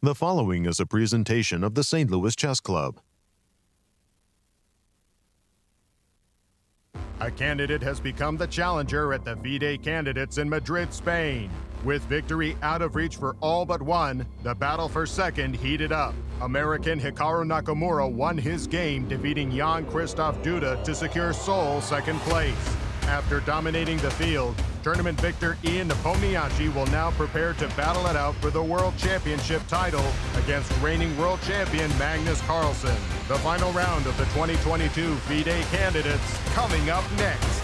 The following is a presentation of the St. Louis Chess Club. A candidate has become the challenger at the FIDE Candidates in Madrid, Spain. With victory out of reach for all but one, the battle for second heated up. American Hikaru Nakamura won his game, defeating Jan-Krzysztof Duda to secure sole second place. After dominating the field, tournament victor IM Nepomniachtchi will now prepare to battle it out for the World Championship title against reigning world champion Magnus Carlsen. The final round of the 2022 FIDE Candidates coming up next.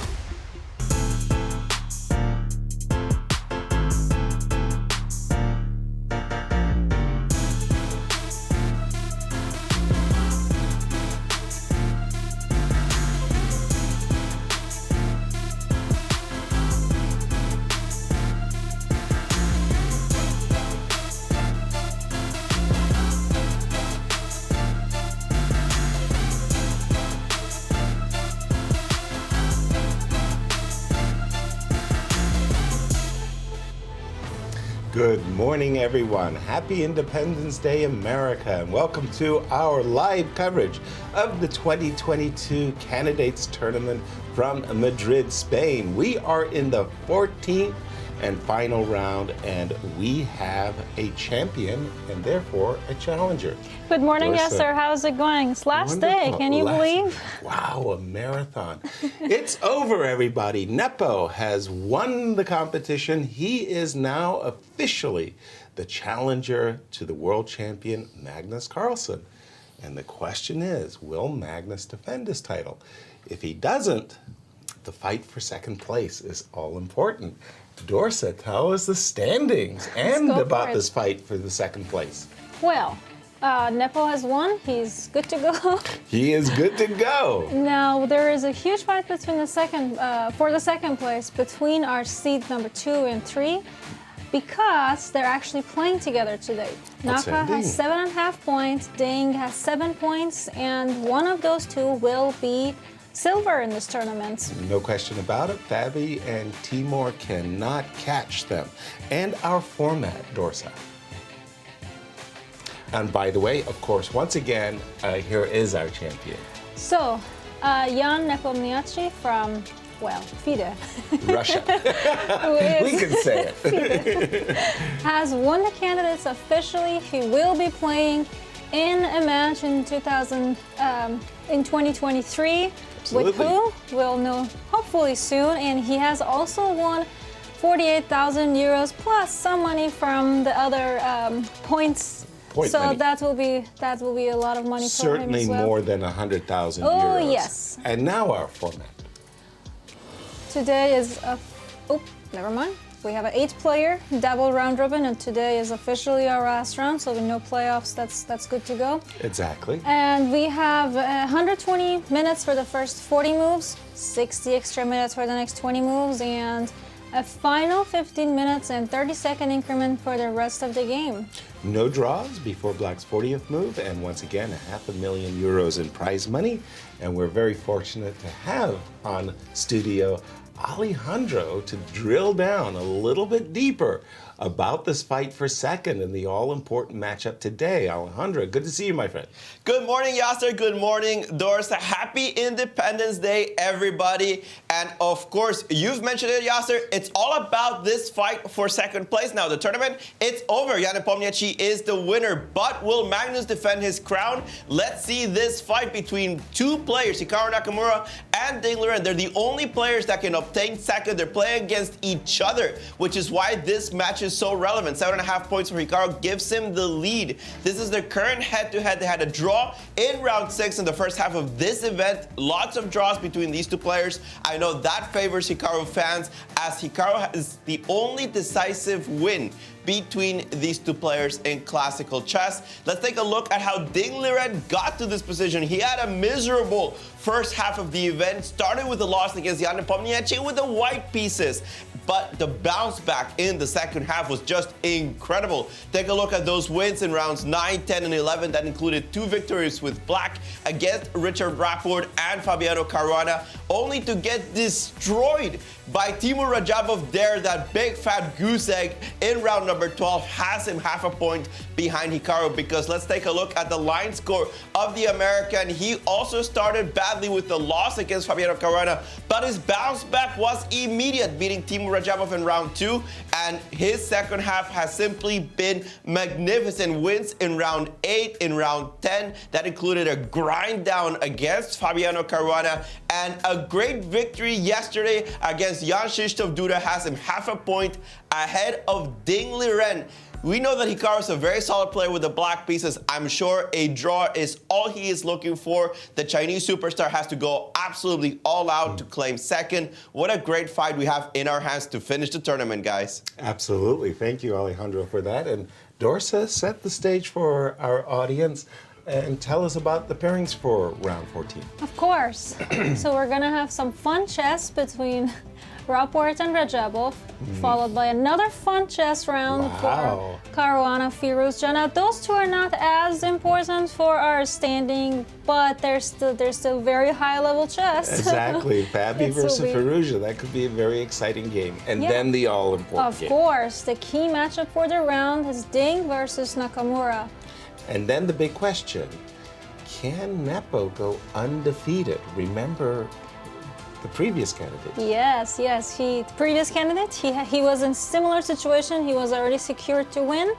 Good morning, everyone. Happy Independence Day, America, and welcome to our live coverage of the 2022 Candidates Tournament from Madrid, Spain. We are in the 14th and final round, and we have a champion and therefore a challenger. Good morning, Dorsa. Yasser. How's it going? It's last day. Can you believe? Wow, a marathon. It's over, everybody. Nepo has won the competition. He is now officially the challenger to the world champion, Magnus Carlsen. And the question is, will Magnus defend his title? If he doesn't, the fight for second place is all important. Dorsa, tell us the standings and about this fight for the second place. Well, Nepo has won. He's good to go. He is good to go. Now, there is a huge fight between for the second place between our seed number 2 and 3 because they're actually playing together today. Naka has 7.5 points, Ding has 7 points, and one of those two will be silver in this tournament. No question about it. Fabi and Timur cannot catch them. And our format, Dorsa. And by the way, of course, once again, here is our champion. So, Jan Nepomniachtchi from, well, FIDE. Russia. We can say it. Has won the candidates officially. He will be playing in a match in 2023. Absolutely. With who? We'll know hopefully soon. And he has also won 48,000 euros plus some money from the other points. Money. that will be a lot of money for him as well. Certainly more than 100,000 euros. Oh, yes. And now our format. Today is never mind. We have an 8-player double round robin, and today is officially our last round, so with no playoffs, that's good to go. Exactly. And we have 120 minutes for the first 40 moves, 60 extra minutes for the next 20 moves, and a final 15 minutes and 30-second increment for the rest of the game. No draws before Black's 40th move, and once again, €500,000 euros in prize money. And we're very fortunate to have on studio Alejandro to drill down a little bit deeper about this fight for second and the all-important matchup today. Alejandro, good to see you, my friend. Good morning, Yasser. Good morning, Dorsa. Happy Independence Day, everybody. And of course, you've mentioned it, Yasser. It's all about this fight for second place. Now, the tournament, it's over. Jan Nepomniachtchi is the winner. But will Magnus defend his crown? Let's see this fight between two players, Hikaru Nakamura and Ding Liren. They're the only players that can obtain second. They're playing against each other, which is why this match is so relevant. 7.5 points for Hikaru gives him the lead. This is their current head-to-head. They had a draw in round 6 in the first half of this event. Lots of draws between these two players. I know that favors Hikaru fans, as Hikaru has the only decisive win between these two players in classical chess. Let's take a look at how Ding Liren got to this position. He had a miserable first half of the event, started with a loss against Jan Nepomniachtchi with the white pieces. But the bounce back in the second half was just incredible. Take a look at those wins in rounds 9, 10, and 11. That included 2 victories with Black against Richard Rapport and Fabiano Caruana, only to get destroyed by Timur Radjabov there. That big fat goose egg in round number 12 has him half a point behind Hikaru, because let's take a look at the line score of the American. He also started badly with the loss against Fabiano Caruana, but his bounce back was immediate, beating Timur Radjabov in round 2, and his second half has simply been magnificent. Wins in round 8, in round 10, that included a grind down against Fabiano Caruana, and a great victory yesterday against Jan Krzysztof Duda has him half a point ahead of Ding Liren. We know that Hikaru is a very solid player with the black pieces. I'm sure a draw is all he is looking for. The Chinese superstar has to go absolutely all out to claim second. What a great fight we have in our hands to finish the tournament, guys. Absolutely. Thank you, Alejandro, for that. And Dorsa, set the stage for our audience and tell us about the pairings for round 14. Of course. So we're going to have some fun chess between Rapport and Radjabov, followed by another fun chess round for Caruana, Firouzja. Now, those two are not as important for our standing, but they're still very high-level chess. Exactly. Fabi versus Firouzja. That could be a very exciting game. And then the all-important game. Of course. The key matchup for the round is Ding versus Nakamura. And then the big question, can Nepo go undefeated? Remember the previous candidate. Yes. Previous candidate, he was in similar situation. He was already secured to win.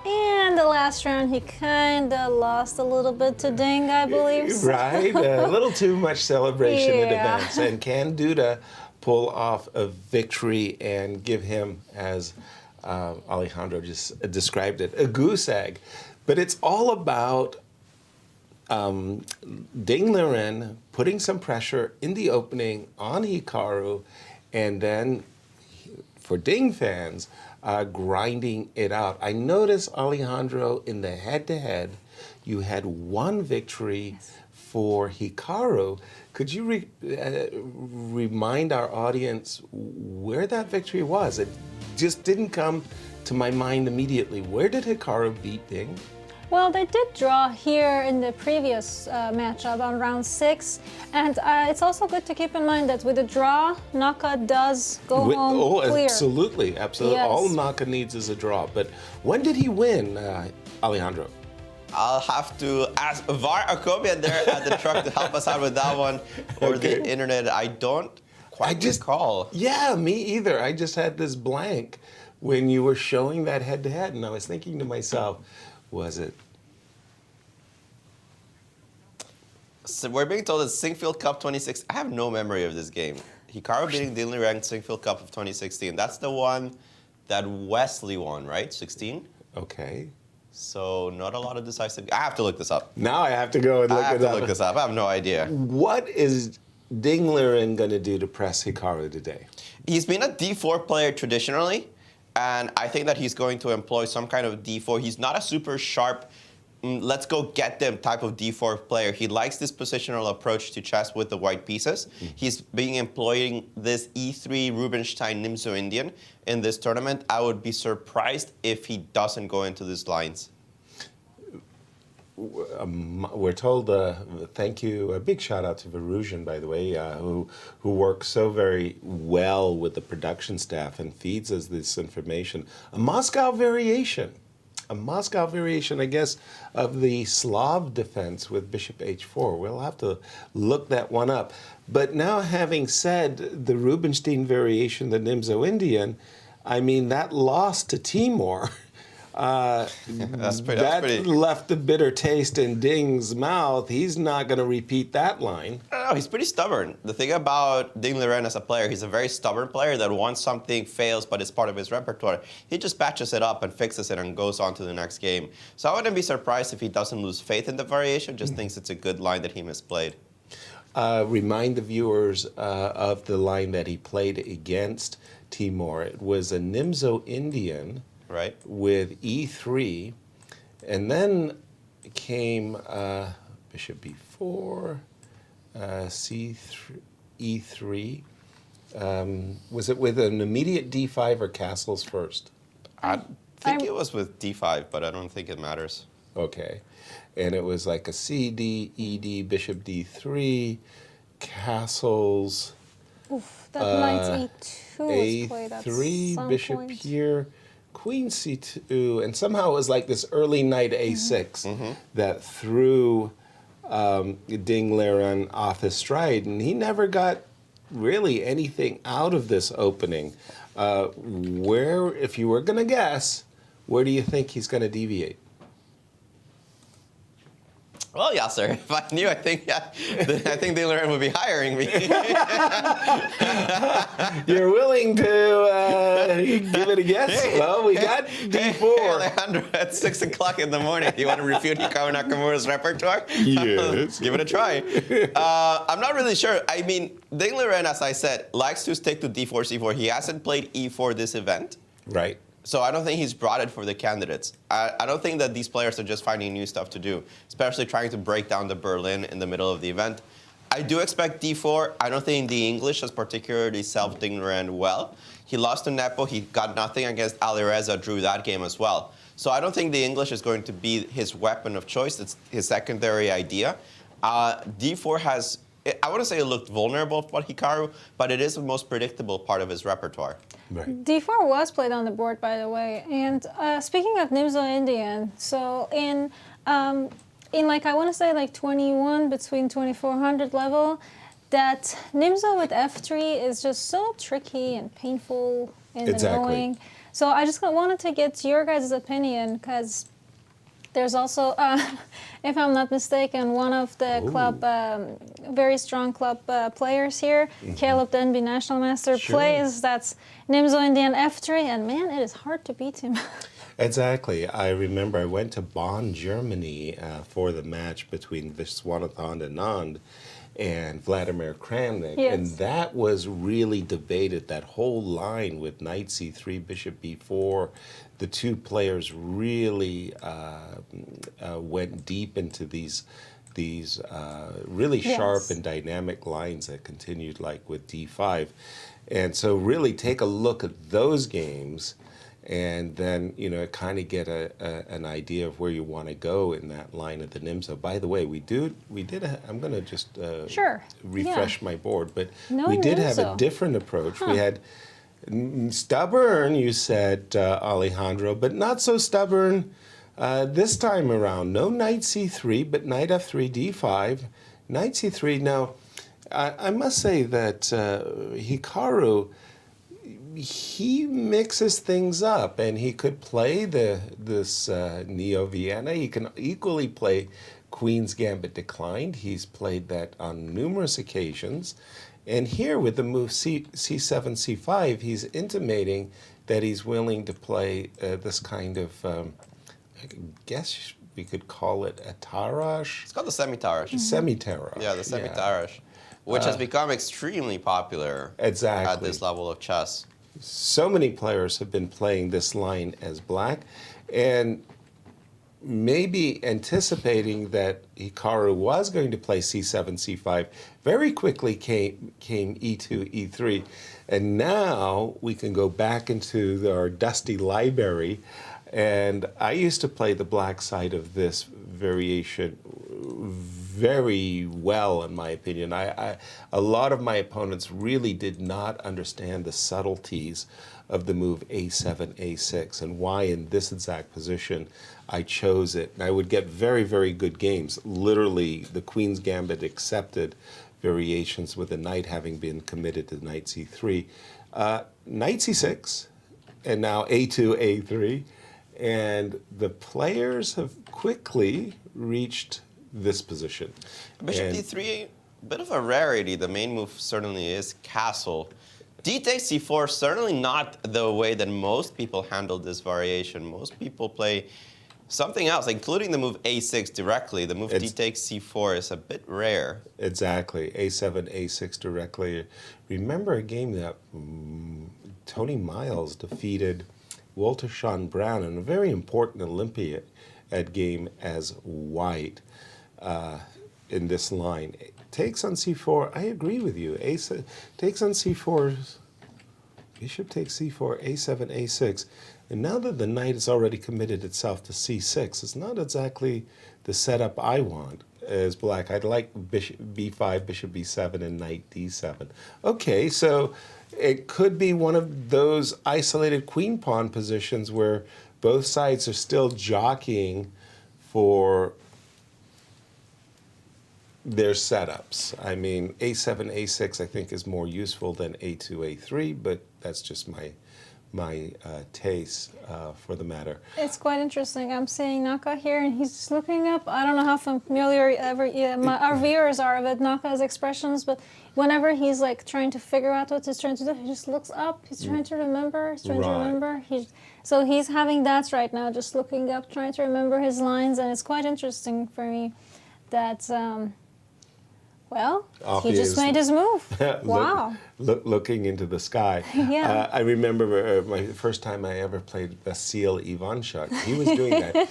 And the last round, he kind of lost a little bit to Ding, I believe. Right, a little too much celebration in advance. And can Duda pull off a victory and give him, as Alejandro just described it, a goose egg? But it's all about Ding Liren putting some pressure in the opening on Hikaru, and then for Ding fans, grinding it out. I noticed, Alejandro, in the head-to-head, you had one victory for Hikaru. Could you remind our audience where that victory was? It just didn't come to my mind immediately. Where did Hikaru beat Ding? Well, they did draw here in the previous matchup on round 6, and it's also good to keep in mind that with a draw, Naka does go home clear. Absolutely. Yes. All Naka needs is a draw. But when did he win, Alejandro? I'll have to ask Var Akobian there at the truck to help us out with that one, or the internet. I don't quite recall. Yeah, me either. I just had this blank when you were showing that head-to-head, and I was thinking to myself, was it? So we're being told it's Sinquefield Cup 26. I have no memory of this game. Hikaru beating Ding Liren Sinquefield Cup of 2016. That's the one that Wesley won, right? 16? Okay. So not a lot of decisive. I have to look this up. Now I have to go and look it up. I have to look this up. I have no idea. What is Ding Liren going to do to press Hikaru today? He's been a D4 player traditionally, and I think that he's going to employ some kind of D4. He's not a super sharp, let's go get them type of D4 player. He likes this positional approach to chess with the white pieces. He's been employing this E3 Rubinstein Nimzo Indian in this tournament. I would be surprised if he doesn't go into these lines. We're told, thank you, a big shout out to Firouzja, by the way, who works so very well with the production staff and feeds us this information. A Moscow variation, I guess, of the Slav defense with Bishop H4. We'll have to look that one up. But now, having said the Rubinstein variation, the Nimzo Indian, I mean, that loss to Timur. That left a bitter taste in Ding's mouth. He's not going to repeat that line. I don't know, he's pretty stubborn. The thing about Ding Liren as a player, he's a very stubborn player that once something fails but it's part of his repertoire, he just patches it up and fixes it and goes on to the next game. So I wouldn't be surprised if he doesn't lose faith in the variation, just thinks it's a good line that he misplayed. Remind the viewers of the line that he played against Timur. It was a Nimzo Indian. Right. With E3, and then came Bishop B4, C3, E3. Was it with an immediate D5 or castles first? I think it was with D5, but I don't think it matters. Okay. And it was like a CD, ED, Bishop D3, castles. Oof, that knight e2 was played at A3, some bishop point. here, queen c2, and somehow it was like this early knight a6 that threw Ding Liren off his stride, and he never got really anything out of this opening. Where, if you were going to guess, where do you think he's going to deviate? Well, Yasser, if I knew, I think Ding Liren would be hiring me. You're willing to give it a guess? Well, we got d4. Hey, Alejandro, at 6 o'clock in the morning, do you want to refute Hikaru Nakamura's repertoire? Yes. Give it a try. I'm not really sure. I mean, Ding Liren, as I said, likes to stick to d4, c4. He hasn't played e4 this event. Right. So I don't think he's brought it for the candidates. I don't think that these players are just finding new stuff to do, especially trying to break down the Berlin in the middle of the event. I do expect d4. I don't think the English has particularly served Ding Liren well. He lost to Nepo. He got nothing against Alireza, drew that game as well. So I don't think the English is going to be his weapon of choice. It's his secondary idea. d4 has, I wouldn't say it looked vulnerable for Hikaru, but it is the most predictable part of his repertoire. Right. d4 was played on the board, by the way. And speaking of Nimzo Indian, so in like, I want to say like 21 between 2400 level, that Nimzo with f3 is just so tricky and painful and annoying. So I just wanted to get your guys' opinion, because there's also, if I'm not mistaken, one of the club, very strong club players here, Caleb Denby, National Master, plays that's Nimzo Indian f3, and man, it is hard to beat him. Exactly. I remember I went to Bonn, Germany for the match between Viswanathan Anand and Vladimir Kramnik, and that was really debated, that whole line with knight c3, bishop b4. The two players really went deep into these really sharp and dynamic lines that continued like with d5. And so really take a look at those games, and then, you know, kind of get an idea of where you want to go in that line of the Nimzo. By the way, we did. I'm going to just refresh my board, but we did have a different approach. We had stubborn, you said, Alejandro, but not so stubborn this time around. No knight c3, but knight f3, d5, knight c3. Now, I must say that Hikaru, he mixes things up, and he could play this Neo-Vienna. He can equally play Queen's Gambit declined. He's played that on numerous occasions. And here with the move c7, c5, he's intimating that he's willing to play this kind of, I guess we could call it a Tarrasch. It's called the semi-Tarrasch. Semi-Tarrasch. Yeah, the semi-Tarrasch, which has become extremely popular at this level of chess. So many players have been playing this line as black, and maybe anticipating that Hikaru was going to play c7, c5, very quickly came e2, e3. And now we can go back into our dusty library. And I used to play the black side of this variation very well, in my opinion. A lot of my opponents really did not understand the subtleties of the move a7, a6, and why in this exact position I chose it. And I would get very, very good games. Literally, the Queen's Gambit accepted variations with the knight having been committed to knight c3. Knight c6, and now a2, a3. And the players have quickly reached this position. Bishop d3, a bit of a rarity. The main move certainly is castle. D takes c4, certainly not the way that most people handle this variation. Most people play something else, including the move a6 directly. The move d takes c4 is a bit rare. Exactly, a7, a6 directly. Remember a game that Tony Miles defeated Walter Sean Brown in a very important Olympiad game as white in this line. Takes on c4, I agree with you. Takes on c4, bishop takes c4, a7, a6. And now that the knight has already committed itself to c6, it's not exactly the setup I want. as black. I'd like bishop b5, bishop b7, and knight d7. Okay, so it could be one of those isolated queen pawn positions where both sides are still jockeying for their setups. I mean, a7, a6 I think is more useful than a2, a3, but that's just my taste for the matter. It's quite interesting. I'm seeing Naka here, and he's just looking up. I don't know how familiar our viewers are with Naka's expressions, but whenever he's like trying to figure out what he's trying to do, he just looks up. He's trying to remember. He's trying to remember. So he's having that right now, just looking up, trying to remember his lines, and it's quite interesting for me that. Well, he just made his move. Wow. Looking into the sky. Yeah. I remember my first time I ever played Vasil Ivanchuk. He was doing that.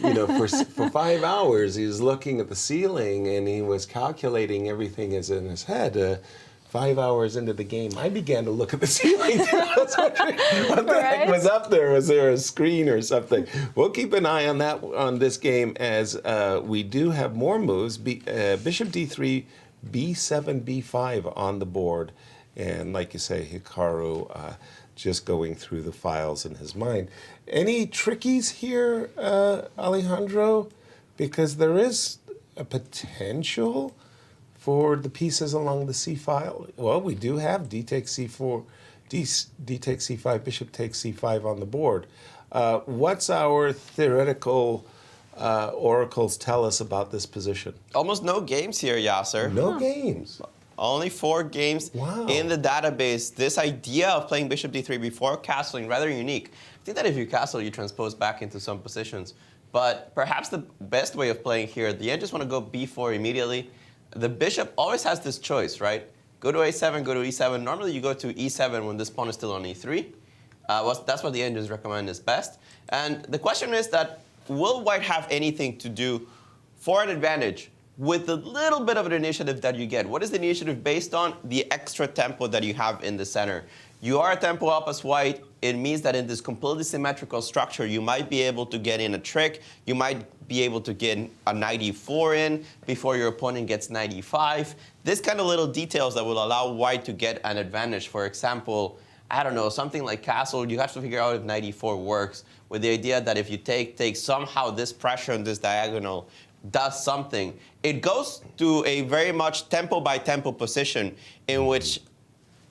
You know, for 5 hours, he was looking at the ceiling and he was calculating everything is in his head. 5 hours into the game, I began to look at the ceiling. I was wondering what the heck was up there. Was there a screen or something? We'll keep an eye on that on this game as we do have more moves. Bishop d3, b7, b5 on the board, and like you say, Hikaru just going through the files in his mind. Any trickies here, Alejandro? Because there is a potential for the pieces along the c file. Well, we do have d takes c4, d takes c5, bishop takes c5 on the board. What's our theoretical oracles tell us about this position? Almost no games here, Yasser. No games. Only 4 games in the database. This idea of playing bishop d3 before castling, rather unique. I think that if you castle, you transpose back into some positions. But perhaps the best way of playing here, the end just want to go b4 immediately. The bishop always has this choice, right? Go to a7, go to e7. Normally you go to e7 when this pawn is still on e3. That's what the engines recommend is best. And the question is that, will white have anything to do for an advantage with the little bit of an initiative that you get? What is the initiative based on? The extra tempo that you have in the center. You are a tempo up as white. It means that in this completely symmetrical structure, you might be able to get in a trick. You might be able to get a knight e4 in before your opponent gets knight e5. This kind of little details that will allow white to get an advantage. For example, I don't know, something like castle, you have to figure out if knight e4 works with the idea that if you take somehow this pressure on this diagonal does something. It goes to a very much tempo by tempo position in which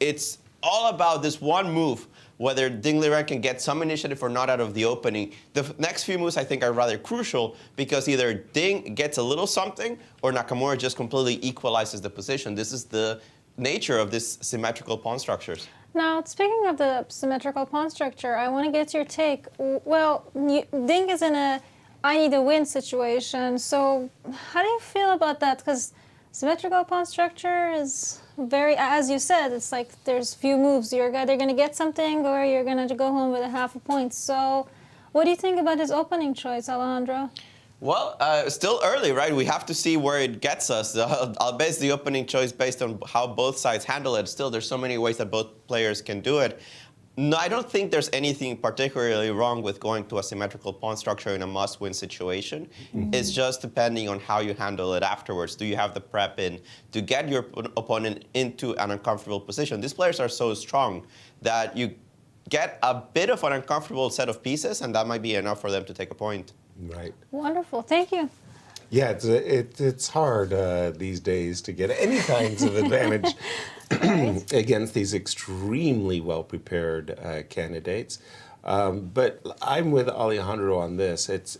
it's all about this one move, whether Ding Liren can get some initiative or not out of the opening. The next few moves, I think, are rather crucial because either Ding gets a little something or Nakamura just completely equalizes the position. This is the nature of this symmetrical pawn structures. Now, speaking of the symmetrical pawn structure, I want to get your take. Well, Ding is in a I need a win situation, so how do you feel about that? Because symmetrical pawn structure is very, as you said, it's like there's few moves. You're either going to get something or you're going to go home with a half a point. So what do you think about his opening choice, Alejandro? Well, still early, right? We have to see where it gets us. I'll base the opening choice based on how both sides handle it. Still, there's so many ways that both players can do it. No, I don't think there's anything particularly wrong with going to a symmetrical pawn structure in a must-win situation. Mm-hmm. It's just depending on how you handle it afterwards. Do you have the prep in to get your opponent into an uncomfortable position? These players are so strong that you get a bit of an uncomfortable set of pieces, and that might be enough for them to take a point. Right. Wonderful. Thank you. Yeah, it's hard these days to get any kinds of advantage against these extremely well-prepared candidates. But I'm with Alejandro on this. It's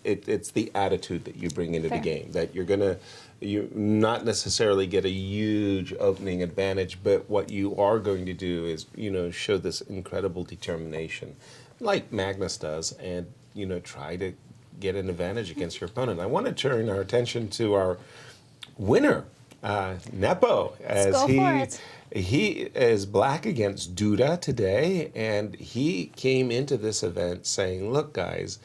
the attitude that you bring into the game, that you not necessarily get a huge opening advantage, but what you are going to do is, show this incredible determination, like Magnus does, and, try to get an advantage against your opponent. I want to turn our attention to our winner, Nepo, as he is black against Duda today, and he came into this event saying, look, guys,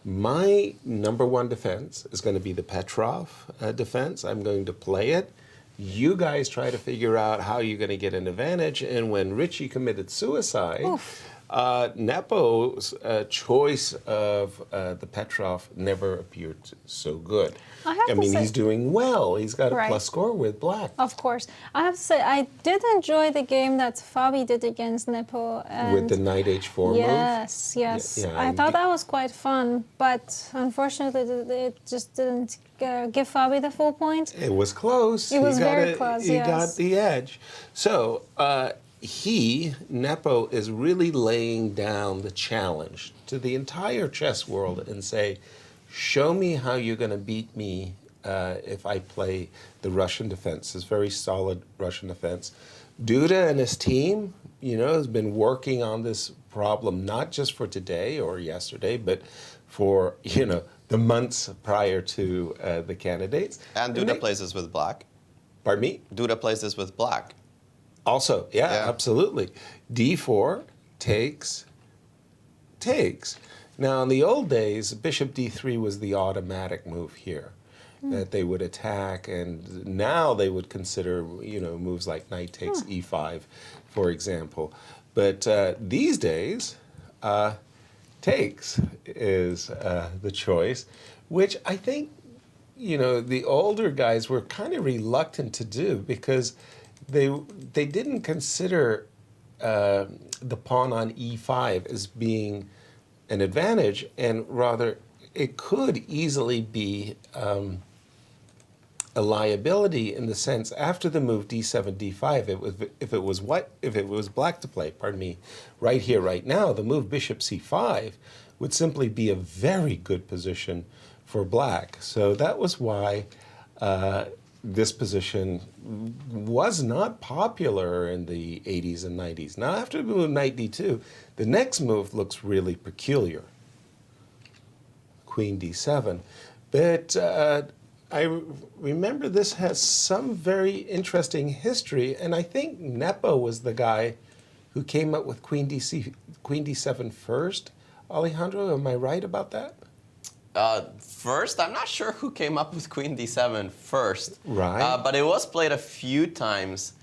my #1 defense is going to be the Petrov defense. I'm going to play it. You guys try to figure out how you're going to get an advantage. And when Richie committed suicide, Nepo's choice of the Petrov never appeared so good. I mean, he's doing well. He's got a plus score with black. Of course. I have to say, I did enjoy the game that Fabi did against Nepo. And with the knight h4 move? Yes. Yeah, I thought that was quite fun, but unfortunately it just didn't give Fabi the full point. It was close. It was very close, He got the edge. So, Nepo, is really laying down the challenge to the entire chess world and say, show me how you're going to beat me if I play the Russian defense, this very solid Russian defense. Duda and his team, has been working on this problem not just for today or yesterday, but for, the months prior to the candidates. And Duda plays this with black. Pardon me? Duda plays this with black. Also, yeah, absolutely. D4 takes. Now, in the old days, bishop d3 was the automatic move here, that they would attack, and now they would consider, moves like knight takes e5, for example. But these days, takes is the choice, which I think, the older guys were kind of reluctant to do because they didn't consider the pawn on e5 as being an advantage, and rather it could easily be a liability in the sense after the move d7 d5 if it was black to play, right here right now, the move bishop c5 would simply be a very good position for black. So that was why this position was not popular in the 80s and 90s. Now, after the move knight d2, the next move looks really peculiar. Queen d7. But I remember this has some very interesting history, and I think Nepo was the guy who came up with Queen d7 first. Alejandro, am I right about that? First, I'm not sure who came up with Queen d7 first. Right. But it was played a few times.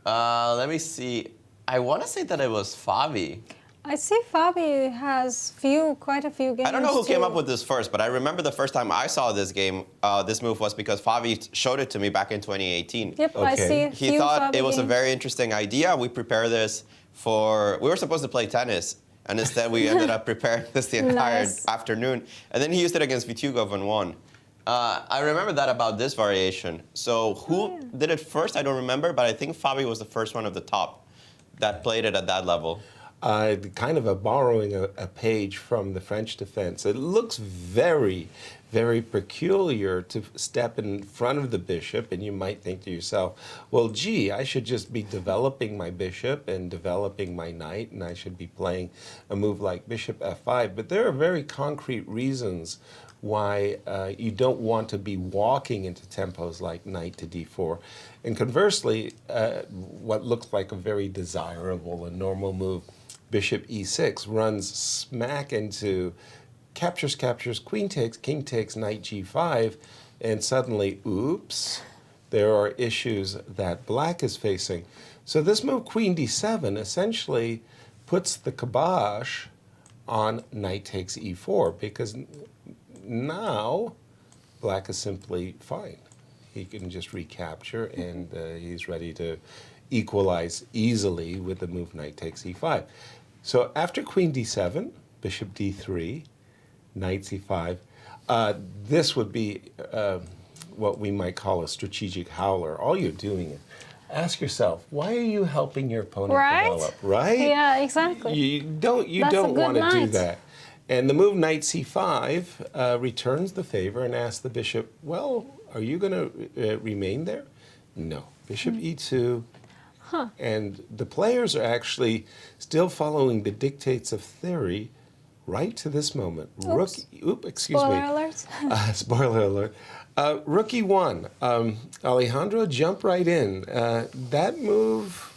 Let me see. I want to say that it was Fabi. I see Fabi has quite a few games. I don't know who came up with this first, but I remember the first time I saw this game, this move was because Fabi showed it to me back in 2018. Yep, okay. I see a few He thought Fabi it was games. a very interesting idea. We prepared this we were supposed to play tennis, and instead we ended up preparing this the entire afternoon. And then he used it against Vitugov and won. I remember that about this variation. So who did it first, I don't remember, but I think Fabi was the first one of the top that played it at that level. Kind of borrowing a page from the French defense. It looks very, very peculiar to step in front of the bishop, and you might think to yourself, well, gee, I should just be developing my bishop and developing my knight, and I should be playing a move like bishop f5. But there are very concrete reasons why you don't want to be walking into tempos like knight to d4. And conversely, what looks like a very desirable and normal move, bishop e6, runs smack into captures, queen takes, king takes, knight g5, and suddenly, oops, there are issues that black is facing. So this move, queen d7, essentially puts the kibosh on knight takes e4, because now black is simply fine. He can just recapture, and he's ready to equalize easily with the move knight takes e5. So after queen d7, bishop d3, knight c5, this would be what we might call a strategic howler. All you're doing is ask yourself, why are you helping your opponent develop, right? Yeah, exactly. You don't want to do that. And the move knight c5 returns the favor and asks the bishop, well, are you going to remain there? No. Bishop e2. And the players are actually still following the dictates of theory right to this moment. Spoiler alert. Spoiler alert. Rook e1. Alejandro, jump right in. That move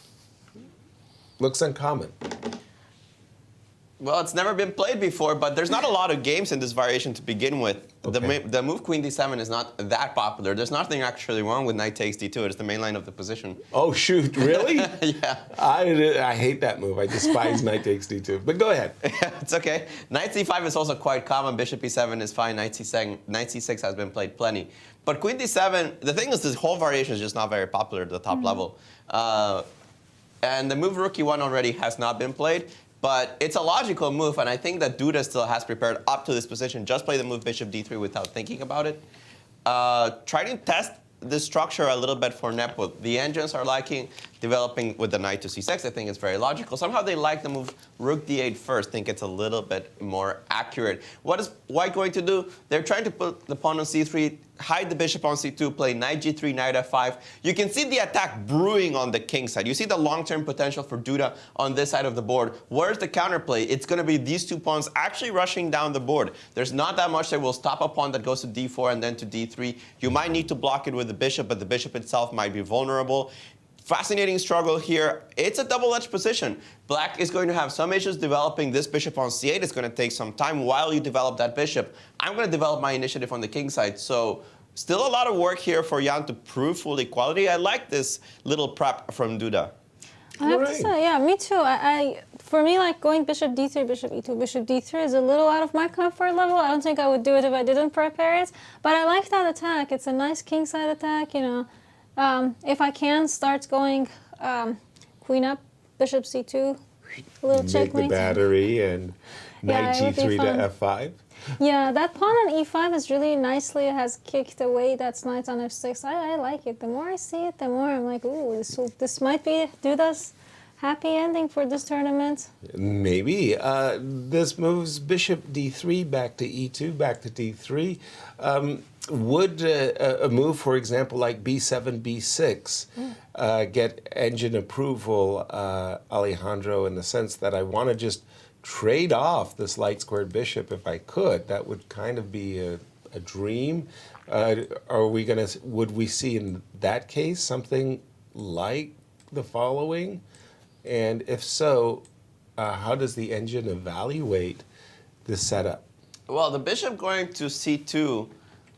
looks uncommon. Well, it's never been played before, but there's not a lot of games in this variation to begin with. Okay. The move queen d7 is not that popular. There's nothing actually wrong with knight takes d2. It's the main line of the position. Oh, shoot, really? Yeah. I hate that move. I despise knight takes d2. But go ahead. It's okay. Knight c5 is also quite common. Bishop e7 is fine. Knight c6 has been played plenty. But queen d7, the thing is this whole variation is just not very popular at the top level. And the move rook e1 already has not been played. But it's a logical move, and I think that Duda still has prepared up to this position. Just play the move bishop d3 without thinking about it. Try to test the structure a little bit for Nepo. The engines are liking developing with the knight to c6. I think it's very logical. Somehow they like the move rook d8 first. Think it's a little bit more accurate. What is White going to do? They're trying to put the pawn on c3, hide the bishop on c2, play knight g3, knight f5. You can see the attack brewing on the king side. You see the long-term potential for Duda on this side of the board. Where's the counterplay? It's going to be these two pawns actually rushing down the board. There's not that much that will stop a pawn that goes to d4 and then to d3. You might need to block it with the bishop, but the bishop itself might be vulnerable. Fascinating struggle here. It's a double-edged position. Black is going to have some issues developing this bishop on c8. It's going to take some time while you develop that bishop. I'm going to develop my initiative on the king side. So still a lot of work here for Jan to prove full equality. I like this little prep from Duda. I have to say, yeah, me too. For me, like going bishop d3, bishop e2, bishop d3 is a little out of my comfort level. I don't think I would do it if I didn't prepare it. But I like that attack. It's a nice king side attack, you know. If I can start going queen up, bishop c2, a little checkmate. Make the battery and knight g3 to f5. Yeah, that pawn on e5 is really nicely has kicked away that knight on f6. I like it. The more I see it, the more I'm like, ooh, this might be Duda's happy ending for this tournament. Maybe. This moves bishop d3 back to e2, back to d3. Would a move, for example, like b7, b6, get engine approval, Alejandro, in the sense that I want to just trade off this light squared bishop if I could? That would kind of be a dream. Would we see in that case something like the following? And if so, how does the engine evaluate this setup? Well, the bishop going to c2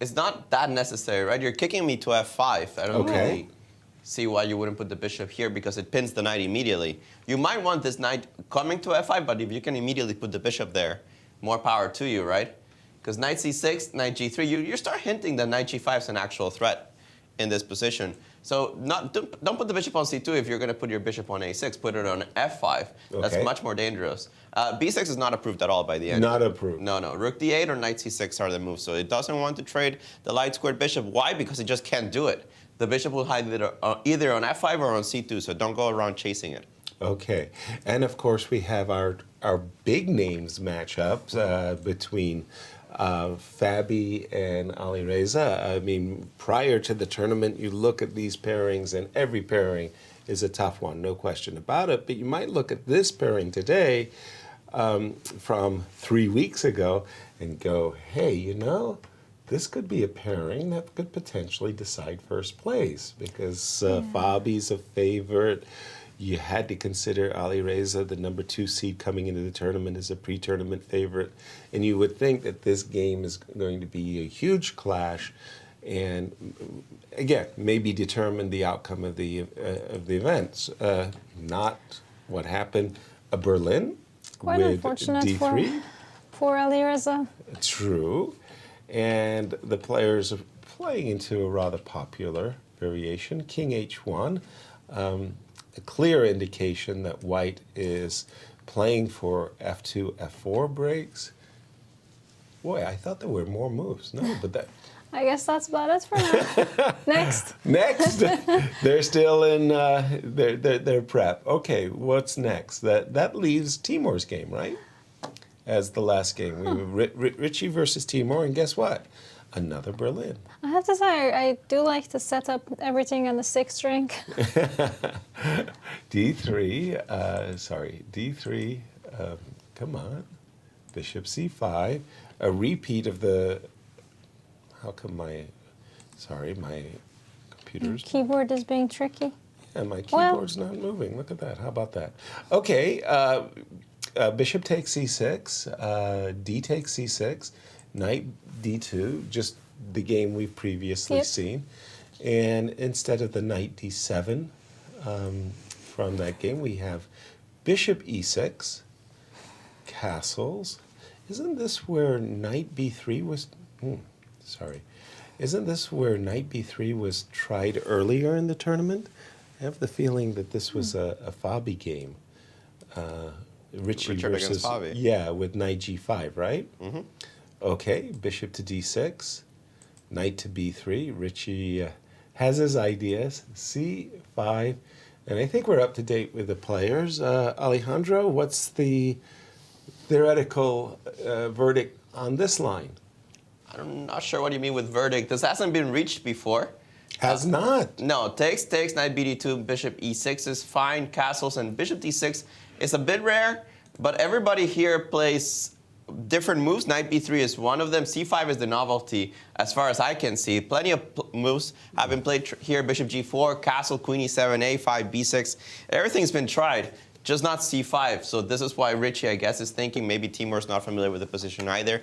is not that necessary, right? You're kicking me to f5. I don't really see why you wouldn't put the bishop here because it pins the knight immediately. You might want this knight coming to f5, but if you can immediately put the bishop there, more power to you, right? Because knight c6, knight g3, you start hinting that knight g5 is an actual threat in this position. So don't put the bishop on c2 if you're going to put your bishop on a6. Put it on f5. That's much more dangerous. b6 is not approved at all by the end. Not approved. No. Rook d8 or knight c6 are the moves. So it doesn't want to trade the light squared bishop. Why? Because it just can't do it. The bishop will hide either on f5 or on c2, so don't go around chasing it. Okay. And of course, we have our big names matchups between Fabi and Alireza. I mean, prior to the tournament, you look at these pairings, and every pairing is a tough one, no question about it. But you might look at this pairing today from 3 weeks ago and go, hey, you know, this could be a pairing that could potentially decide first place because Fabi's a favorite. You had to consider Alireza, the number 2 seed coming into the tournament, as a pre-tournament favorite. And you would think that this game is going to be a huge clash and, again, maybe determine the outcome of the events. Not what happened at Berlin Quite with unfortunate D3. for Alireza. True. And the players are playing into a rather popular variation, King H1. A clear indication that White is playing for F2, F4 breaks. Boy, I thought there were more moves. No, but that... I guess that's about it for now. Next. Next. They're still in their prep. Okay, what's next? That leaves Timur's game, right? As the last game. Richie versus Timur, and guess what? Another Berlin. I have to say, I do like to set up everything on the 6th string. D3, D3, come on. Bishop C5, a repeat of the, how come my computer's... Keyboard is being tricky. Yeah, my keyboard's not moving. Look at that. How about that? Okay, Bishop takes c6, d takes c6, knight d2, just the game we've previously seen. And instead of the knight d7 from that game, we have bishop e6, castles. Isn't this where knight b3 was... sorry. Isn't this where knight b3 was tried earlier in the tournament? I have the feeling that this was a Fabi game. Richard versus Fabi. Yeah, with knight g5, right? Mm-hmm. Okay, bishop to d6, knight to b3. Richie has his ideas. c5, and I think we're up to date with the players. Alejandro, what's the theoretical verdict on this line? I'm not sure what you mean with verdict. This hasn't been reached before. Has not. No, takes, knight bd2, bishop e6 is fine, castles, and bishop d6 is a bit rare, but everybody here plays different moves. Knight b3 is one of them. c5 is the novelty, as far as I can see. Plenty of moves have been played here. Bishop g4, castle, queen e7, a5, b6. Everything's been tried, just not c5. So this is why Richie, I guess, is thinking maybe Timur's not familiar with the position either.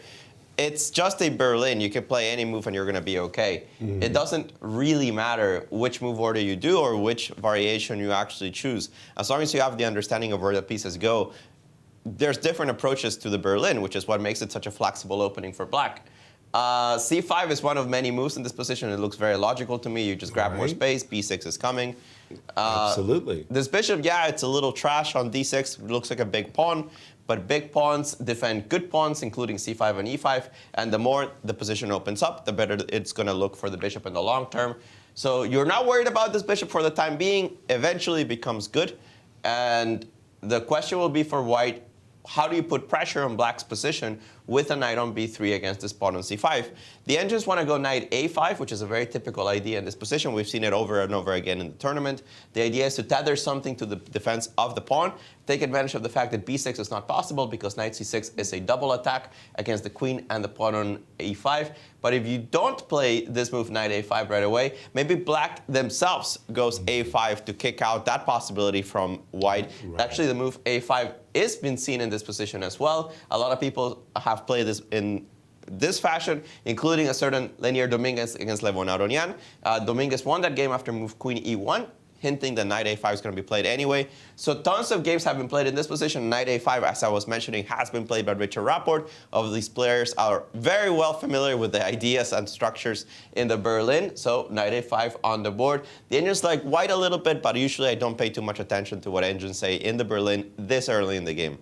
It's just a Berlin. You can play any move and you're going to be okay. Mm-hmm. It doesn't really matter which move order you do or which variation you actually choose. As long as you have the understanding of where the pieces go, there's different approaches to the Berlin, which is what makes it such a flexible opening for black. c5 is one of many moves in this position. It looks very logical to me. You just grab more space. b6 is coming. Absolutely. This bishop, yeah, it's a little trash on d6. It looks like a big pawn. But big pawns defend good pawns, including c5 and e5. And the more the position opens up, the better it's going to look for the bishop in the long term. So you're not worried about this bishop for the time being. Eventually it becomes good. And the question will be for white, how do you put pressure on black's position with a knight on b3 against this pawn on c5? The engines want to go knight a5, which is a very typical idea in this position. We've seen it over and over again in the tournament. The idea is to tether something to the defense of the pawn, take advantage of the fact that b6 is not possible because knight c6 is a double attack against the queen and the pawn on e5. But if you don't play this move knight a5 right away, maybe black themselves goes a5 to kick out that possibility from white. Right. Actually, the move a5 is been seen in this position as well. A lot of people have played this in this fashion, including a certain Lenier Dominguez against Levon Aronian. Dominguez won that game after move queen e1, hinting that knight a5 is going to be played anyway. So tons of games have been played in this position. Knight a5, as I was mentioning, has been played by Richard Rapport. Of these players are very well familiar with the ideas and structures in the Berlin. So knight a5 on the board. The engines like white a little bit, but usually I don't pay too much attention to what engines say in the Berlin this early in the game.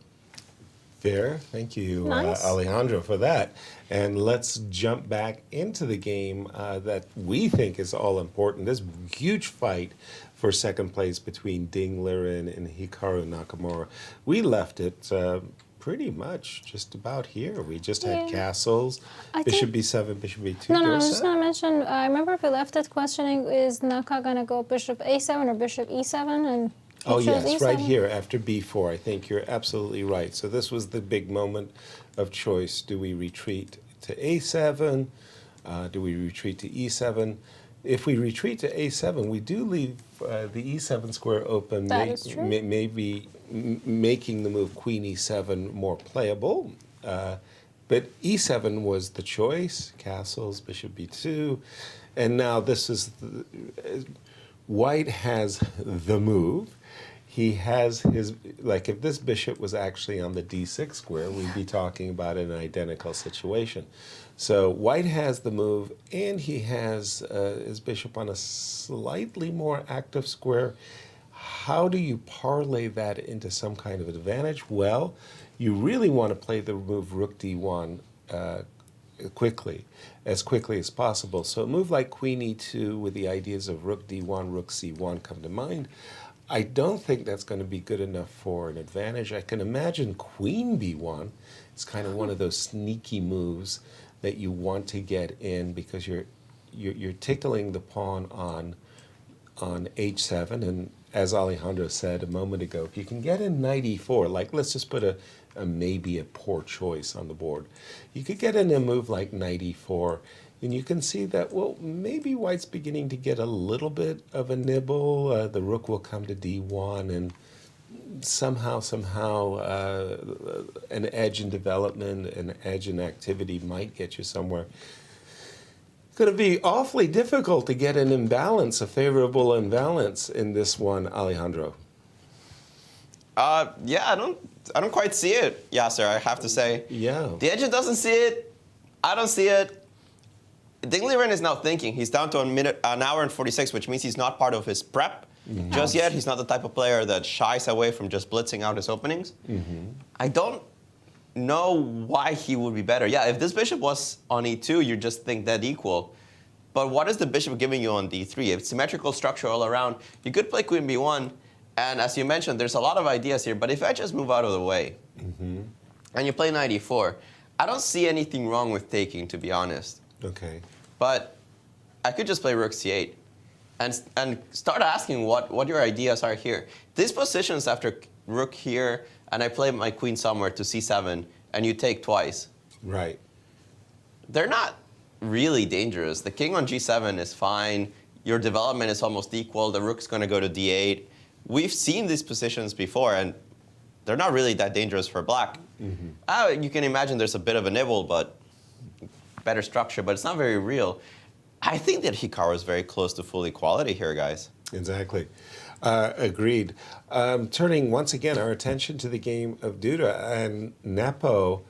Fair. Thank you, Nice. Alejandro, for that. And let's jump back into the game that we think is all important. This huge fight for second place between Dingler and Hikaru Nakamura. We left it pretty much just about here. We just had castles, bishop b7, bishop b2. No, I was just going to mention, I remember if we left it questioning, is Naka going to go bishop a7 or bishop e7? And oh, yes, e7. right here after b4. I think you're absolutely right. So this was the big moment of choice. Do we retreat to a7? Do we retreat to e7? If we retreat to a7, we do leave the e7 square open, maybe making the move queen e7 more playable. But e7 was the choice, castles, bishop b2. And now this is, white has the move. He has his, like if this bishop was actually on the d6 square, we'd be talking about an identical situation. So white has the move, and he has his bishop on a slightly more active square. How do you parlay that into some kind of advantage? Well, you really want to play the move rook d1 as quickly as possible. So a move like queen e2 with the ideas of rook d1, rook c1 come to mind. I don't think that's going to be good enough for an advantage. I can imagine queen b1 is kind of one of those sneaky moves that you want to get in because you're tickling the pawn on h7, and as Alejandro said a moment ago, if you can get in knight e4, like let's just put a maybe a poor choice on the board, you could get in a move like knight e4, and you can see that, well, maybe white's beginning to get a little bit of a nibble. The rook will come to d1, and somehow, an edge in development, an edge in activity might get you somewhere. It's going to be awfully difficult to get an imbalance, a favorable imbalance in this one, Alejandro. Yeah, I don't quite see it, Yasser, I have to say. Yeah. The engine doesn't see it. I don't see it. Dingley-Wren is now thinking. He's down to an hour and 46, which means he's not part of his prep just yet. He's not the type of player that shies away from just blitzing out his openings. I don't know why he would be better. Yeah, if this bishop was on e2, you just think that equal. But what is the bishop giving you on d3? It's symmetrical structure all around. You could play queen b1. And as you mentioned, there's a lot of ideas here. But if I just move out of the way and you play knight e4, I don't see anything wrong with taking, to be honest. Okay. But I could just play rook c8 and start asking what your ideas are here. These positions after rook here, and I play my queen somewhere to c7, and you take twice. Right. They're not really dangerous. The king on g7 is fine. Your development is almost equal. The rook's going to go to d8. We've seen these positions before, and they're not really that dangerous for black. You can imagine there's a bit of a nibble, but better structure, but it's not very real. I think that Hikaru is very close to full equality here, guys. Exactly. Agreed. Turning once again our attention to the game of Duda and Nepo.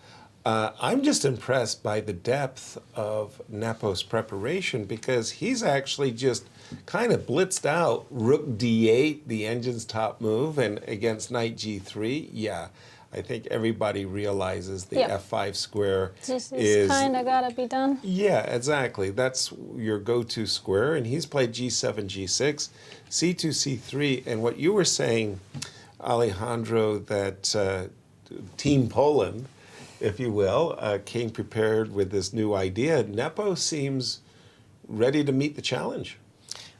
I'm just impressed by the depth of Nepo's preparation, because he's actually just kind of blitzed out rook d8, the engine's top move, and against knight g3. Yeah, I think everybody realizes the f5 square is kind of got to be done. Yeah, exactly. That's your go-to square, and he's played g7, g6, c2, c3, and what you were saying, Alejandro, that Team Poland, if you will, came prepared with this new idea. Nepo seems ready to meet the challenge.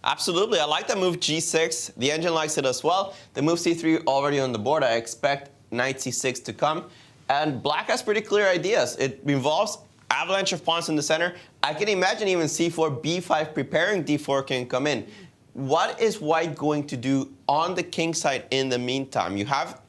Absolutely. I like the move g6. The engine likes it as well. The move c3 already on the board. I expect knight c6 to come. And black has pretty clear ideas. It involves avalanche of pawns in the center. I can imagine even c4, b5 preparing d4 can come in. What is white going to do on the king side in the meantime? You have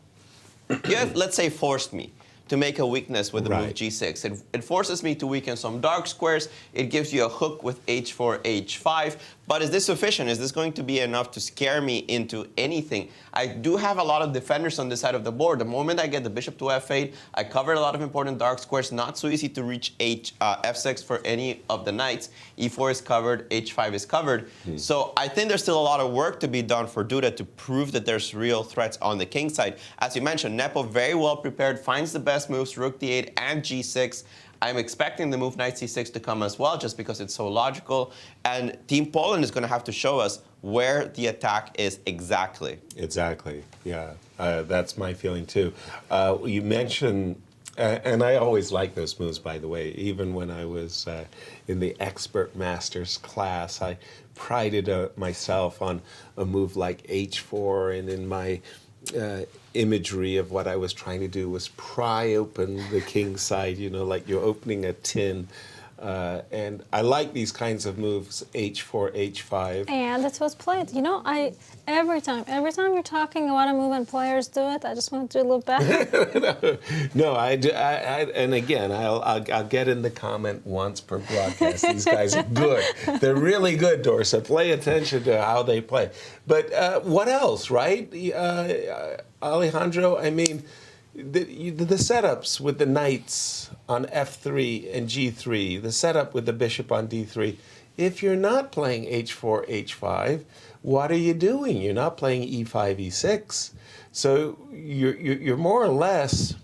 let's say, forced me to make a weakness with the move g6. It forces me to weaken some dark squares. It gives you a hook with h4, h5. But is this sufficient? Is this going to be enough to scare me into anything? I do have a lot of defenders on this side of the board. The moment I get the bishop to f8, I cover a lot of important dark squares. Not so easy to reach f6 for any of the knights. e4 is covered, h5 is covered. So I think there's still a lot of work to be done for Duda to prove that there's real threats on the king side. As you mentioned, Nepo very well prepared, finds the best moves, rook d8 and g6. I'm expecting the move knight c6 to come as well, just because it's so logical. And Team Poland is going to have to show us where the attack is exactly. Exactly, yeah. That's my feeling too. You mentioned, and I always like those moves, by the way. Even when I was in the expert masters class, I prided myself on a move like h4, and in my imagery of what I was trying to do was pry open the king side, you know, like you're opening a tin. And I like these kinds of moves, h4, h5. And it was played. You know, every time you're talking about a move and players do it, I just want to do a little better. No, I do. And again, I'll get in the comment once per broadcast. These guys are good. They're really good, Dorsa. Pay attention to how they play. But what else, right? Alejandro, I mean, the setups with the knights on f3 and g3, the setup with the bishop on d3. If you're not playing h4, h5, what are you doing? You're not playing e5, e6. So you're more or less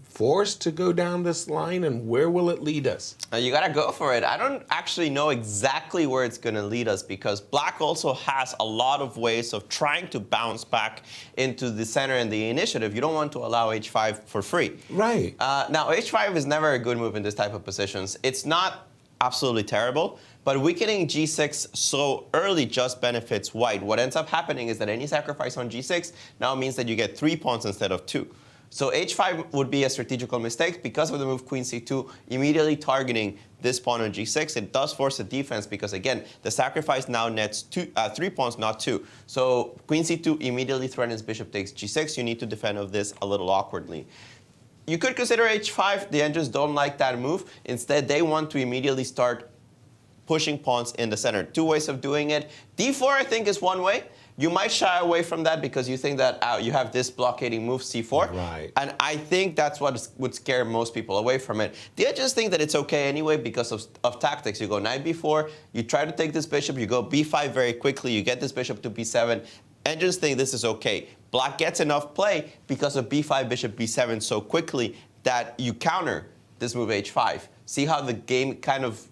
forced to go down this line, and where will it lead us? You gotta go for it. I don't actually know exactly where it's gonna lead us, because black also has a lot of ways of trying to bounce back into the center and the initiative. You don't want to allow h5 for free. Right. Now, h5 is never a good move in this type of positions. It's not absolutely terrible, but weakening g6 so early just benefits white. What ends up happening is that any sacrifice on g6 now means that you get 3 pawns instead of 2. So h5 would be a strategical mistake because of the move queen c2, immediately targeting this pawn on g6. It does force a defense because, again, the sacrifice now nets 3 pawns, not 2. So queen c2 immediately threatens bishop takes g6. You need to defend of this a little awkwardly. You could consider h5. The engines don't like that move. Instead, they want to immediately start pushing pawns in the center. 2 ways of doing it. d4, I think, is one way. You might shy away from that because you think that you have this blockading move, c4. Right. And I think that's what would scare most people away from it. The edges think that it's okay anyway because of tactics. You go knight b4, you try to take this bishop, you go b5 very quickly, you get this bishop to b7. Engines think this is okay. Black gets enough play because of b5, bishop b7 so quickly that you counter this move h5. See how the game kind of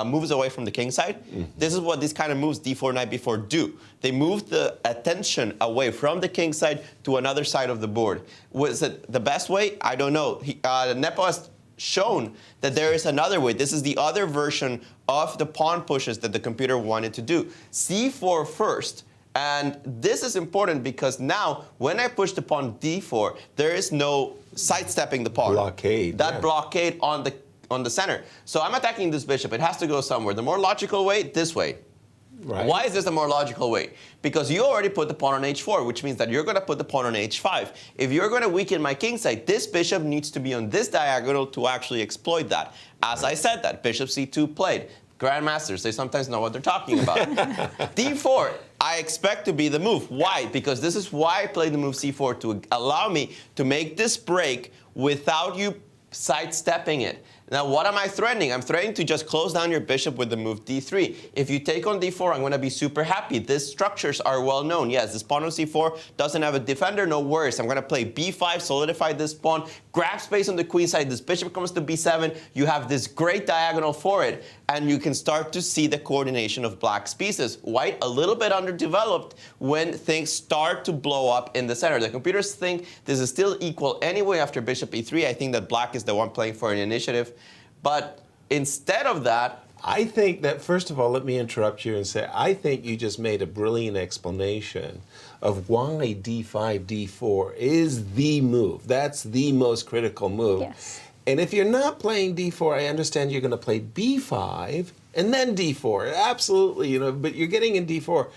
moves away from the king side? This is what these kind of moves, d4, knight b4, do. They move the attention away from the king side to another side of the board. Was it the best way? I don't know. Nepo has shown that there is another way. This is the other version of the pawn pushes that the computer wanted to do. c4 first. And this is important because now, when I push the pawn d4, there is no sidestepping the pawn. Blockade. That blockade on the center. So I'm attacking this bishop. It has to go somewhere. The more logical way, this way. Right. Why is this the more logical way? Because you already put the pawn on h4, which means that you're going to put the pawn on h5. If you're going to weaken my king side, this bishop needs to be on this diagonal to actually exploit that. As I said that, bishop c2 played. Grandmasters, they sometimes know what they're talking about. d4, I expect to be the move. Why? Because this is why I played the move c4, to allow me to make this break without you sidestepping it. Now, what am I threatening? I'm threatening to just close down your bishop with the move d3. If you take on d4, I'm going to be super happy. These structures are well known. Yes, this pawn on c4 doesn't have a defender, no worries. I'm going to play b5, solidify this pawn, grab space on the queen side. This bishop comes to b7. You have this great diagonal for it, and you can start to see the coordination of black's pieces. White, a little bit underdeveloped when things start to blow up in the center. The computers think this is still equal anyway after bishop e3. I think that black is the one playing for an initiative. But instead of that, I think that, first of all, let me interrupt you and say, I think you just made a brilliant explanation of why d5, d4 is the move. That's the most critical move. Yes. And if you're not playing d4, I understand you're going to play b5 and then d4. Absolutely, but you're getting in d4.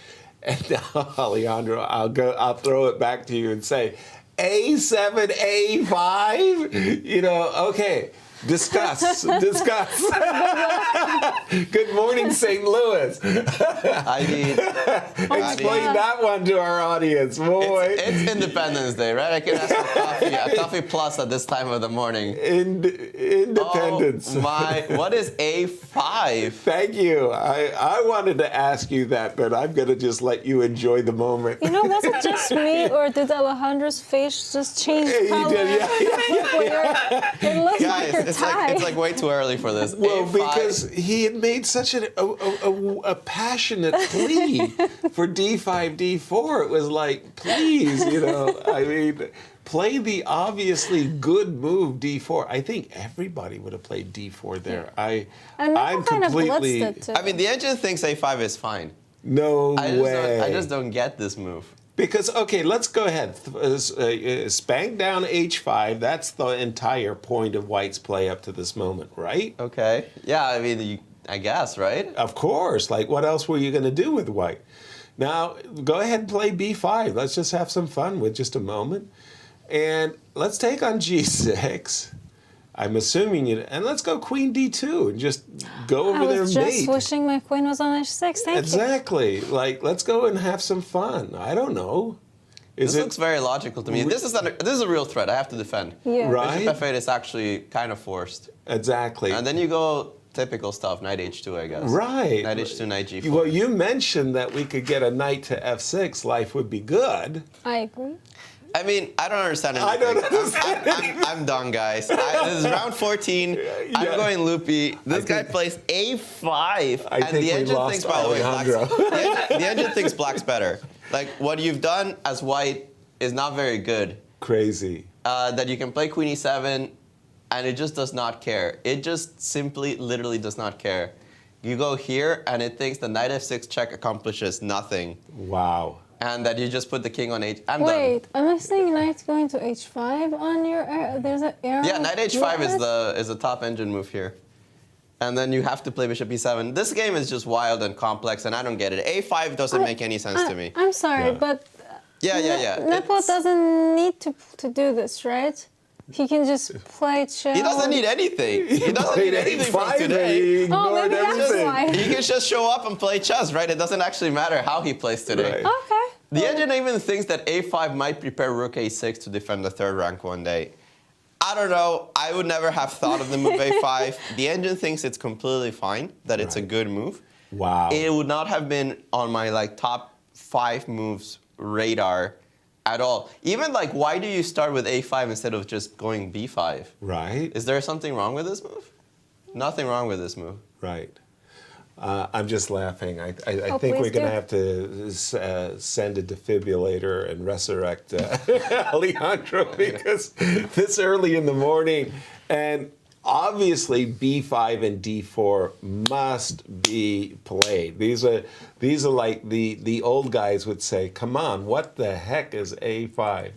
And now, Alejandro, I'll throw it back to you and say, a7, a5, okay. Discuss. Good morning, St. Louis. I mean, explain that one to our audience, boy. It's Independence Day, right? I can ask for a coffee plus at this time of the morning. Independence. Oh what is A5? Thank you. I wanted to ask you that, but I'm going to just let you enjoy the moment. Was it just me, or did Alejandro's face just change color? He did, yeah. It looks like you're it's like way too early for this. Well, A5. because he had made such a passionate plea for d5, d4. It was like, please, play the obviously good move d4. I think everybody would have played d4 there. I'm completely. I mean, the engine thinks a5 is fine. No way. I just don't get this move. Because, okay, let's go ahead. Spank down h5. That's the entire point of White's play up to this moment, right? Okay. Yeah, I mean, I guess, right? Of course. Like, what else were you going to do with White? Now, go ahead and play b5. Let's just have some fun with just a moment. And let's take on g6. I'm assuming you... And let's go queen d2 and just go over there and mate. I was just wishing my queen was on h6. Thank you. Exactly. Like, let's go and have some fun. I don't know. This looks very logical to me. This is a real threat. I have to defend. Yeah. Right? Bishop f8 is actually kind of forced. Exactly. And then you go typical stuff, knight h2, I guess. Right. Knight h2, knight g4. Well, you mentioned that we could get a knight to f6. Life would be good. I agree. I mean, I don't understand anything. I don't understand. I'm done, guys. This is round 14. I'm going loopy. This guy plays a5. And the engine thinks, by the way, the engine thinks black's better. Like, what you've done as white is not very good. Crazy. That you can play queen e7, and it just does not care. It just simply, literally does not care. You go here, and it thinks the knight f6 check accomplishes nothing. Wow. and that you just put the king on h. I'm Wait, done. am I saying knight going to h5 on your there's an arrow? Yeah, knight h5 is the top engine move here. And then you have to play bishop e7. This game is just wild and complex, and I don't get it. a5 doesn't make any sense to me. I'm sorry, Yeah. but Yeah. Nepo doesn't need to do this, right? He can just play chess. He doesn't need anything. He doesn't need anything from today. Ignored maybe that's everything. why. He can just show up and play chess, right? It doesn't actually matter how he plays today. Right. Okay. The engine even thinks that a5 might prepare rook a6 to defend the third rank one day. I don't know. I would never have thought of the move a5. The engine thinks it's completely fine, that it's a good move. Wow. It would not have been on my top 5 moves radar at all. Even why do you start with a5 instead of just going b5? Right. Is there something wrong with this move? Nothing wrong with this move. Right. I'm just laughing. I Oh, think we're please going to do. have to send a defibrillator and resurrect Alejandro because this early in the morning. And obviously b5 and d4 must be played. These are like the old guys would say, come on, what the heck is a5?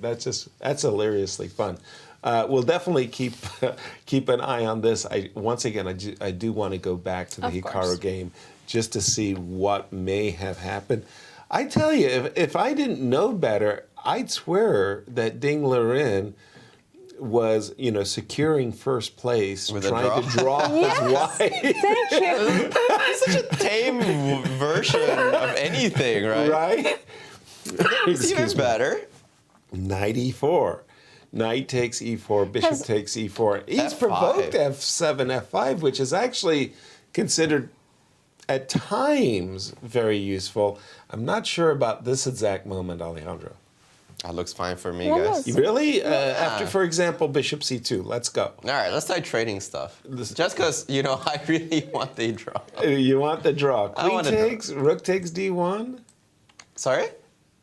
That's hilariously fun. We'll definitely keep an eye on this. Once again, I do want to go back to the Of Hikaru course. game just to see what may have happened. I tell you, if I didn't know better, I'd swear that Ding Liren was, securing first place, With a trying to draw his wife. Thank you. It's such a tame version of anything, right? Right? It's even better. Knight e4. Knight takes e4, bishop Has- takes e4. He's F5. provoked f7, f5, which is actually considered at times very useful. I'm not sure about this exact moment, Alejandro. That looks fine for me, What guys. was- Really? After, for example, bishop c2. Let's go. All right, let's try trading stuff. Just because, I really want the draw. You want the draw. I Queen want a draw. takes, rook takes d1. Sorry?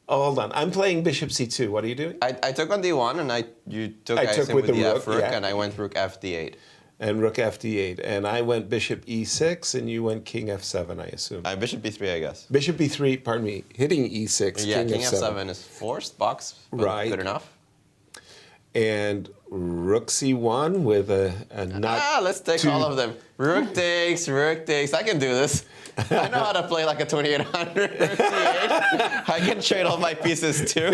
Oh, hold on. I'm playing bishop c2. What are you doing? I took on d1, and you took, I took assume, with with the the rook, f rook, yeah. and I went rook f d8. And rook f d8. And I went bishop e6, and you went king f7, I assume. Bishop b3, I guess. Bishop b3, pardon me, hitting e6, Yeah, king king f7. f7 is forced box, but Right. good enough. And rook c1 with a not Let's take too- all of them. Rook takes, rook takes. I can do this. I know how to play like a 2800 rook d8. I can trade all my pieces too.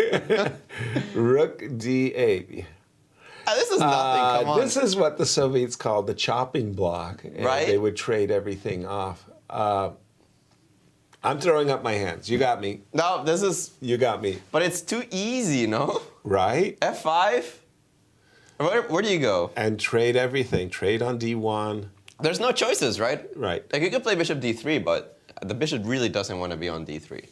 rook d8. This is nothing. Come on. This is what the Soviets called the chopping block. And Right. They would trade everything off. I'm throwing up my hands. You got me. No, this is. You got me. But it's too easy, no? Right? f5. Where do you go? And trade everything. Trade on d1. There's no choices, right? Right. Like you could play bishop d3, but the bishop really doesn't want to be on d3.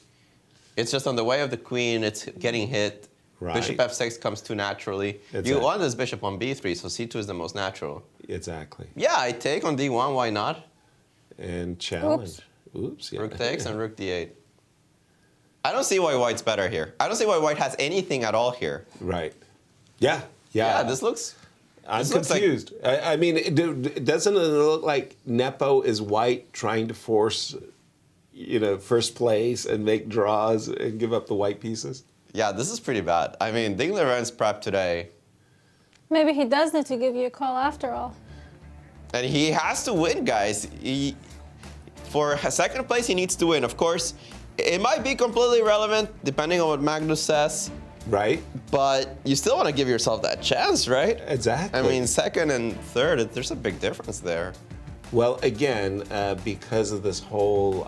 It's just on the way of the queen. It's getting hit. Right. Bishop f6 comes too naturally. Exactly. You want this bishop on b3, so c2 is the most natural. Exactly. Yeah, I take on d1. Why not? And challenge. Oops. Yeah. Rook takes and rook d8. I don't see why white's better here. I don't see why white has anything at all here. Right. Yeah. Yeah, this looks. I'm this looks like- confused. I mean, doesn't it look like Nepo is white trying to force, first place and make draws and give up the white pieces? Yeah, this is pretty bad. I mean, Ding Liren's prep today, Maybe he does need to give you a call after all. and he has to win, guys. For second place, he needs to win. Of course, it might be completely irrelevant depending on what Magnus says, Right. but you still want to give yourself that chance, right? Exactly. I mean, second and third, there's a big difference there. Well, again, because of this whole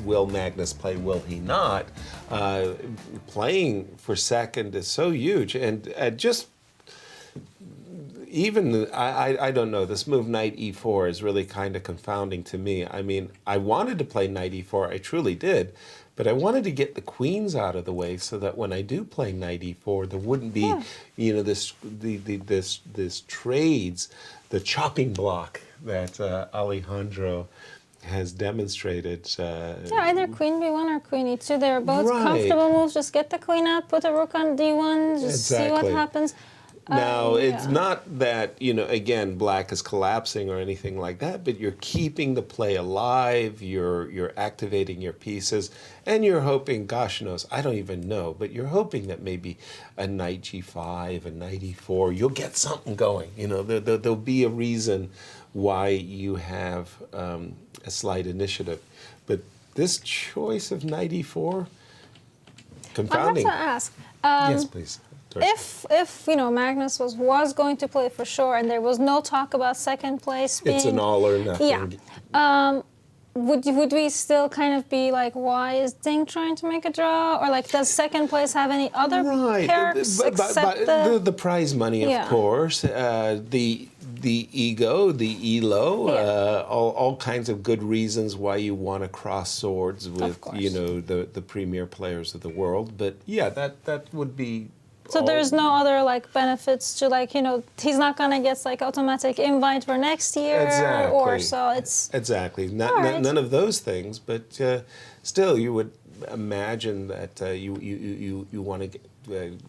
will Magnus play, will he not, playing for second is so huge. And just even, I don't know, this move knight e4 is really kind of confounding to me. I mean, I wanted to play knight e4, I truly did, but I wanted to get the queens out of the way so that when I do play knight e4, there wouldn't be, this trades, the chopping block that Alejandro has demonstrated. Yeah, either queen b1 or queen e2. They're both Right. comfortable moves. Just get the queen out, put a rook on d1, just see what Exactly. happens. Now, it's Yeah. not that, again, black is collapsing or anything like that, but you're keeping the play alive, you're activating your pieces, and you're hoping, gosh knows, I don't even know, but you're hoping that maybe a knight g5, a knight e4, you'll get something going. There'll be a reason why you have a slight initiative. But this choice of knight e4, confounding. I have to ask. Yes, please. If Magnus was going to play for sure, and there was no talk about second place being, It's an all or nothing. Yeah. Would we still kind of be like, why is Ding trying to make a draw, or like, does second place have any other perks except the prize money, of course, the ego, the elo, all kinds of good reasons why you want to cross swords with the premier players of the world. But yeah, that would be. So there's no other like benefits to he's not gonna get like automatic invite for next year, Exactly. or so it's exactly right. None of those things, but still you would imagine that you want to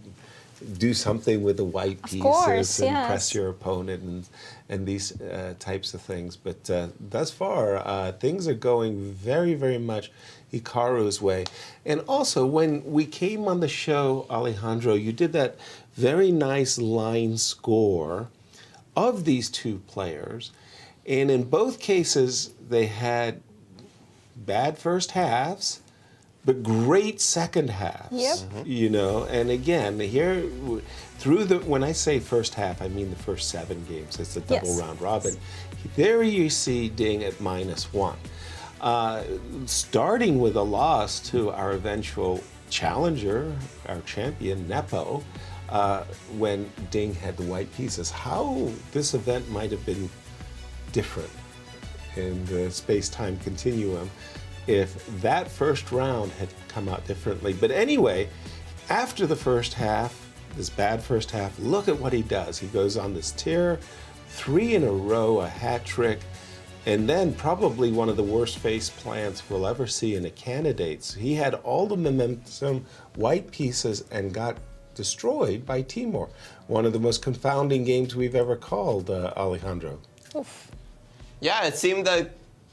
do something with the white pieces course, and yes. press your opponent and these types of things. But thus far, things are going very, very much Hikaru's way. And also, when we came on the show, Alejandro, you did that very nice line score of these two players. And in both cases, they had bad first halves, but great second halves. Yep. And again, here, when I say first half, I mean the first 7 games. It's a double round robin. There you see Ding at -1. Starting with a loss to our eventual challenger, our champion, Nepo, when Ding had the white pieces. How this event might have been different in the space-time continuum if that first round had come out differently. But anyway, after the first half, this bad first half, look at what he does. He goes on this tear, 3 in a row, a hat trick, and then probably one of the worst face plants we'll ever see in a candidate. He had all the momentum, white pieces, and got destroyed by Timur. One of the most confounding games we've ever called, Alejandro. Oof. Yeah, it seemed that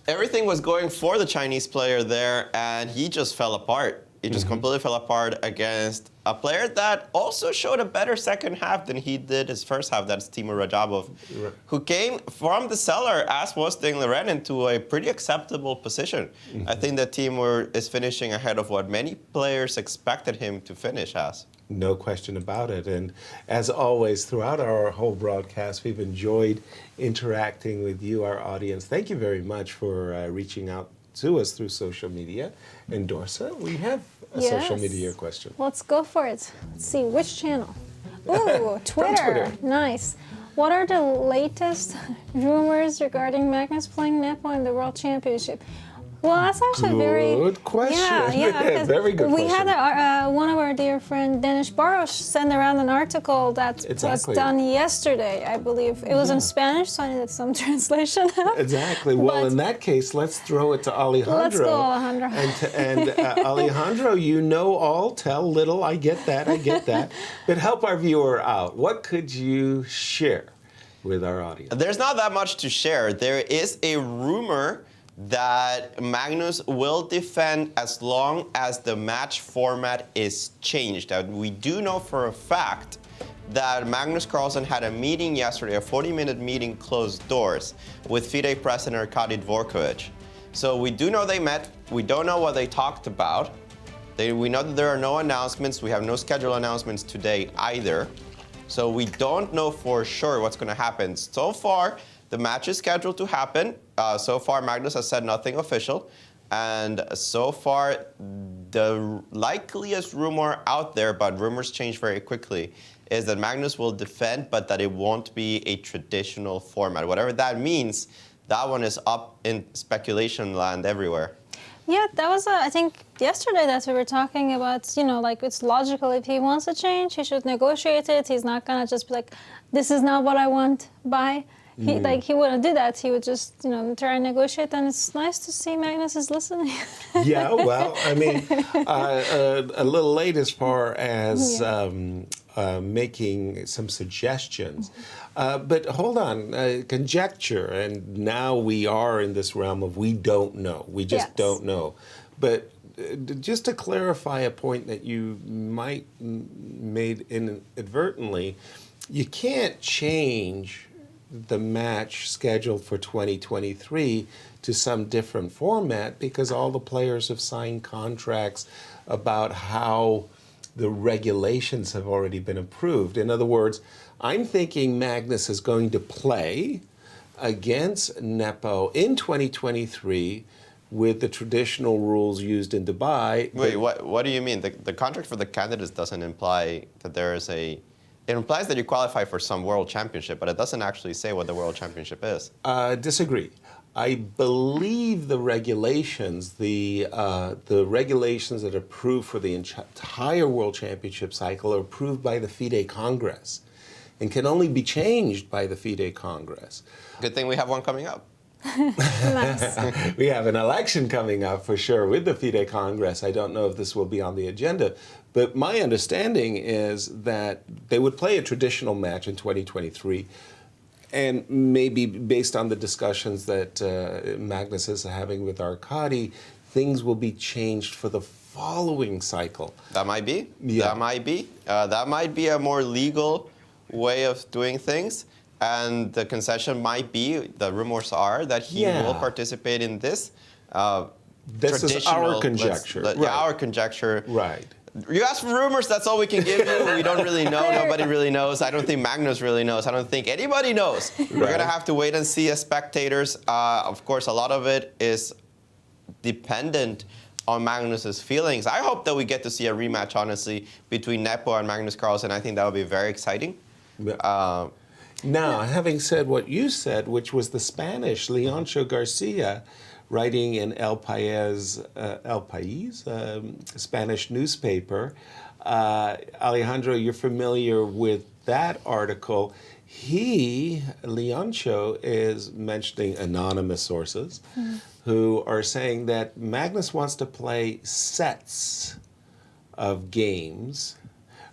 everything was going for the Chinese player there, and he just fell apart. He just completely fell apart against a player that also showed a better second half than he did his first half. That's Timur Radjabov, who came from the cellar, as was Ding Liren, into a pretty acceptable position. I think that Timur is finishing ahead of what many players expected him to finish as. No question about it. And as always, throughout our whole broadcast, we've enjoyed interacting with you, our audience. Thank you very much for reaching out to us through social media. And Dorsa, we have a social media question. Let's go for it. Let's see, which channel? Ooh, Twitter. Nice. What are the latest rumors regarding Magnus playing Nepo in the World Championship? Well, that's actually Good question. Yeah, very good we question. had one of our dear friend, Denis Baros, send around an article that was done yesterday, I believe. It was in Spanish, so I needed some translation help. Exactly. Well, in that case, let's throw it to Alejandro. Let's go, Alejandro. And Alejandro, you know all, tell little, I get that. But help our viewer out. What could you share with our audience? There's not that much to share. There is a rumor that Magnus will defend as long as the match format is changed. And we do know for a fact that Magnus Carlsen had a meeting yesterday, a 40-minute meeting, closed doors, with FIDE President Arkady Dvorkovich. So we do know they met. We don't know what they talked about. We know that there are no announcements. We have no scheduled announcements today either. So we don't know for sure what's going to happen. So far, the match is scheduled to happen. So far, Magnus has said nothing official. And so far, the likeliest rumor out there, but rumors change very quickly, is that Magnus will defend, but that it won't be a traditional format. Whatever that means, that one is up in speculation land everywhere. Yeah, that was, I think, yesterday that we were talking about, like it's logical. If he wants to change, he should negotiate it. He's not going to just be like, this is not what I want, bye. He wouldn't do that. He would just, try and negotiate. And it's nice to see Magnus is listening. Yeah, well, I mean, a little late as far as making some suggestions. But hold on, conjecture, and now we are in this realm of we don't know. We just don't know. But just to clarify a point that you might made inadvertently, you can't change the match scheduled for 2023 to some different format because all the players have signed contracts about how the regulations have already been approved. In other words, I'm thinking Magnus is going to play against Nepo in 2023 with the traditional rules used in Dubai. Wait, what do you mean? The contract for the candidates doesn't imply that there is a... It implies that you qualify for some world championship, but it doesn't actually say what the world championship is. Disagree. I believe the regulations, the regulations that are approved for the entire World Championship cycle are approved by the FIDE Congress and can only be changed by the FIDE Congress. Good thing we have one coming up. Nice. We have an election coming up for sure with the FIDE Congress. I don't know if this will be on the agenda, but my understanding is that they would play a traditional match in 2023. And maybe based on the discussions that Magnus is having with Arkady, things will be changed for the following cycle. That might be. Yeah. That might be. That might be a more legal way of doing things. And the concession might be, the rumors are, that he will participate in this. This is our conjecture. Yeah, our conjecture. Right. You asked for rumors, that's all we can give you. We don't really know. Nobody really knows. I don't think Magnus really knows. I don't think anybody knows. We're going to have to wait and see as spectators. Of course, a lot of it is dependent on Magnus's feelings. I hope that we get to see a rematch, honestly, between Nepo and Magnus Carlsen. I think that would be very exciting. Now, having said what you said, which was the Spanish, Leoncio Garcia, writing in El País, Spanish newspaper. Alejandro, you're familiar with that article. Leoncio, is mentioning anonymous sources who are saying that Magnus wants to play sets of games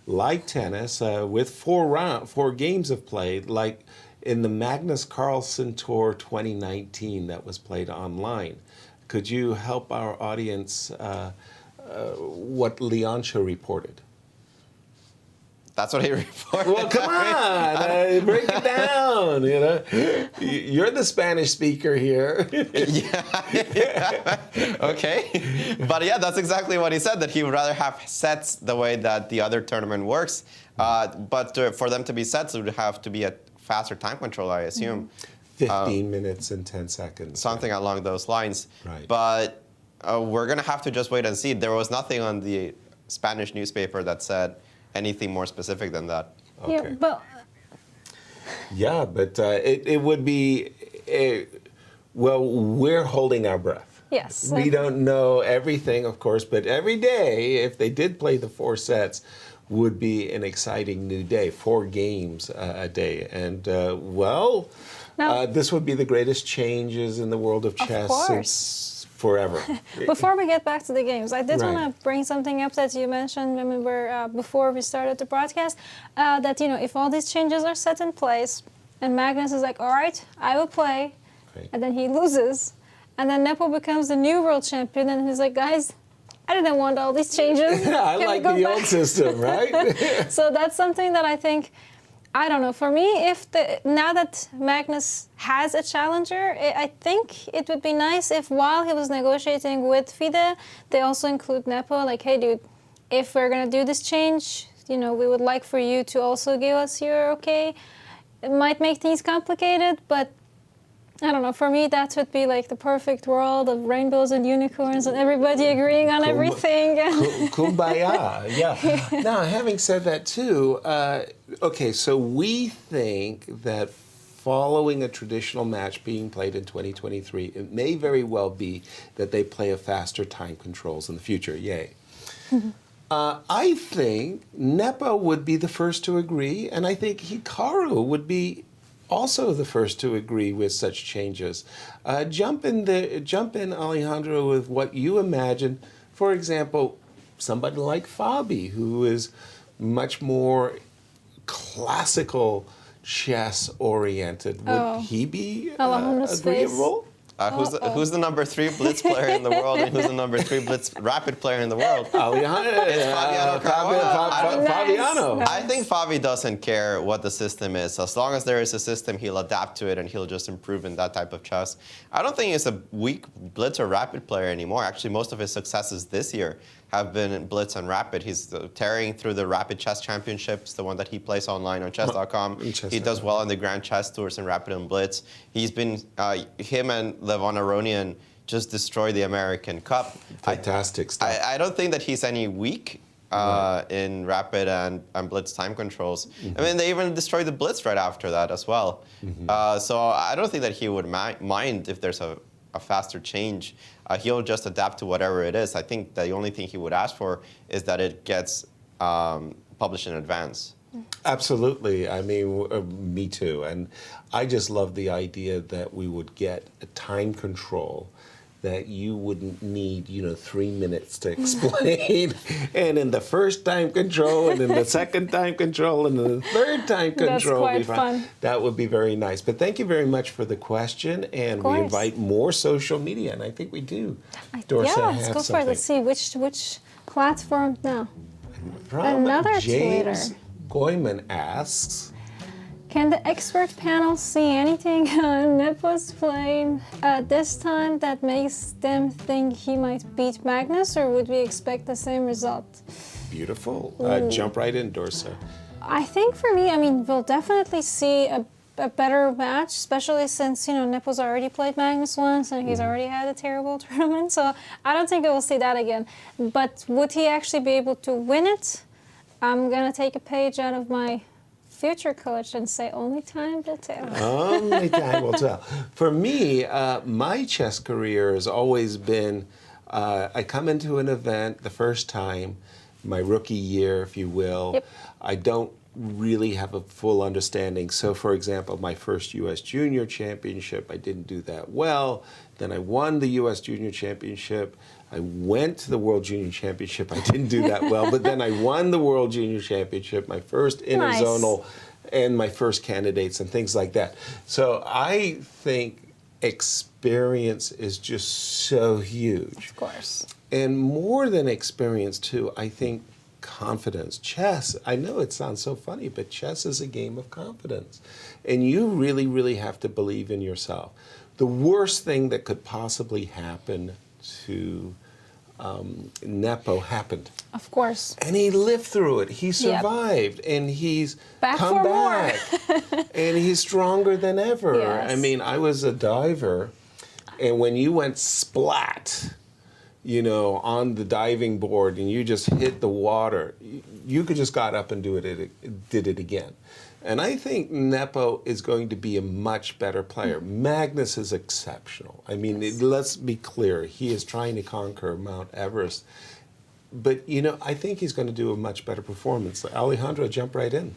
like tennis with four games of play, like in the Magnus Carlsen Tour 2019 that was played online. Could you help our audience what Leoncio reported? That's what he reported. Well, come on, break it down. You know, you're the Spanish speaker here. Okay, but yeah, that's exactly what he said. That he would rather have sets the way that the other tournament works. But for them to be sets, it would have to be a faster time control, I assume. 15 minutes and 10 seconds. Something along those lines. Right. But we're gonna have to just wait and see. There was nothing on the Spanish newspaper that said anything more specific than that. Okay. Yeah, but it would be, well, we're holding our breath. Yes. We don't know everything, of course, but every day, if they did play the 4 sets, would be an exciting new day, 4 games a day. And, this would be the greatest changes in the world of chess since forever. Before we get back to the games, I did want to bring something up that you mentioned when we were before we started the broadcast. That if all these changes are set in place, and Magnus is like, "All right, I will play," and then he loses, and then Nepo becomes the new world champion, and he's like, "Guys, I didn't want all these changes. I like the old system, right?" So that's something that I think. I don't know. For me, now that Magnus has a challenger, I think it would be nice if while he was negotiating with FIDE, they also include Nepo. Like, hey, dude, if we're gonna do this change, we would like for you to also give us your okay. It might make things complicated, but I don't know. For me, that would be like the perfect world of rainbows and unicorns and everybody agreeing on everything. Kumbaya, yeah. Now, having said that too, okay, so we think that following a traditional match being played in 2023, it may very well be that they play a faster time controls in the future. Yay. I think Nepo would be the first to agree, and I think Hikaru would be also the first to agree with such changes. Jump in, Alejandro, with what you imagine. For example, somebody like Fabi, who is much more classical chess oriented. Would he be Alejandro's agreeable? Who's the number 3 blitz player in the world, and who's the number 3 blitz rapid player in the world? Fabiano Caruana. Fabiano. I think Fabi doesn't care what the system is. As long as there is a system, he'll adapt to it and he'll just improve in that type of chess. I don't think he's a weak blitz or rapid player anymore. Actually, most of his successes this year have been in blitz and rapid. He's tearing through the rapid chess championships, the one that he plays online on chess.com. He does well on the grand chess tours in rapid and blitz. He's been, him and Levon Aronian just destroy the American Cup. Fantastic stuff. I don't think that he's any weak in rapid and blitz time controls. I mean, they even destroyed the blitz right after that as well. So I don't think that he would mind if there's a faster change. He'll just adapt to whatever it is. I think the only thing he would ask for is that it gets published in advance. Absolutely. I mean, me too. And I just love the idea that we would get a time control that you wouldn't need, 3 minutes to explain. And in the first time control, and in the second time control, and in the third time control. That's quite fun. That would be very nice. But thank you very much for the question. And we invite more social media, and I think we do. Dorsa, let's go for it. Let's see which platform now. From Another James tweeter. Goyman asks, can the expert panel see anything Nepo's playing this time that makes them think he might beat Magnus, or would we expect the same result? Beautiful. Jump right in, Dorsa. I think for me, we'll definitely see a better match, especially since, Nepo's already played Magnus once and he's already had a terrible tournament. So I don't think we'll see that again. But would he actually be able to win it? I'm going to take a page out of my future coach and say only time will tell. Only time will tell. For me, my chess career has always been, I come into an event the first time, my rookie year, if you will. Yep. I don't really have a full understanding. So, for example, my first U.S. Junior Championship, I didn't do that well. Then I won the U.S. Junior Championship. I went to the World Junior Championship. I didn't do that well, but then I won the World Junior Championship, my first interzonal, and my first candidates and things like that. So I think experience is just so huge. Of course. And more than experience, too, I think confidence. Chess, I know it sounds so funny, but chess is a game of confidence. And you really, really have to believe in yourself. The worst thing that could possibly happen to Nepo happened. Of course. And he lived through it. He survived, and he's come back. And he's stronger than ever. Yes. I was a diver, and when you went splat, on the diving board, and you just hit the water, you could just got up and did it again. And I think Nepo is going to be a much better player. Magnus is exceptional. Let's be clear. He is trying to conquer Mount Everest. But, I think he's going to do a much better performance. Alejandro, jump right in.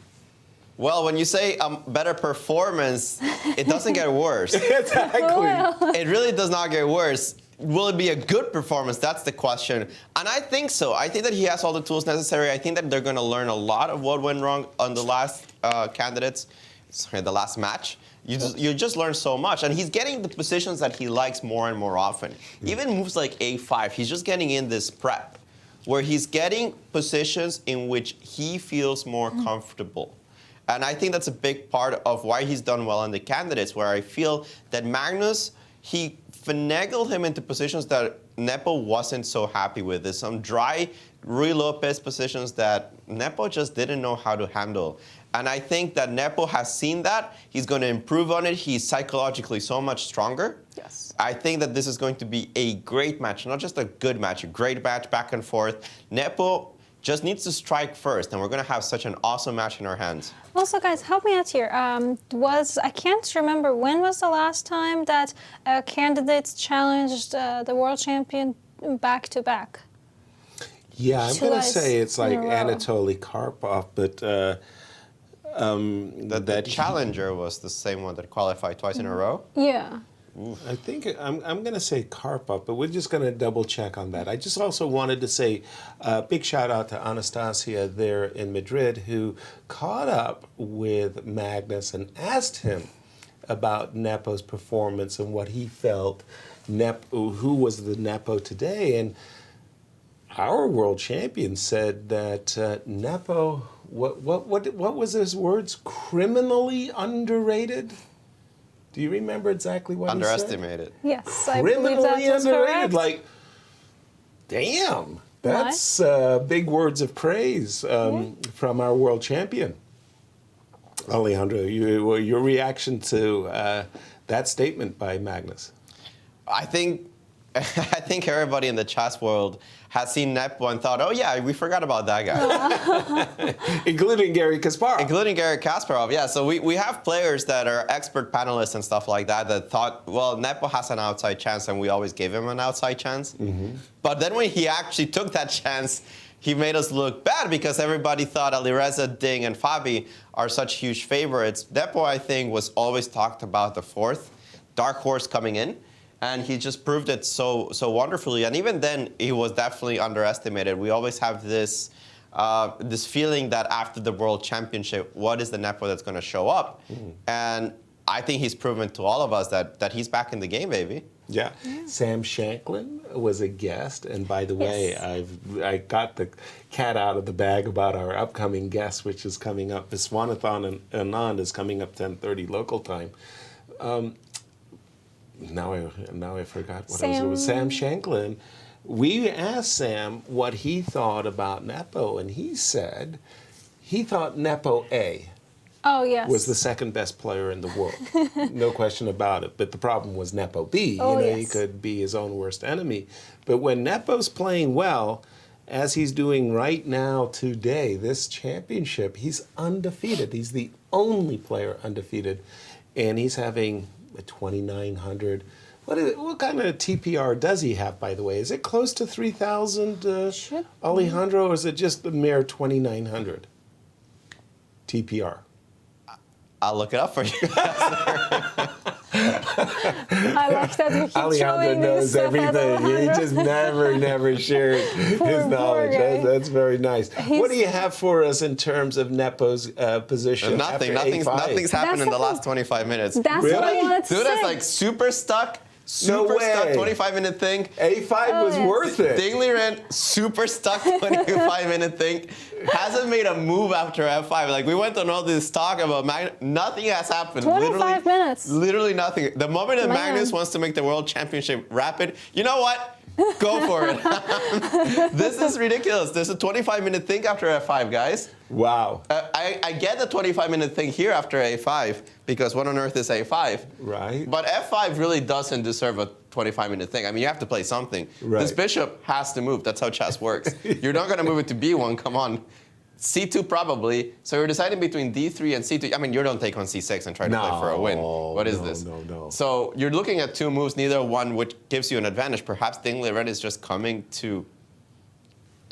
Well, when you say better performance, it doesn't get worse. Exactly. It really does not get worse. Will it be a good performance? That's the question. And I think so. I think that he has all the tools necessary. I think that they're going to learn a lot of what went wrong on the last the last match. You just learn so much. And he's getting the positions that he likes more and more often. Even moves like A5, he's just getting in this prep where he's getting positions in which he feels more comfortable. And I think that's a big part of why he's done well in the candidates, where I feel that Magnus, he finagled him into positions that Nepo wasn't so happy with. There's some dry Rui Lopez positions that Nepo just didn't know how to handle. And I think that Nepo has seen that. He's going to improve on it. He's psychologically so much stronger. Yes. I think that this is going to be a great match, not just a good match, a great match back and forth. Nepo just needs to strike first, and we're going to have such an awesome match in our hands. Also, guys, help me out here. I can't remember, when was the last time that candidates challenged the world champion back-to-back? Yeah, I'm going to say it's like Anatoly Karpov, but the challenger was the same one that qualified twice in a row? Yeah. I think I'm going to say Karpov, but we're just going to double check on that. I just also wanted to say big shout out to Anastasia there in Madrid, who caught up with Magnus and asked him about Nepo's performance and what he felt, who was the Nepo today. And our world champion said that Nepo, what was his words? Criminally underrated? Do you remember exactly what he said? Underestimated. Yes, I believe that Criminally was underrated. correct. Like, damn, that's big words of praise from our world champion. Alejandro, your reaction to that statement by Magnus? I think everybody in the chess world has seen Nepo and thought, oh yeah, we forgot about that guy. Including Garry Kasparov. Including Garry Kasparov, yeah. So we have players that are expert panelists and stuff like that thought, well, Nepo has an outside chance and we always give him an outside chance. Mm-hmm. But then when he actually took that chance, he made us look bad because everybody thought Alireza, Ding, and Fabi are such huge favorites. Nepo, I think, was always talked about the fourth dark horse coming in. And he just proved it so wonderfully. And even then, he was definitely underestimated. We always have this this feeling that after the World Championship, what is the Nepo that's going to show up? Mm-hmm. And I think he's proven to all of us that he's back in the game, baby. Yeah. Sam Shanklin was a guest. And by the way, I got the cat out of the bag about our upcoming guest, which is coming up. Viswanathan Anand is coming up 10:30 local time. Now I forgot what it was. Sam Shanklin. We asked Sam what he thought about Nepo, and he said he thought Nepo A was the second best player in the world. No question about it. But the problem was Nepo B. He could be his own worst enemy. But when Nepo's playing well, as he's doing right now today, this championship, he's undefeated. He's the only player undefeated, and he's having a 2,900. What kind of TPR does he have, by the way? Is it close to 3,000, Alejandro, or is it just the mere 2,900 TPR? I'll look it up for you. I like that you keep Alejandro showing knows everything. He just never shared his knowledge. That's very nice. What do you have for us in terms of Nepo's position? Nothing's happened in the last 25 minutes. That's what I wanted to say. Duda's like super stuck. Super stuck 25-minute thing. A5 was worth it. Ding Liren, super stuck 25-minute thing. Hasn't made a move after F5. Like, we went on all this talk about Magnus. Nothing has happened. 25 minutes. Literally nothing. The moment that Magnus wants to make the World Championship rapid, you know what? Go for it. This is ridiculous. There's a 25-minute thing after F5, guys. Wow. I get the 25-minute thing here after A5 because what on earth is A5? Right. But F5 really doesn't deserve a 25-minute thing. I mean, you have to play something. Right. This bishop has to move. That's how chess works. You're not going to move it to B1. Come on. C2 probably. So you're deciding between D3 and C2. I mean, you don't take on C6 and try to play for a win. What is this? No. So you're looking at two moves, neither one which gives you an advantage. Perhaps Ding Liren is just coming to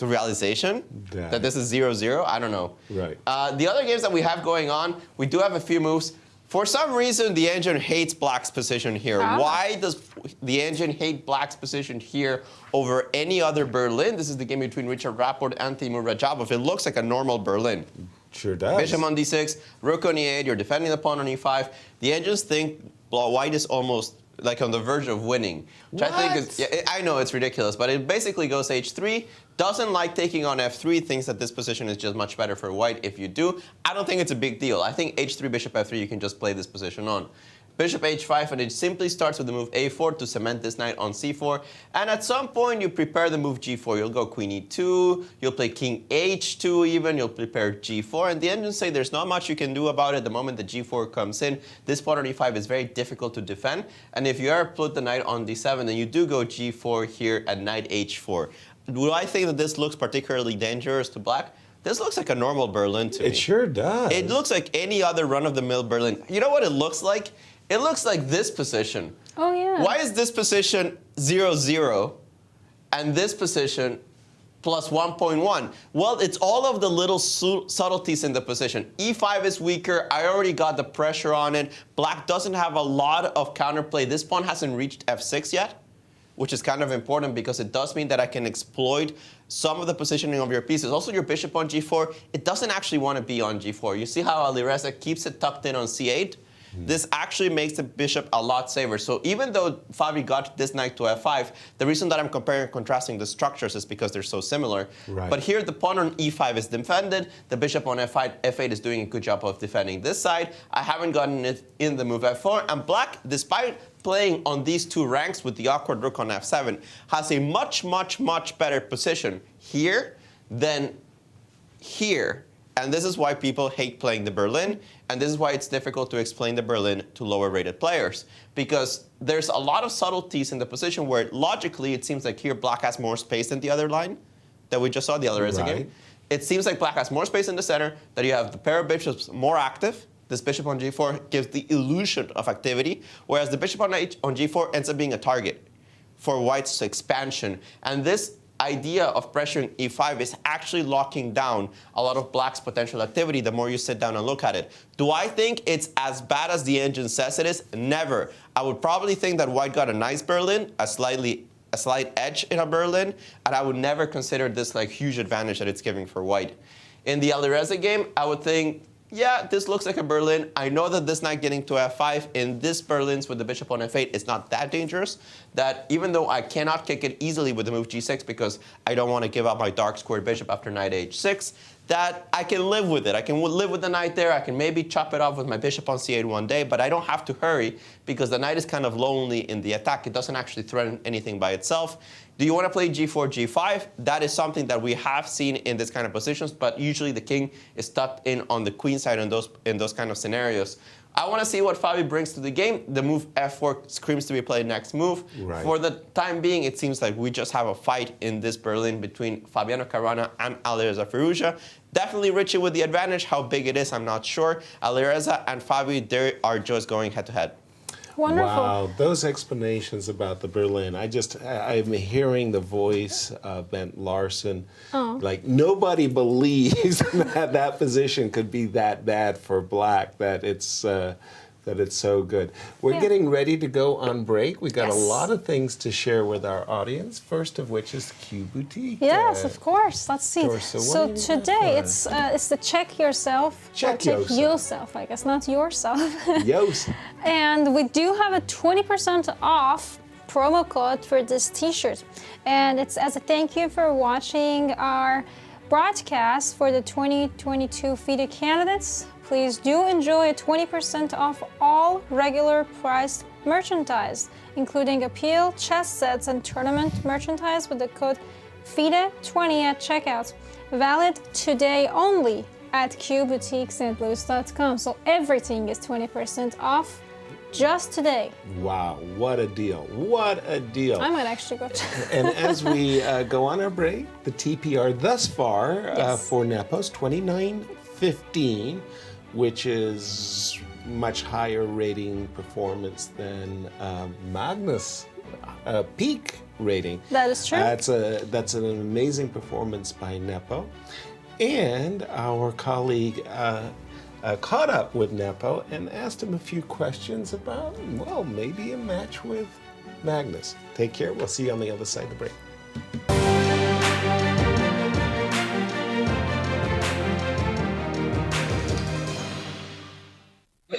realization that this is 0-0. I don't know. Right. The other games that we have going on, we do have a few moves. For some reason, the engine hates Black's position here. Why does the engine hate Black's position here over any other Berlin? This is the game between Richard Rapport and Timur Radjabov. It looks like a normal Berlin. Sure does. Bishop on D6, Rook on E8, you're defending the pawn on E5. The engines think White is almost like on the verge of winning. Which I think is, I know it's ridiculous, but it basically goes H3, doesn't like taking on F3, thinks that this position is just much better for White if you do. I don't think it's a big deal. I think H3, Bishop F3, you can just play this position on. Bishop H5, and it simply starts with the move A4 to cement this knight on C4. And at some point, you prepare the move G4. You'll go Queen E2, you'll play King H2 even, you'll prepare G4. And the engines say there's not much you can do about it the moment the G4 comes in. This pawn on E5 is very difficult to defend. And if you ever put the knight on D7, then you do go G4 here at knight H4. Do I think that this looks particularly dangerous to Black? This looks like a normal Berlin to me. It sure does. It looks like any other run-of-the-mill Berlin. You know what it looks like? It looks like this position. Oh, yeah. Why is this position 0-0 and this position plus 1.1. Well, it's all of the little subtleties in the position. E5 is weaker. I already got the pressure on it. Black doesn't have a lot of counterplay. This pawn hasn't reached f6 yet, which is kind of important because it does mean that I can exploit some of the positioning of your pieces. Also, your bishop on g4, it doesn't actually want to be on g4. You see how Alireza keeps it tucked in on c8? This actually makes the bishop a lot safer. So even though Fabi got this knight to f5, the reason that I'm comparing and contrasting the structures is because they're so similar. Right. But here the pawn on e5 is defended. The bishop on f8 is doing a good job of defending this side. I haven't gotten it in the move f4. And black, despite playing on these two ranks with the awkward rook on f7, has a much, much, much better position here than here. And this is why people hate playing the Berlin, and this is why it's difficult to explain the Berlin to lower-rated players, because there's a lot of subtleties in the position where logically it seems like here black has more space than the other line that we just saw, the other is again. It seems like black has more space in the center, that you have the pair of bishops more active. This bishop on g4 gives the illusion of activity, whereas the bishop on g4 ends up being a target for white's expansion. And this idea of pressuring e5 is actually locking down a lot of black's potential activity the more you sit down and look at it. Do I think it's as bad as the engine says it is? Never. I would probably think that white got a nice Berlin, a slight edge in a Berlin, and I would never consider this like huge advantage that it's giving for white. In the Alireza game, I would think, yeah, this looks like a Berlin. I know that this knight getting to f5 in this Berlins with the bishop on f8 is not that dangerous, that even though I cannot kick it easily with the move g6 because I don't want to give up my dark squared bishop after knight h6, that I can live with it. I can live with the knight there. I can maybe chop it off with my bishop on c8 one day, but I don't have to hurry because the knight is kind of lonely in the attack. It doesn't actually threaten anything by itself. Do you want to play g4, g5? That is something that we have seen in this kind of positions, but usually the king is tucked in on the queen side in those kind of scenarios. I want to see what Fabi brings to the game. The move f4 screams to be played next move. Right. For the time being, it seems like we just have a fight in this Berlin between Fabiano Caruana and Alireza Firouzja. Definitely Richie with the advantage. How big it is, I'm not sure. Alireza and Fabi, they are just going head-to-head. Wonderful. Wow, those explanations about the Berlin. I'm hearing the voice of Bent Larsen. Oh. Like nobody believes that that position could be that bad for black, that it's so good. We're getting ready to go on break. We got a lot of things to share with our audience. First of which is Q Boutique. Yes, of course. Let's see. Dorsa, So today it's the check yourself. Check yourself, I guess, not yourself. Yourself. And we do have a 20% off promo code for this t-shirt. And it's as a thank you for watching our broadcast for the 2022 FIDE candidates. Please do enjoy a 20% off all regular priced merchandise, including appeal, chess sets, and tournament merchandise with the code FIDE20 at checkout. Valid today only at qboutiquestlouis.com. So everything is 20% off just today. Wow, what a deal. What a deal. I might actually go And as we go on our break, the TPR thus far for Nepos, 29.15, which is much higher rating performance than Magnus peak rating. That is true. That's an amazing performance by Nepo. And our colleague caught up with Nepo and asked him a few questions about, well, maybe a match with Magnus. Take care. We'll see you on the other side of the break.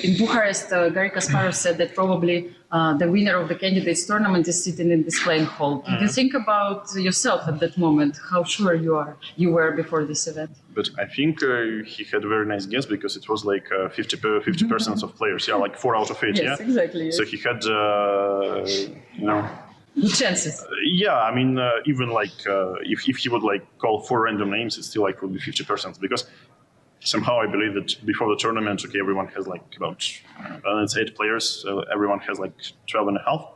In Bucharest, Garry Kasparov said that probably the winner of the candidates tournament is sitting in this playing hall. Did you think about yourself at that moment? How sure you were before this event? But I think he had a very nice guess because it was like 50% of players. Yeah, like 4 out of 8. Yes, exactly. Yes. So he had, good chances. Yeah, I mean, even like if he would like call 4 random names, it still like would be 50% because somehow I believe that before the tournament, okay, everyone has like about, let's say 8 players, so everyone has like 12 and a half.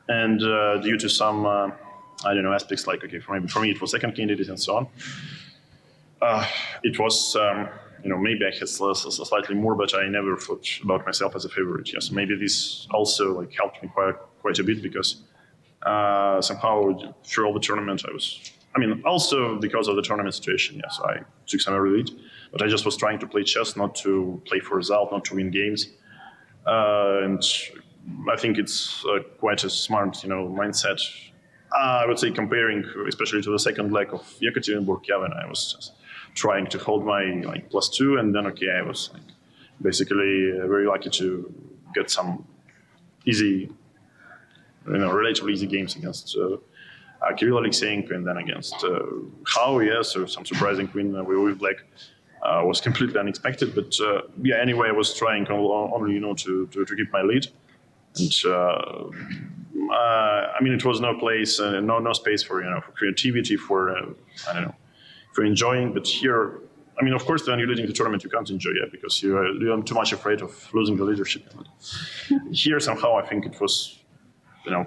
And due to some, I don't know, aspects like, okay, for me it was second candidate and so on. It was, maybe I had slightly more, but I never thought about myself as a favorite. Yes, maybe this also like helped me quite a bit because somehow through all the tournament I I mean, also because of the tournament situation, yes, I took some early lead, but I just was trying to play chess, not to play for result, not to win games. And I think it's quite a smart, mindset. I would say comparing, especially to the second leg of Yekaterinburg-Yavin, I was just trying to hold my +2, and then I was basically very lucky to get some easy, relatively easy games against Kirill Alexeyenko, and then against Hao, so some surprising win with black was completely unexpected. But anyway, I was trying only to keep my lead, and it was no place, no space for for creativity, for for enjoying. But here, of course, when you're leading the tournament, you can't enjoy it because you're too much afraid of losing the leadership. Here, somehow, I think it was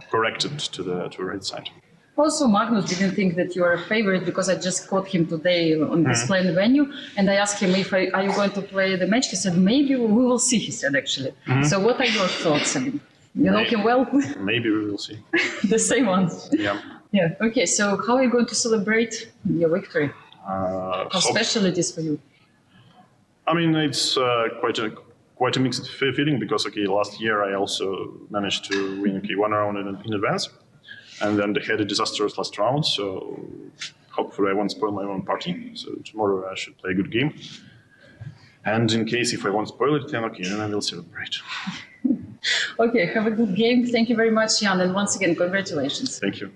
corrected to the right side. Also, Magnus didn't think that you are a favorite because I just caught him today on this playing venue, and I asked him are you going to play the match? He said maybe we will see. He said actually. So what are your thoughts? You know him well. Maybe we will see. The same ones. Yeah. Yeah. Okay. So how are you going to celebrate your victory? How special it is for you? It's quite a mixed feeling because last year I also managed to win one round in advance. And then they had a disastrous last round, so hopefully I won't spoil my own party. So tomorrow I should play a good game. And in case if I won't spoil it, then I will celebrate. Okay, have a good game. Thank you very much, Jan. And once again, congratulations. Thank you.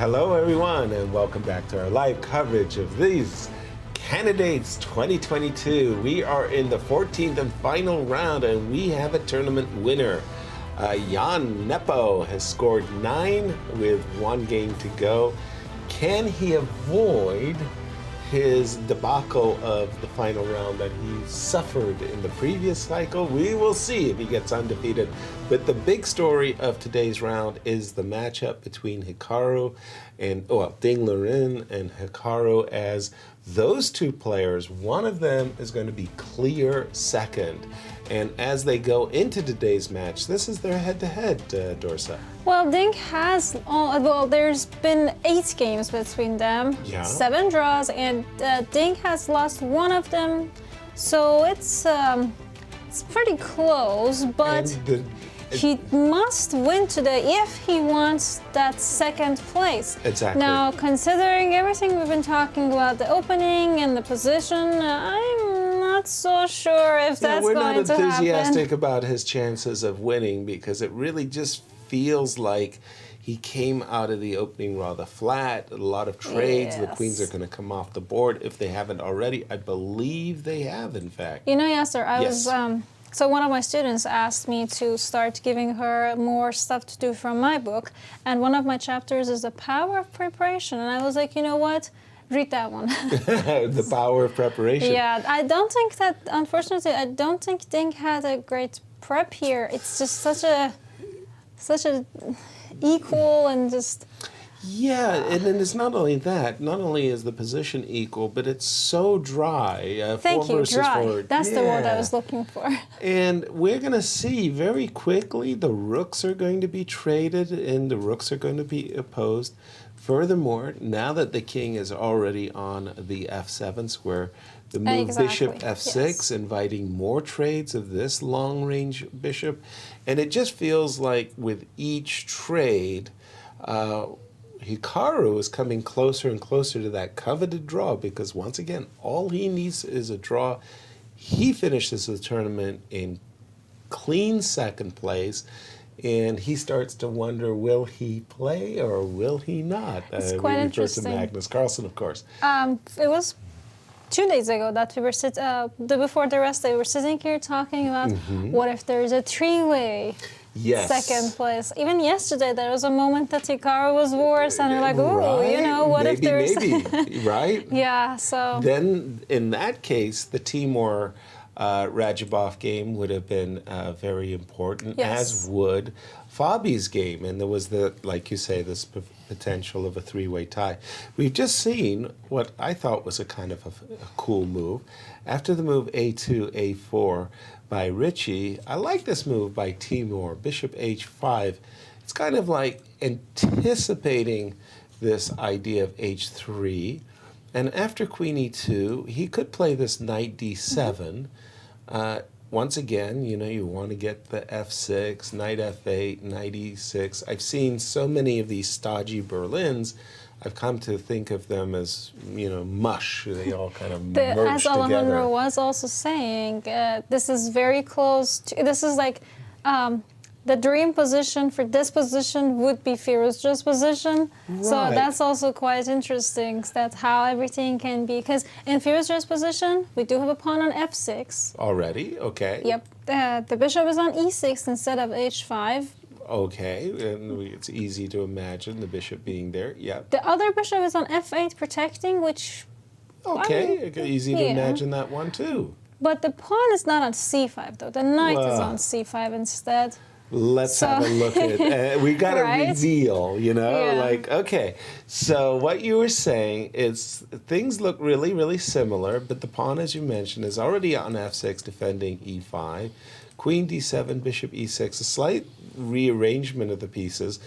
Hello, everyone, and welcome back to our live coverage of these Candidates 2022. We are in the 14th and final round, and we have a tournament winner. Jan Nepo has scored 9 with 1 game to go. Can he avoid his debacle of the final round that he suffered in the previous cycle? We will see if he gets undefeated. But the big story of today's round is the matchup between Hikaru and, Ding Liren and Hikaru, as those two players, one of them is going to be clear second. And as they go into today's match, this is their head-to-head, Dorsa. Well, Ding has, there's been 8 games between them, 7 draws, and Ding has lost 1 of them. So it's pretty close, but he must win today if he wants that second place. Exactly. Now, considering everything we've been talking about, the opening and the position, I'm not so sure if that's going to happen. We're not enthusiastic about his chances of winning because it really just feels like he came out of the opening rather flat. A lot of trades. The queens are going to come off the board if they haven't already. I believe they have, in fact. You know, Yasser, I was... So one of my students asked me to start giving her more stuff to do from my book, and one of my chapters is the power of preparation, and I was like, you know what? Read that one. The power of preparation. Yeah, I don't think that, unfortunately, I don't think Ding had a great prep here. It's just such a equal and just... Yeah, and then it's not only that. Not only is the position equal, but it's so dry. Thank you, dry. 4. That's the word I was looking for. And we're going to see very quickly the rooks are going to be traded and the rooks are going to be opposed. Furthermore, now that the king is already on the f7 square, the move bishop f6, inviting more trades of this long-range bishop. And it just feels like with each trade, Hikaru is coming closer and closer to that coveted draw because, once again, all he needs is a draw. He finishes the tournament in clean second place, and he starts to wonder, will he play or will he not? It's quite interesting. To Magnus Carlsen, of course. It was 2 days ago that we were before the rest, they were sitting here talking about what if there's a 3-way second place. Even yesterday, there was a moment that Hikaru was worse, and we're like, ooh, you know, what if there's... right? Yeah, so... Then, in that case, the Timur Radjabov game would have been very important, as would Fabi's game. And there was, like you say, this potential of a 3-way tie. We've just seen what I thought was a kind of a cool move. After the move a2, a4 by Richie, I like this move by Timur, bishop h5. It's kind of like anticipating this idea of h3. And after queen e2, he could play this knight d7. Once again, you know, you want to get the f6, knight f8, knight e6. I've seen so many of these stodgy Berlins, I've come to think of them as, you know, mush. They all kind of merge together. As Alejandro was also saying, this is very close to, this is like the dream position for this position would be Firouzja's position. Right. So that's also quite interesting, that how everything can be. Because in Firouzja's position, we do have a pawn on f6. Already? Okay. Yep. The bishop is on e6 instead of h5. Okay, and it's easy to imagine the bishop being there. Yeah. The other bishop is on f8 protecting, which... Okay, easy to imagine that one too. But the pawn is not on c5 though. The knight is on c5 instead. Let's have a look at it. We got to reveal, you know, like, okay. So what you were saying is things look really, really similar, but the pawn, as you mentioned, is already on f6 defending e5. Queen d7, bishop e6, a slight rearrangement of the pieces.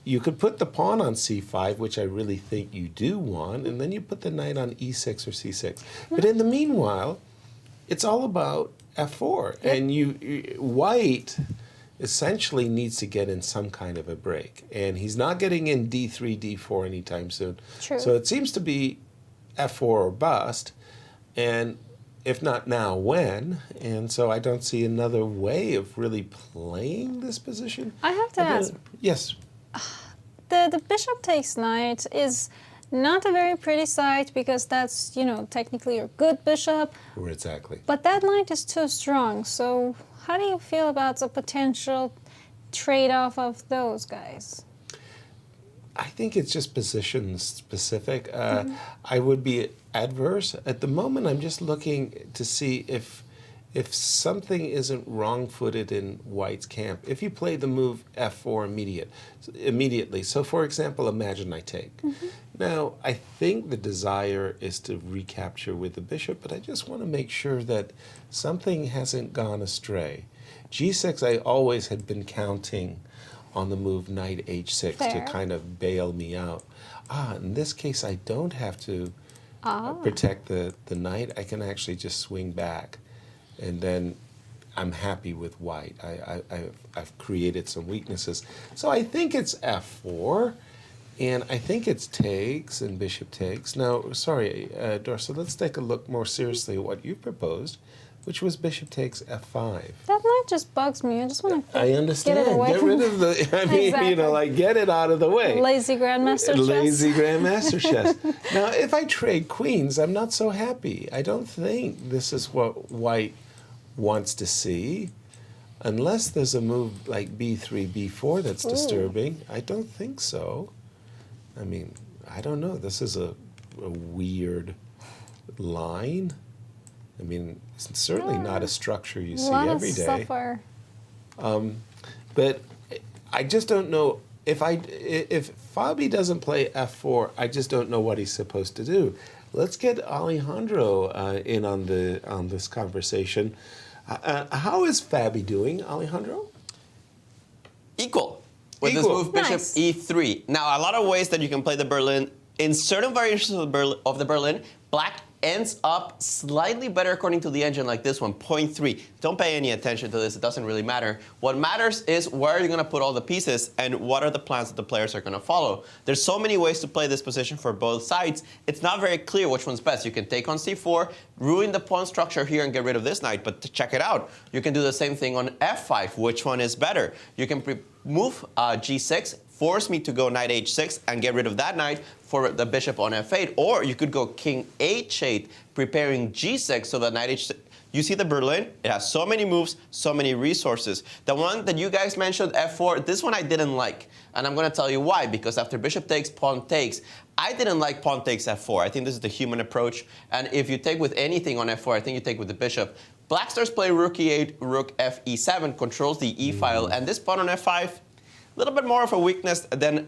You could put the pawn on c5, which I really think you do want, and then you put the knight on e6 or c6. But in the meanwhile, it's all about f4. And white essentially needs to get in some kind of a break. And he's not getting in d3, d4 anytime soon. True. So it seems to be f4 or bust. And if not now, when? And so I don't see another way of really playing this position. I have to ask. Yes. the bishop takes knight is not a very pretty sight because that's, technically your good bishop. Exactly. But that knight is too strong. So how do you feel about the potential trade-off of those guys? I think it's just position specific. I would be adverse. At the moment, I'm just looking to see if something isn't wrong-footed in White's camp. If you play the move f4 immediately. So, for example, imagine I take. Now, I think the desire is to recapture with the bishop, but I just want to make sure that something hasn't gone astray. G6, I always had been counting on the move knight h6 to kind of bail me out. In this case, I don't have to protect the knight. I can actually just swing back. And then I'm happy with White. I've created some weaknesses. So I think it's f4, and I think it's takes and bishop takes. Now, sorry, Dorsa, let's take a look more seriously at what you proposed, which was bishop takes f5. That might just bugs me. I just want to get it away. Get rid of the, exactly. Get it out of the way. Lazy grandmaster chess. Lazy grandmaster chess. Now, if I trade queens, I'm not so happy. I don't think this is what White wants to see. Unless there's a move like b3, b4 that's disturbing. I don't think so. I mean, I don't know. This is a weird line. I mean, it's certainly not a structure you see every day. But I just don't know if Fabi doesn't play f4. I just don't know what he's supposed to do. Let's get Alejandro in on this conversation. How is Fabi doing, Alejandro? Equal. With this move, bishop e3. Now, a lot of ways that you can play the Berlin. In certain variations of the Berlin, black ends up slightly better according to the engine, like this one, 0.3. Don't pay any attention to this. It doesn't really matter. What matters is where are you going to put all the pieces and what are the plans that the players are going to follow. There's so many ways to play this position for both sides. It's not very clear which one's best. You can take on c4, ruin the pawn structure here and get rid of this knight, but to check it out, you can do the same thing on f5. Which one is better? You can move g6, force me to go knight h6 and get rid of that knight for the bishop on f8, or you could go king h8, preparing g6 so that knight h6. You see the Berlin? It has so many moves, so many resources. The one that you guys mentioned, f4, this one I didn't like. And I'm going to tell you why, because after bishop takes, pawn takes, I didn't like pawn takes f4. I think this is the human approach. And if you take with anything on f4, I think you take with the bishop. Black stars play rook e8, rook f e7, controls the e file, and this pawn on f5, a little bit more of a weakness than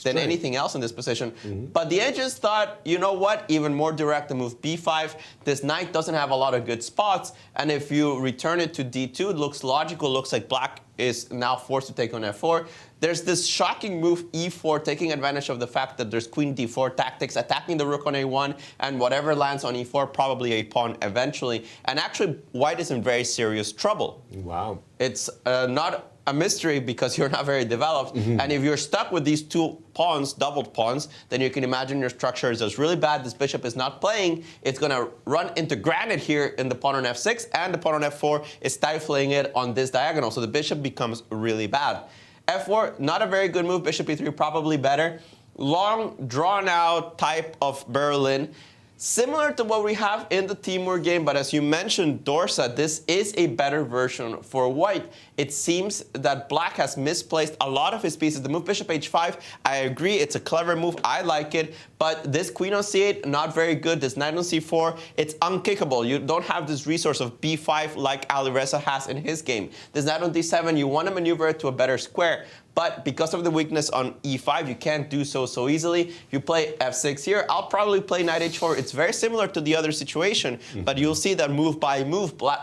anything else in this position. But the edges thought, you know what, even more direct, the move b5. This knight doesn't have a lot of good spots, and if you return it to d2, it looks logical. Looks like black is now forced to take on f4. There's this shocking move e4, taking advantage of the fact that there's queen d4 tactics, attacking the rook on a1, and whatever lands on e4, probably a pawn eventually. And actually, White is in very serious trouble. Wow. It's not a mystery because you're not very developed. And if you're stuck with these two pawns, doubled pawns, then you can imagine your structure is just really bad. This bishop is not playing. It's going to run into granite here in the pawn on f6, and the pawn on f4 is stifling it on this diagonal. So the bishop becomes really bad. f4, not a very good move. Bishop e3, probably better. Long, drawn-out type of Berlin. Similar to what we have in the Timur game, but as you mentioned, Dorsa, this is a better version for White. It seems that Black has misplaced a lot of his pieces. The move bishop h5, I agree, it's a clever move. I like it, but this queen on c8, not very good. This knight on c4, it's unkickable. You don't have this resource of b5 like Alireza has in his game. This knight on d7, you want to maneuver it to a better square. But because of the weakness on e5, you can't do so easily. You play f6 here. I'll probably play knight h4. It's very similar to the other situation, but you'll see that move by move, Black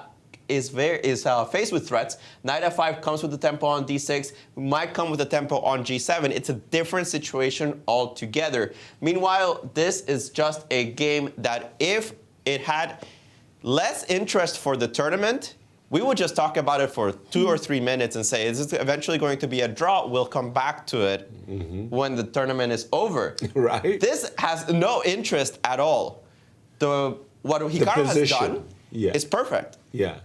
is faced with threats. Knight f5 comes with the tempo on d6, might come with the tempo on g7. It's a different situation altogether. Meanwhile, this is just a game that if it had less interest for the tournament, we would just talk about it for 2 or 3 minutes and say, is this eventually going to be a draw? We'll come back to it when the tournament is over. Right. This has no interest at all. What Hikaru has done is perfect. Yeah.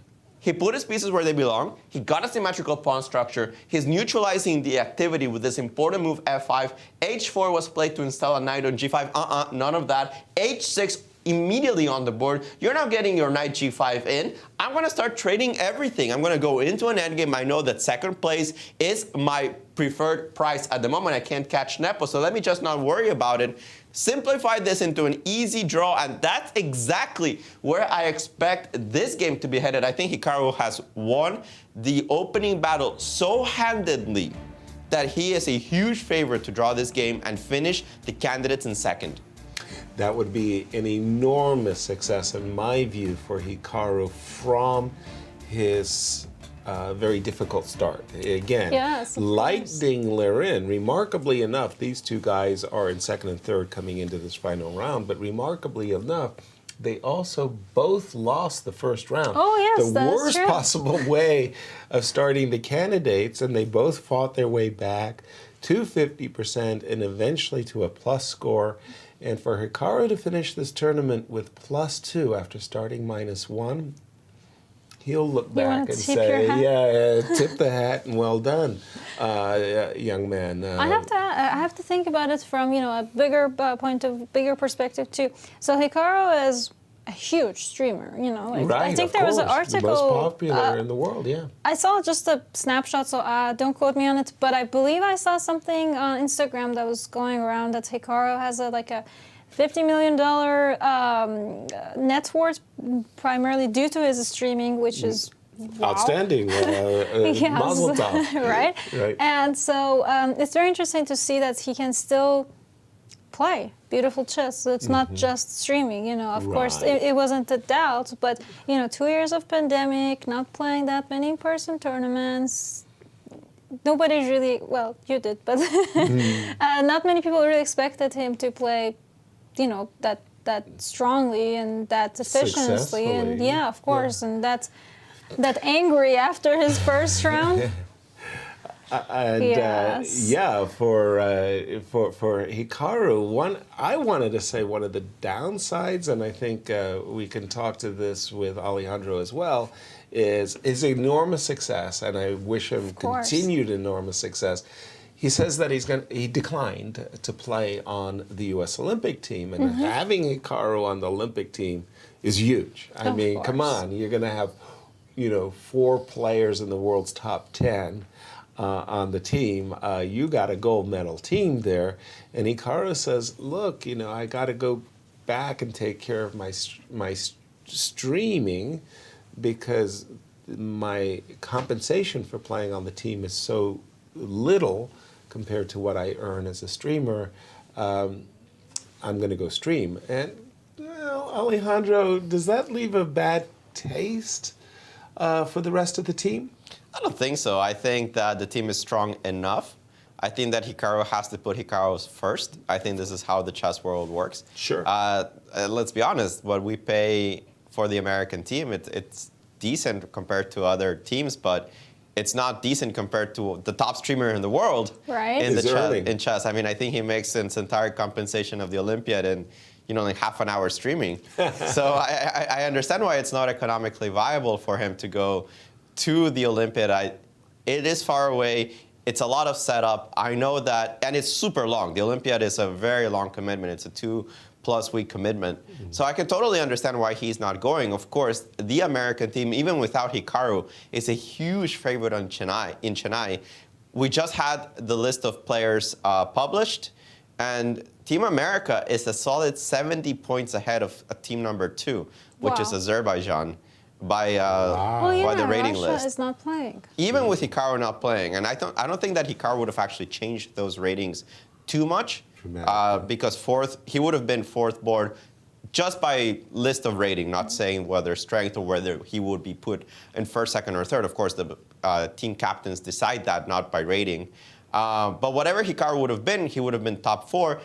He put his pieces where they belong. He got a symmetrical pawn structure. He's neutralizing the activity with this important move f5. h4 was played to install a knight on g5. None of that. h6 immediately on the board. You're now getting your knight g5 in. I'm going to start trading everything. I'm going to go into an endgame. I know that second place is my preferred price at the moment. I can't catch Nepo, so let me just not worry about it. Simplify this into an easy draw, and that's exactly where I expect this game to be headed. I think Hikaru has won the opening battle so handedly that he is a huge favorite to draw this game and finish the candidates in second. That would be an enormous success, in my view, for Hikaru from his very difficult start. Again, yes, lighting Lerin. Remarkably enough, these two guys are in second and third coming into this final round, but remarkably enough, they also both lost the first round. Oh, yes, the that's worst true. possible way of starting the candidates, and they both fought their way back to 50% and eventually to a plus score. And for Hikaru to finish this tournament with +2 after starting -1, he'll look back and say, yeah, tip the hat and well done, young man. I have to think about it from a bigger bigger perspective too. So Hikaru is a huge streamer. Right, I think there was an article. The most popular in the world, yeah. I saw just a snapshot, so don't quote me on it. But I believe I saw something on Instagram that was going around that Hikaru has a $50 million net worth, primarily due to his streaming, which is wow. Outstanding. Mazel tov. Right? Right. And so it's very interesting to see that he can still play beautiful chess. So it's not just streaming, Of course, it wasn't a doubt, but 2 years of pandemic, not playing that many in-person tournaments. Nobody really, well, you did, but not many people really expected him to play, that strongly and that efficiently, and yeah, of course, and that angry after his first round. And yes. For Hikaru, I wanted to say one of the downsides, and I think we can talk to this with Alejandro as well, is his enormous success, and I wish him continued enormous success. He says that he declined to play on the U.S. Olympic team, and having Hikaru on the Olympic team is huge. I mean, come on, you're going to have 4 players in the world's top 10. On the team, you got a gold medal team there, and Hikaru says, "Look, I got to go back and take care of my streaming because my compensation for playing on the team is so little compared to what I earn as a streamer. I'm going to go stream." And Alejandro, does that leave a bad taste for the rest of the team? I don't think so. I think that the team is strong enough. I think that Hikaru has to put Hikaru first. I think this is how the chess world works. Sure. Let's be honest, what we pay for the American team, it's decent compared to other teams, but it's not decent compared to the top streamer in the world in chess. I mean, I think he makes his entire compensation of the Olympiad in like half an hour streaming. So I understand why it's not economically viable for him to go to the Olympiad. It is far away. It's a lot of setup. I know that, and it's super long. The Olympiad is a very long commitment. It's a 2+ week commitment. So I can totally understand why he's not going. Of course, the American team, even without Hikaru, is a huge favorite in Chennai. We just had the list of players published, and Team America is a solid 70 points ahead of team number 2, which is Azerbaijan. By the rating Russia list. Is not playing. Even with Hikaru not playing, and I don't think that Hikaru would have actually changed those ratings too much, because he would have been 4th board just by list of rating, not saying whether strength or whether he would be put in 1st, 2nd, or 3rd. Of course, the team captains decide that, not by rating. But whatever Hikaru would have been, he would have been top 4.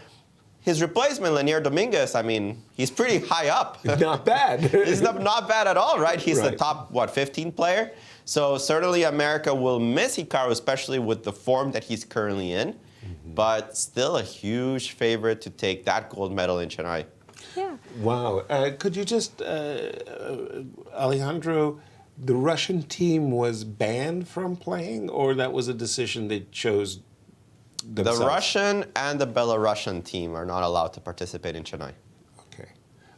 His replacement, Lenier Dominguez, I mean, he's pretty high up. Not bad. He's not bad at all, right? He's the top, 15 player? So certainly America will miss Hikaru, especially with the form that he's currently in. But still a huge favorite to take that gold medal in Chennai. Yeah. Wow. Could you just, Alejandro, the Russian team was banned from playing, or that was a decision they chose themselves? The Russian and the Belarusian team are not allowed to participate in Chennai. Okay.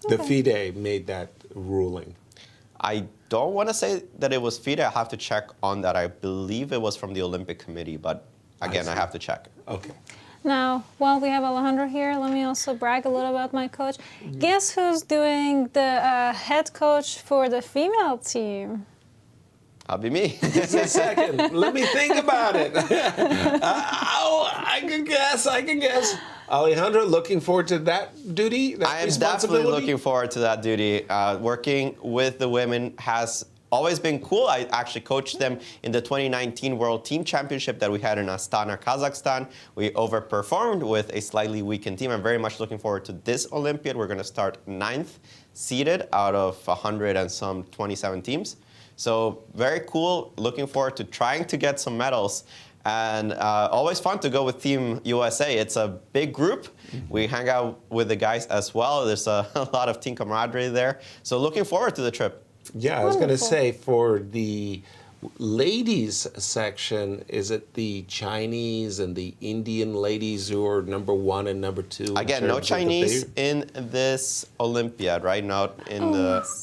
The FIDE made that ruling. I don't want to say that it was FIDE. I have to check on that. I believe it was from the Olympic Committee, but again, I have to check. Okay. Now, while we have Alejandro here, let me also brag a little about my coach. Guess who's doing the head coach for the female team? That'll be me. Just a second. Let me think about it. I can guess. Alejandro, looking forward to that duty, that I am responsibility? definitely looking forward to that duty. Working with the women has always been cool. I actually coached them in the 2019 World Team Championship that we had in Astana, Kazakhstan. We overperformed with a slightly weakened team. I'm very much looking forward to this Olympiad. We're going to start 9th seeded out of 100 and some 27 teams. So very cool. Looking forward to trying to get some medals. And always fun to go with Team USA. It's a big group. We hang out with the guys as well. There's a lot of team camaraderie there. So looking forward to the trip. Yeah, I was going to say, for the ladies section, is it the Chinese and the Indian ladies who are number 1 and number 2? Again, no Chinese in this Olympiad, right? Not in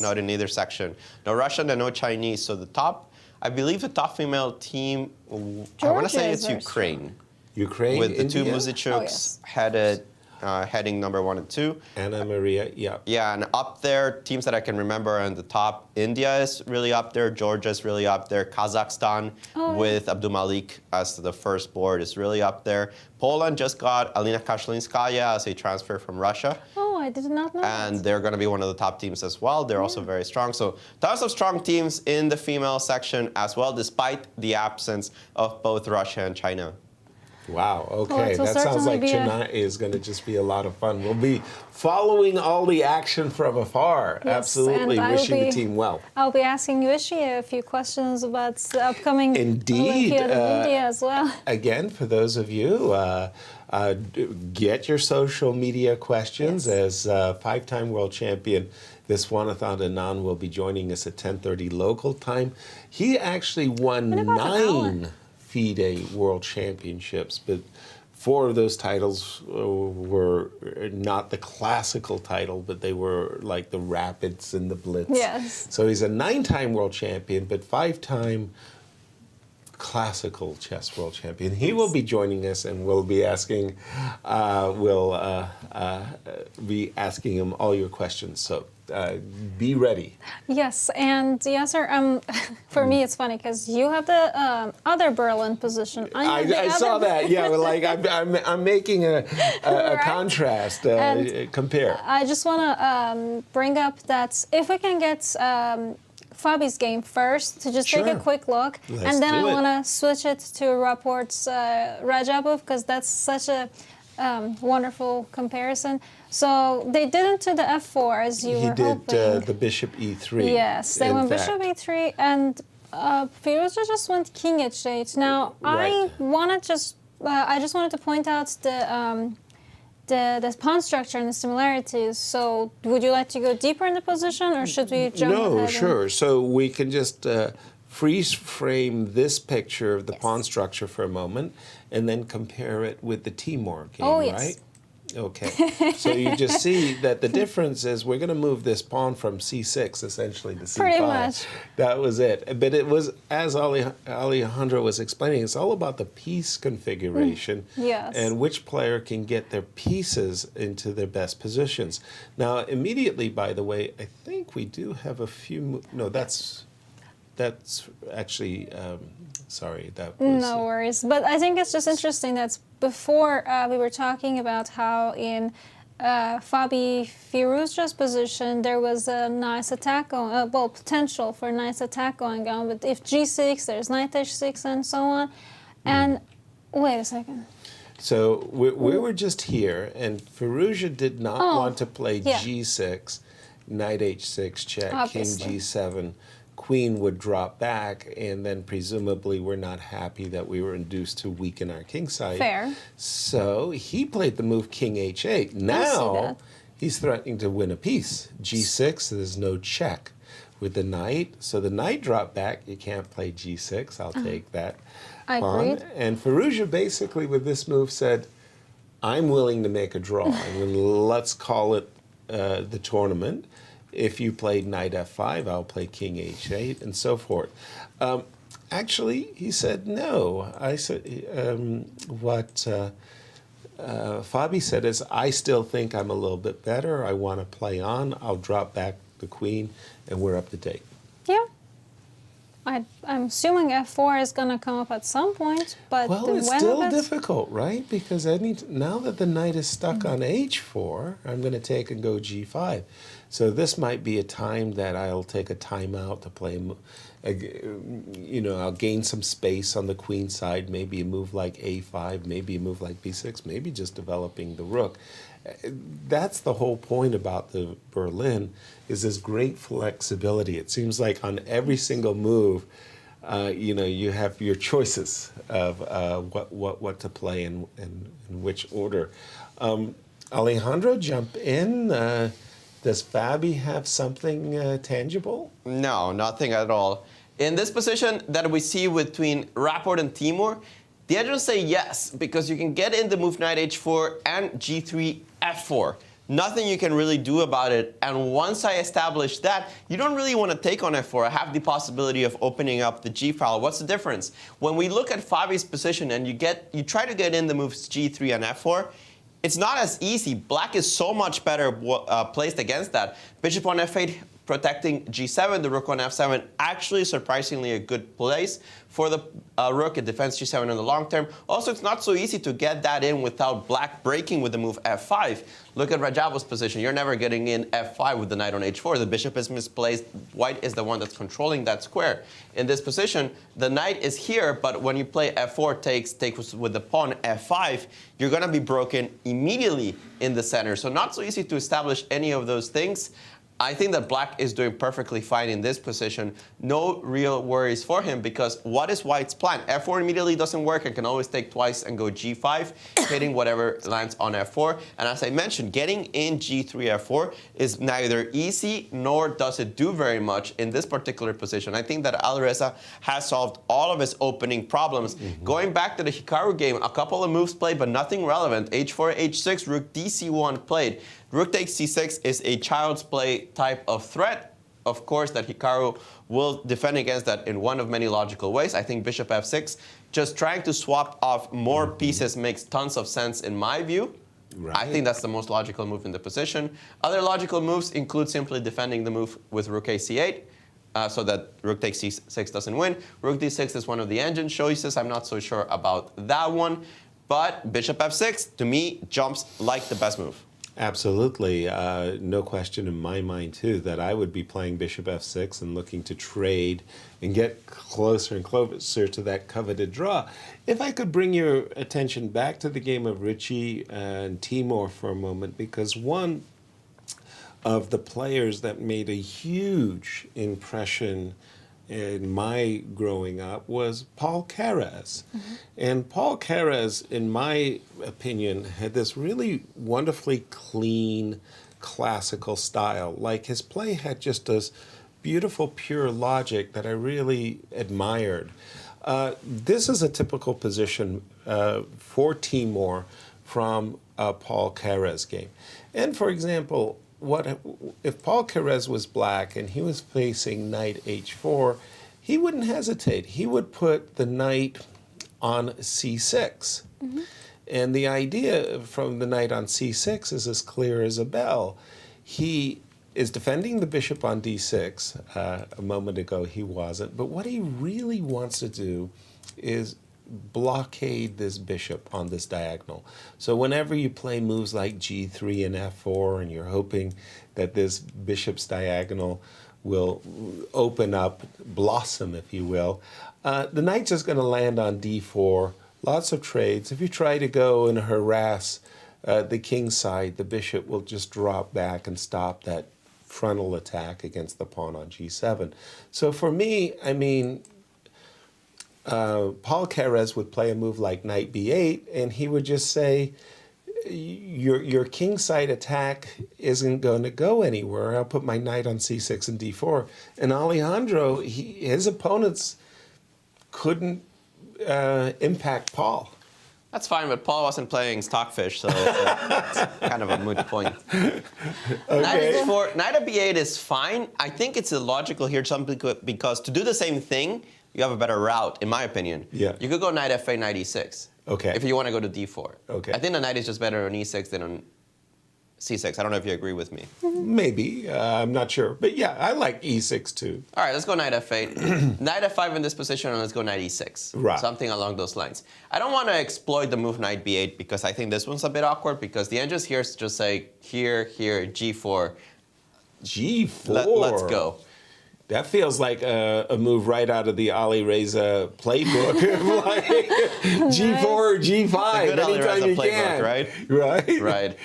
not in either section. No Russian and no Chinese. So the top, I believe the top female team, I want to say it's Ukraine. Ukraine, with the India? two Muzichuks heading number 1 and 2. Anna Maria, yeah. Yeah, and up there, teams that I can remember in the top, India is really up there, Georgia is really up there, Kazakhstan with Abdulmalik as the first board is really up there. Poland just got Alina Kashlinskaya as a transfer from Russia. Oh, I did not know And that. they're going to be one of the top teams as well. They're also very strong. So tons of strong teams in the female section as well, despite the absence of both Russia and China. Wow, Well, okay. it will That sounds certainly like be Chennai is going to just be a lot of fun. We'll be following all the action from afar. Yes, Absolutely. and I will Wishing the be- team well. I'll be asking Yushi a few questions about the upcoming Indeed, Olympiad in India as well. Again, for those of you, get your social media questions as 5-time world champion. Viswanathan Anand will be joining us at 10:30 local time. He actually won about an hour. 9 FIDE World Championships, but 4 of those titles were not the classical title, but they were like the Rapids and the Blitz. Yes. So he's a 9-time world champion, but 5-time classical chess world champion. He will be joining us, and we'll be asking, him all your questions. So be ready. Yes, and Yasser, for me it's funny because you have the other Berlin position. I saw that. Yeah, well, like I'm making a contrast, compare. I just want to bring up that if we can get Fabi's game first to just take a Sure. quick look, Let's and then do I it. want to switch it to Rapport's Radjabov because that's such a wonderful comparison. So they didn't to the F4 as you He were did hoping. the Bishop E3. Yes, they in went fact. Bishop E3 and Firouzja just went King H8. Now Right. I just wanted to point out the pawn structure and the similarities. So would you like to go deeper in the position, or should we jump No, ahead? sure. So we can just freeze frame this picture of the pawn structure for a moment, and then compare it with the Timor game, Oh, yes. right? Okay. So you just see that the difference is we're going to move this pawn from C6 essentially to C5. Pretty much. That was it. But it was, as Alejandro was explaining, it's all about the piece configuration Yes. and which player can get their pieces into their best positions. Now, immediately, by the way, I think we do have a few. No, that's actually. Sorry, that was. No worries. But I think it's just interesting that before we were talking about how in Fabi Firouzja's position there was a nice attack going, potential for a nice attack going on. But if G6, there's knight H6 and so on. And wait a second. So we were just here, and Firouzja did not want to play G6, knight H6 check, Obviously. king G7. Queen would drop back, and then presumably we're not happy that we were induced to weaken our king side. Fair. So he played the move king H8. Now that. he's threatening to win a piece. G6, there's no check, with the knight. So the knight dropped back. You can't play g6. I'll take that I pawn. agreed. And Firouzja basically with this move said, I'm willing to make a draw. I mean, let's call it the tournament. If you played knight f5, I'll play king h8 and so forth. Actually, he said no. I said what Fabi said is, I still think I'm a little bit better. I want to play on. I'll drop back the queen, and we're up to date. Yeah. I'm assuming f4 is going to come up at some point, but Well, the it's when still of it, difficult, right? Because now that the knight is stuck on h4, I'm going to take and go g5. So this might be a time that I'll take a timeout to play, I'll gain some space on the queen side, maybe a move like a5, maybe a move like b6, maybe just developing the rook. That's the whole point about the Berlin, is this great flexibility. It seems like on every single move, you have your choices of what to play and in which order. Alejandro, jump in. Does Fabi have something tangible? No, nothing at all. In this position that we see between Rapport and Timur, the editors say yes, because you can get in the move knight h4 and g3 f4. Nothing you can really do about it. And once I establish that, you don't really want to take on f4. I have the possibility of opening up the g file. What's the difference? When we look at Fabi's position and you try to get in the moves g3 and f4, it's not as easy. Black is so much better placed against that. Bishop on f8 protecting g7, the rook on f7, actually surprisingly a good place for the rook. It defends g7 in the long term. Also, it's not so easy to get that in without black breaking with the move f5. Look at Radjabov's position. You're never getting in f5 with the knight on h4. The bishop is misplaced. White is the one that's controlling that square. In this position, the knight is here, but when you play f4 takes with the pawn f5, you're going to be broken immediately in the center. So not so easy to establish any of those things. I think that black is doing perfectly fine in this position. No real worries for him, because what is white's plan? f4 immediately doesn't work. I can always take twice and go g5, hitting whatever lands on f4. And as I mentioned, getting in g3, f4 is neither easy nor does it do very much in this particular position. I think that Alireza has solved all of his opening problems. Going back to the Hikaru game, a couple of moves played, but nothing relevant. h4, h6, rook dc1 played. Rook takes c6 is a child's play type of threat, of course, that Hikaru will defend against that in one of many logical ways. I think bishop f6, just trying to swap off more pieces makes tons of sense in my view. Right. I think that's the most logical move in the position. Other logical moves include simply defending the move with rook a c8, so that rook takes c6 doesn't win. Rook d6 is one of the engine choices. I'm not so sure about that one. But bishop f6, to me, jumps like the best move. Absolutely. No question in my mind, too, that I would be playing bishop f6 and looking to trade and get closer and closer to that coveted draw. If I could bring your attention back to the game of Richie and Timur for a moment, because one of the players that made a huge impression in my growing up was Paul Keres. And Paul Keres, in my opinion, had this really wonderfully clean, classical style. Like, his play had just this beautiful, pure logic that I really admired. This is a typical position for Timur from a Paul Keres game. And for example, if Paul Keres was black and he was facing knight h4, he wouldn't hesitate. He would put the knight on c6. And the idea from the knight on c6 is as clear as a bell. He is defending the bishop on d6. A moment ago he wasn't. But what he really wants to do is blockade this bishop on this diagonal. So whenever you play moves like g3 and f4 and you're hoping that this bishop's diagonal will open up, blossom, if you will, the knight's just going to land on d4. Lots of trades. If you try to go and harass the king's side, the bishop will just drop back and stop that frontal attack against the pawn on g7. So for me, I mean, Paul Keres would play a move like knight b8, and he would just say, your king side attack isn't going to go anywhere. I'll put my knight on c6 and d4. And Alejandro, his opponents couldn't impact Paul. That's fine, but Paul wasn't playing Stockfish, so it's kind of a moot point. Okay. Knight of b8 is fine. I think it's illogical here simply because to do the same thing, you have a better route, in my opinion. Yeah. You could go knight f8, knight e6. Okay. If you want to go to d4. Okay. I think the knight is just better on e6 than on c6. I don't know if you agree with me. Maybe. I'm not sure. But yeah, I like e6 too. All right, let's go knight f8. Knight f5 in this position, and let's go knight e6. Right. Something along those lines. I don't want to exploit the move knight b8 because I think this one's a bit awkward because the engines here is just say here, g4. G4. Let's go. That feels like a move right out of the Ali Reza playbook. Like G4 or G5 The good Ali anytime Reza you playbook, can. right? Right. Right.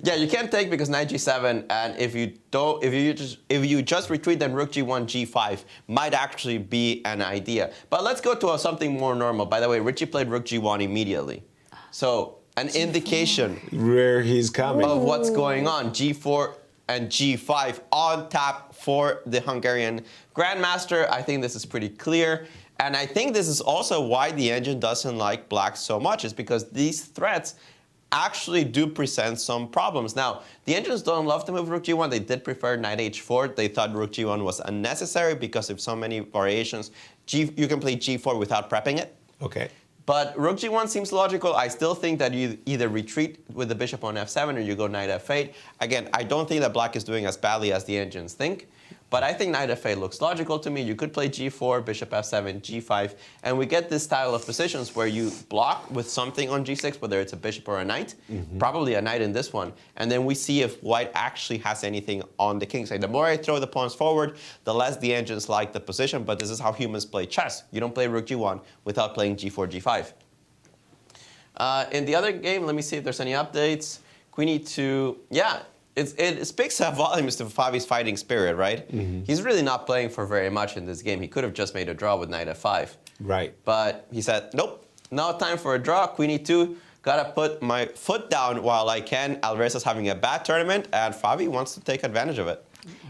Yeah, you can't take because knight g7, and if you just retreat, then rook g1, g5 might actually be an idea. But let's go to something more normal. By the way, Richie played rook g1 immediately, so an indication Where he's coming. of what's going on. G4 and G5 on tap for the Hungarian Grandmaster. I think this is pretty clear. And I think this is also why the engine doesn't like black so much, is because these threats actually do present some problems. Now, the engines don't love to move rook g1. They did prefer knight h4. They thought rook g1 was unnecessary because of so many variations. You can play g4 without prepping it. Okay. But rook g1 seems logical. I still think that you either retreat with the bishop on f7 or you go knight f8. Again, I don't think that black is doing as badly as the engines think. But I think knight f8 looks logical to me. You could play g4, bishop f7, g5, and we get this style of positions where you block with something on g6, whether it's a bishop or a knight, probably a knight in this one, and then we see if white actually has anything on the king side. The more I throw the pawns forward, the less the engines like the position, but this is how humans play chess. You don't play rook g1 without playing g4, g5. In the other game, let me see if there's any updates. Queen e2, yeah. It speaks volumes to Fabi's fighting spirit, right? He's really not playing for very much in this game. He could have just made a draw with knight f5. Right. But he said, nope, no time for a draw. Queen e2, gotta put my foot down while I can. Alvareza's having a bad tournament, and Fabi wants to take advantage of it.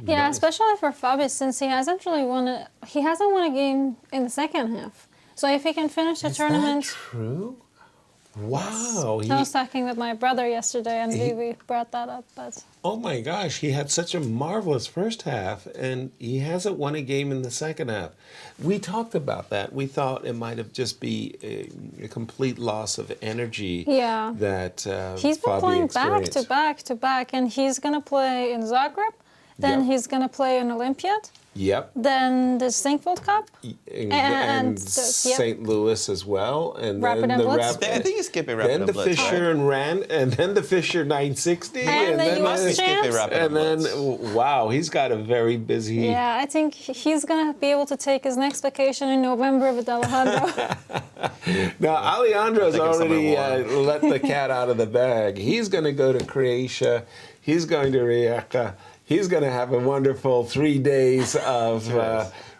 Yeah, especially for Fabi, since he hasn't won a game in the second half. So if he can finish the tournament... Is that true? Wow. I was talking with my brother yesterday, and we brought that up. But Oh my gosh, he had such a marvelous first half, and he hasn't won a game in the second half. We talked about that. We thought it might have just be a complete loss of energy. Yeah. That he's been Fabi playing experienced. back to back to back, and he's gonna play in Zagreb, then Yep. he's gonna play in Olympiad, Yep. then the Sinkfeld Cup, And yep. St. Louis as well, and Rapid then and the Blitz. I think he's skipping Rapid then and the Blitz, Fisher right? and Rand, and then the Fisher 960, And the then US He's skipping champs. Rapid and and then Blitz. wow, he's got a very busy. Yeah, I think he's gonna be able to take his next vacation in November with Alejandro. Now Alejandro's Think of already somewhere warm. let the cat out of the bag. He's going to go to Croatia. He's going to Rijeka. He's going to have a wonderful 3 days of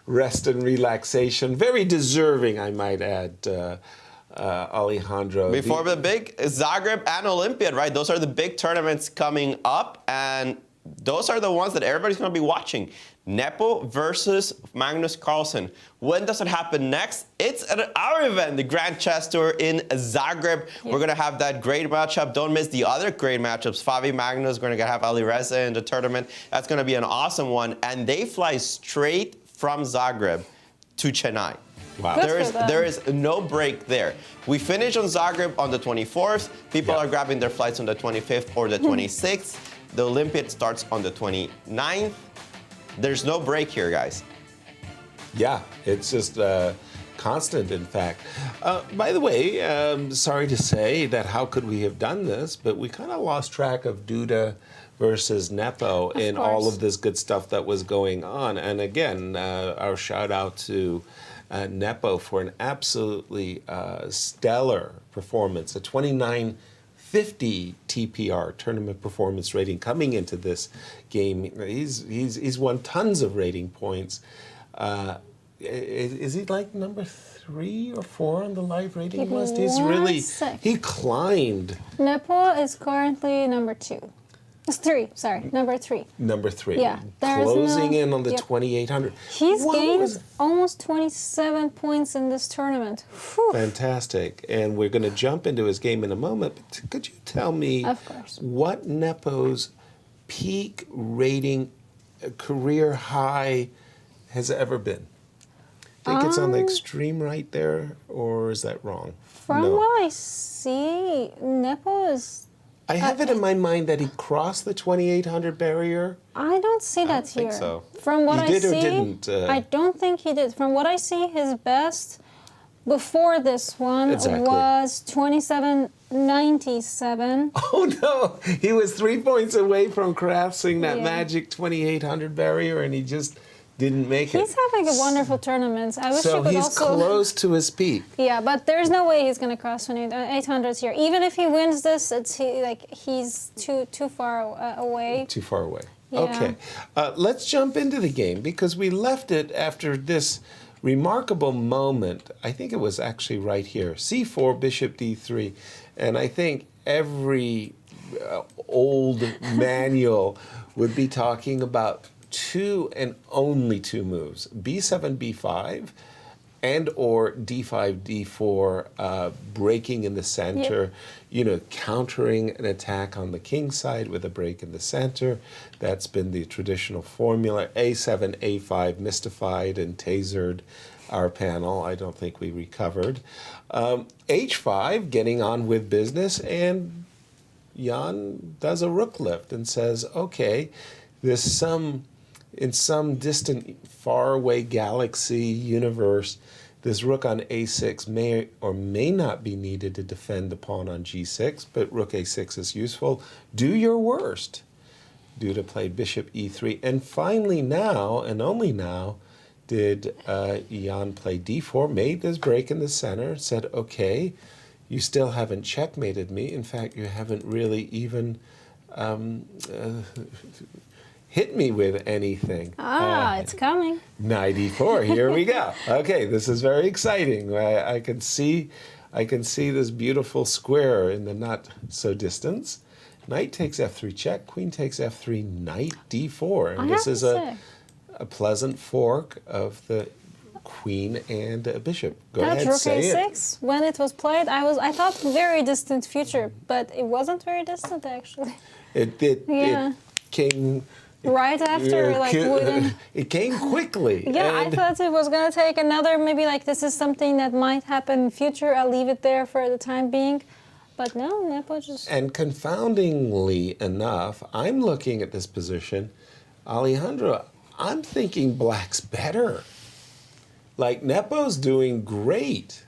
rest and relaxation. Very deserving, I might add, Alejandro. Before the big Zagreb and Olympiad, right? Those are the big tournaments coming up, and those are the ones that everybody's going to be watching. Nepo versus Magnus Carlsen. When does it happen next? It's at our event, the Grand Chess Tour in Zagreb. We're going to have that great matchup. Don't miss the other great matchups. Fabi Magnus going to have Ali Reza in the tournament. That's going to be an awesome one. And they fly straight from Zagreb to Chennai. Wow. Good for them. There is no break there. We finish on Zagreb on the 24th. People are grabbing their flights on the 25th or the 26th. The Olympiad starts on the 29th. There's no break here, guys. Yeah, it's just constant, in fact. By the way, sorry to say that how could we have done this, but we kind of lost track of Duda versus Nepo in all of this good stuff that was going on. And again, our shout out to Nepo for an absolutely stellar performance, a 2950 TPR, tournament performance rating, coming into this game. He's won tons of rating points. is he like number 3 or 4 on the live rating Give me list? He's one really, sec. he climbed. Nepo is currently number 2. It's 3, sorry, number 3. Number 3. Yeah, there's Closing no- in on the yep. 2,800. He's What gained was- almost 27 points in this tournament. Whew. Fantastic. And we're going to jump into his game in a moment. But could you tell me Of course. what Nepo's peak rating, career high, has ever been? Think it's on the extreme right there, or is that wrong? From No. what I see, Nepo is... I have it in my mind that he crossed the 2,800 barrier. I don't see that think here. so. From what You I did or see, didn't, I don't think he did. From what I see, his best before this one Exactly. was 27.97. Oh no, he was 3 points away from crossing that Yeah. magic 2,800 barrier, and he just didn't make it. He's having a wonderful tournament. I wish he So could he's also... close to his peak. Yeah, but there's no way he's gonna cross 800 here. Even if he wins this, he's too far away. Too far away. Yeah. Okay, let's jump into the game because we left it after this remarkable moment. I think it was actually right here. C4, bishop d3, and I think every old manual would be talking about 2 and only 2 moves: b7, b5, and or d5, d4, breaking in the center, countering an attack on the king side with a break in the center. That's been the traditional formula. a7, a5 mystified and tasered our panel. I don't think we recovered. h5, getting on with business, and Jan does a rook lift and says, okay, there's in some distant, faraway galaxy universe, this rook on a6 may or may not be needed to defend the pawn on g6, but rook a6 is useful. Do your worst. Duda played bishop e3. And finally now, and only now, did Jan play d4, made this break in the center, said, okay, you still haven't checkmated me. In fact, you haven't really even hit me with anything. It's coming. Knight e4, here we go. Okay, this is very exciting. I can see this beautiful square in the not so distance. Knight takes f3 check, queen takes f3, knight d4. And this is a pleasant fork of the queen and bishop. Go That ahead, rook say it. a6, when it was played, I thought very distant future, but it wasn't very distant actually. It came Right after, within... It came quickly. Yeah, I and- thought it was going to take another, maybe this is something that might happen in future. I'll leave it there for the time being. But no, Nepo just... And confoundingly enough, I'm looking at this position. Alejandro, I'm thinking black's better. Like, Nepo's doing great,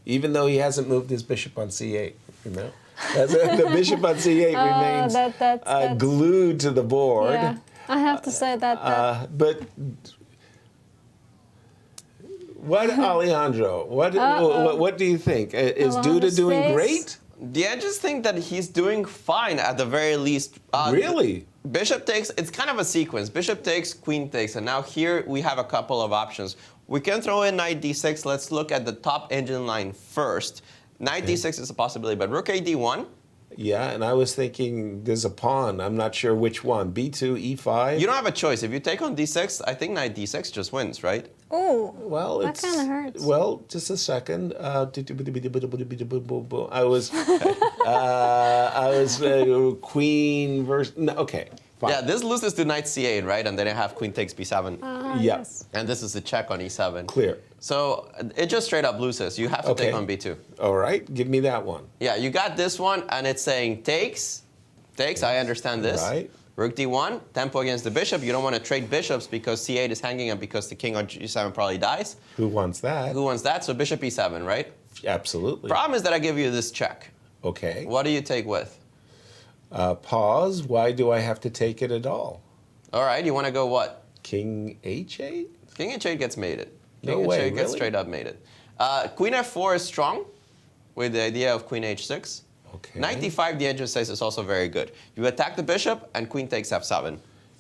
even though he hasn't moved his bishop on c8, the bishop on c8 remains that's glued to the board. Yeah, I have to say that. But what, Alejandro? What do you think? Is Duda doing face. great? Yeah, I just think that he's doing fine at the very least. Really? Bishop takes, it's kind of a sequence. Bishop takes, queen takes, and now here we have a couple of options. We can throw in knight d6. Let's look at the top engine line first. Knight d6 is a possibility, but rook a d1. Yeah, and I was thinking there's a pawn. I'm not sure which one. b2, e5. You don't have a choice. If you take on d6, I think knight d6 just wins, right? Oh, Well, that kind of hurts. Well, just a second. I was queen versus. No, okay, fine. Yeah, this loses to knight c8, right? And then I have queen takes b7. Yeah. Yes. And this is a check on e7. Clear. So it just straight up loses. You have to Okay. take on b2. All right, give me that one. Yeah, you got this one, and it's saying takes. I understand this. Right. Rook d1, tempo against the bishop. You don't want to trade bishops because c8 is hanging and because the king on g7 probably dies. Who wants that? Who wants that? So bishop e7, right? Absolutely. Problem is that I give you this check. Okay. What do you take with? Pause. Why do I have to take it at all? All right, you want to go what? King h8? King h8 gets mated. No King way, h8 gets really? straight up mated. Queen f4 is strong with the idea of queen h6. Okay. Knight d5, the engine says, is also very good. You attack the bishop, and queen takes f7.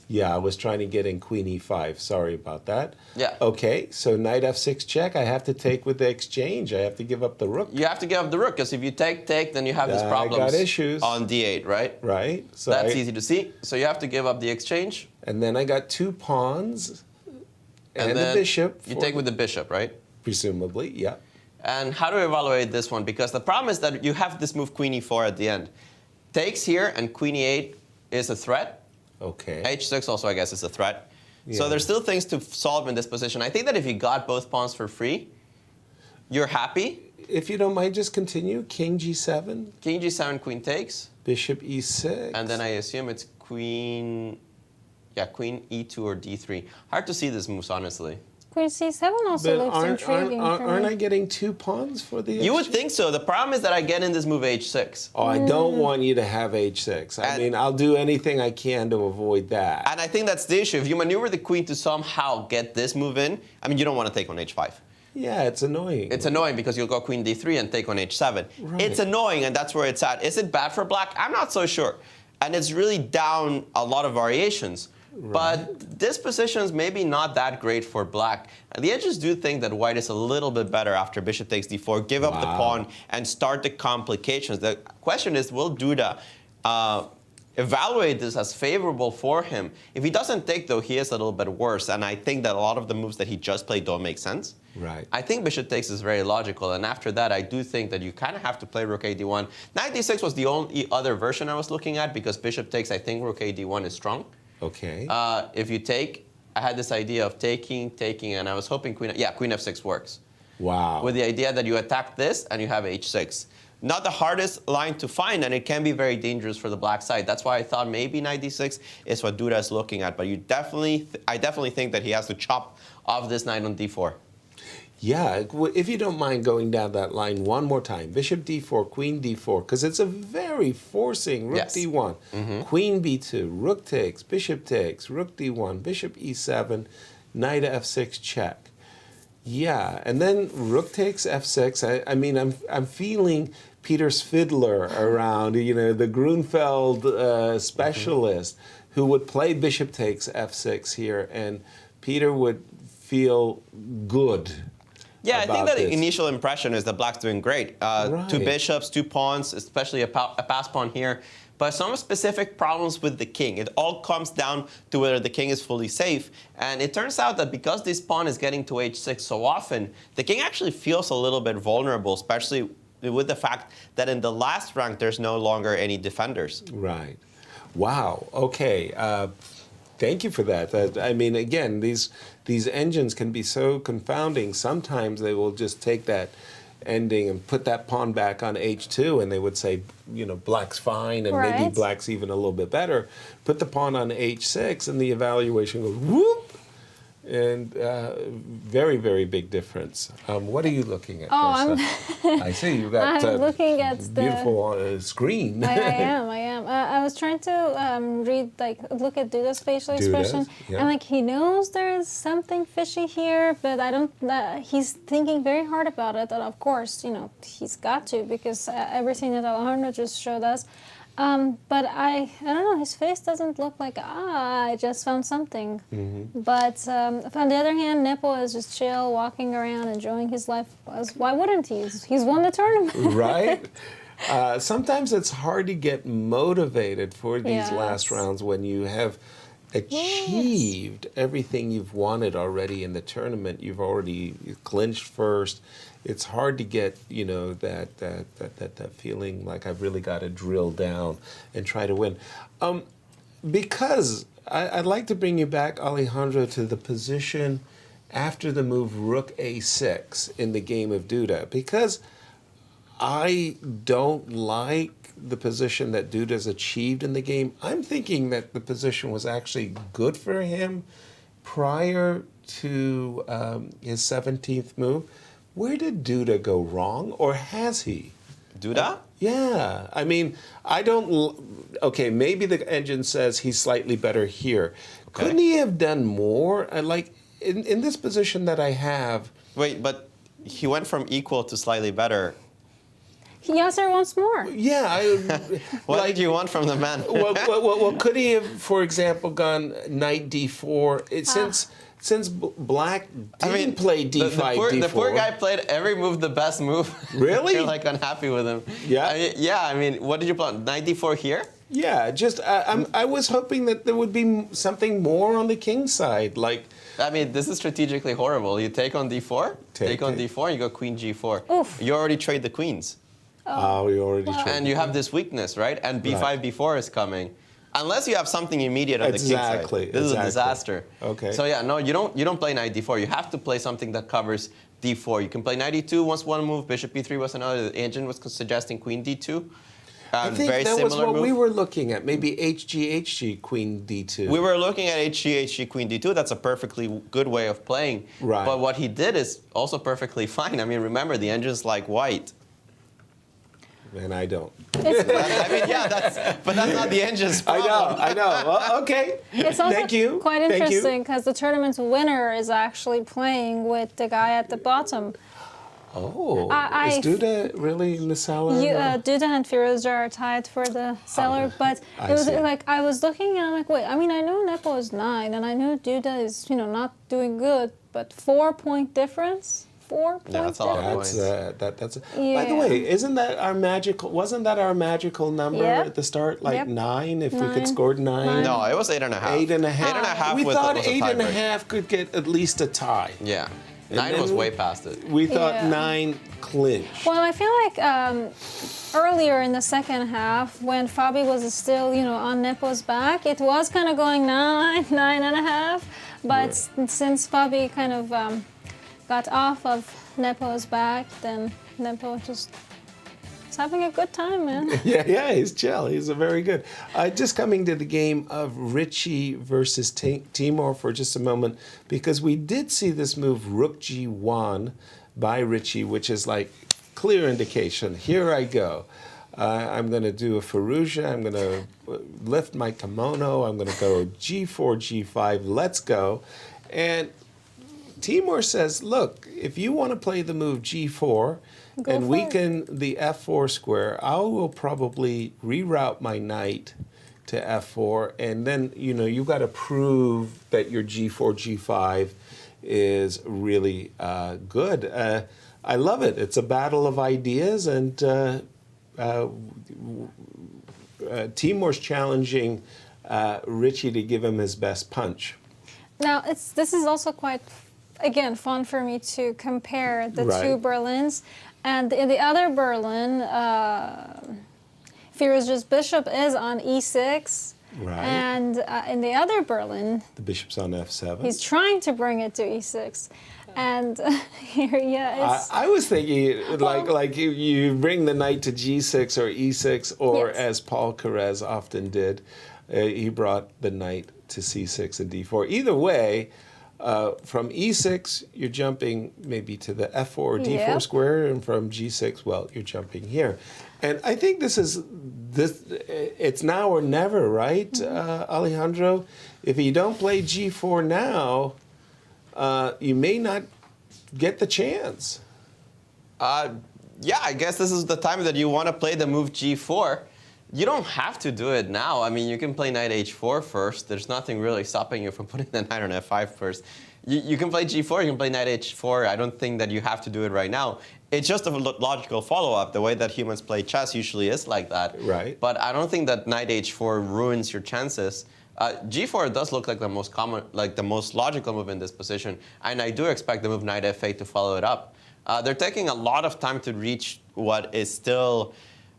Yeah, I was trying to get in queen e5. Sorry about that. Yeah. Okay, so knight f6 check. I have to take with the exchange. I have to give up the rook. You have to give up the rook, because if you take, then you have this problem I got issues. on d8, right? Right. So That's easy to see. So you have to give up the exchange. And then I got 2 pawns and the then bishop. You take with the bishop, right? Presumably, yeah. And how do we evaluate this one? Because the problem is that you have this move queen e4 at the end. Takes here, and queen e8 is a threat. Okay. h6 also, I guess, is a threat. Yeah. So there's still things to solve in this position. I think that if you got both pawns for free, you're happy. If you don't mind, just continue. King g7. King g7, queen takes. Bishop e6. And then I assume it's queen e2 or d3. Hard to see these moves, honestly. Queen c7 also But looks intriguing. aren't I getting 2 pawns for the You would exchange? think so. The problem is that I get in this move h6. Oh, I don't want you to have h6. I mean, I'll do anything I can to avoid that. And I think that's the issue. If you maneuver the queen to somehow get this move in, I mean, you don't want to take on h5. Yeah, it's annoying. It's annoying because you'll go queen d3 and take on h7. Right. It's annoying, and that's where it's at. Is it bad for black? I'm not so sure. And it's really down a lot of variations. Right. But this position is maybe not that great for black. And the edges do think that white is a little bit better after bishop takes d4, give up the pawn, and start the complications. The question is, will Duda evaluate this as favorable for him? If he doesn't take, though, he is a little bit worse. And I think that a lot of the moves that he just played don't make sense. Right. I think bishop takes is very logical. And after that, I do think that you kind of have to play rook a d1. Knight d6 was the only other version I was looking at, because bishop takes, I think rook a d1 is strong. Okay. If you take, I had this idea of taking, and I was hoping queen f6 works. Wow. With the idea that you attack this and you have h6. Not the hardest line to find, and it can be very dangerous for the black side. That's why I thought maybe knight d6 is what Duda is looking at. But I definitely think that he has to chop off this knight on d4. Yeah, if you don't mind going down that line one more time. Bishop d4, queen d4, because it's a very forcing rook Yes. d1. Queen b2, rook takes, bishop takes, rook d1, bishop e7, knight f6 check. Yeah, and then rook takes f6. I mean, I'm feeling Peter's fiddler around, you know, the Grunfeld specialist who would play bishop takes f6 here, and Peter would feel good. Yeah, I think that this. the initial impression is that black's doing great. Right. 2 bishops, 2 pawns, especially a pass pawn here. But some specific problems with the king. It all comes down to whether the king is fully safe. And it turns out that because this pawn is getting to h6 so often, the king actually feels a little bit vulnerable, especially with the fact that in the last rank, there's no longer any defenders. Right. Wow. Okay. Thank you for that. I mean, again, these engines can be so confounding. Sometimes they will just take that ending and put that pawn back on h2, and they would say, you know, black's fine, and maybe Right. black's even a little bit better. Put the pawn on h6, and the evaluation goes whoop, and very, very big difference. What are you looking at? Oh, Dorsa? I see you got I'm looking at the beautiful screen. I am. I was trying to look at Duda's facial expression, yeah. and he knows there is something fishy here, but I don't. He's thinking very hard about it, and of course, you know, he's got to, because everything that Alejandro just showed us. But I don't know, his face doesn't look like, I just found something. But on the other hand, Nepo is just chill, walking around, enjoying his life. Why wouldn't he? He's won the tournament. Right? Sometimes it's hard to get motivated for these Yes. last rounds when you have achieved everything you've wanted already in the tournament. You've already clinched first. It's hard to get, you know, that feeling like I've really got to drill down and try to win. Because I'd like to bring you back, Alejandro, to the position after the move rook a6 in the game of Duda, because I don't like the position that Duda's achieved in the game. I'm thinking that the position was actually good for him prior to his 17th move. Where did Duda go wrong, or has he? Duda? Yeah, I mean, I don't. Okay, maybe the engine says he's slightly better here. Okay. Couldn't he have done more? Like in this position that I have. Wait, but he went from equal to slightly better. Yasser wants more. Yeah. What did you want from the man? well, could he have, for example, gone knight d4? Since Black didn't play d5, d4. The poor guy played every move the best move. Really? You're like unhappy with him. Yeah. I mean, what did you play? Knight d4 here? Yeah, just I was hoping that there would be something more on the king side, like. I mean, this is strategically horrible. You take on d4, take on d4, you go queen g4. Oof. You already trade the queens. Oh, you already traded. And you have this weakness, right? And b5, Right. b4 is coming. Unless you have something immediate on the king side. This is a disaster. Okay. So yeah, no, you don't play knight d4. You have to play something that covers d4. You can play knight e2 was one move, bishop b3 was another. The agent was suggesting queen d2. I think very that was similar what move. we were looking at. Maybe HG, queen d2. We were looking at HG, queen d2. That's a perfectly good way of playing. Right. But what he did is also perfectly fine. I mean, remember, the engine's like white. And I don't. I mean, yeah, but that's not the engine's problem. I know. Well, okay. It's also Thank you. quite Thank you. interesting because the tournament's winner is actually playing with the guy at the bottom. Oh, I- is Duda really in the cellar? Duda and Firouzja are tied for the cellar, but I it was see. like I was looking and I'm like, wait, I mean, I know Nepo is 9 and I know Duda is, not doing good, but 4-point difference? 4-point that's a lot of difference? That's. By the Yeah. way, wasn't that our magical number Yep. at the start? Like Yep. 9, if we 9. could score 9. No, it was 8.5. 8.5. 8.5 We was thought was a 8.5 tiebreak. could get at least a tie. Yeah. And 9 was then way past it. We thought Yeah. 9 clinched. Well, I feel like earlier in the second half, when Fabi was still, on Nepo's back, it was kind of going 9, 9.5. But since Fabi kind of got off of Nepo's back, then Nepo just is having a good time, man. Yeah, he's chill. He's a very good. Just coming to the game of Richie versus Timur for just a moment, because we did see this move Rook G1 by Richie, which is like clear indication. Here I go. I'm going to do a Firouzja. I'm going to lift my kimono. I'm going to go G4, G5. Let's go. And Timur says, look, if you want to play the move G4 and weaken the F4 square, I will probably reroute my knight to F4, and then, you've got to prove that your G4, G5 is really good. I love it. It's a battle of ideas, and Timur's challenging Richie to give him his best punch. Now, this is also quite, again, fun for me to compare the two Berlins. And in the other Berlin, Firouzja's bishop is on e6. Right. And in the other Berlin, The bishop's on F7. he's trying to bring it to e6. And here, it's... I was thinking, like you bring the knight to G6 or E6, or Yes. as Paul Carez often did, he brought the knight to C6 and D4. Either way, from E6, you're jumping maybe to the F4 or D4 square, and from G6, well, you're jumping here. And I think it's now or never, right, Alejandro? If you don't play G4 now, you may not get the chance. Yeah, I guess this is the time that you want to play the move G4. You don't have to do it now. I mean, you can play knight H4 first. There's nothing really stopping you from putting the knight on F5 first. You can play G4, you can play knight H4. I don't think that you have to do it right now. It's just a logical follow-up. The way that humans play chess usually is like that. Right. But I don't think that knight H4 ruins your chances. G4 does look like the most common, like the most logical move in this position, and I do expect the move knight F8 to follow it up. They're taking a lot of time to reach what is still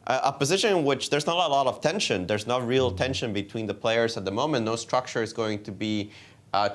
a position in which there's not a lot of tension. There's no real tension between the players at the moment. No structure is going to be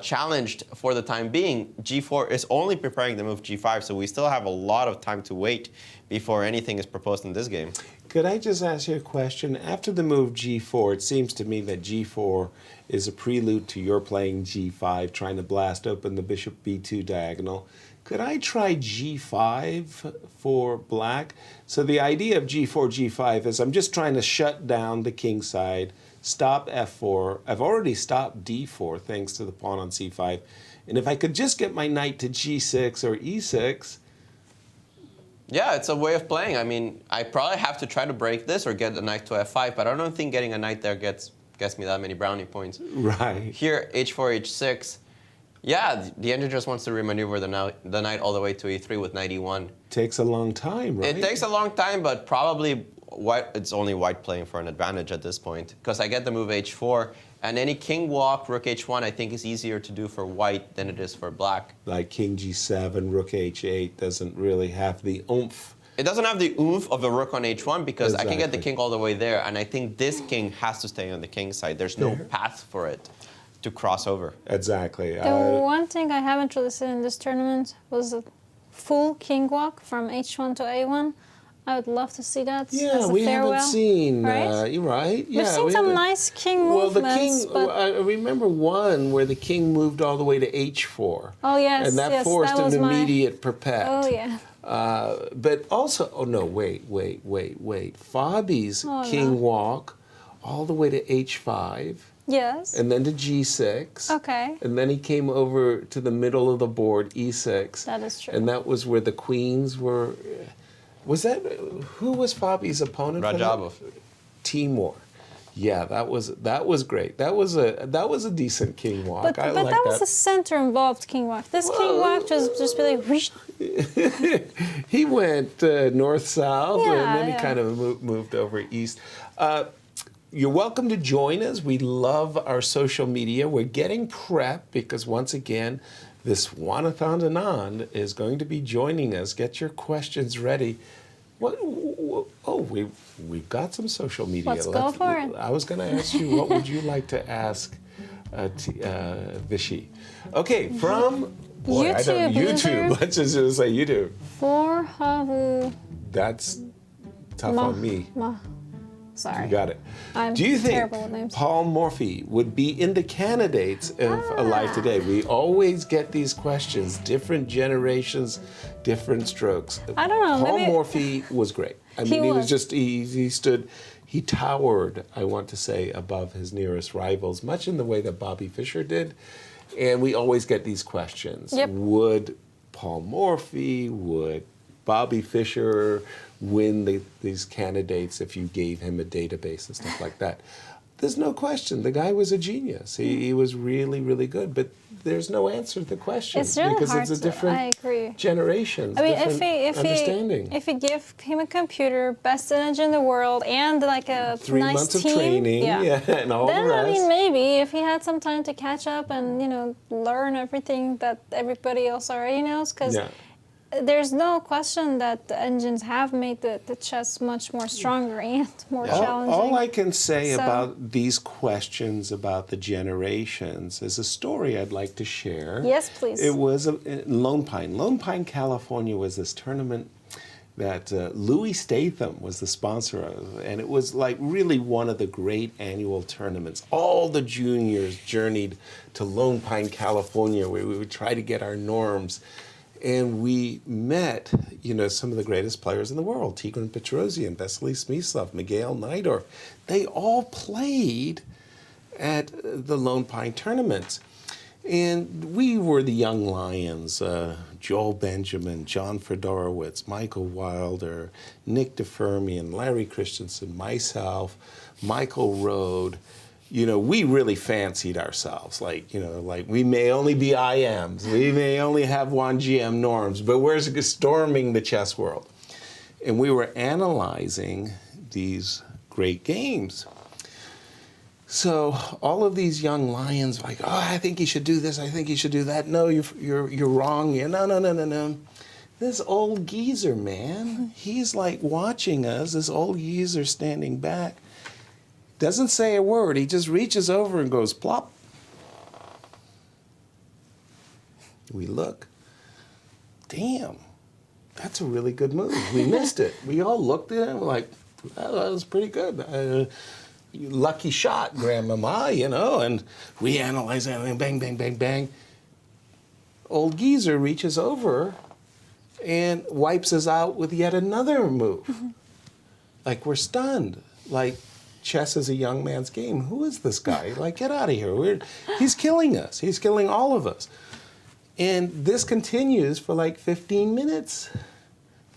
challenged for the time being. G4 is only preparing the move G5, so we still have a lot of time to wait before anything is proposed in this game. Could I just ask you a question? After the move G4, it seems to me that G4 is a prelude to your playing G5, trying to blast open the bishop B2 diagonal. Could I try G5 for black? So the idea of G4, G5 is I'm just trying to shut down the king side, stop F4. I've already stopped D4 thanks to the pawn on C5. And if I could just get my knight to G6 or E6, Yeah, it's a way of playing. I mean, I probably have to try to break this or get a knight to f5, but I don't think getting a knight there gets me that many brownie points. Right. Here, h4, h6. Yeah, the engine just wants to remaneuver the knight all the way to e3 with knight e1. Takes a long time, right? It takes a long time, but probably it's only white playing for an advantage at this point, because I get the move h4, and any king walk, rook h1, I think is easier to do for white than it is for black. Like king g7, rook h8 doesn't really have the oomph. It doesn't have the oomph of a rook on h1 because I can get the Exactly. king all the way there, and I think this king has to stay on the king side. There's no path for it to cross over. Exactly. The one thing I haven't really seen in this tournament was a full king walk from h1 to a1. I would love to see that Yeah, as a we farewell. haven't seen. Right? You're right. Yeah, We've seen we some haven't- nice king Well, the movements, king. but I remember one where the king moved all the way to h4. oh yes, And that yes, forced that was an my. immediate perpet. Oh yeah. But also, oh no, wait. Fabi's Oh, king no. walk all the way to h5, Yes. and then to g6. Okay. And then he came over to the middle of the board, e6. That is true. And that was where the queens were. Was that, who was Fabi's opponent? for that? Radjabov. Timur. Yeah, that was great. That was a decent king walk. But I that like was a center involved king walk. This king walk just be like whoosh. He went north south, and Yeah, then he yeah. kind of moved over east. You're welcome to join us. We love our social media. We're getting prepped because once again, this Wanathan Anand is going to be joining us. Get your questions ready. We've got some social media. Let's go for it. I was going to ask you, what would you like to ask Vichy? Okay, from YouTube user. Let's just say YouTube. For Havu. That's tough on me. Sorry. You got it. I'm Do you think terrible with names. Paul Morphy would be in the candidates of Alive Today? We always get these questions, different generations, different strokes. I don't know, Paul maybe- Morphy was great. I He mean, he was was. just, he towered, I want to say, above his nearest rivals, much in the way that Bobby Fischer did. And we always get these questions. Yep. Would Paul Morphy, would Bobby Fischer win these candidates if you gave him a database and stuff like that? There's no question. The guy was a genius. He was really, really good. But there's no answer to the question It's really because hard it's a to- different I agree. generations, I mean, different understanding. if you give him a computer, best engine in the world, and like a 3 nice months of team, training, and all then the rest. I mean, maybe if he had some time to catch up and learn everything that everybody else already knows, because Yeah. there's no question that the engines have made the chess much more stronger and more challenging. All I can say So- about these questions about the generations is a story I'd like to share. Yes, please. It was in Lone Pine. Lone Pine, California was this tournament that Louis Statham was the sponsor of, and it was like really one of the great annual tournaments. All the juniors journeyed to Lone Pine, California, where we would try to get our norms. And we met, some of the greatest players in the world, Tigran Petrosian, Vasily Smyslov, Miguel Naidorf. They all played at the Lone Pine tournaments. And we were the young lions, Joel Benjamin, John Fedorowicz, Michael Wilder, Nick DeFermian, Larry Christensen, myself, Michael Rode. We really fancied ourselves. Like we may only be IMs, we may only have one GM norms, but we're storming the chess world. And we were analyzing these great games. So all of these young lions were like, oh, I think you should do this, I think you should do that. No, you're wrong. No. This old geezer, man, he's like watching us, this old geezer standing back. Doesn't say a word. He just reaches over and goes plop. We look. Damn, that's a really good move. We missed it. We all looked at him like, oh, that was pretty good. Lucky shot, Grandmama, and we analyze everything. Bang, bang, bang, bang. Old geezer reaches over and wipes us out with yet another move. Like we're stunned. Like, chess is a young man's game. Who is this guy? Like, get out of here. He's killing us. He's killing all of us. And this continues for like 15 minutes.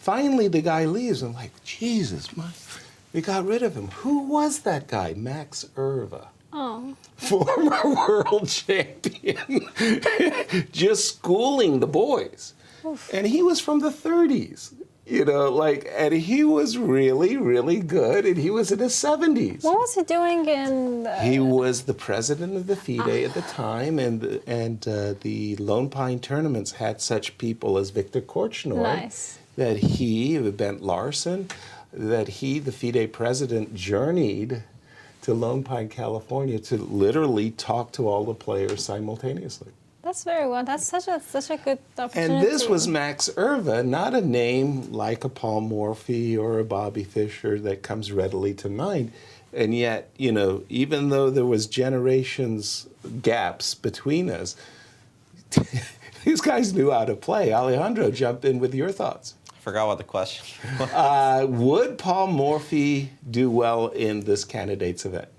finally the guy leaves. I'm like, Jesus, we got rid of him. Who was that guy? Max Erva. Oh. Former world champion. Just schooling the boys. Oof. And he was from the 30s. And he was really, really good, and he was in his 70s. What was he doing in? He was the president of the FIDE at the time, and the Lone Pine tournaments had such people as Viktor Korchnoi. Nice. That he, Bent Larson, the FIDE president, journeyed to Lone Pine, California, to literally talk to all the players simultaneously. That's very well. That's such a good opportunity. And this was Max Erva, not a name like a Paul Morphy or a Bobby Fischer that comes readily to mind. And yet, even though there was generations gaps between us, these guys knew how to play. Alejandro, jump in with your thoughts. I forgot what the question was. Would Paul Morphy do well in this candidates event?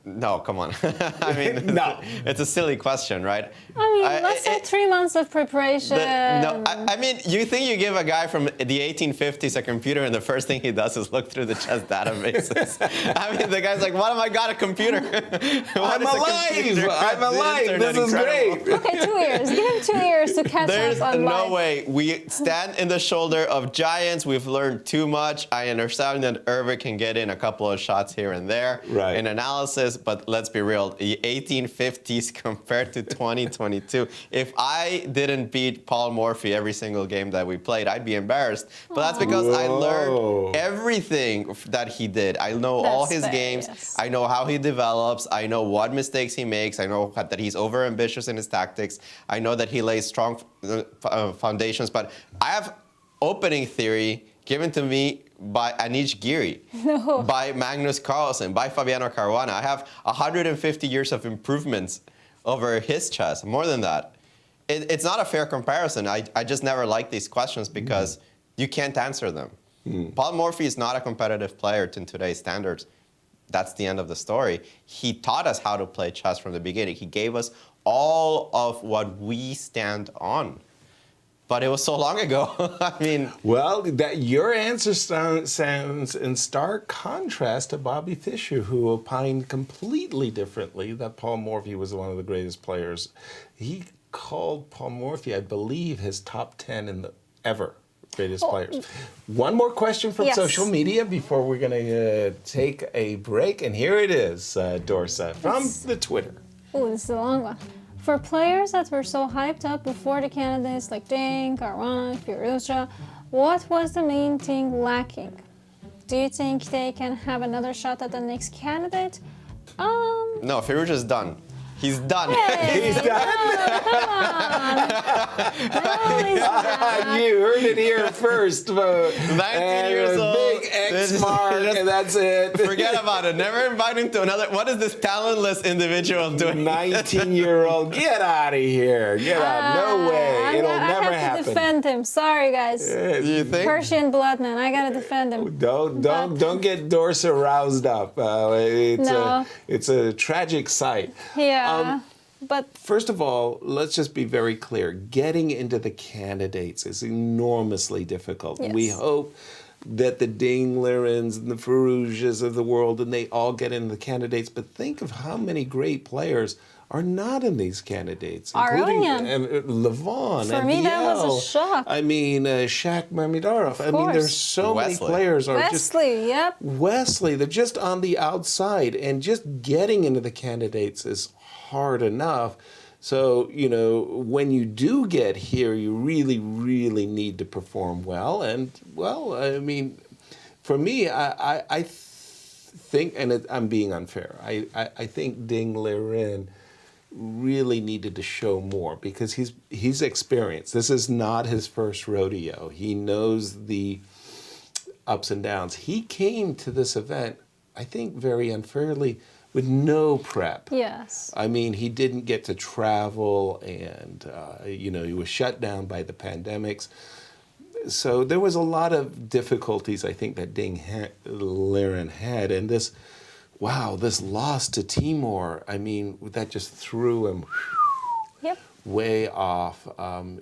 No, come on. I mean, no. It's a silly question, right? I mean, let's say 3 months of preparation. I mean, you think you give a guy from the 1850s a computer and the first thing he does is look through the chess databases. I mean, the guy's like, what am I got a computer? I'm alive! I'm alive! This is great! Okay, 2 years. Give him 2 years to catch There's up on life. no way. We stand in the shoulder of giants. We've learned too much. I understand that Erva can get in a couple of shots here and there in analysis, but let's be real. The 1850s compared to 2022. If I didn't beat Paul Morphy every single game that we played, I'd be embarrassed. But that's because I learned everything that he did. I know all his games. Yes. I know how he develops. I know what mistakes he makes. I know that he's overambitious in his tactics. I know that he lays strong foundations. But I have opening theory given to me by Anish Giri, by Magnus Carlsen, by Fabiano Caruana. I have 150 years of improvements over his chess, more than that. It's not a fair comparison. I just never like these questions because you can't answer them. Paul Morphy is not a competitive player in today's standards. That's the end of the story. He taught us how to play chess from the beginning. He gave us all of what we stand on. But it was so long ago. I mean... Well, your answer stands in stark contrast to Bobby Fischer, who opined completely differently that Paul Morphy was one of the greatest players. He called Paul Morphy, I believe, his top 10 in the ever greatest players. One more question from social media before we're going to take a break. And here it is, Dorsa, from the Twitter. Oh, this is a long one. For players that were so hyped up before the candidates like Ding, Caruana, Firouzja, what was the main thing lacking? Do you think they can have another shot at the next candidate? No, Firouzja's done. He's done. Hey, he's done? No, come on. No, he's done. You heard it here first. 19 years old. Big X mark, and that's it. Forget about it. Never invite him to another. What is this talentless individual doing? 19-year-old. Get out of here. Get out. No way. It'll never happen. I have to defend him. Sorry, guys. You think? Persian blood, man. I gotta defend him. Don't get Dorsa roused up. It's a tragic sight. Yeah. But first of all, let's just be very clear. Getting into the candidates is enormously difficult. Yes. We hope that the Ding Lirens and the Firouzjas of the world, and they all get into the candidates. But think of how many great players are not in these candidates, including Levon. For me, that was a shock. I mean, Shaq Mamedov. I mean, there's so many players. Wesley, they're just on the outside, and just getting into the candidates is hard enough. So, when you do get here, you really, really need to perform well. And, well, I mean, for me, I think, and I'm being unfair, I think Ding Liren really needed to show more because he's experienced. This is not his first rodeo. He knows the ups and downs. He came to this event, I think, very unfairly, with no prep. Yes. I mean, he didn't get to travel, and he was shut down by the pandemics. So there was a lot of difficulties, I think, that Ding Liren had, and this loss to Timor, I mean, that just threw him way off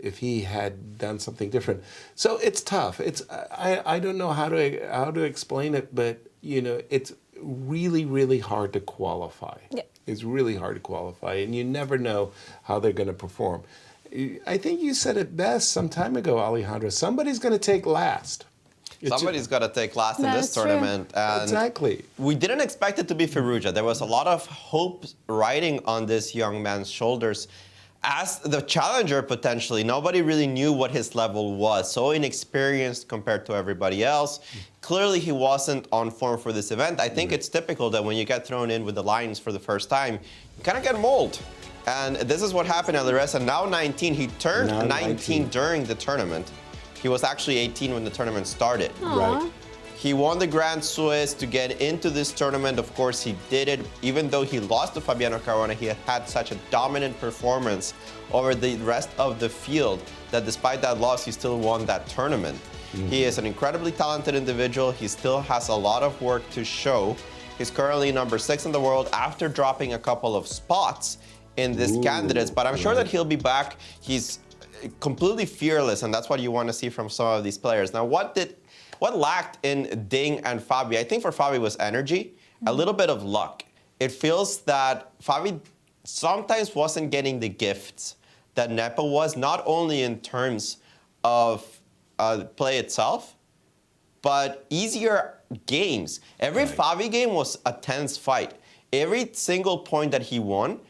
if he had done something different. So it's tough. I don't know how to explain it, but you know, it's really hard to qualify. Yeah. It's really hard to qualify, and you never know how they're going to perform. I think you said it best some time ago, Alejandro. Somebody's going to take last. Somebody's got to take last in this That's true. tournament. And Exactly. we didn't expect it to be Firouzja. There was a lot of hope riding on this young man's shoulders. As the challenger, potentially, nobody really knew what his level was. So inexperienced compared to everybody else. Clearly, he wasn't on form for this event. I think it's typical that when you get thrown in with the Lions for the first time, you kind of get mauled. And this is what happened at the rest. And now 19. He turned 19 during the tournament. He was actually 18 when the tournament started. Right. He won the Grand Swiss to get into this tournament. Of course, he did it. Even though he lost to Fabiano Caruana, he had such a dominant performance over the rest of the field that despite that loss, he still won that tournament. He is an incredibly talented individual. He still has a lot of work to show. He's currently number 6 in the world after dropping a couple of spots in this candidates, but I'm sure that he'll be back. He's completely fearless, and that's what you want to see from some of these players. Now, what lacked in Ding and Fabi? I think for Fabi was energy, a little bit of luck. It feels that Fabi sometimes wasn't getting the gifts that Nepo was, not only in terms of play itself, but easier games. Every Fabi game was a tense fight. Every single point that he won,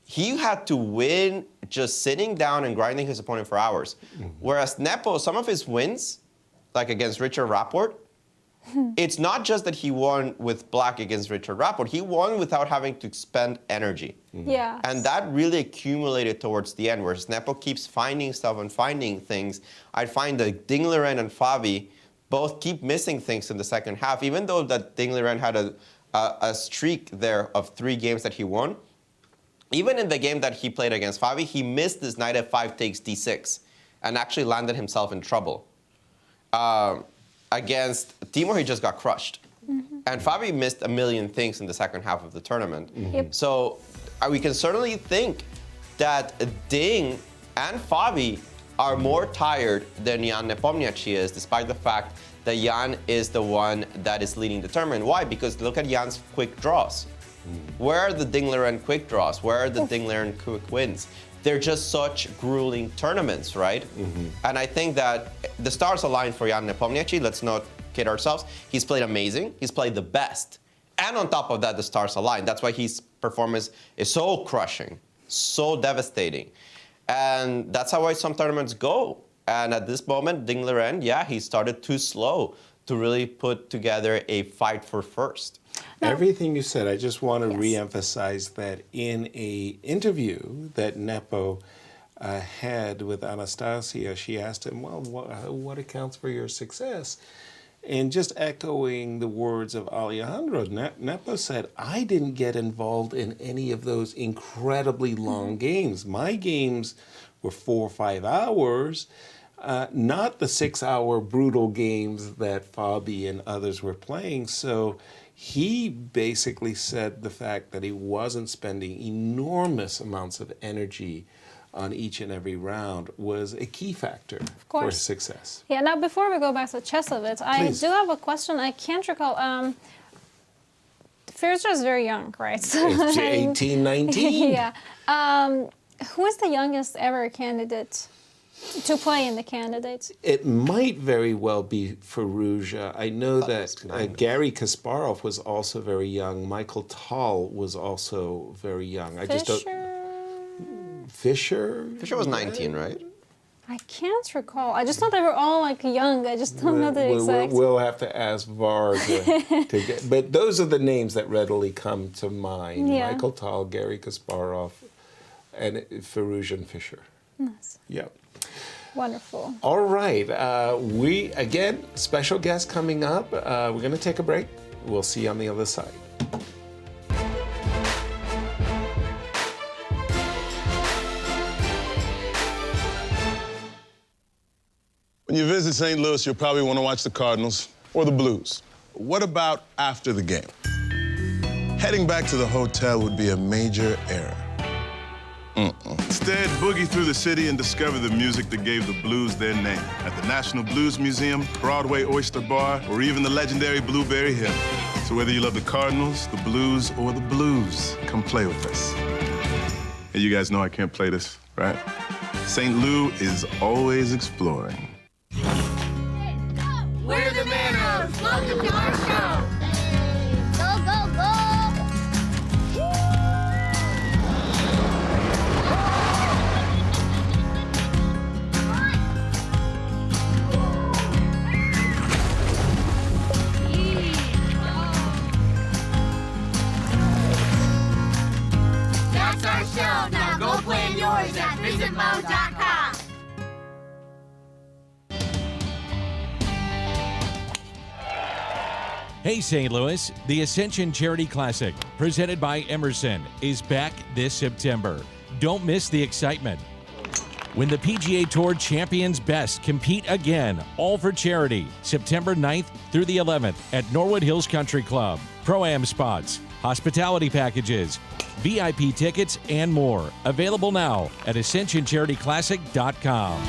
he had to win just sitting down and grinding his opponent for hours. Whereas Nepo, some of his wins, like against Richard Rapport, it's not just that he won with black against Richard Rapport, he won without having to spend energy. Yeah. And that really accumulated towards the end, whereas Nepo keeps finding stuff and finding things. I find that Ding Liren and Fabi both keep missing things in the second half, even though that Ding Liren had a streak there of 3 games that he won. Even in the game that he played against Fabi, he missed this knight f5 takes d6 and actually landed himself in trouble. Against Timur, he just got crushed. And Fabi missed a million things in the second half of the tournament. So we can certainly think that Ding and Fabi are more tired than Jan Nepomniachtchi is, despite the fact that Jan is the one that is leading the tournament. Why? Because look at Jan's quick draws. Where are the Ding Liren quick draws? Where are the Ding Liren quick wins? They're just such grueling tournaments, right? And I think that the stars aligned for Jan Nepomniachtchi. Let's not kid ourselves. He's played amazing. He's played the best. And on top of that, the stars aligned. That's why his performance is so crushing, so devastating. And that's how some tournaments go. And at this moment, Ding Liren, yeah, he started too slow to really put together a fight for first. Everything you said, I just want to re-emphasize that in a interview that Nepo had with Anastasia, she asked him, well, what accounts for your success? And just echoing the words of Alejandro, Nepo said, I didn't get involved in any of those incredibly long games. My games were 4 or 5 hours, not the 6-hour brutal games that Fabi and others were playing. So he basically said the fact that he wasn't spending enormous amounts of energy on each and every round was a key factor for his success. Yeah, now before we go back to Chesovitz, I do have a question. I can't recall. Firouzja is very young, right? It's 18, 19. Yeah. Who is the youngest ever candidate to play in the candidates? It might very well be Firouzja. I know that Gary Kasparov was also very young. Michael Tal was also very young. Fischer was 19, right? I can't recall. I just thought they were all like young. I just don't know the exact. We'll have to ask VAR to get. But those are the names that readily come to mind. Yeah. Michael Tal, Gary Kasparov, and Firouzja and Fischer. Nice. Yep. Wonderful. All right. We, again, special guest coming up. We're going to take a break. We'll see you on the other side. When you visit St. Louis, you'll probably want to watch the Cardinals or the Blues. What about after the game? Heading back to the hotel would be a major error. Instead, boogie through the city and discover the music that gave the blues their name. At the National Blues Museum, Broadway Oyster Bar, or even the legendary Blueberry Hill. So whether you love the Cardinals, the blues, or the blues, come play with us. And you guys know I can't play this, right? St. Lou is always exploring. We're the Manos. Welcome to our show. Go, go, go. That's our show. Now go play yours at visitmo.com. Hey St. Louis, the Ascension Charity Classic, presented by Emerson, is back this September. Don't miss the excitement. When the PGA Tour champions best compete again, all for charity, September 9th through the 11th at Norwood Hills Country Club. Pro-Am spots, hospitality packages, VIP tickets, and more. Available now at ascensioncharityclassic.com.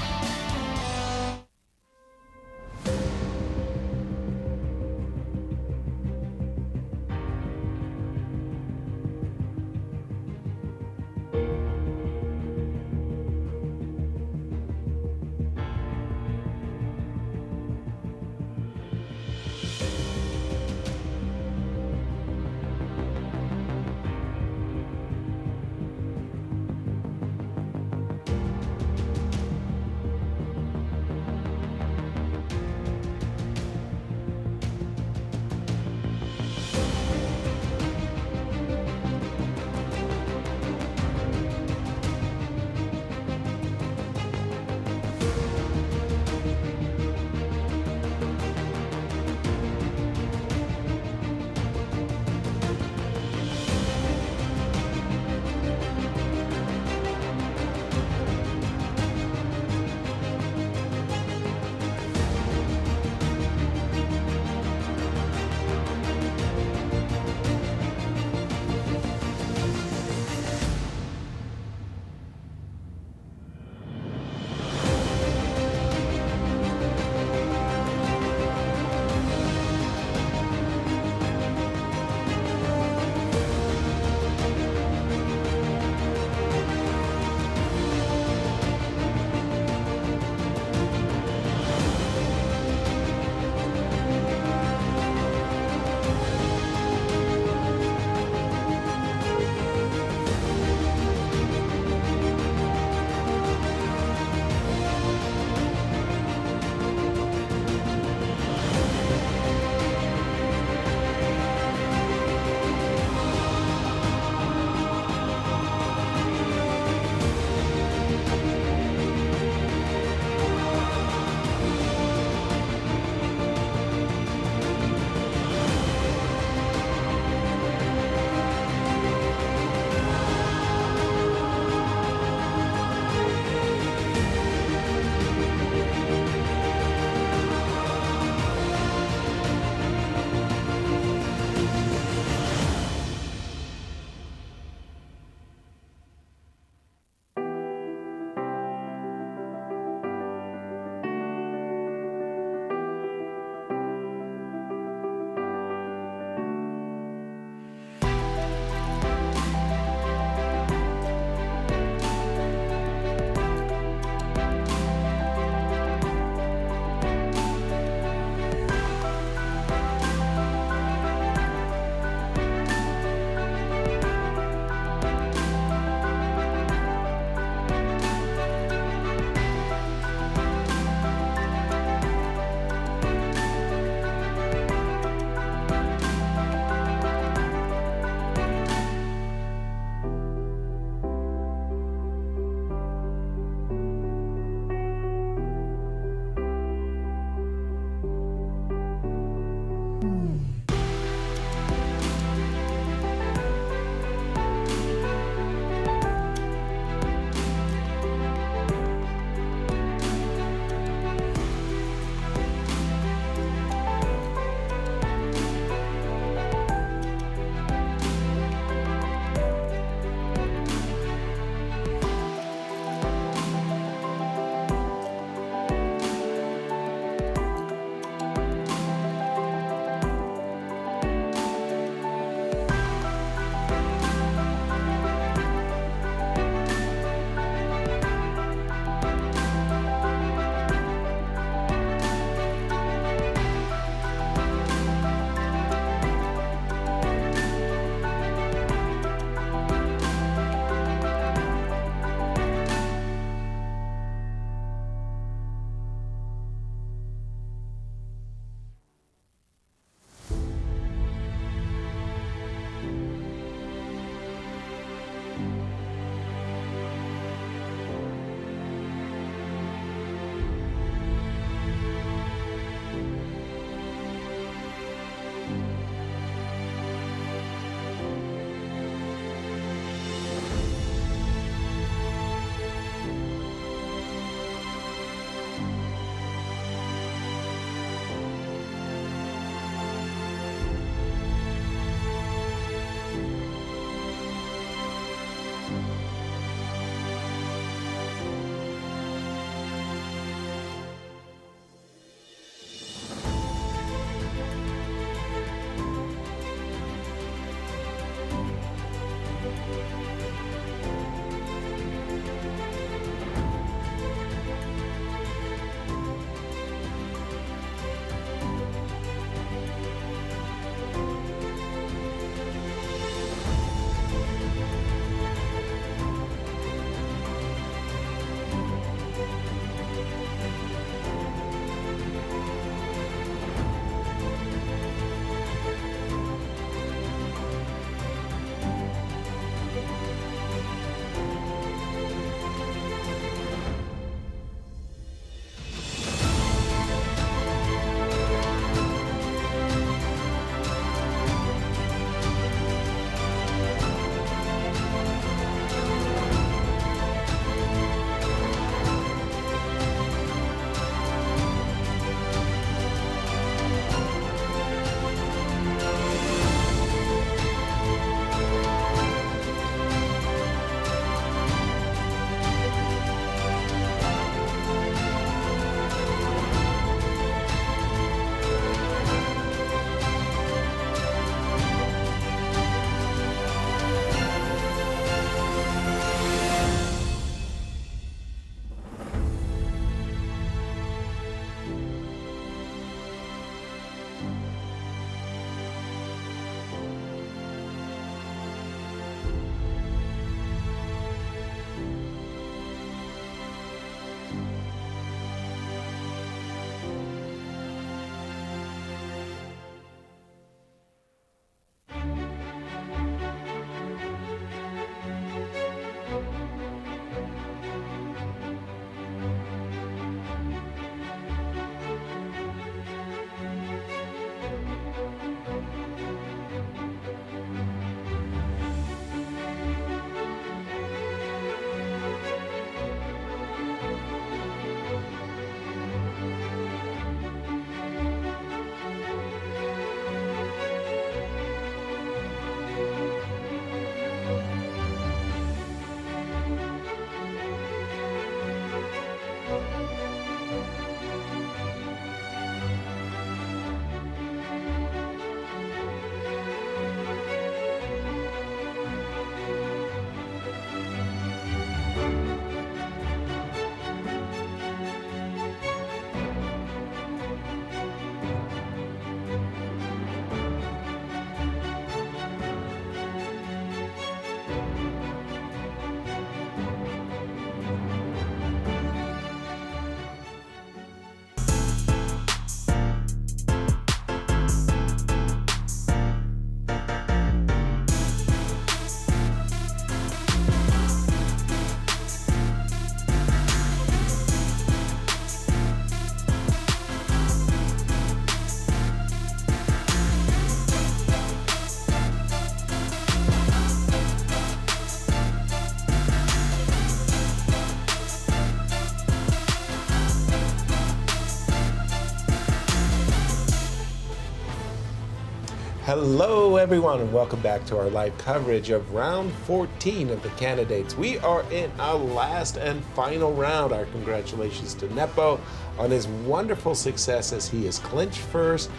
Hello, everyone, and welcome back to our live coverage of round 14 of the candidates. We are in our last and final round. Our congratulations to Nepo on his wonderful success as he is clinched first.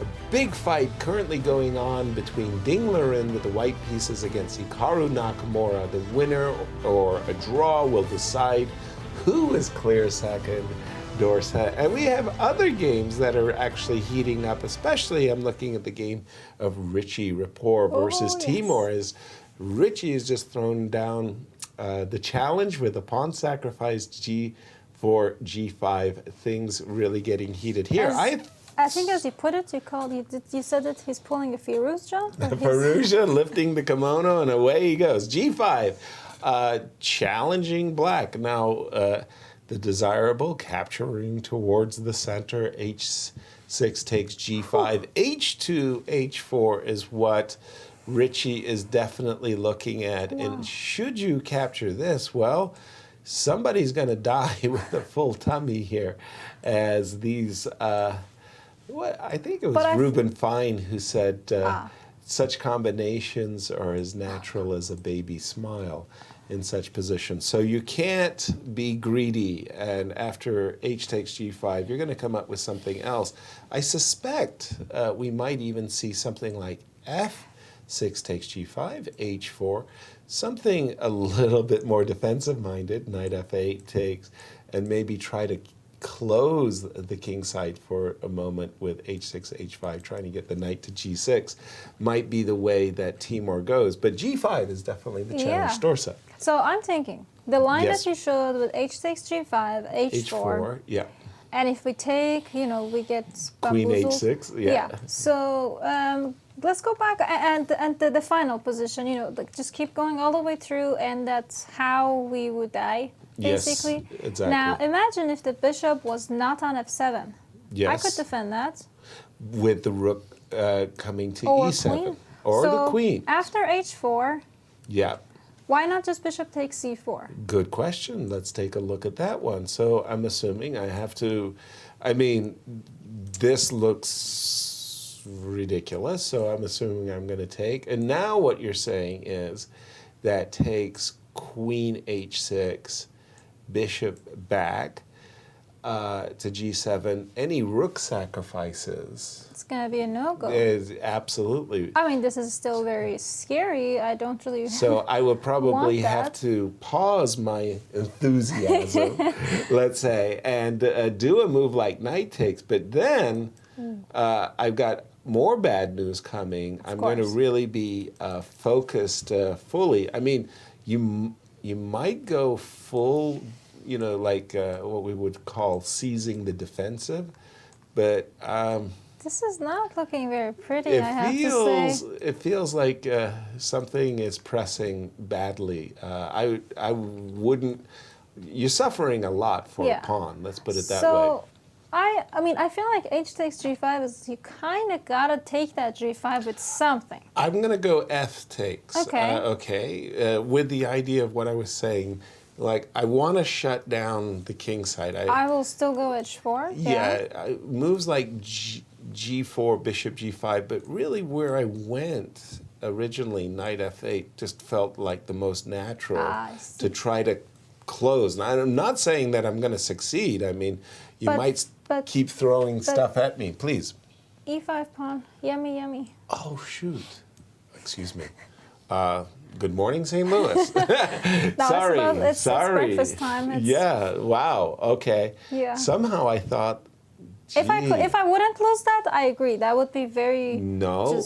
A big fight currently going on between Dinglerin with the white pieces against Hikaru Nakamura. The winner or a draw will decide who is clear second. Dorsa. And we have other games that are actually heating up, especially I'm looking at the game of Richie Rapport versus Timor. As Richie has just thrown down the challenge with a pawn sacrifice G4, G5. Things really getting heated here. I think as you put it, you said that he's pulling a Firouzja? Firouzja lifting the kimono and away he goes. G5, challenging black. Now, the desirable capturing towards the center. H6 takes G5. H2, H4 is what Richie is definitely looking at. Wow. And should you capture this, well, somebody's going to die with a full tummy here, as these. I think it was Ruben Fine who said, such combinations are as natural as a baby smile in such positions. So you can't be greedy, and after H takes G5, you're going to come up with something else. I suspect we might even see something like F6 takes G5, H4, something a little bit more defensive-minded, knight F8 takes, and maybe try to close the king side for a moment with H6, H5, trying to get the knight to G6 might be the way that Timor goes. But G5 is definitely the challenge. Dorsa. So I'm thinking, the line that you showed with H takes G5, H4. Yeah. And if we take, we get Queen H6, yeah. So let's go back and the final position, just keep going all the way through, and that's how we would die. Basically. Yes, exactly. Now, imagine if the bishop was not on F7. Yes. I could defend that. With the rook coming to or E7. Queen. Or so the queen. After H4, yeah. Why not just bishop takes C4? Good question. Let's take a look at that one. So I'm assuming I have to, this looks ridiculous, so I'm assuming I'm going to take. And now what you're saying is that takes Queen H6, bishop back to G7. Any rook sacrifices. It's going to be a no-go. Absolutely. This is still very scary. I don't really So I would probably have to pause my enthusiasm, let's say, and do a move like knight takes. But then I've got more bad news coming. I'm going to really be focused fully. You might go full, like what we would call seizing the defensive, but this is not looking very pretty. I have to say, it feels like something is pressing badly. I wouldn't. You're suffering a lot for a pawn. Let's put it that way. I feel like H takes G5 is you kind of gotta take that G5 with something. I'm gonna go F takes. Okay. With the idea of what I was saying, like I want to shut down the king side. I will still go H4. Yeah, moves like G4, bishop G5, but really where I went originally, knight F8, just felt like the most natural to try to close. Now, I'm not saying that I'm going to succeed. You might keep throwing stuff at me, please. E5 pawn, yummy, yummy. Oh, shoot. Excuse me. Good morning, St. Louis. Sorry. It's breakfast time. Yeah, wow, okay. Yeah. Somehow I thought, if I wouldn't lose that, I agree. That would be very... No.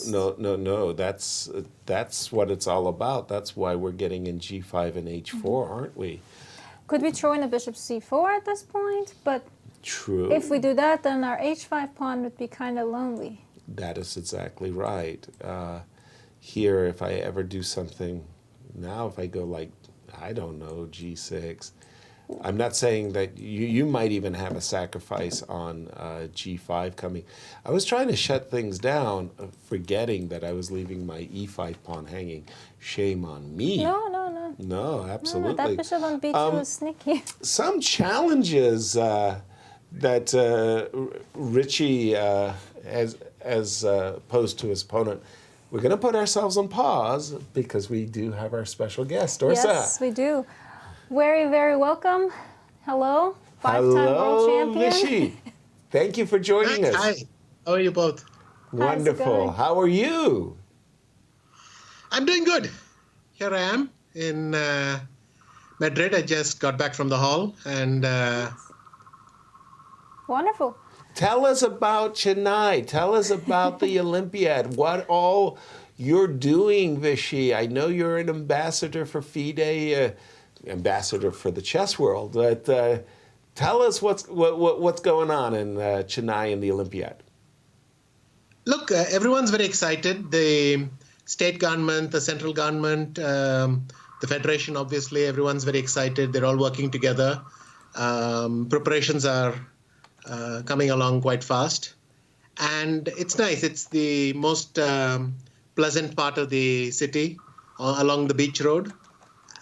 That's what it's all about. That's why we're getting in G5 and H4, aren't we? Could we throw in a bishop C4 at this point? But true. If we do that, then our H5 pawn would be kind of lonely. That is exactly right. Here, if I ever do something, now if I go like, I don't know, G6, I'm not saying that you might even have a sacrifice on G5 coming. I was trying to shut things down, forgetting that I was leaving my E5 pawn hanging. Shame on me. No, absolutely. No, that bishop on B2 is sneaky. Some challenges that Richie as opposed to his opponent. We're going to put ourselves on pause because we do have our special guest, Dorsa. Yes, we do. Very, very welcome. Hello, five-time world champion. Vishy. Thank you for joining us. Hi. How are you both? Wonderful. How are you? I'm doing good. Here I am in Madrid. I just got back from the hall and Wonderful. Tell us about Chennai. Tell us about the Olympiad. What all you're doing, Vishy. I know you're an ambassador for FIDE, ambassador for the chess world. But tell us what's going on in Chennai and the Olympiad. Look, everyone's very excited. The state government, the central government, the federation, obviously, everyone's very excited. They're all working together. Preparations are coming along quite fast. And it's nice. It's the most pleasant part of the city along the beach road.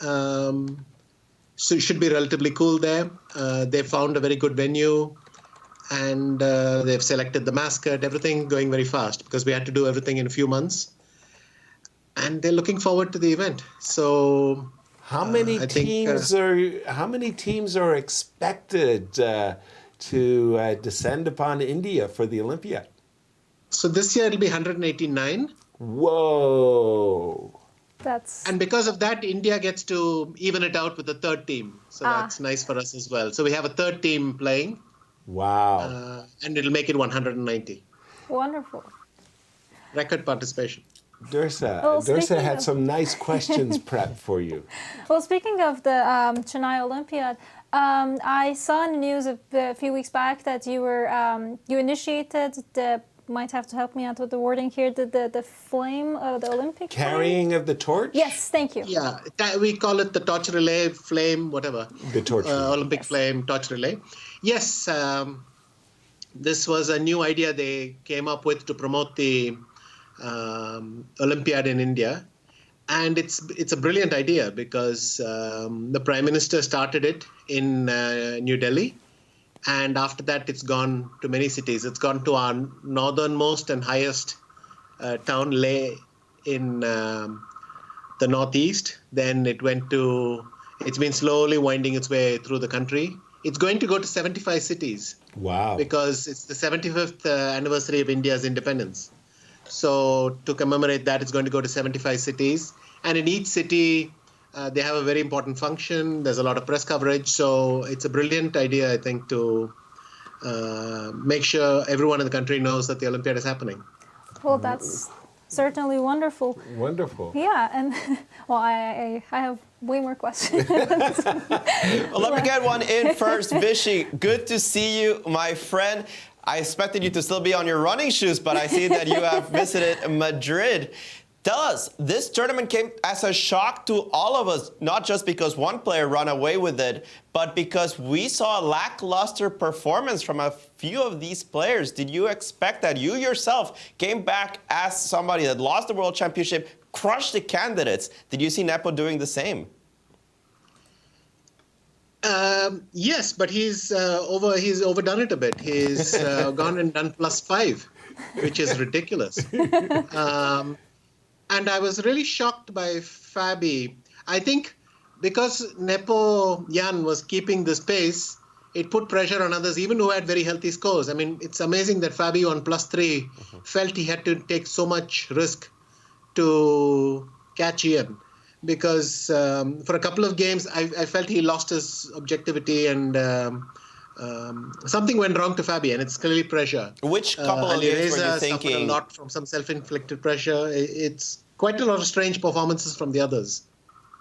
So it should be relatively cool there. They found a very good venue. And they've selected the mascot, everything going very fast because we had to do everything in a few months. And they're looking forward to the event. So how many teams are expected to descend upon India for the Olympiad? So this year it'll be 189. Whoa. And because of that, India gets to even it out with the third team. So that's nice for us as well. So we have a third team playing. Wow. And it'll make it 190. Wonderful. Record participation. Dorsa had some nice questions prepped for you. Well, speaking of the Chennai Olympiad, I saw in the news a few weeks back that you were you initiated the, might have to help me out with the wording here, the flame of the Olympic carrying flame? of the torch? Yes, thank you. Yeah, we call it the torch relay, flame, whatever. The torch relay. Olympic flame, torch relay. Yes, this was a new idea they came up with to promote the Olympiad in India. And it's a brilliant idea because the Prime Minister started it in New Delhi. And after that, it's gone to many cities. It's gone to our northernmost and highest town, Leh, in the northeast. Then it's been slowly winding its way through the country. It's going to go to 75 cities. Wow. Because it's the 75th anniversary of India's independence. So to commemorate that, it's going to go to 75 cities. And in each city, they have a very important function. There's a lot of press coverage. So it's a brilliant idea, I think, to make sure everyone in the country knows that the Olympiad is happening. Well, that's certainly wonderful. Wonderful. Yeah, and well, I have way more questions. Well, let me get one in first. Vishy, good to see you, my friend. I expected you to still be on your running shoes, but I see that you have visited Madrid. Tell us, this tournament came as a shock to all of us, not just because one player ran away with it, but because we saw a lackluster performance from a few of these players. Did you expect that? You yourself came back as somebody that lost the World Championship, crushed the candidates. Did you see Nepo doing the same? Yes, but he's overdone it a bit. He's gone and done +5, which is ridiculous. And I was really shocked by Fabi. I think because Nepo Jan was keeping this pace, it put pressure on others, even who had very healthy scores. I mean, it's amazing that Fabi on +3 felt he had to take so much risk to catch Ian. Because for a couple of games, I felt he lost his objectivity and something went wrong to Fabi, and it's clearly pressure. Which couple of games were you thinking? Suffered a lot from some self-inflicted pressure. It's quite a lot of strange performances from the others.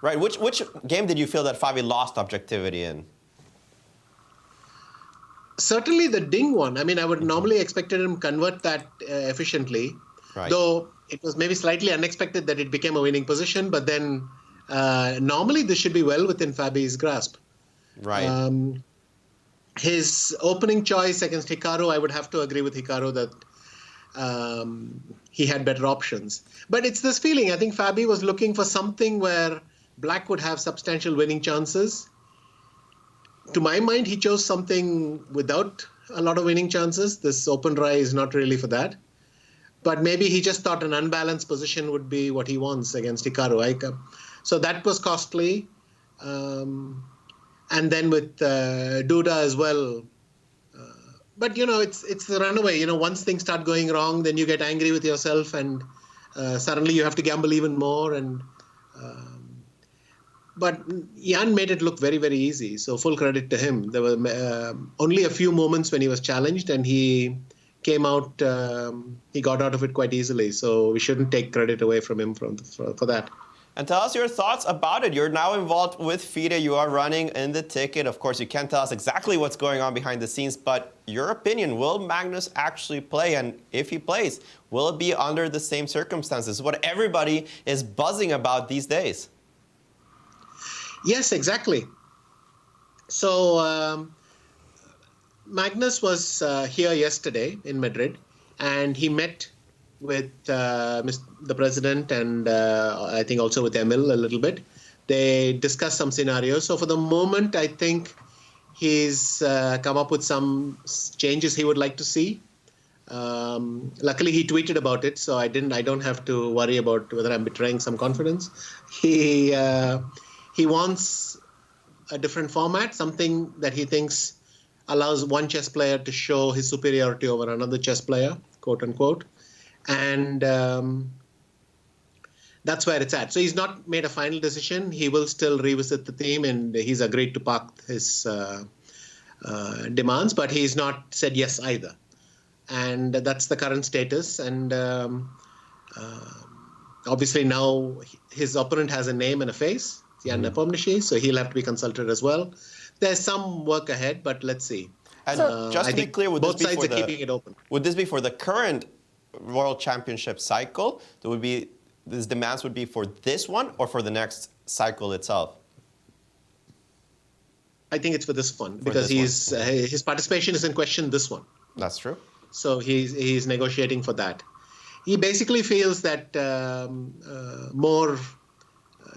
Right. Which game did you feel that Fabi lost objectivity in? Certainly the Ding one. I mean, I would normally expected him to convert that efficiently. Right. Though it was maybe slightly unexpected that it became a winning position, but then normally this should be well within Fabi's grasp. Right. His opening choice against Hikaru, I would have to agree with Hikaru that he had better options. But it's this feeling, I think Fabi was looking for something where Black would have substantial winning chances. To my mind, he chose something without a lot of winning chances. This open Rai is not really for that. but maybe he just thought an unbalanced position would be what he wants against Hikaru. So that was costly. And then with Duda as well. But, it's the runaway. Once things start going wrong, then you get angry with yourself and suddenly you have to gamble even more. But Jan made it look very, very easy. So full credit to him. There were only a few moments when he was challenged and he came out, he got out of it quite easily. So we shouldn't take credit away from him for that. And tell us your thoughts about it. You're now involved with FIDE. You are running in the ticket. Of course, you can't tell us exactly what's going on behind the scenes, but your opinion, will Magnus actually play? And if he plays, will it be under the same circumstances? What everybody is buzzing about these days. Yes, exactly. So Magnus was here yesterday in Madrid, and he met with the president and I think also with Emil a little bit. They discussed some scenarios. So for the moment, I think he's come up with some changes he would like to see. Luckily, he tweeted about it, so I don't have to worry about whether I'm betraying some confidence. He wants a different format, something that he thinks allows one chess player to show his superiority over another chess player, quote unquote. And that's where it's at. So he's not made a final decision. He will still revisit the theme, and he's agreed to park his demands, but he's not said yes either. And that's the current status. And obviously now his opponent has a name and a face, Jan Nepomniachtchi, so he'll have to be consulted as well. There's some work ahead, but let's see. And just to be clear, both sides are keeping it open. Would this be for the current World Championship cycle? These demands would be for this one or for the next cycle itself? I think it's for this one because his participation is in question this one. That's true. So he's negotiating for that. He basically feels that more,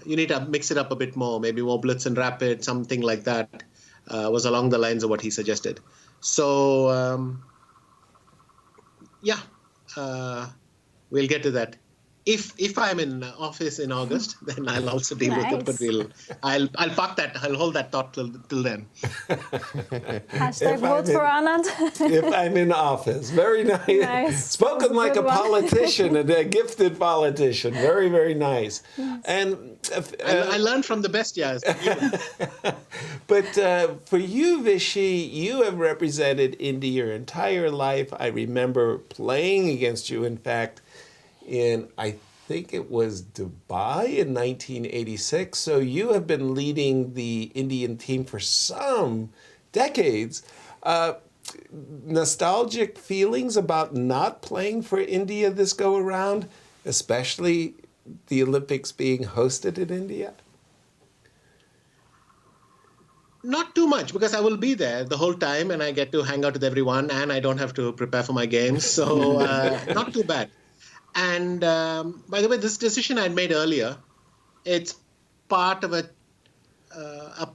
you need to mix it up a bit more, maybe more blitz and rapid, something like that was along the lines of what he suggested. So, we'll get to that. If I'm in office in August, then I'll also deal with it. But I'll park that. I'll hold that thought till then. Hashtag vote for Anand. If I'm in office, very nice. Spoken like a politician, and a gifted politician. Very, very nice. Yes. And I learned from the best, yes. But for you, Vishy, you have represented India your entire life. I remember playing against you, in fact, in, I think it was Dubai in 1986. So you have been leading the Indian team for some decades. Nostalgic feelings about not playing for India this go around, especially the Olympics being hosted in India? Not too much, because I will be there the whole time and I get to hang out with everyone and I don't have to prepare for my games. So not too bad. And by the way, this decision I made earlier, it's part of a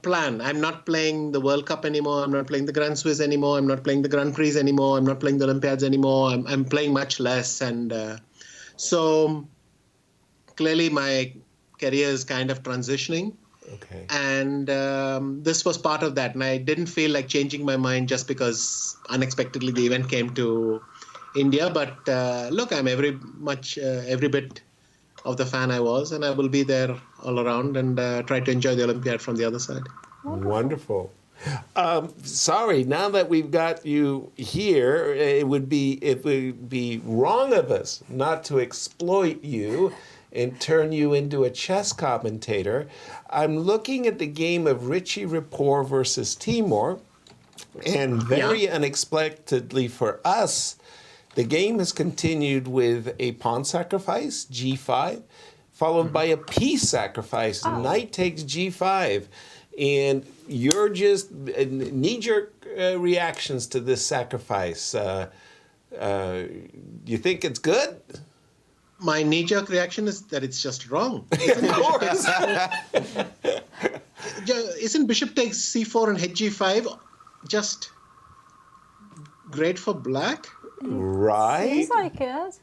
plan. I'm not playing the World Cup anymore. I'm not playing the Grand Swiss anymore. I'm not playing the Grand Prix anymore. I'm not playing the Olympiads anymore. I'm playing much less. And so clearly my career is kind of transitioning. Okay. And this was part of that. And I didn't feel like changing my mind just because unexpectedly the event came to India. But look, I'm every bit of the fan I was, and I will be there all around and try to enjoy the Olympiad from the other side. Wonderful. Sorry, now that we've got you here, it would be wrong of us not to exploit you and turn you into a chess commentator. I'm looking at the game of Richie Rapport versus Timur, and very unexpectedly for us, the game has continued with a pawn sacrifice, g5, followed by a piece sacrifice, knight takes g5. And you're just knee-jerk reactions to this sacrifice. You think it's good? My knee-jerk reaction is that it's just wrong. Isn't bishop takes c4 and h5 just great for black? Right. Seems like it.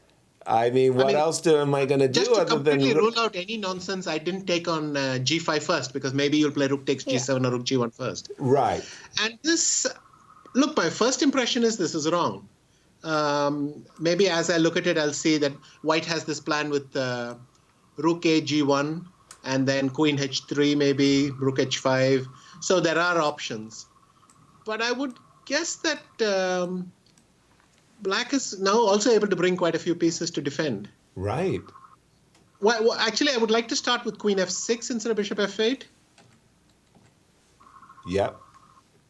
I mean, what else am I going to do just to other than completely rule out any nonsense? I didn't take on G5 first because maybe you'll play Rook takes G7 or Rook G1 first. Right. And this, look, my first impression is this is wrong. Maybe as I look at it, I'll see that White has this plan with Rook A G1 and then Queen H3, maybe Rook H5. So there are options. But I would guess that Black is now also able to bring quite a few pieces to defend. Right. Well, actually, I would like to start with Queen F6 instead of Bishop F8. Yep.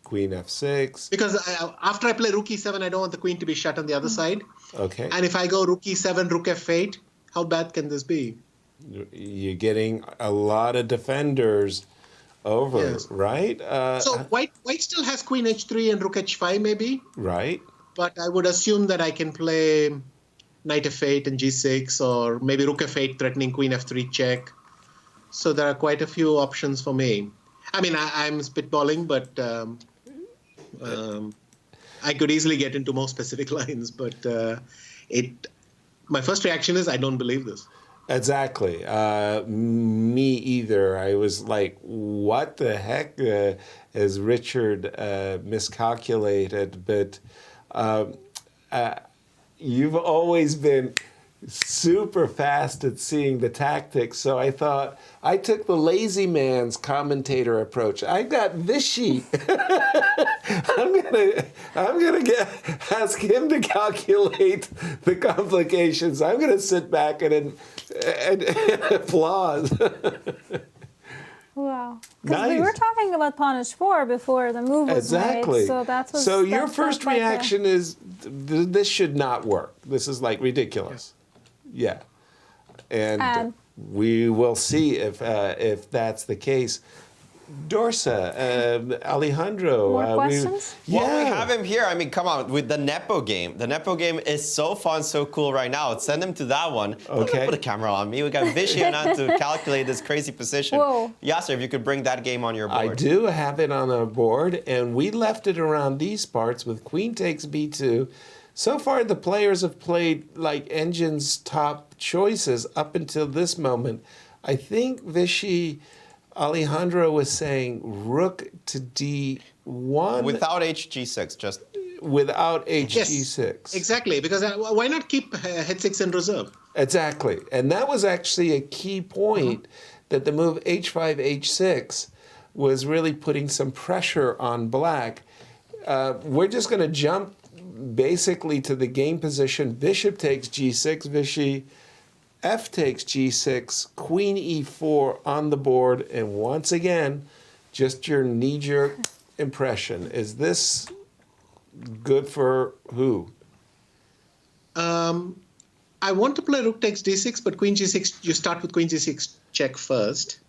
Queen F6. Because after I play Rook E7, I don't want the queen to be shut on the other side. Okay. And if I go Rook E7, Rook F8, how bad can this be? You're getting a lot of defenders over, right? So White still has Queen H3 and Rook H5 maybe. Right. But I would assume that I can play Knight F8 and G6 or maybe Rook F8 threatening Queen F3 check. So there are quite a few options for me. I mean, I'm spitballing, but I could easily get into more specific lines. But my first reaction is I don't believe this. Exactly. Me either. I was like, what the heck has Richard miscalculated? But you've always been super fast at seeing the tactics. So I thought, I took the lazy man's commentator approach. I got this sheet. I'm gonna ask him to calculate the complications. I'm gonna sit back and applaud. Wow. Because we were talking about pawn h4 before the move was made. So that was. So your first reaction is this should not work. This is like ridiculous. Yeah. And we will see if that's the case. Dorsa, Alejandro. More questions? Well, we have him here. I mean, come on, with the Nepo game. The Nepo game is so fun, so cool right now. Send him to that one. Okay. Put a camera on me. We got Vishy on to calculate this crazy position. Whoa. Yasser, if you could bring that game on your board. I do have it on our board, and we left it around these parts with Queen takes B2. So far, the players have played like Engine's top choices up until this moment. I think Vishy... Alejandro was saying Rook to D1. Without HG6, just... Without HG6. Yes, exactly, because why not keep H6 in reserve? Exactly. And that was actually a key point, that the move H5, H6 was really putting some pressure on Black. We're just going to jump basically to the game position. Bishop takes G6, Vishy. F takes G6, Queen E4 on the board, and once again, just your knee-jerk impression. Is this good for who? I want to play Rook takes D6, but Queen G6, you start with Queen G6 check first.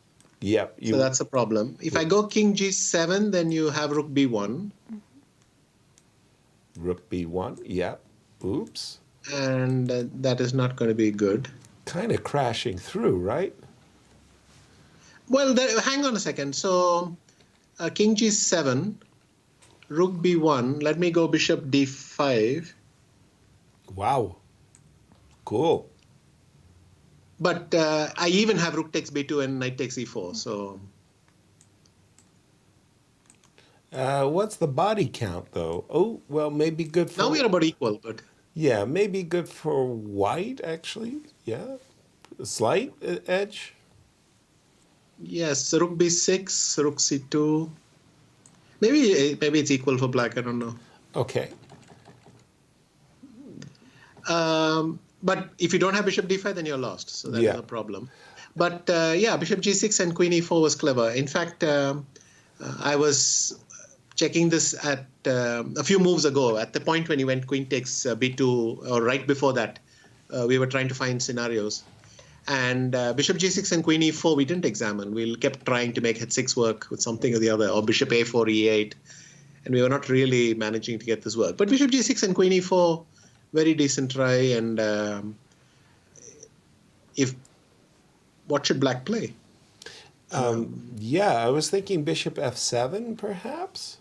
Yep. So that's a problem. If I go King G7, then you have Rook B1. Rook B1, yep. Oops. And that is not going to be good. Kind of crashing through, right? Well, hang on a second. So King G7, Rook B1. Let me go Bishop D5. Wow. Cool. But I even have Rook takes B2 and Knight takes E4. So what's the body count, though? Oh, well, maybe good for... Now we are about equal, but... Yeah, maybe good for White, actually. Yeah. A slight edge. Yes, Rook B6, Rook C2. Maybe it's equal for Black, I don't know. Okay. But if you don't have Bishop D5, then you're lost. So that's no problem. But yeah, Bishop G6 and Queen E4 was clever. In fact, I was checking this at a few moves ago, at the point when he went Queen takes B2, or right before that, we were trying to find scenarios. And Bishop G6 and Queen E4, we didn't examine. We kept trying to make H6 work with something or the other, or Bishop A4, E8. And we were not really managing to get this work. But Bishop G6 and Queen E4, very decent try. And what should Black play? Yeah, I was thinking Bishop F7, perhaps?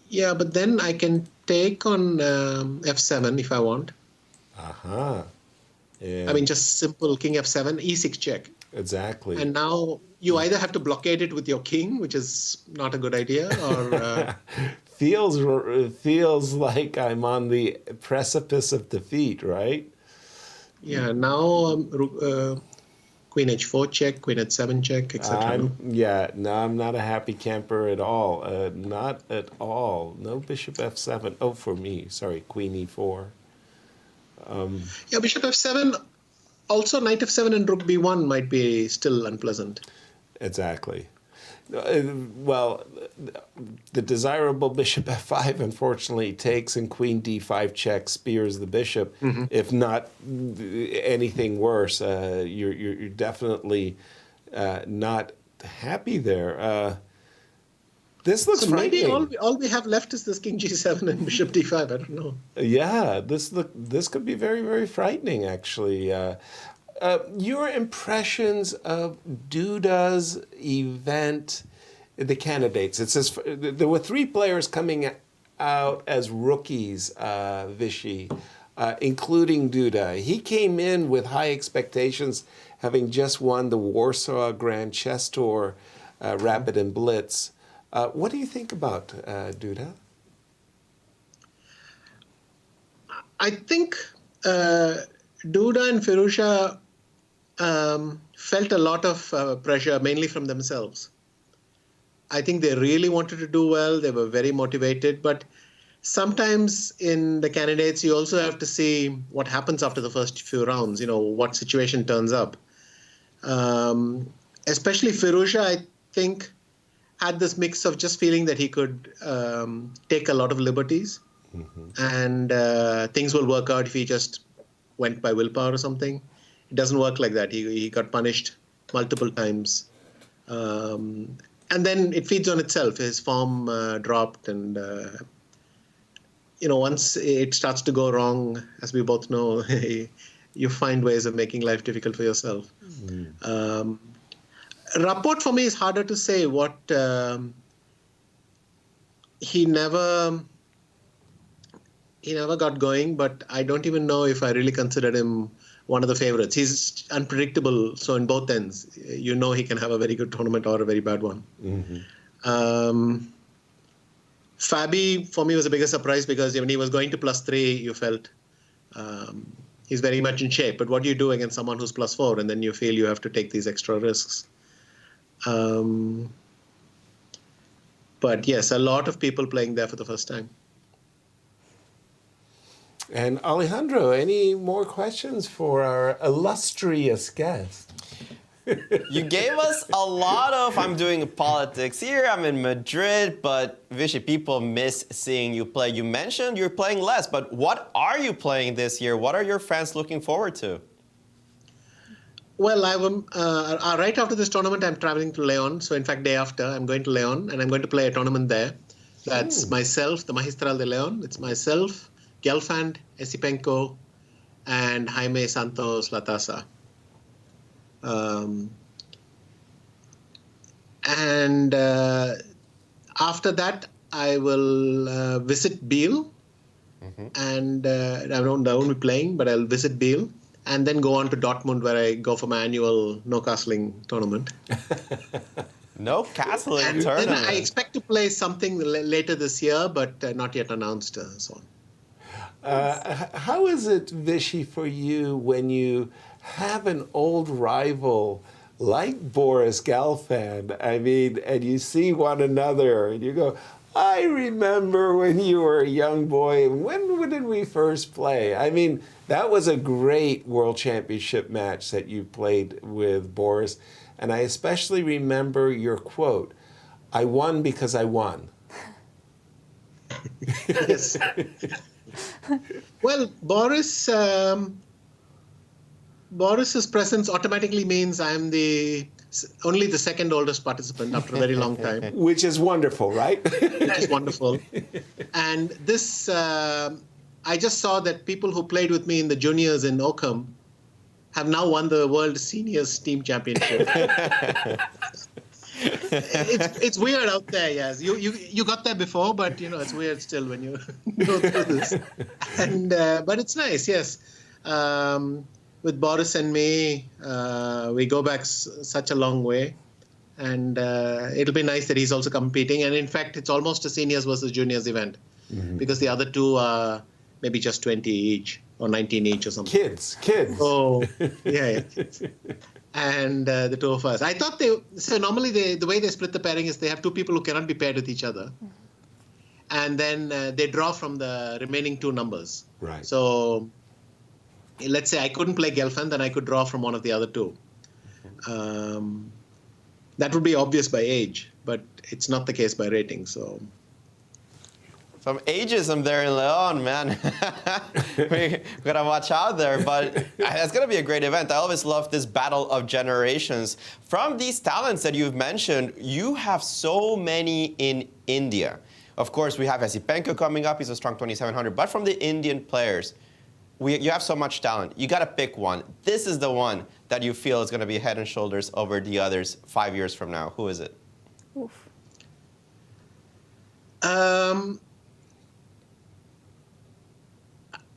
Yeah, but then I can take on F7 if I want. I mean, just simple king f7, e6 check. Exactly. And now you either have to blockade it with your king, which is not a good idea, or feels like I'm on the precipice of defeat, right? Yeah. Now queen h4 check, queen h7 check, etc. No, I'm not a happy camper at all. Not at all. No bishop f7. Oh, for me. Sorry, queen e4. Yeah, bishop f7. Also, knight f7 and rook b1 might be still unpleasant. Exactly. Well, the desirable bishop f5 unfortunately takes, and queen d5 check spears the bishop. If not anything worse, you're definitely not happy there. This looks frightening. Maybe all we have left is this king g7 and bishop d5. I don't know. Yeah, this could be very, very frightening, actually. Your impressions of Duda's event, the candidates. It says there were 3 players coming out as rookies, Vichy, including Duda. He came in with high expectations, having just won the Warsaw Grand Chess Tour, Rapid and Blitz. What do you think about Duda? I think Duda and Firouzja felt a lot of pressure, mainly from themselves. I think they really wanted to do well. They were very motivated. But sometimes in the candidates, you also have to see what happens after the first few rounds, what situation turns up. Especially Firouzja, I think, had this mix of just feeling that he could take a lot of liberties and things will work out if he just went by willpower or something. It doesn't work like that. He got punished multiple times. And then it feeds on itself. His form dropped, and once it starts to go wrong, as we both know, you find ways of making life difficult for yourself. Rapport for me is harder to say. What he never got going, but I don't even know if I really considered him one of the favorites. He's unpredictable, so in both ends, he can have a very good tournament or a very bad one. Fabi, for me, was a bigger surprise because when he was going to +3, you felt he's very much in shape. But what do you do against someone who's +4, and then you feel you have to take these extra risks? But yes, a lot of people playing there for the first time. And Alejandro, any more questions for our illustrious guest? You gave us a lot of, I'm doing politics here, I'm in Madrid, but Vichy, people miss seeing you play. You mentioned you're playing less, but what are you playing this year? What are your fans looking forward to? Well, right after this tournament, I'm traveling to Leon. So in fact, day after, I'm going to Leon, and I'm going to play a tournament there. That's myself, the Magistral de Leon. It's myself, Gelfand, Esipenko, and Jaime Santos Latasa. And after that, I will visit Biel. And I won't be playing, but I'll visit Biel. And then go on to Dortmund, where I go for my annual no castling tournament. No castling and tournament. Then I expect to play something later this year, but not yet announced. So on. How is it, Vichy, for you when you have an old rival like Boris Gelfand? I mean, and you see one another, and you go, I remember when you were a young boy. When did we first play? I mean, that was a great World Championship match that you played with Boris. And I especially remember your quote, I won because I won. Yes. Well, Boris's presence automatically means I'm only the second oldest participant after a very long time. Which is wonderful, right? Which is wonderful. And this, I just saw that people who played with me in the juniors in Oakham have now won the World Seniors Team Championship. It's weird out there, yes. You got there before, but it's weird still when you go through this. And but it's nice, yes. with Boris and me, we go back such a long way. And it'll be nice that he's also competing. And in fact, it's almost a seniors versus juniors event because the other two are maybe just 20 each or 19 each or something. Kids. Oh, yeah. Kids. And the two of us. I thought so normally the way they split the pairing is they have two people who cannot be paired with each other. And then they draw from the remaining two numbers. Right. So let's say I couldn't play Gelfand, then I could draw from one of the other two. That would be obvious by age, but it's not the case by rating. So some ageism there in Leon, man. we gotta watch out there, but it's gonna be a great event. I always love this battle of generations. From these talents that you've mentioned, you have so many in India. Of course, we have Yasipenko coming up. He's a strong 2700. But from the Indian players, you have so much talent. You got to pick one. This is the one that you feel is going to be head and shoulders over the others 5 years from now. Who is it? Oof.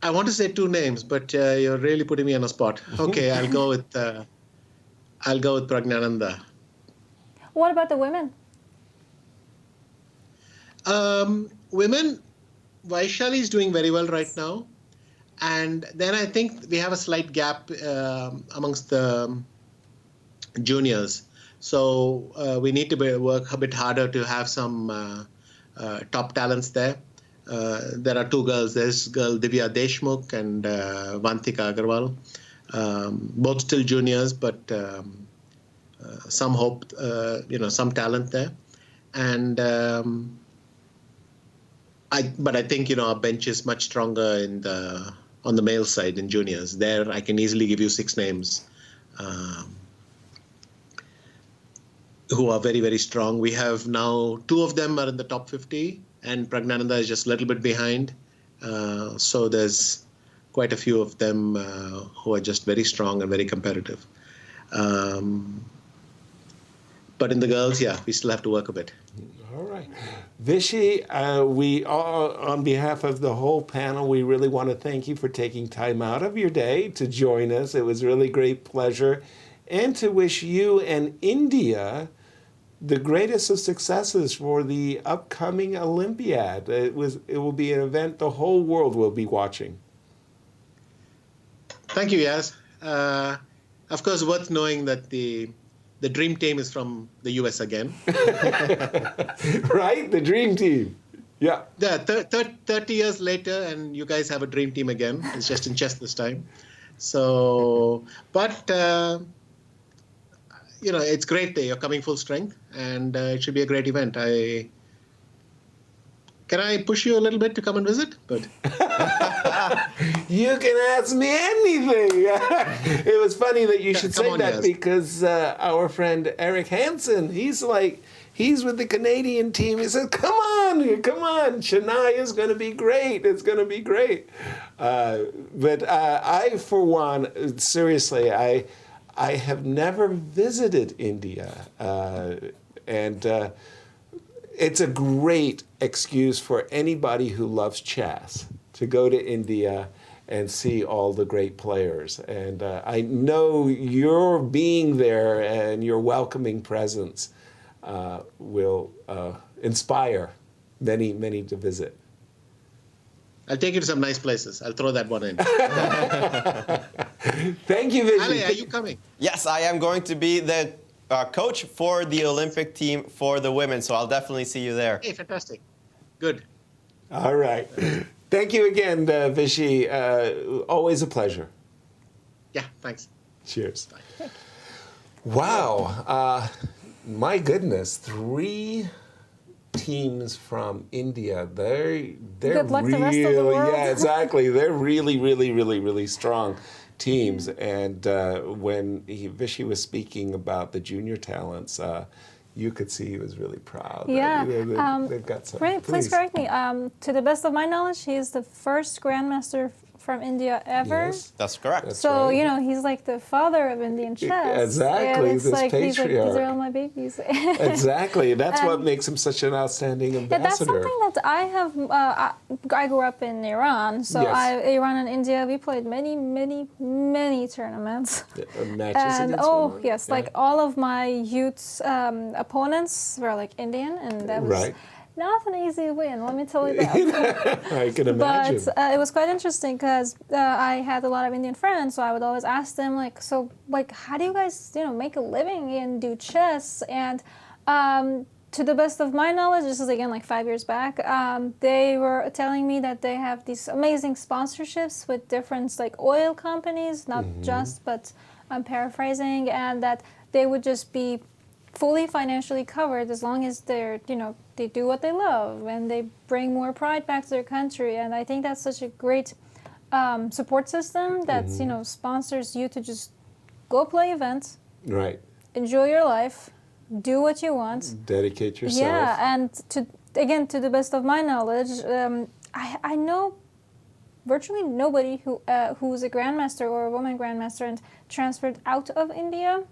I want to say two names, but you're really putting me on a spot. Okay, I'll go with Praggnanandhaa. What about the women? Women, Vaishali is doing very well right now. And then I think we have a slight gap amongst the juniors. So we need to work a bit harder to have some top talents there. There are two girls. There's girl Divya Deshmukh and Vantika Agarwal. Both still juniors, but some hope, some talent there. And I think our bench is much stronger on the male side in juniors. There, I can easily give you 6 names who are very, very strong. We have now 2 of them are in the top 50, and Praggnanandhaa is just a little bit behind. So there's quite a few of them who are just very strong and very competitive. But in the girls, we still have to work a bit. All right. Vishy, we all, on behalf of the whole panel, we really want to thank you for taking time out of your day to join us. It was a really great pleasure. And to wish you and India the greatest of successes for the upcoming Olympiad. It will be an event the whole world will be watching. Thank you, Yas. Of course, worth knowing that the dream team is from the US again. Right? The dream team. Yeah. Yeah, 30 years later, and you guys have a dream team again. It's just in chess this time. So, but, it's great that you're coming full strength, and it should be a great event. Can I push you a little bit to come and visit? But you can ask me anything. It was funny that you should say that because our friend Eric Hansen, he's with the Canadian team. He said, come on, Chennai is going to be great. It's going to be great. But I, for one, seriously, I have never visited India. And it's a great excuse for anybody who loves chess to go to India and see all the great players. And I know your being there and your welcoming presence will inspire many, many to visit. I'll take you to some nice places. I'll throw that one in. Thank you, Vishy. Ali, are you coming? Yes, I am going to be the coach for the Olympic team for the women, so I'll definitely see you there. Hey, fantastic. Good. All right. Thank you again, Vishy. Always a pleasure. Yeah, thanks. Cheers. Bye. Wow. My goodness, 3 teams from India. They're Good luck really, the rest of the world. Yeah, exactly. They're really, really, really, really strong teams. And when Vishy was speaking about the junior talents, you could see he was really proud. Yeah. They've got some. Please correct me. To the best of my knowledge, he is the first grandmaster from India ever. Yes. That's correct. That's So, right. you know, he's like the father of Indian chess. Exactly, And it's this like, he's like, these patriarch. are all my babies. Exactly. That's what makes him such an outstanding Yeah, that's ambassador. something that I have. I grew up in Iran, so Yes. Iran and India, we played many tournaments. Matches And against one another. yes, Yeah. like all of my youth opponents were like Indian, and that was Right. not an easy win. Let me tell you that. I can imagine. But it was quite interesting because I had a lot of Indian friends, so I would always ask them, like, so, like, how do you guys, you know, make a living and do chess? And to the best of my knowledge, this is again like 5 years back, they were telling me that they have these amazing sponsorships with different like oil companies, not just, but I'm paraphrasing, and that they would just be fully financially covered as long as they're, you know, they do what they love and they bring more pride back to their country. And I think that's such a great support system that, you know, sponsors you to just go play events, Right. enjoy your life, do what you want. Dedicate yourself. Yeah, and to the best of my knowledge, I know virtually nobody who's a grandmaster or a woman grandmaster and transferred out of India.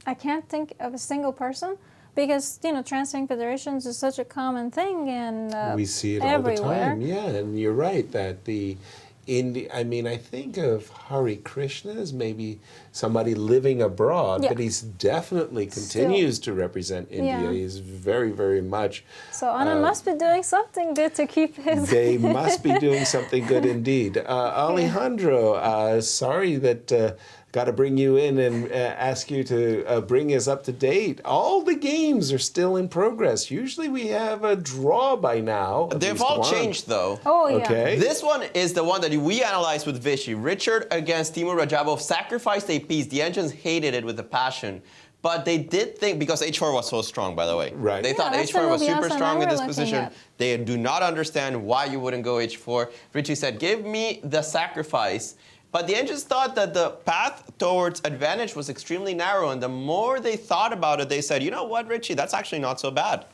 I can't think of a single person because, you know, transferring federations is such a common thing and we see it everywhere. all the time. Yeah, and you're right that I mean, I think of Hari Krishna as maybe somebody living abroad, Yeah. but he's definitely continues to represent India. Yeah. He's very, very much. So Anand must be doing something good to keep his... They must be doing something good indeed. Alejandro, sorry that got to bring you in and ask you to bring us up to date. All the games are still in progress. Usually we have a draw by now. at They've least all one. changed, though. Oh, yeah. Okay. This one is the one that we analyzed with Vichy. Richard against Timur Radjabov sacrificed a piece. The engines hated it with a passion. But they did think, because H4 was so strong, by the way. Right. They thought that's H4 was the super Lubiansa strong in we're this looking position. at. They do not understand why you wouldn't go H4. Richie said, give me the sacrifice. But the engines thought that the path towards advantage was extremely narrow. And the more they thought about it, they said, you know what, Richie, that's actually not so bad,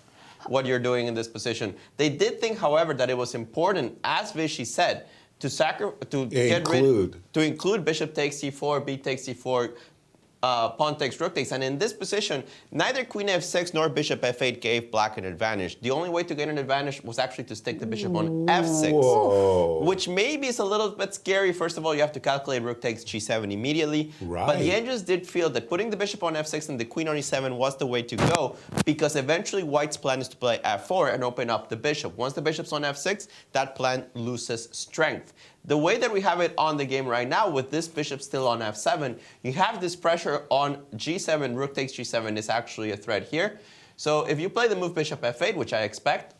what you're doing in this position. They did think, however, that it was important, as Vichy said, to include bishop takes c4, b takes c4, pawn takes, rook takes. And in this position, neither queen f6 nor bishop f8 gave black an advantage. The only way to gain an advantage was actually to stick the bishop on f6, Whoa. which maybe is a little bit scary. First of all, you have to calculate rook takes g7 immediately. Right. But the engines did feel that putting the bishop on f6 and the queen on e7 was the way to go, because eventually white's plan is to play f4 and open up the bishop. Once the bishop's on f6, that plan loses strength. The way that we have it on the game right now, with this bishop still on f7, you have this pressure on g7, rook takes g7 is actually a threat here. So if you play the move bishop f8, which I expect,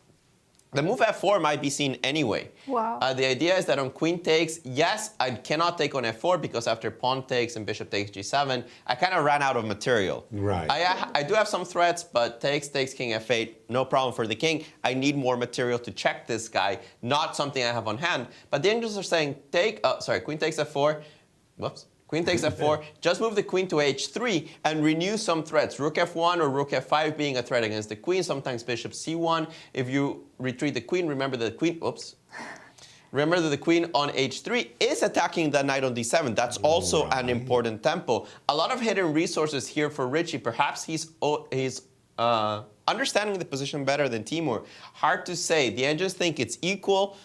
the move f4 might be seen anyway. Wow. The idea is that on queen takes, yes, I cannot take on f4 because after pawn takes and bishop takes g7, I kind of ran out of material. Right. I do have some threats, but takes king f8, no problem for the king. I need more material to check this guy, not something I have on hand. But the angels are saying, queen takes f4, whoops. Queen takes f4, just move the queen to h3 and renew some threats. Rook f1 or rook f5 being a threat against the queen, sometimes bishop c1. If you retreat the queen, remember that the queen, remember that the queen on h3 is attacking the knight on d7. That's also an important tempo. A lot of hidden resources here for Richie. Perhaps he's understanding the position better than Timur. Hard to say. The engines think it's equal.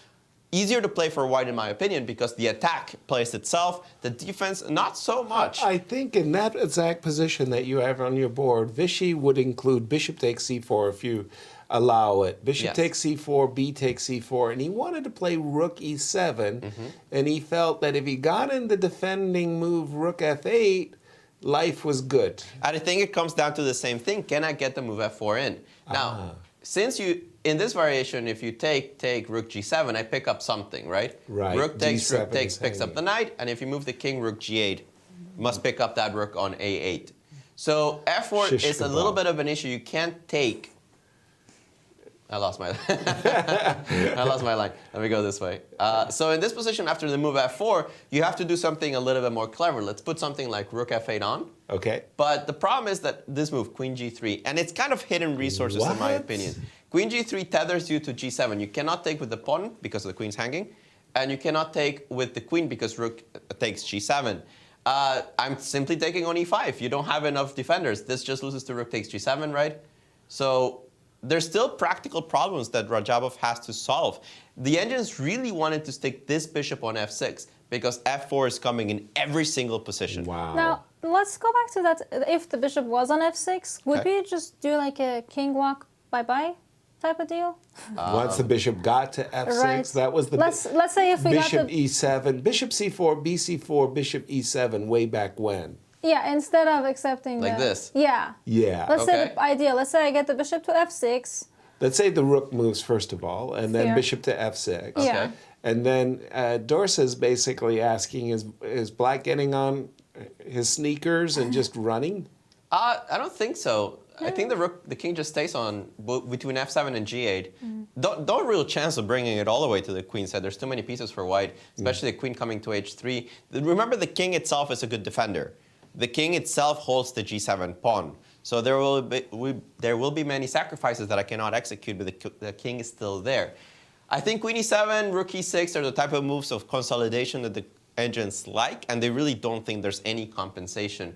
Easier to play for white, in my opinion, because the attack plays itself, the defense, not so much. I think in that exact position that you have on your board, Vichy would include bishop takes c4 if you allow it. Bishop takes c4, b takes c4, and he wanted to play rook e7, and he felt that if he got in the defending move rook f8, life was good. I think it comes down to the same thing. Can I get the move f4 in? Now, since in this variation, if you take rook g7, I pick up something, right? Right. Rook takes, G7 rook takes, is picks up hanging. the knight, and if you move the king, rook g8, must pick up that rook on a8. So f4 Shish is a kebab. little bit of an issue. You can't take. I lost my I lost my line. Let me go this way. So in this position, after the move f4, you have to do something a little bit more clever. Let's put something like rook f8 on. Okay. But the problem is that this move, queen g3, and it's kind of hidden resources in my What? opinion. Queen g3 tethers you to g7. You cannot take with the pawn because the queen's hanging. and you cannot take with the queen because rook takes g7. I'm simply taking on e5. You don't have enough defenders. This just loses to rook takes g7, right? So there's still practical problems that Radjabov has to solve. The Engines really wanted to stick this bishop on f6 because f4 is coming in every single position. Wow. Now, let's go back to that. If the bishop was on f6, would we just do like a king walk bye-bye type of deal? Once the bishop got to f6, Right. that was the Let's say if we got bishop the e7, bishop c4, bc4, bishop e7 way back when. yeah, instead of accepting Like the, this? Yeah. Yeah. Let's say Okay. the idea. Let's say I get the bishop to f6. Let's say the rook moves first of all, and then Fair. bishop to f6. Yeah. Okay. And then Dorsa is basically asking, is Black getting on his sneakers and just running? I don't think so. I think the king just stays on between f7 and g8. Don't real chance of bringing it all the way to the queen's side. There's too many pieces for white, especially the queen coming to h3. Remember, the king itself is a good defender. The king itself holds the g7 pawn. So there will be many sacrifices that I cannot execute, but the king is still there. I think queen e7, rook e6 are the type of moves of consolidation that the Engines like, and they really don't think there's any compensation.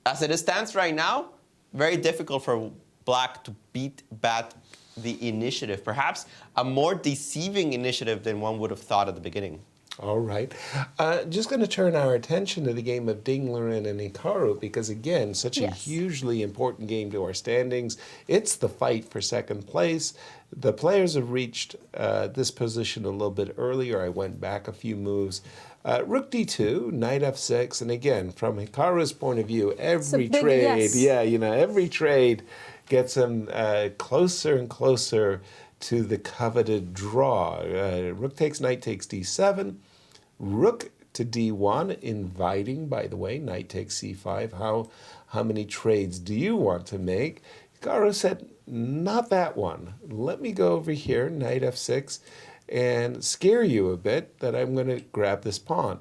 As it stands right now, very difficult for Black to beat back the initiative. Perhaps a more deceiving initiative than one would have thought at the beginning. All right. Just going to turn our attention to the game of Dinglerin and Hikaru because, again, such a hugely important game to our standings. It's the fight for second place. The players have reached this position a little bit earlier. I went back a few moves. Rook d2, knight f6, and again, from Hikaru's point of view, every trade, every trade gets him closer and closer to the coveted draw. Rook takes, knight takes d7, rook to d1, inviting, by the way, knight takes c5. How many trades do you want to make? Hikaru said, not that one. Let me go over here, knight f6, and scare you a bit that I'm going to grab this pawn.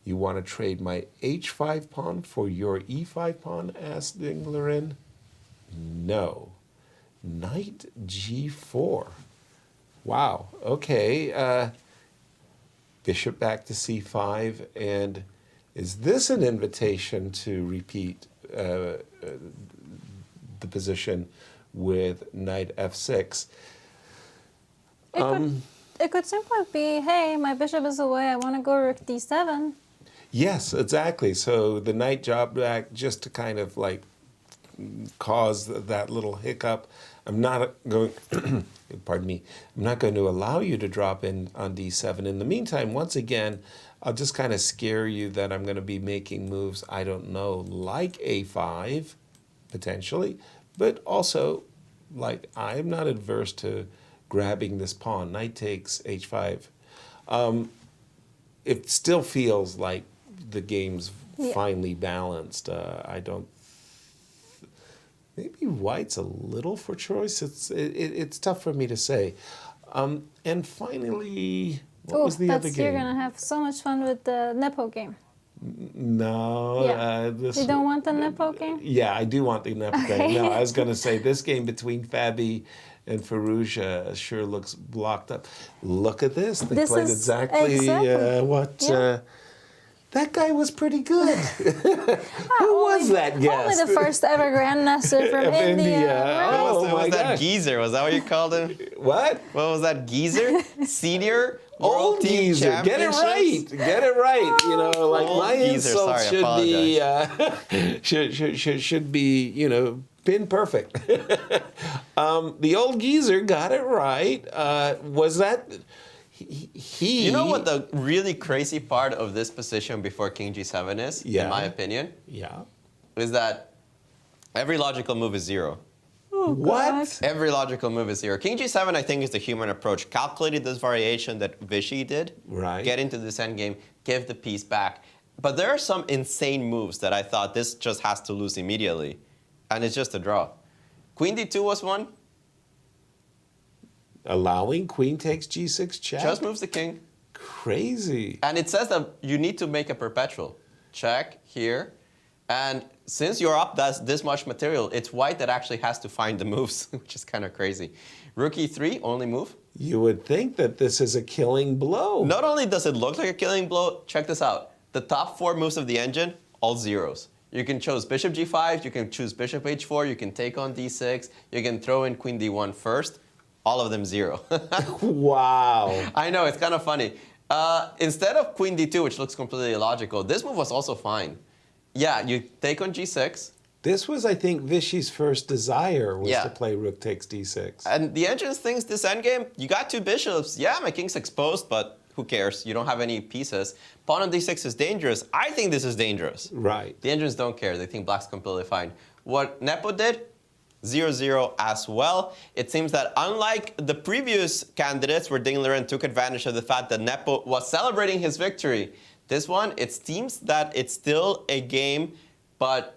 You want to trade my h5 pawn for your e5 pawn, asked Dinglerin. No. Knight g4. Wow. Okay. Bishop back to c5. And is this an invitation to repeat the position with knight f6? It could simply be, hey, my bishop is away, I want to go rook d7. Yes, exactly. So the knight job back just to kind of like cause that little hiccup. I'm not going, pardon me, I'm not going to allow you to drop in on d7. In the meantime, once again, I'll just kind of scare you that I'm going to be making moves, I don't know, like a5, potentially, but also, like, I'm not adverse to grabbing this pawn. Knight takes h5. It still feels like the game's finely balanced. I don't. Maybe white's a little for choice. It's tough for me to say. And finally, what was the other game? You're gonna have so much fun with the Nepo game. No. You don't want the Nepo game? Yeah, I do want the Nepo game. No, I was going to say this game between Fabi and Firouzja sure looks blocked up. Look at this. They played exactly what... that guy was pretty good. Who was that guest? Only the first ever grandmaster from India. Right? What was that geezer? Was that what you called him? What? What was that geezer? Senior? Old geezer. Get it right. Get it right. You know, like Old my geezer. insults Sorry, should be, you know, pin perfect. The old geezer got it right. Was that he? You know what the really crazy part of this position before King G7 is, in my opinion? Yeah. Is that every logical move is zero. What? Every logical move is zero. King G7, I think, is the human approach. Calculated this variation that Vichy did. Right. Get into this endgame, give the piece back. But there are some insane moves that I thought this just has to lose immediately. And it's just a draw. Queen D2 was one. Allowing queen takes G6 check. Just moves the king. Crazy. And it says that you need to make a perpetual. Check here. And since you're up this much material, it's white that actually has to find the moves, which is kind of crazy. Rook e3, only move. You would think that this is a killing blow. Not only does it look like a killing blow, check this out. The top 4 moves of the engine, all zeros. You can choose bishop g5, you can choose bishop h4, you can take on d6, you can throw in queen d1 first. All of them 0. Wow. I know, it's kind of funny. Instead of queen d2, which looks completely illogical, this move was also fine. Yeah, you take on g6. This was, I think, Vichy's first desire was to play rook takes d6. And the engine thinks this endgame, you got 2 bishops. Yeah, my king's exposed, but who cares? You don't have any pieces. Pawn on d6 is dangerous. I think this is dangerous. Right. The engines don't care. They think black's completely fine. What Nepo did, 0-0 as well. It seems that unlike the previous candidates where Dinglerin took advantage of the fact that Nepo was celebrating his victory, this one, it seems that it's still a game, but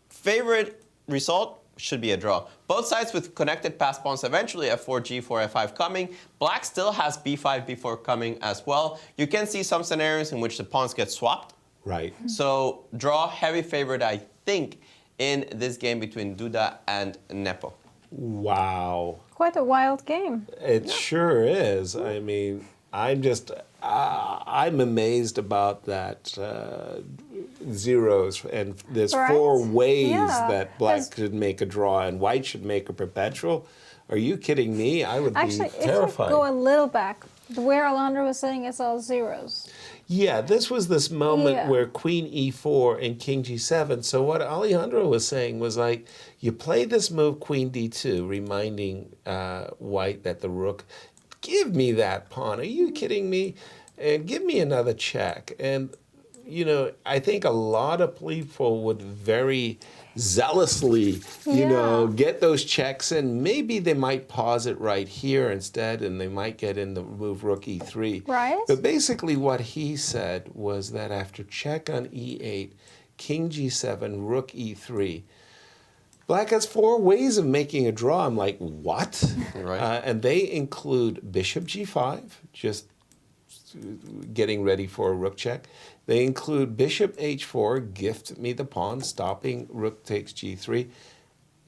favorite result should be a draw. Both sides with connected passed pawns eventually, f4, g4, f5 coming. Black still has b5, b4 coming as well. You can see some scenarios in which the pawns get swapped. Right. So draw heavy favorite, I think, in this game between Duda and Nepo. Wow. Quite a wild game. It sure is. I mean, I'm amazed about that zeros and there's 4 ways that black could make a draw and white should make a perpetual. Are you kidding me? I would be terrified. If we go a little back, where Alejandro was saying it's all zeros. Yeah, this was this moment where queen e4 and king g7. So what Alejandro was saying was like, you play this move queen d2, reminding white that the rook, give me that pawn. Are you kidding me? And give me another check. And, you know, I think a lot of people would very zealously, you know, get those checks in. Maybe they might pause it right here instead, and they might get in the move rook e3. Right. But basically what he said was that after check on e8, king g7, rook e3, black has 4 ways of making a draw. I'm like, what? Right. And they include bishop g5, just getting ready for a rook check. They include bishop h4, gift me the pawn, stopping rook takes g3.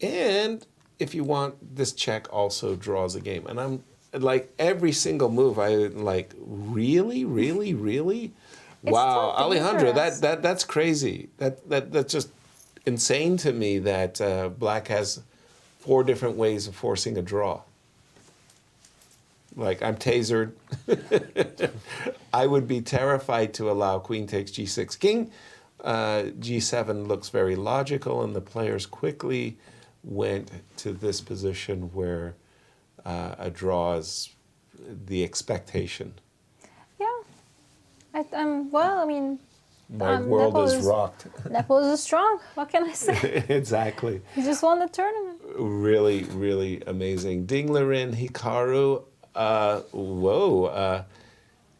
And if you want, this check also draws a game. And I'm like, every single move, I'm like, really, really, really? Wow, Alejandro, that's crazy. That's just insane to me that black has 4 different ways of forcing a draw. Like, I'm tasered. I would be terrified to allow queen takes g6 king. G7 looks very logical, and the players quickly went to this position where a draw is the expectation. Yeah. Well, I mean, my world is rocked. Nepo is strong. What can I say? Exactly. He just won the tournament. Really, really amazing. Dinglerin, Hikaru.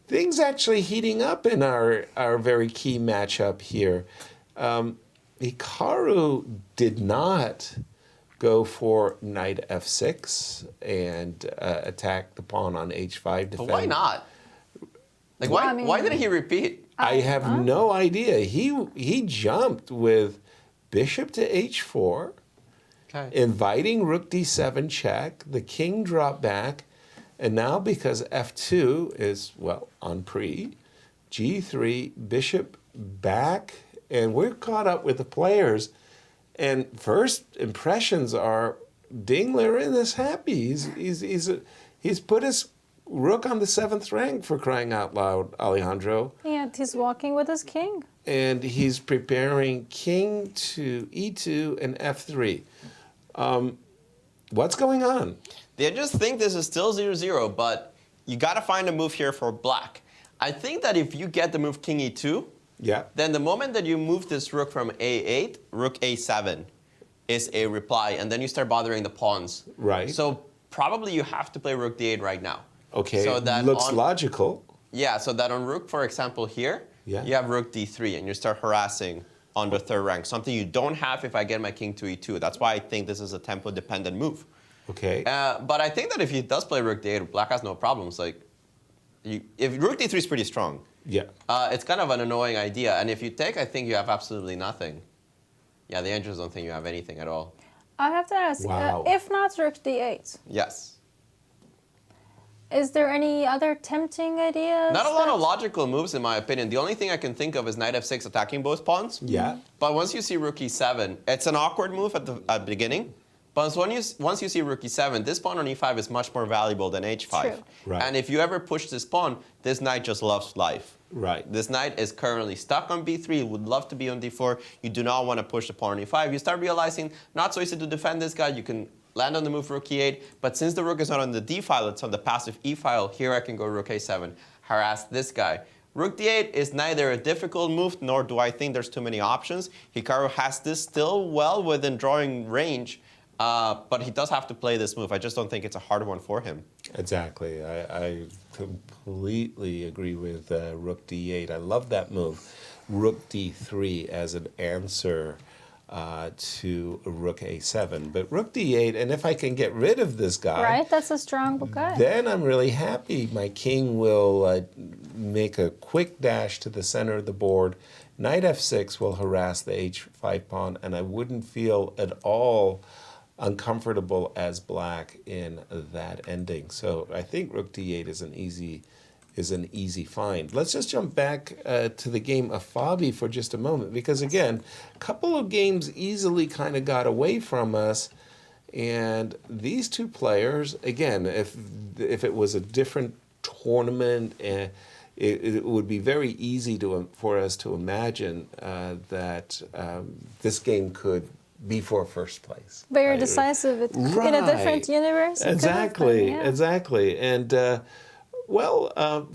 Things actually heating up in our very key matchup here. Hikaru did not go for knight f6 and attack the pawn on h5. But why not? Like, why didn't he repeat? I have no idea. He jumped with bishop to h4, inviting rook d7 check. The king dropped back. And now, because f2 is, well, on pre, g3, bishop back, and we're caught up with the players. And first impressions are Dinglerin is happy. He's put his rook on the 7th rank, for crying out loud, Alejandro. Yeah, he's walking with his king. And he's preparing king to e2 and f3. What's going on? They just think this is still 0-0, but you got to find a move here for black. I think that if you get the move king e2, then the moment that you move this rook from a8, rook a7 is a reply, and then you start bothering the pawns. Right. So probably you have to play rook d8 right now. Okay, so that looks logical. Yeah, so that on rook, for example, here, you have rook d3, and you start harassing on the 3rd rank, something you don't have if I get my king to e2. That's why I think this is a tempo-dependent move. Okay. But I think that if he does play rook d8, black has no problems. Like, if rook d3 is pretty strong, it's kind of an annoying idea. And if you take, I think you have absolutely nothing. Yeah, the engines don't think you have anything at all. I have to ask, Wow. if not rook d8, Yes. is there any other tempting ideas? Not a lot that- of logical moves, in my opinion. The only thing I can think of is knight f6 attacking both pawns. Yeah. But once you see rook e7, it's an awkward move at the beginning. But once you see rook e7, this pawn on e5 is much more valuable than h5. True. Right. And if you ever push this pawn, this knight just loves life. Right. This knight is currently stuck on b3, would love to be on d4. You do not want to push the pawn on e5. You start realizing, not so easy to defend this guy. You can land on the move rook e8, but since the rook is not on the d file, it's on the passive e file, here I can go rook a7, harass this guy. Rook d8 is neither a difficult move, nor do I think there's too many options. Hikaru has this still well within drawing range, but he does have to play this move. I just don't think it's a hard one for him. Exactly. I completely agree with rook d8. I love that move. Rook d3 as an answer to rook a7. But rook d8, and if I can get rid of this guy, Right, that's a strong guy. then I'm really happy. My king will make a quick dash to the center of the board. Knight f6 will harass the h5 pawn, and I wouldn't feel at all uncomfortable as black in that ending. So I think rook d8 is an easy find. Let's just jump back to the game of Fabi for just a moment, because again, a couple of games easily kind of got away from us, and these two players, again, if it was a different tournament, it would be very easy for us to imagine that this game could be for first place. Very decisive in a different universe. it could have been, yeah. Exactly. And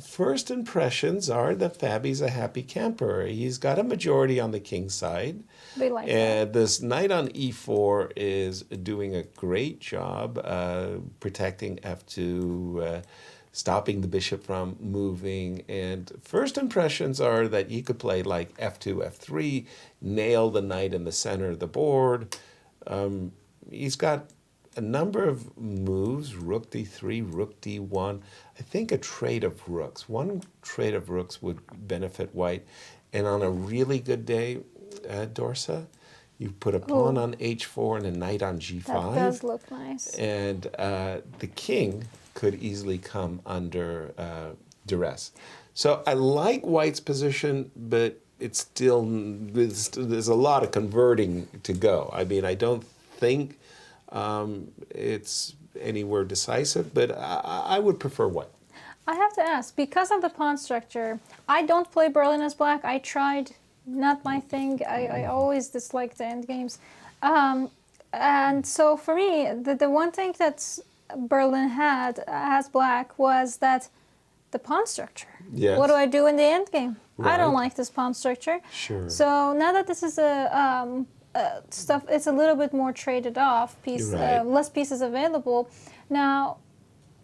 first impressions are that Fabi's a happy camper. He's got a majority on the king side. We like And this knight on e4 is doing a great job protecting f2, stopping the bishop from moving. And first impressions are that he could play like f2, f3, nail the knight in the center of the board. He's got a number of moves, rook d3, rook d1. I think a trade of rooks. One trade of rooks would benefit white. And on a really good day, Dorsa, you put a pawn on h4 and a knight on g5. That does look nice. And the king could easily come under duress. So I like white's position, but it's still, there's a lot of converting to go. I mean, I don't think it's anywhere decisive, but I would prefer white. I have to ask, because of the pawn structure, I don't play Berlin as black. I tried, not my thing. I always dislike the endgames. And so for me, the one thing that Berlin had as black was that the pawn structure. Yes. What do I do in the endgame? Right. I don't like this pawn structure. Sure. So now that this is a stuff, it's a little bit more traded off, Right. less pieces available. Now,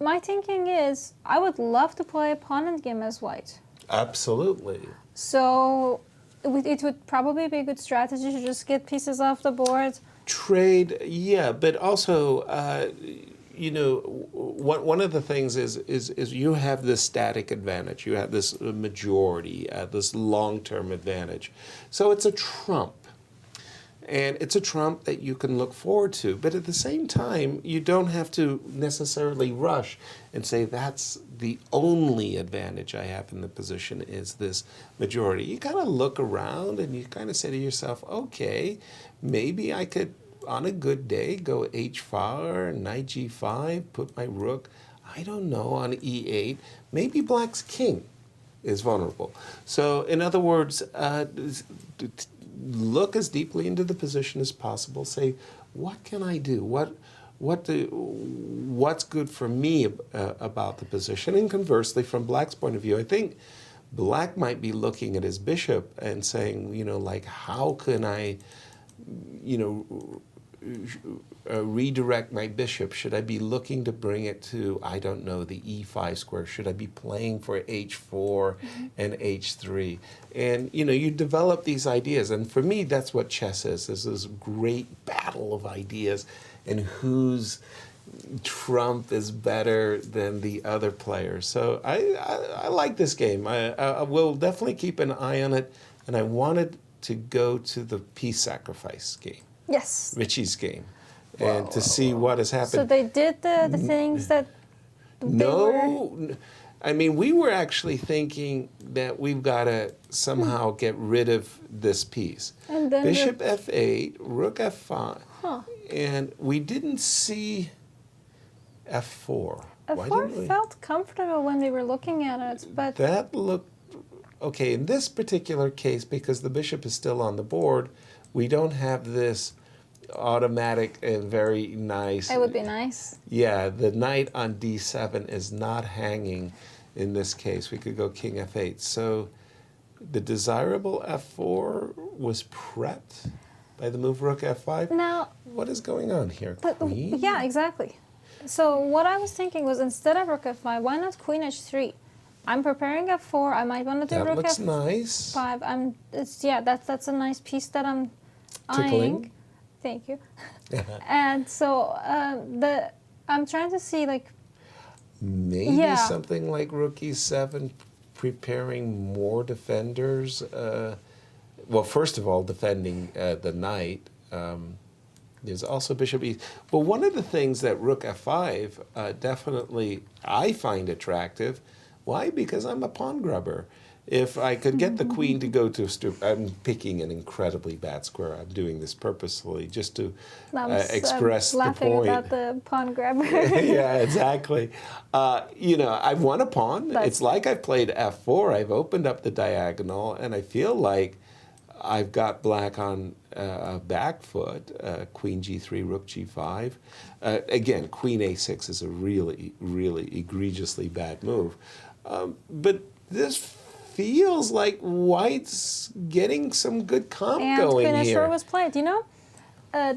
my thinking is I would love to play a pawn endgame as white. Absolutely. So it would probably be a good strategy to just get pieces off the board. Trade, yeah, but also, one of the things is you have this static advantage. You have this majority, this long-term advantage. So it's a trump. And it's a trump that you can look forward to. But at the same time, you don't have to necessarily rush and say that's the only advantage I have in the position is this majority. You kind of look around and you kind of say to yourself, okay, maybe I could, on a good day, go h4, knight g5, put my rook, I don't know, on e8. Maybe black's king is vulnerable. So in other words, look as deeply into the position as possible. Say, what can I do? What's good for me about the position? And conversely, from black's point of view, I think black might be looking at his bishop and saying, how can I, redirect my bishop? Should I be looking to bring it to, I don't know, the e5 square? Should I be playing for h4 and h3? And, you develop these ideas. And for me, that's what chess is. There's this great battle of ideas and whose trump is better than the other player. So I like this game. I will definitely keep an eye on it. And I wanted to go to the peace sacrifice game. Yes. Richie's game. and to see what has happened. So they did the things that No, I mean, we were actually thinking that we've got to somehow get rid of this piece. And then Bishop f8, rook f5, Huh. and we didn't see f4. Why F4 didn't we? felt comfortable when we were looking at it, but That looked okay in this particular case because the bishop is still on the board. We don't have this automatic and very nice. it would be nice. Yeah, the knight on d7 is not hanging in this case. We could go king f8. So the desirable f4 was prepped by the move rook f5. Now, What is going on here, but queen? yeah, exactly. So what I was thinking was instead of rook f5, why not queen h3? I'm preparing f4. I might want to do That rook looks f5. nice. That's a nice piece that I'm Tickling. eyeing. Thank you. And so I'm trying to see like Maybe Yeah. something like rook e7, preparing more defenders. Well, first of all, defending the knight. There's also bishop e. But one of the things that rook f5 definitely I find attractive. Why? Because I'm a pawn grubber. If I could get the queen to go to I'm picking an incredibly bad square. I'm doing this purposefully just to express the laughing point. about the pawn grabber. Yeah, exactly. I've won a pawn. It's like I've played f4. I've opened up the diagonal, and I feel like I've got black on a back foot. Queen g3, rook g5. Again, queen a6 is a really, really egregiously bad move. But this feels like white's getting some good comp And going Queen here. h4 was played.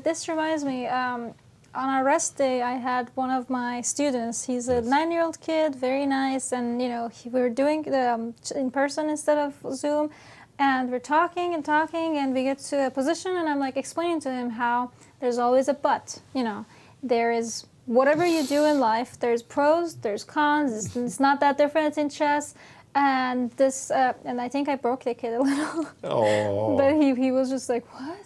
This reminds me, on our rest day, I had one of my students. He's a 9-year-old kid, very nice, and we were doing in person instead of Zoom, and we're talking, and we get to a position, and I'm like explaining to him how there's always a but. There is whatever you do in life. There's pros, there's cons. It's not that different in chess. And this, and I think I broke the kid a little. Oh. But he was just like, what?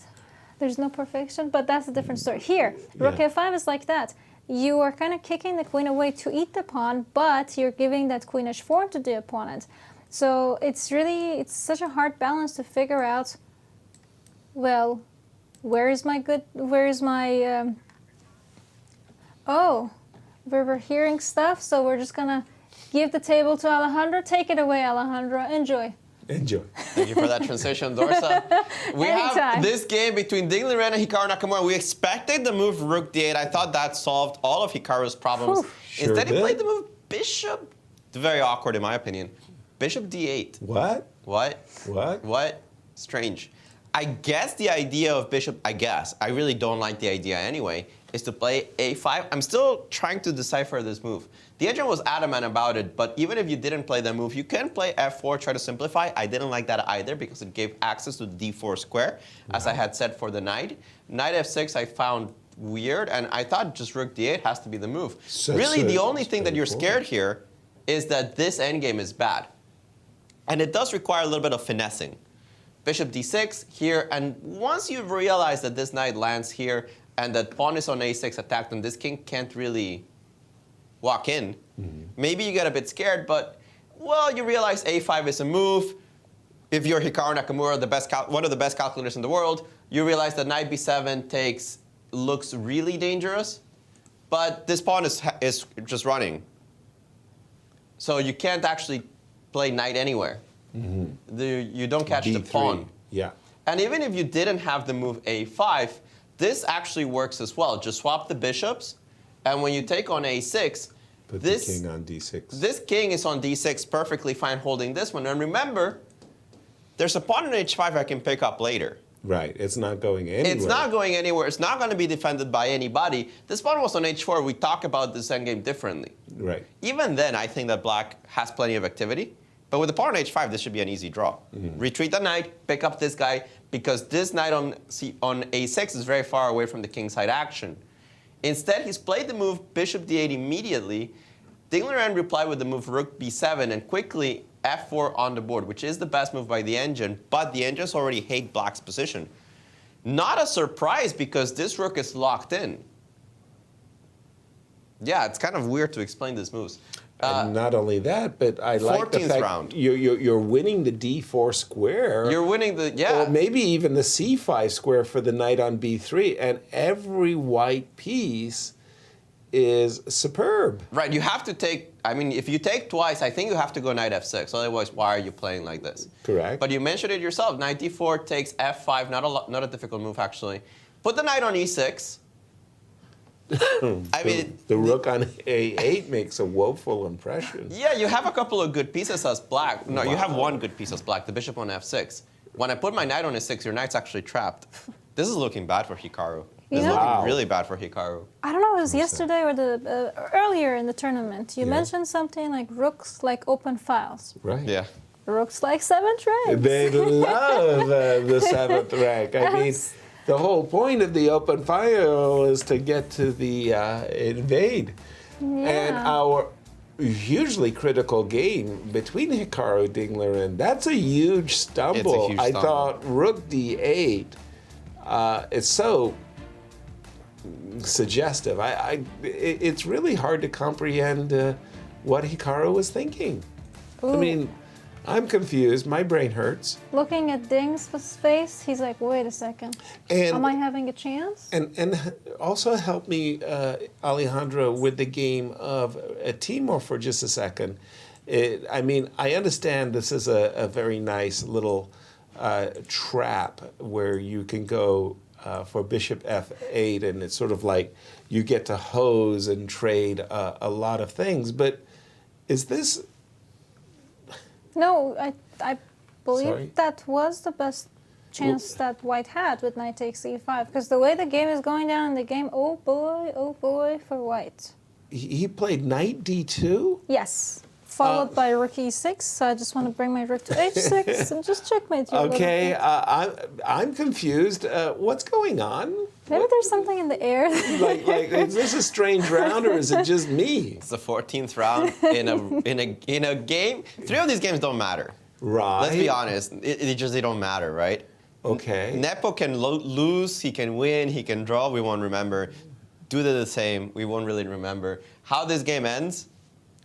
There's no perfection? But that's a different story. Here, rook f5 is like that. You are kind of kicking the queen away to eat the pawn, but you're giving that queen h4 to the opponent. So it's such a hard balance to figure out, well, where's my, oh, we're hearing stuff, so we're just gonna give the table to Alejandro. Take it away, Alejandro. Enjoy. Enjoy. Thank you for that transition, Dorsa. We have Anytime. this game between Ding Liren and Hikaru Nakamura. We expected the move rook d8. I thought that solved all of Hikaru's problems. Sure Instead, he did. played the move bishop. Very awkward, in my opinion. Bishop d8. What? What? Strange. I guess the idea of bishop, I really don't like the idea anyway, is to play a5. I'm still trying to decipher this move. The agent was adamant about it, but even if you didn't play the move, you can play f4, try to simplify. I didn't like that either because it gave access to the d4 square, as I had said for the knight. Knight f6 I found weird, and I thought just rook d8 has to be the move. Really, the only thing that you're scared here is that this endgame is bad. And it does require a little bit of finessing. Bishop d6 here, and once you realize that this knight lands here and that pawn is on a6 attacked and this king can't really walk in, maybe you get a bit scared, but, well, you realize a5 is a move. If you're Hikaru Nakamura, one of the best calculators in the world, you realize that knight b7 looks really dangerous, but this pawn is just running. So you can't actually play knight anywhere. You don't catch the pawn. Yeah. And even if you didn't have the move a5, this actually works as well. Just swap the bishops, and when you take on a6, Put the king on d6. This king is on d6 perfectly fine holding this one. And remember, there's a pawn on h5 I can pick up later. Right, it's not going anywhere. It's not going anywhere. It's not going to be defended by anybody. This pawn was on h4. We talk about this endgame differently. Right. Even then, I think that black has plenty of activity. But with the pawn on h5, this should be an easy draw. Retreat the knight, pick up this guy, because this knight on a6 is very far away from the kingside action. Instead, he's played the move bishop d8 immediately. Ding Liren replied with the move rook b7 and quickly f4 on the board, which is the best move by the engine, but the engines already hate black's position. Not a surprise because this rook is locked in. Yeah, it's kind of weird to explain these moves. And not only that, but I like the 14th fact round. you're winning the d4 square. You're winning the, Or maybe even the c5 square for the knight on b3, and every white piece is superb. Right, you have to take, I mean, if you take twice, I think you have to go knight f6. Otherwise, why are you playing like this? Correct. But you mentioned it yourself. Knight d4 takes f5, not a difficult move, actually. Put the knight on e6. I mean, the rook on a8 makes a woeful impression. Yeah, you have a couple of good pieces as black. No, you have one good piece as black, the bishop on f6. When I put my knight on e6, your knight's actually trapped. This is looking bad for Hikaru. This is looking really bad for Hikaru. I don't know, it was yesterday or the earlier in the tournament. You mentioned something like rooks like open files. Right. Yeah. Rooks like 7th rank. They love the 7th rank. I mean, the whole point of the open file is to get to the invade. And our hugely critical game between Hikaru Dingler and that's a huge stumble. It's a huge I stumble. thought rook d8 is so suggestive. It's really hard to comprehend what Hikaru was thinking. Ooh. I mean, I'm confused. My brain hurts. Looking at Ding's face, he's like, wait a second. And, am I having a chance? And also help me, Alejandro, with the game of Timor for just a second. I mean, I understand this is a very nice little trap where you can go for bishop f8, and it's sort of like you get to hose and trade a lot of things. But is this... No, I believe Sorry? that was the best chance that White had with knight takes e5. Because the way the game is going down in the game, oh boy for White. He played knight d2? Yes. Followed by rook e6. So I just want to bring my rook to h6 and just checkmate you. Okay, I'm confused. What's going on? Maybe there's something in the air. Like, is this a strange round or is it just me? It's the 14th round in a game. 3 of these games don't matter. Right. Let's be honest. They don't matter, right? Okay. Nepo can lose, he can win, he can draw. We won't remember. Duda the same. We won't really remember. How this game ends,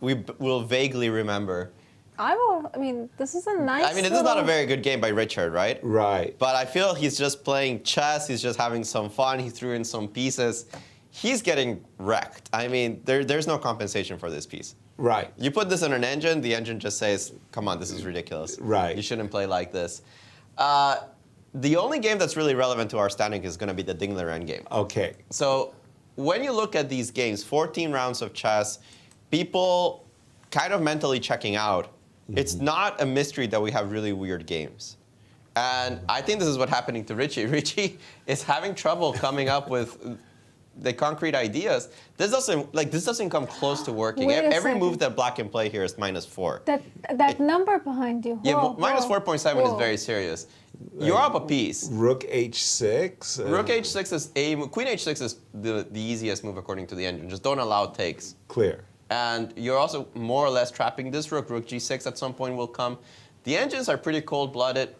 we will vaguely remember. I mean, this is a nice. I mean, this is not a very good game by Richard, right? Right. But I feel he's just playing chess. He's just having some fun. He threw in some pieces. He's getting wrecked. I mean, there's no compensation for this piece. Right. You put this in an engine, the engine just says, come on, this is ridiculous. Right. You shouldn't play like this. The only game that's really relevant to our standing is going to be the Dingler endgame. Okay. So when you look at these games, 14 rounds of chess, people kind of mentally checking out. It's not a mystery that we have really weird games. And I think this is what's happening to Richie. Richie is having trouble coming up with the concrete ideas. This doesn't come close to working. Wait a Every second. move that black can play here is -4. That number behind you. Yeah, whoa, -4.7 is whoa. very serious. You're up a piece. Rook h6. Rook h6 is Queen h6 is the easiest move according to the engine. Just don't allow takes. Clear. And you're also more or less trapping this rook. Rook g6 at some point will come. The engines are pretty cold-blooded.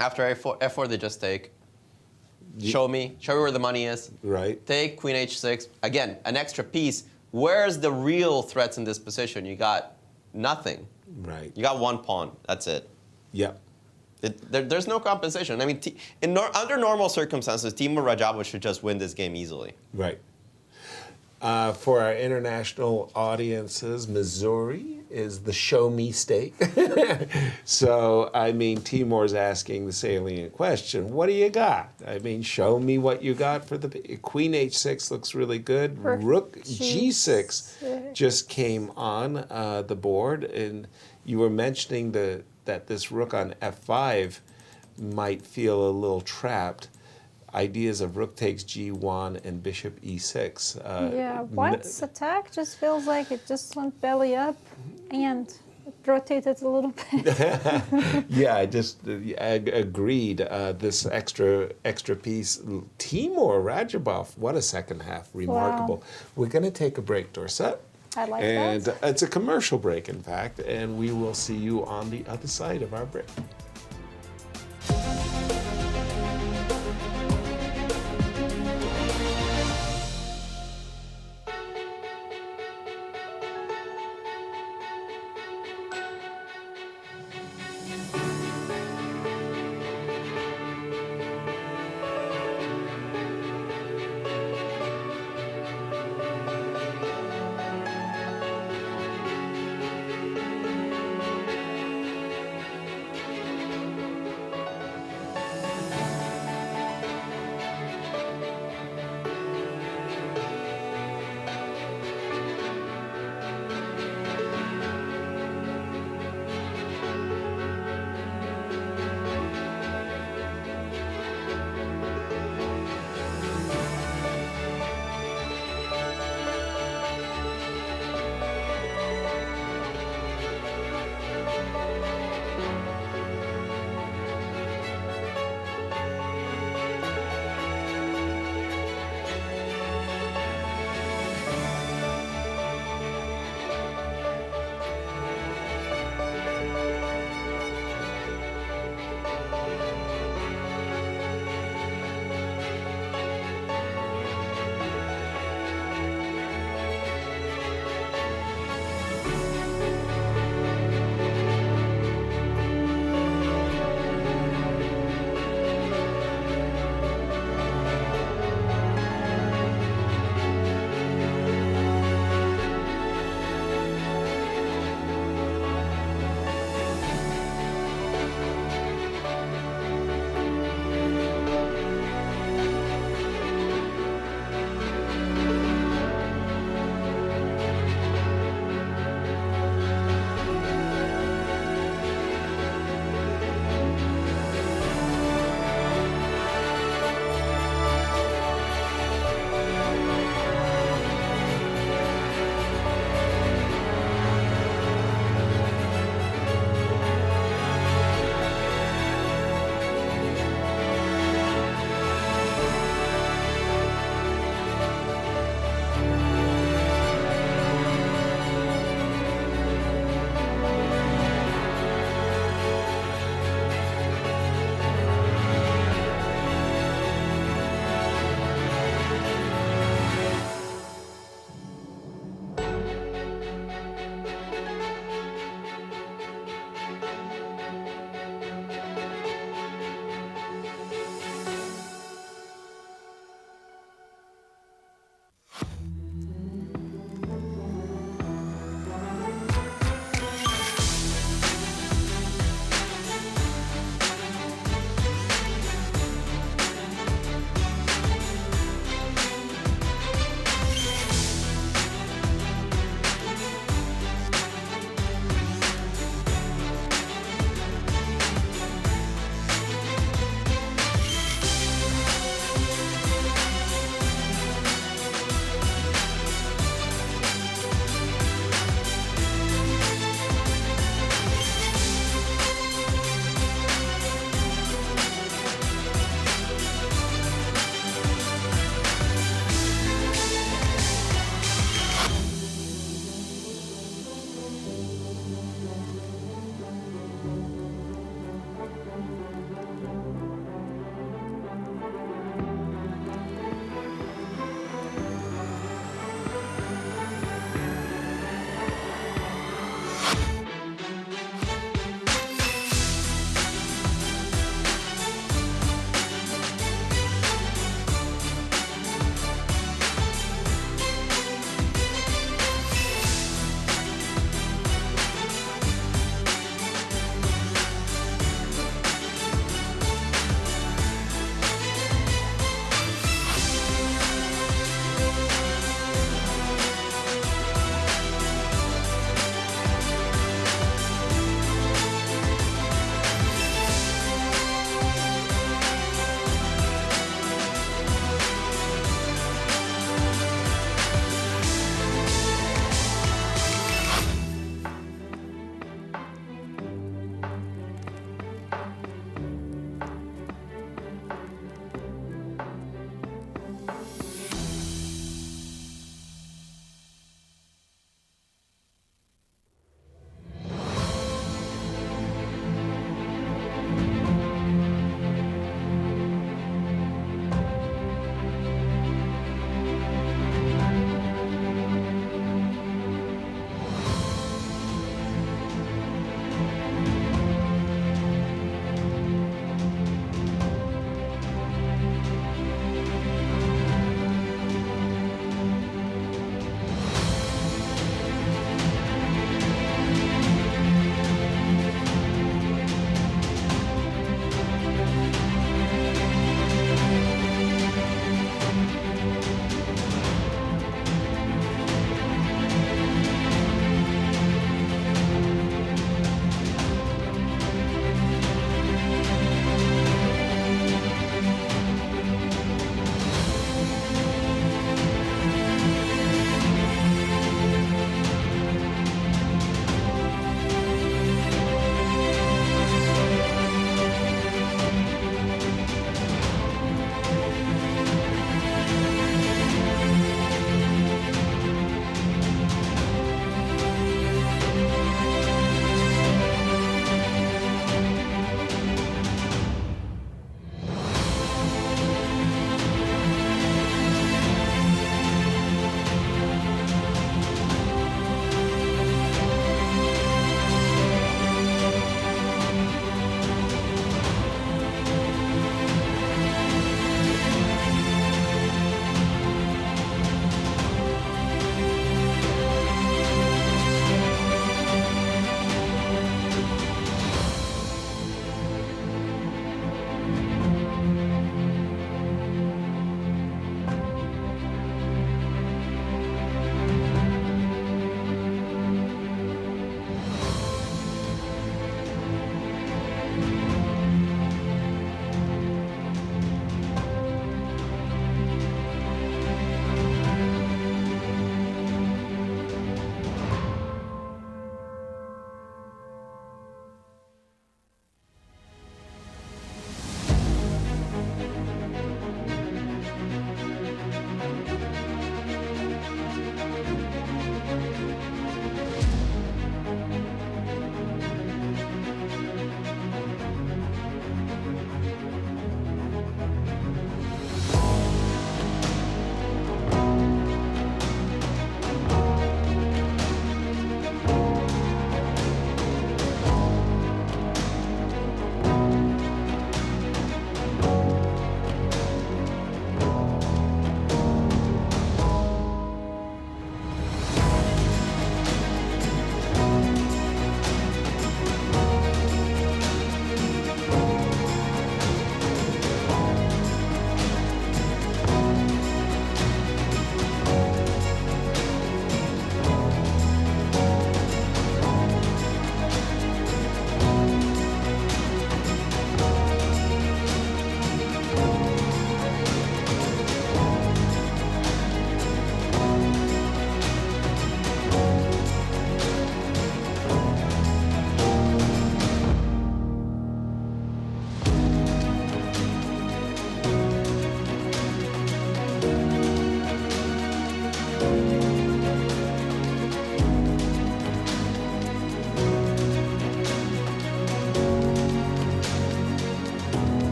After f4, they just take. Show me where the money is. Right. Take queen h6. Again, an extra piece. Where's the real threats in this position? You got nothing. Right. You got one pawn. That's it. Yep. There's no compensation. I mean, under normal circumstances, Timur Radjabov should just win this game easily. Right. For our international audiences, Missouri is the show me state. So, I mean, Timor's asking the salient question, what do you got? I mean, show me what you got for the... Queen h6 looks really good. Rook g6 just came on the board, and you were mentioning that this rook on f5 might feel a little trapped. Ideas of rook takes g1 and bishop e6. Yeah, White's attack just feels like it just went belly up and it rotated a little bit. Yeah, I just agreed. This extra piece, Timur Radjabov, what a second half, remarkable. Wow. We're going to take a break, Dorsa. I like and that. It's a commercial break, in fact, and we will see you on the other side of our break.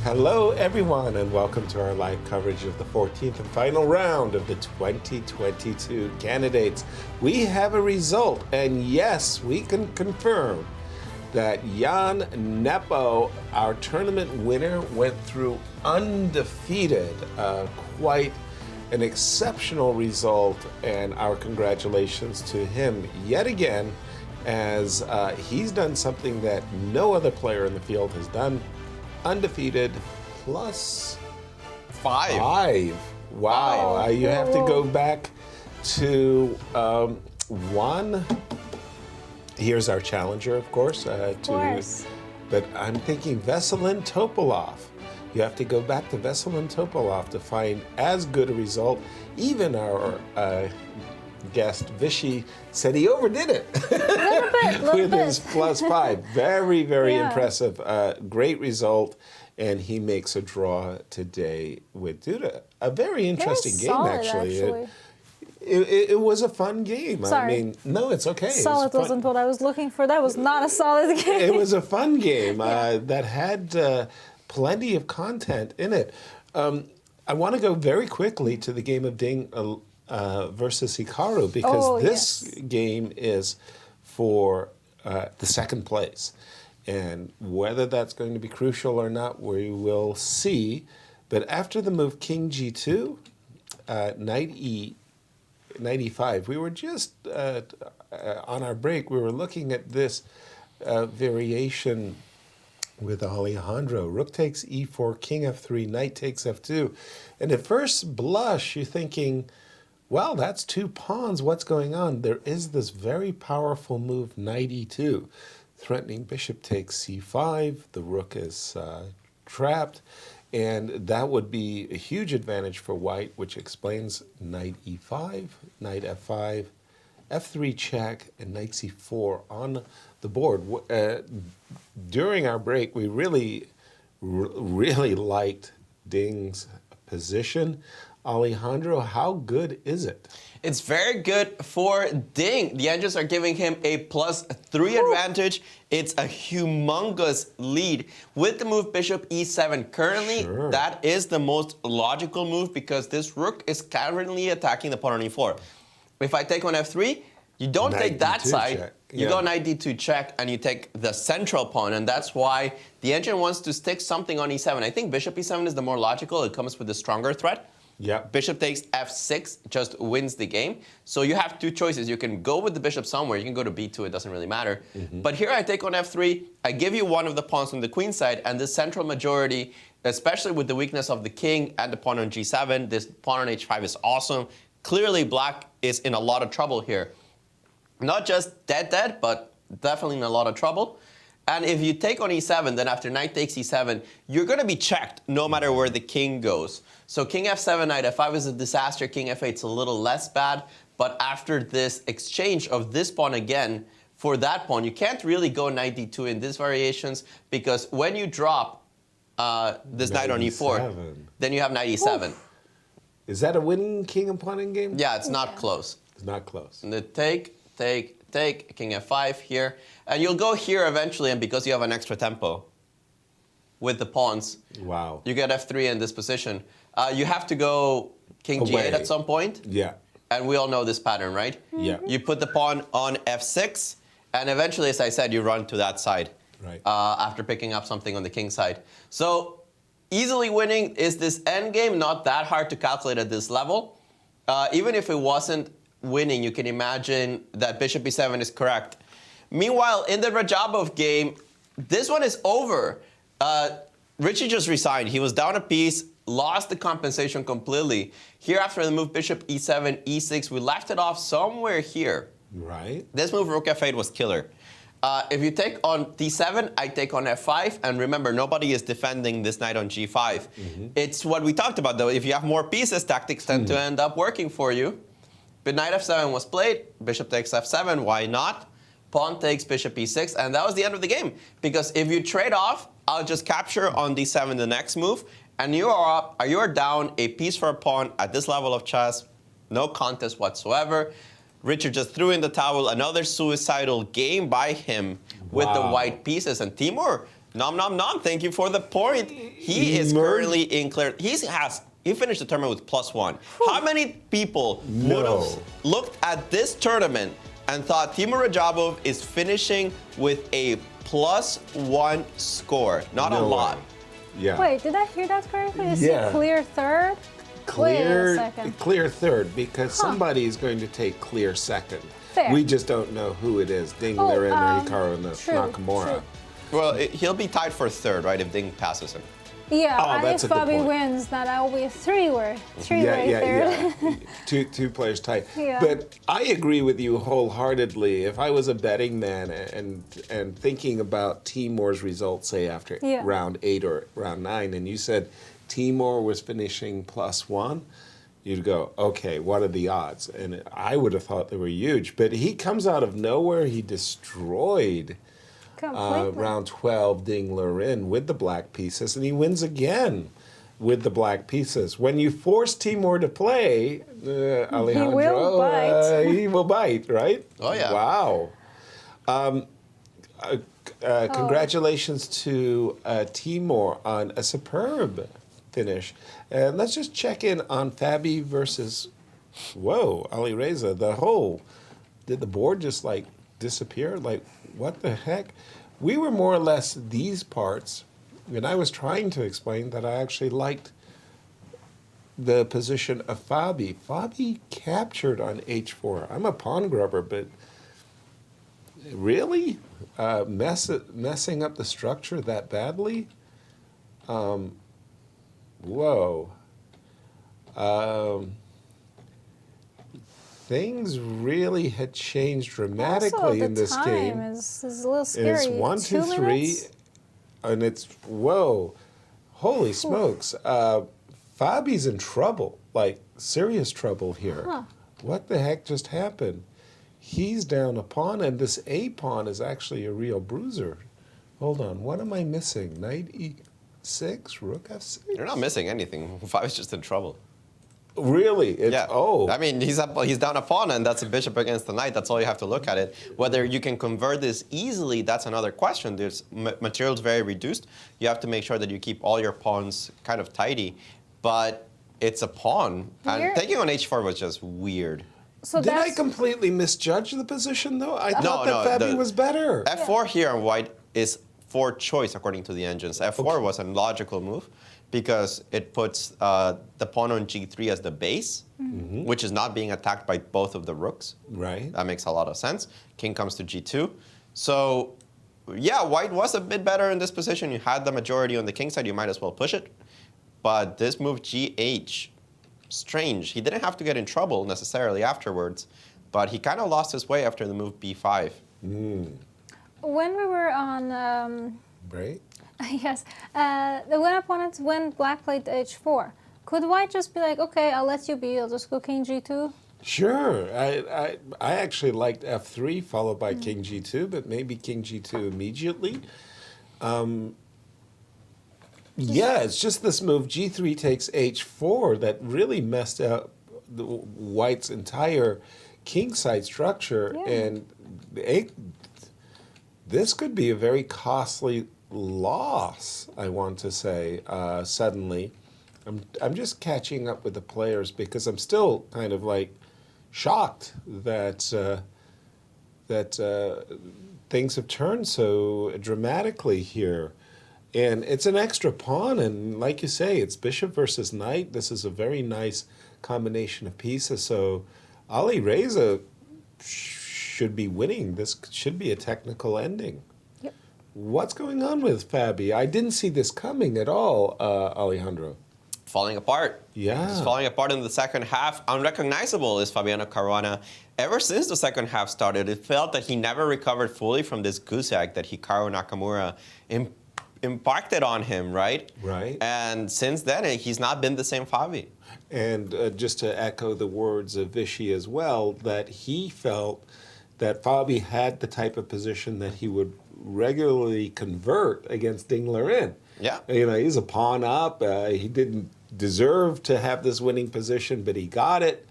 Hello, everyone, and welcome to our live coverage of the 14th and final round of the 2022 candidates. We have a result, and yes, we can confirm that Jan Nepo, our tournament winner, went through undefeated. Quite an exceptional result, and our congratulations to him yet again, as he's done something that no other player in the field has done. Undefeated plus 5. Wow. You have to go back to one. Here's our challenger, of course. But I'm thinking Veselin Topalov. You have to go back to Veselin Topalov to find as good a result. Even our guest Vichy said he overdid it with his plus 5. Very, very impressive. Great result. And he makes a draw today with Duda. A very interesting game, actually. It was a fun game. Sorry. I mean, no, it's okay. Solid wasn't what I was looking for. That was not a solid game. It was a fun game that had plenty of content in it. I want to go very quickly to the game of Ding versus Hikaru, because this game is for the second place. And whether that's going to be crucial or not, we will see. But after the move King G2, Knight E95, we were just on our break, we were looking at this variation with Alejandro. Rook takes E4, King F3, Knight takes F2. And at first blush, you're thinking, well, that's 2 pawns. What's going on? There is this very powerful move, Knight E2, threatening bishop takes C5. The rook is trapped. And that would be a huge advantage for white, which explains Knight E5, Knight F5, F3 check, and Knight C4 on the board. During our break, we really liked Ding's position. Alejandro, how good is it? It's very good for Ding. The engines are giving him a +3 advantage. It's a humongous lead. With the move Bishop E7, currently, that is the most logical move because this rook is currently attacking the pawn on E4. If I take on F3, you don't take that side. You go Knight D2 check, and you take the central pawn, and that's why the engine wants to stick something on E7. I think Bishop E7 is the more logical. It comes with the stronger threat. Yeah. Bishop takes F6, just wins the game. So you have 2 choices. You can go with the bishop somewhere. You can go to B2. It doesn't really matter. But here I take on F3. I give you one of the pawns on the queen side, and this central majority, especially with the weakness of the king and the pawn on G7, this pawn on H5 is awesome. Clearly, black is in a lot of trouble here. Not just dead, but definitely in a lot of trouble. And if you take on E7, then after knight takes E7, you're going to be checked no matter where the king goes. So king F7, knight F5 is a disaster. King F8 is a little less bad. But after this exchange of this pawn again for that pawn, you can't really go knight D2 in these variations because when you drop this knight on E4, then you have knight E7. Oof. Is that a winning king and pawn in game? Yeah, it's not close. It's not close. And the take, king F5 here. And you'll go here eventually, and because you have an extra tempo with the pawns, wow, you get F3 in this position. You have to go king G8 at some point. Yeah. And we all know this pattern, right? Yeah. You put the pawn on F6, and eventually, as I said, you run to that side. Right. After picking up something on the king side. So easily winning is this endgame, not that hard to calculate at this level. Even if it wasn't winning, you can imagine that bishop E7 is correct. Meanwhile, in the Radjabov game, this one is over. Richie just resigned. He was down a piece, lost the compensation completely. Here, after the move bishop E7, E6, we left it off somewhere here. Right. This move, rook F8, was killer. If you take on D7, I take on F5. And remember, nobody is defending this knight on G5. It's what we talked about, though. If you have more pieces, tactics tend to end up working for you. But knight F7 was played. Bishop takes F7. Why not? Pawn takes bishop E6. And that was the end of the game. Because if you trade off, I'll just capture on D7 the next move. And you are up, you are down a piece for a pawn at this level of chess. No contest whatsoever. Richard just threw in the towel. Another suicidal game by him with the white pieces. And Timur Nom nom nom. Thank you for the point. He is currently in clear. He finished the tournament with +1. How many people would have looked at this tournament and thought Timur Radjabov is finishing with a +1 score? Not a lot. Yeah. Wait, did I hear that correctly? You said clear third? Wait a second. Clear third, because somebody is going to take clear second. Fair. We just don't know who it is, Ding Liren or Hikaru Nakamura. Well, he'll be tied for third, right, if Ding passes him. Yeah, Oh, and that's if a good Bobby point. wins, that will be a three-way third. Two players tied. Yeah. But I agree with you wholeheartedly. If I was a betting man and thinking about Timur's results, say after round 8 or round 9, and you said Timur was finishing +1, you'd go, okay, what are the odds? And I would have thought they were huge. But he comes out of nowhere. He destroyed round 12 Ding Liren with the black pieces, and he wins again with the black pieces. When you force Timur to play, Alejandro, he will bite, right? Oh, yeah. Wow. Congratulations to Timur on a superb finish. And let's just check in on Fabi versus, Ali Reza. Did the board just like disappear? Like, what the heck? We were more or less these parts, and I was trying to explain that I actually liked the position of Fabi. Fabi captured on h4. I'm a pawn grubber, but really? Messing up the structure that badly? Things really had changed dramatically in this game. Is a little scary. And it's 1, 2, 3, and it's holy smokes! Fabi's in trouble, like serious trouble here. What the heck just happened? He's down a pawn, and this A pawn is actually a real bruiser. Hold on, what am I missing? Knight E6, Rook F6. You're not missing anything. Fabi's just in trouble. Really? I mean, he's down a pawn, and that's a bishop against the knight. That's all you have to look at it. Whether you can convert this easily, that's another question. There's material's very reduced. You have to make sure that you keep all your pawns kind of tidy. But it's a pawn, and taking on h4 was just weird. So Did I completely misjudge the position, though? I thought that Fabi was better. F4 here on white is for choice, according to the engines. F4 was a logical move, because it puts the pawn on g3 as the base, which is not being attacked by both of the rooks. Right. That makes a lot of sense. King comes to g2. So, yeah, white was a bit better in this position. You had the majority on the king side. You might as well push it. But this move gh, strange. He didn't have to get in trouble necessarily afterwards, but he kind of lost his way after the move b5. When we were on... Right. Yes, when opponents black played h4, could white just be like, okay, I'll let you be, I'll just go king g2? Sure. I actually liked f3 followed by king g2, but maybe king g2 immediately. Yeah, it's just this move g3 takes h4 that really messed up the white's entire kingside structure, and this could be a very costly loss, I want to say, suddenly. I'm just catching up with the players because I'm still kind of like shocked that things have turned so dramatically here. And it's an extra pawn, and like you say, it's bishop versus knight. This is a very nice combination of pieces. So Ali Reza should be winning. This should be a technical ending. Yep. What's going on with Fabi? I didn't see this coming at all, Alejandro. Falling apart. Yeah. He's falling apart in the second half. Unrecognizable is Fabiano Caruana. Ever since the second half started, it felt that he never recovered fully from this goose egg that Hikaru Nakamura impacted on him, right? Right. And since then, he's not been the same Fabi. And just to echo the words of Vichy as well, that he felt that Fabi had the type of position that he would regularly convert against Ding Liren. Yeah. You know, he's a pawn up. He didn't deserve to have this winning position, but he got it,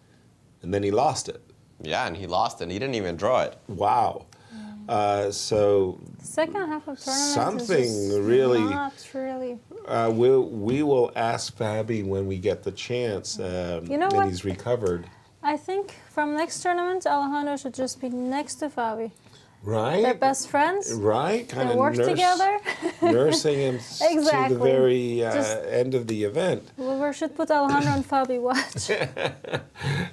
and then he lost it. Yeah, and he lost it. He didn't even draw it. Wow. So Second half of tournament something is just really. not really. We will ask Fabi when we get the chance. You know when what? he's recovered. I think from next tournament, Alejandro should just be next to Fabi. Right. They're best friends. Right. Kind They of work together. nursing him to Exactly. the very Just- end of the event. We should put Alejandro and Fabi watch.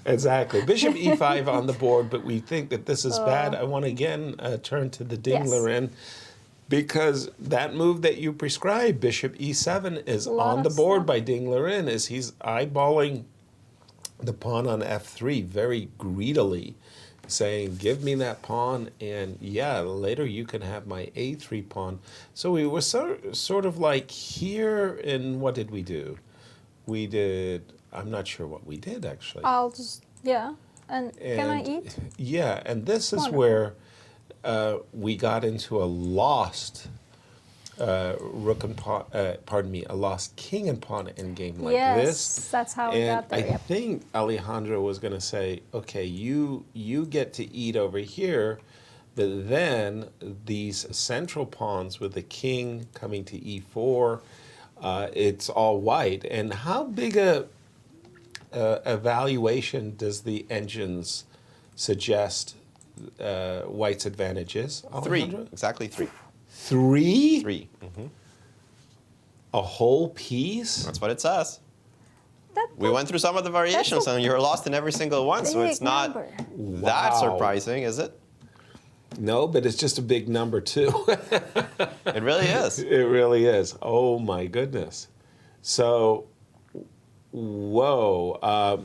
Exactly. Bishop e5 on the board, but we think that this is bad. I want to again turn to the dingler in, because that move that you prescribed, Bishop e7, is on the board by dingler in, as he's eyeballing the pawn on f3 very greedily, saying, give me that pawn, and yeah, later you can have my a3 pawn. So we were sort of like here, and what did we do? We did, I'm not sure what we did actually. I'll just, yeah. And can I eat? Yeah, and this is Wonderful. where we got into a lost rook and pawn, a lost king and pawn endgame like Yes, this. that's how we And got there. I Yep. think Alejandro was going to say, okay, you get to eat over here, but then these central pawns with the king coming to e4, it's all white. And how big a evaluation does the engines suggest white's advantage is? Alejandro? Exactly 3. 3? 3. A whole piece? That's what it says. We went through some of the variations, and you're lost in every single one, so it's Big not number. that Wow. surprising, is it? No, but it's just a big number too. It really is. It really is. Oh my goodness. So, whoa.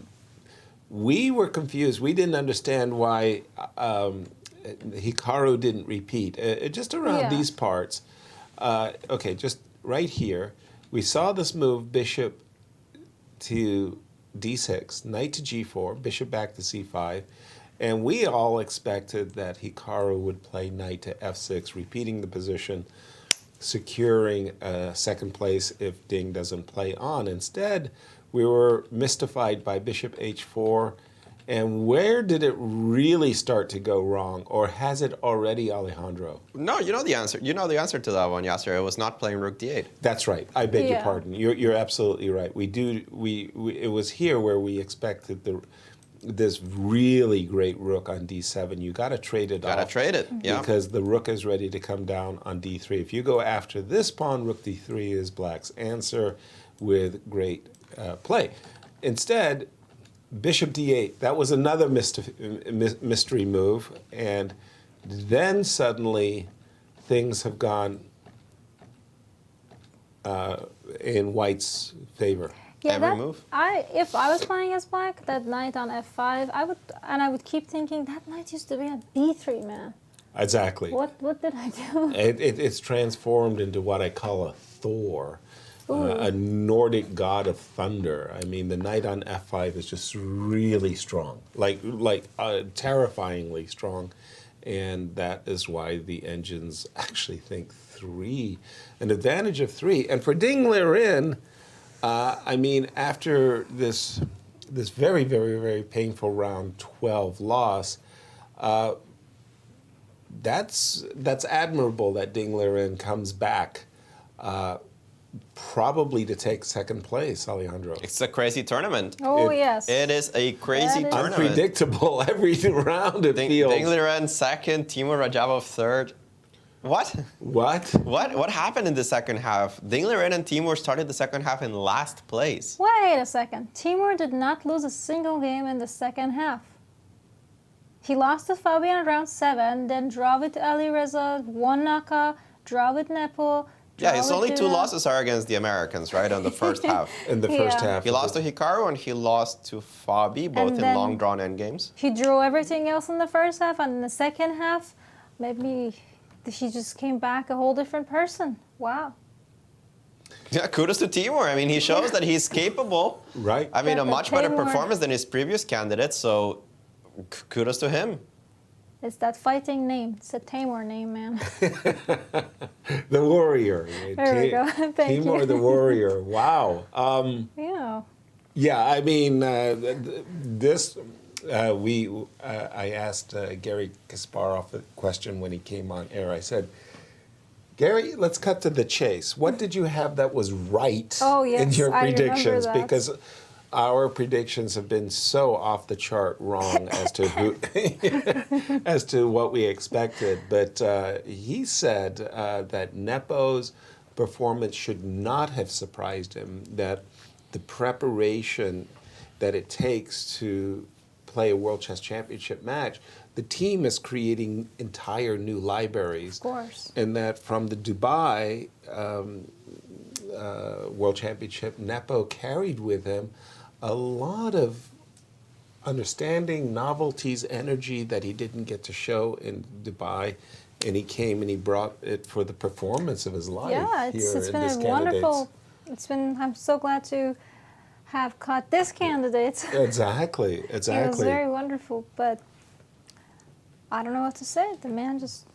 We were confused. We didn't understand why Hikaru didn't repeat. Just around these parts. Okay, just right here. We saw this move, bishop to d6, knight to g4, bishop back to c5. And we all expected that Hikaru would play knight to f6, repeating the position, securing second place if Ding doesn't play on. Instead, we were mystified by bishop h4. And where did it really start to go wrong? Or has it already, Alejandro? No, you know the answer. You know the answer to that one, Yasser. It was not playing rook d8. That's right. I beg your pardon. You're absolutely right. It was here where we expected this really great rook on d7. You got to trade it off. Gotta trade it, yeah. Because the rook is ready to come down on d3. If you go after this pawn, rook d3 is black's answer with great play. Instead, bishop d8, that was another mystery move. And then suddenly things have gone in white's favor. Yeah, move. If I was playing as black, that knight on f5, I would keep thinking that knight used to be on d3, man. Exactly. What did I do? It's transformed into what I call a Thor, a Nordic god of thunder. I mean, the knight on f5 is just really strong, like terrifyingly strong, and that is why the engines actually think 3, an advantage of 3. And for dingler in, I mean, after this very, very, very painful round 12 loss, that's admirable that dingler in comes back, probably to take second place, Alejandro. It's a crazy tournament. Oh, yes. It is a crazy tournament. Unpredictable every round it feels. Dingler in second, Timur Radjabov third. What? What happened in the second half? Dingler and Timur started the second half in last place. Wait a second. Timur did not lose a single game in the second half. He lost to Fabian round 7, then draw with Ali Reza, won Naka, draw with Nepo. Yeah, his only 2 Duda. losses are against the Americans, right, on the first half. In the first half. He lost to Hikaru and he lost to Fabi, both in then long drawn endgames. He drew everything else in the first half, and in the second half, maybe he just came back a whole different person. Wow. Yeah, kudos to Timur. I mean, he shows that he's capable. Right. I mean, Yeah, a but much better Timur- performance than his previous candidate, so kudos to him. It's that fighting name. It's a Timur name, man. The warrior. There we go. Thank Timur you. the warrior. Wow. Yeah. Yeah, I mean, this I asked Gary Kasparov a question when he came on air. I said, Gary, let's cut to the chase. What did you have that was right in your predictions? I remember that. Because our predictions have been so off the chart wrong as to who, as to what we expected. But he said that Nepo's performance should not have surprised him. That the preparation that it takes to play a World Chess Championship match, the team is creating entire new libraries. Of course. And that from the Dubai World Championship, Nepo carried with him a lot of understanding, novelties, energy that he didn't get to show in Dubai. And he came and he brought it for the performance of his life. Yeah, it's been a wonderful. I'm so glad to have caught this candidate. Exactly. It was very wonderful, but I don't know what to say. The man just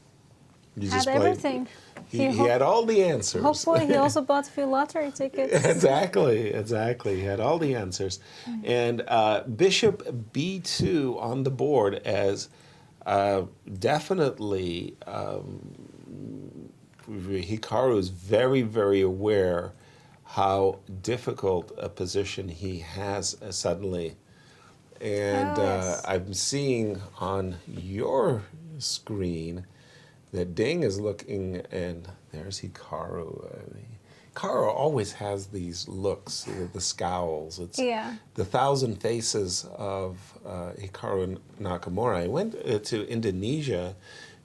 had everything. He had all the answers. Hopefully, he also bought a few lottery tickets. Exactly. He had all the answers. And Bishop B2 on the board as definitely Hikaru is very, very aware how difficult a position he has suddenly. And I'm seeing on your screen that Ding is looking, and there's Hikaru. Hikaru always has these looks, the scowls. It's the 1,000 faces of Hikaru Nakamura. I went to Indonesia,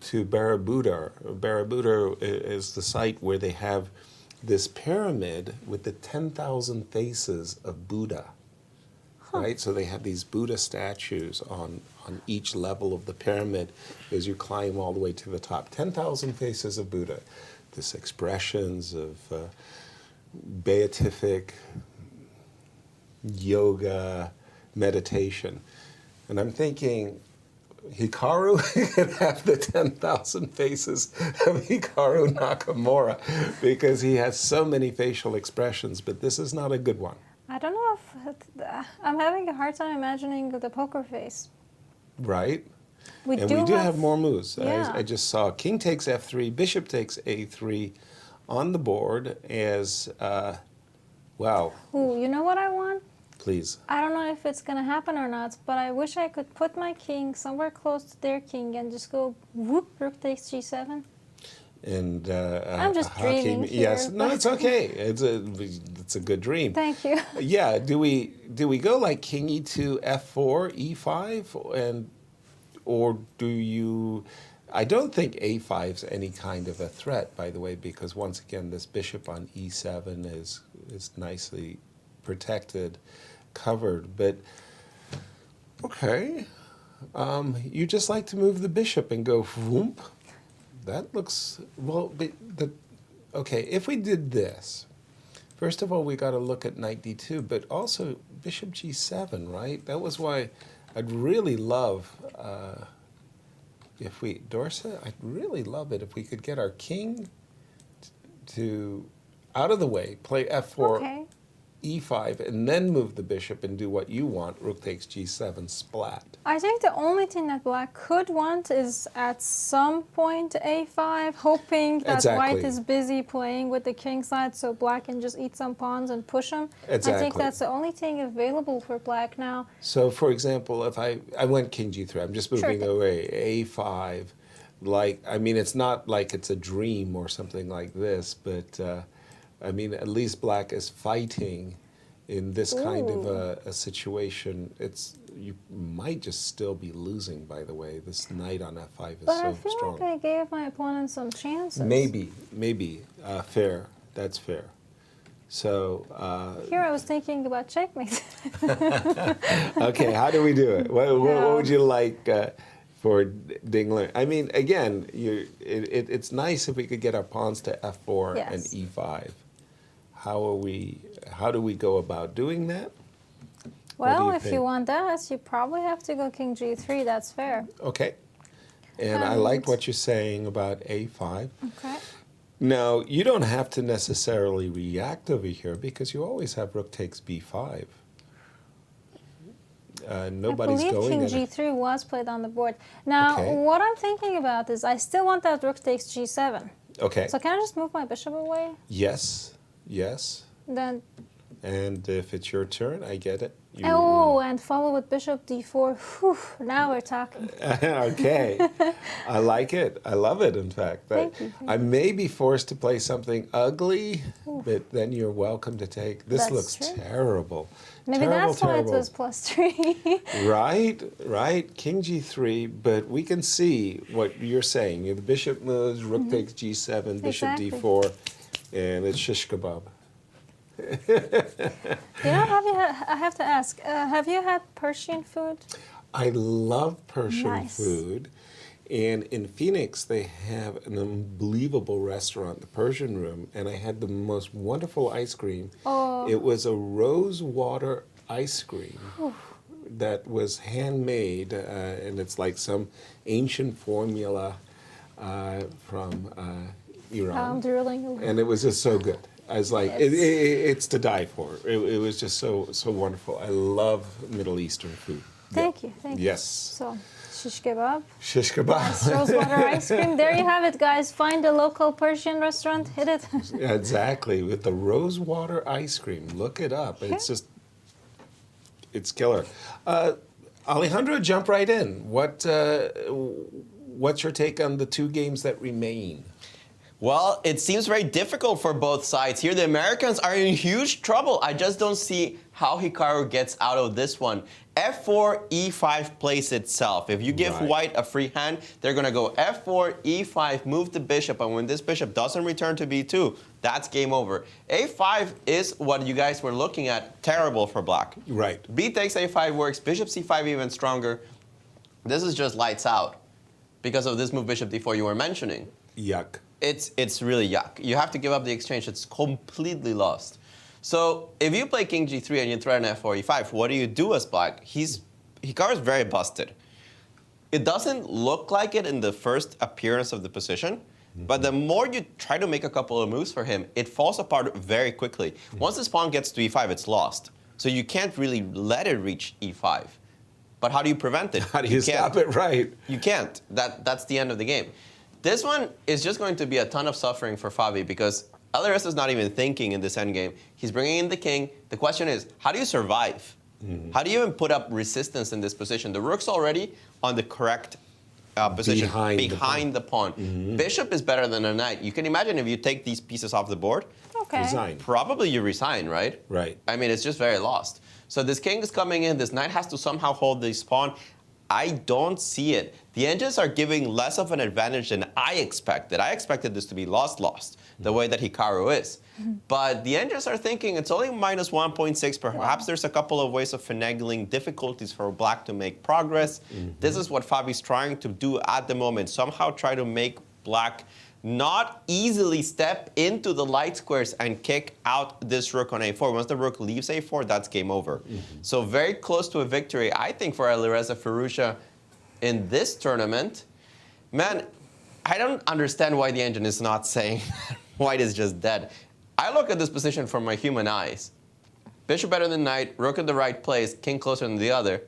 to Borobudur. Borobudur is the site where they have this pyramid with the 10,000 faces of Buddha, right? So they have these Buddha statues on each level of the pyramid as you climb all the way to the top. 10,000 faces of Buddha. This expressions of beatific yoga, meditation. And I'm thinking, Hikaru could have the 10,000 faces of Hikaru Nakamura because he has so many facial expressions, but this is not a good one. I don't know if I'm having a hard time imagining the poker face. Right? We do have more moves. Yeah. I just saw king takes f3, bishop takes a3 on the board as, wow. Ooh, you know what I want? Please. I don't know if it's going to happen or not, but I wish I could put my king somewhere close to their king and just go whoop, rook takes g7. And I'm just dreaming here. Yes, no, it's okay. It's a good dream. Thank you. Yeah, do we go like king e2, f4, e5, or do you? I don't think a5 is any kind of a threat, by the way, because once again, this bishop on e7 is nicely protected, covered. But okay, you just like to move the bishop and go whoop. That looks, well, okay, if we did this, first of all, we got to look at knight d2, but also bishop g7, right? That was why I'd really love, I'd really love it if we could get our king to, out of the way, play f4, e5, and then move the bishop and do what you want, rook takes g7, splat. I think the only thing that black could want is at some point a5, hoping that white is busy playing with the king side so black can just eat some pawns and push him. Exactly. I think that's the only thing available for black now. So, for example, if I went king g3, I'm just moving away, a5, like, I mean, it's not like it's a dream or something like this, but I mean, at least black is fighting in this kind of a situation. You might just still be losing, by the way. This knight on f5 is so strong. But I feel like I gave my opponent some chances. Maybe. Fair. That's fair. So... Here I was thinking about checkmate. Okay, how do we do it? What would you like for Ding Liren? I mean, again, it's nice if we could get our pawns to f4 and e5. How do we go about doing that? Well, if you want that, you probably have to go king g3. That's fair. Okay. And I like what you're saying about a5. Okay. Now, you don't have to necessarily react over here because you always have rook takes b5. Nobody's I going believe King G3 was played on the board. Now, what I'm thinking about is I still want that rook takes G7. Okay. So can I just move my bishop away? Yes. Yes. Then. And if it's your turn, I get it. And follow with bishop d4. Whew, now we're talking. Okay. I like it. I love it, in fact. Thank you. I may be forced to play something ugly, but then you're welcome to take. This looks terrible. Maybe that's why it was +3. Right. King G3, but we can see what you're saying. The bishop moves, rook takes G7, bishop D4, and it's shish kebab. I have to ask, have you had Persian food? I love Persian food. And in Phoenix, they have an unbelievable restaurant, the Persian Room, and I had the most wonderful ice cream. Oh. It was a rose water ice cream that was handmade, and it's like some ancient formula from Iran. I'm drooling. And it was just so good. I was like, it's to die for. It was just so wonderful. I love Middle Eastern food. Thank you. Yes. So, shish kebab. Shish kebab. Nice rosewater ice cream. There you have it, guys. Find a local Persian restaurant. Hit it. Yeah, exactly. With the rosewater ice cream. Look it up. It's just, it's killer. Alejandro, jump right in. What's your take on the two games that remain? Well, it seems very difficult for both sides here. The Americans are in huge trouble. I just don't see how Hikaru gets out of this one. F4, E5 plays itself. If you give white a free hand, they're going to go F4, E5, move the bishop, and when this bishop doesn't return to B2, that's game over. A5 is what you guys were looking at, terrible for black. Right. B takes A5 works, bishop C5 even stronger. This is just lights out because of this move bishop D4 you were mentioning. Yuck. It's really yuck. You have to give up the exchange. It's completely lost. So if you play King G3 and you threaten F4, E5, what do you do as black? Hikaru's very busted. It doesn't look like it in the first appearance of the position, but the more you try to make a couple of moves for him, it falls apart very quickly. Once this pawn gets to E5, it's lost. So you can't really let it reach E5. But how do you prevent it? How do you stop it? Right. You can't. That's the end of the game. This one is just going to be a ton of suffering for Fabi because LRS is not even thinking in this endgame. He's bringing in the king. The question is, how do you survive? How do you even put up resistance in this position? The rook's already on the correct position, behind the pawn. Bishop is better than a knight. You can imagine if you take these pieces off the board, resign. Probably you resign, right? Right. I mean, it's just very lost. So this king is coming in. This knight has to somehow hold this pawn. I don't see it. The engines are giving less of an advantage than I expected. I expected this to be lost, the way that Hikaru is. But the engines are thinking it's only minus 1.6. Perhaps there's a couple of ways of finagling difficulties for black to make progress. This is what Fabi's trying to do at the moment. Somehow try to make black not easily step into the light squares and kick out this rook on A4. Once the rook leaves A4, that's game over. So very close to a victory, I think, for Alireza Firouzja in this tournament. Man, I don't understand why the engine is not saying white is just dead. I look at this position from my human eyes. Bishop better than knight, rook in the right place, king closer than the other.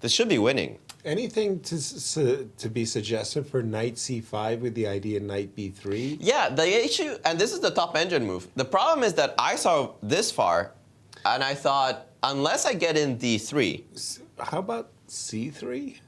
This should be winning. Anything to be suggested for knight c5 with the idea knight b3? Yeah, the issue, and this is the top engine move. The problem is that I saw this far, and I thought, unless I get in d3. How about c3?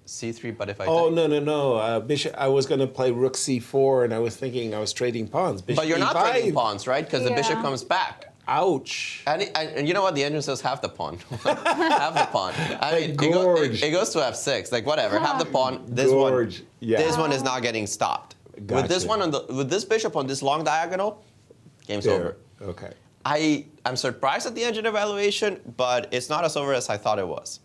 C3, but if I no. Bishop. I was going to play rook c4, and I was thinking I was trading pawns. Bishop but you're not e5. trading pawns, right? Because the bishop comes back. Ouch. And you know what? The engine says half the pawn. Half the pawn. I mean, it goes to f6. Like, whatever. Half the pawn. This one is not getting stopped. Gotcha. With this one, with this bishop on this long diagonal, game's over. Okay. I'm surprised at the engine evaluation, but it's not as over as I thought it was.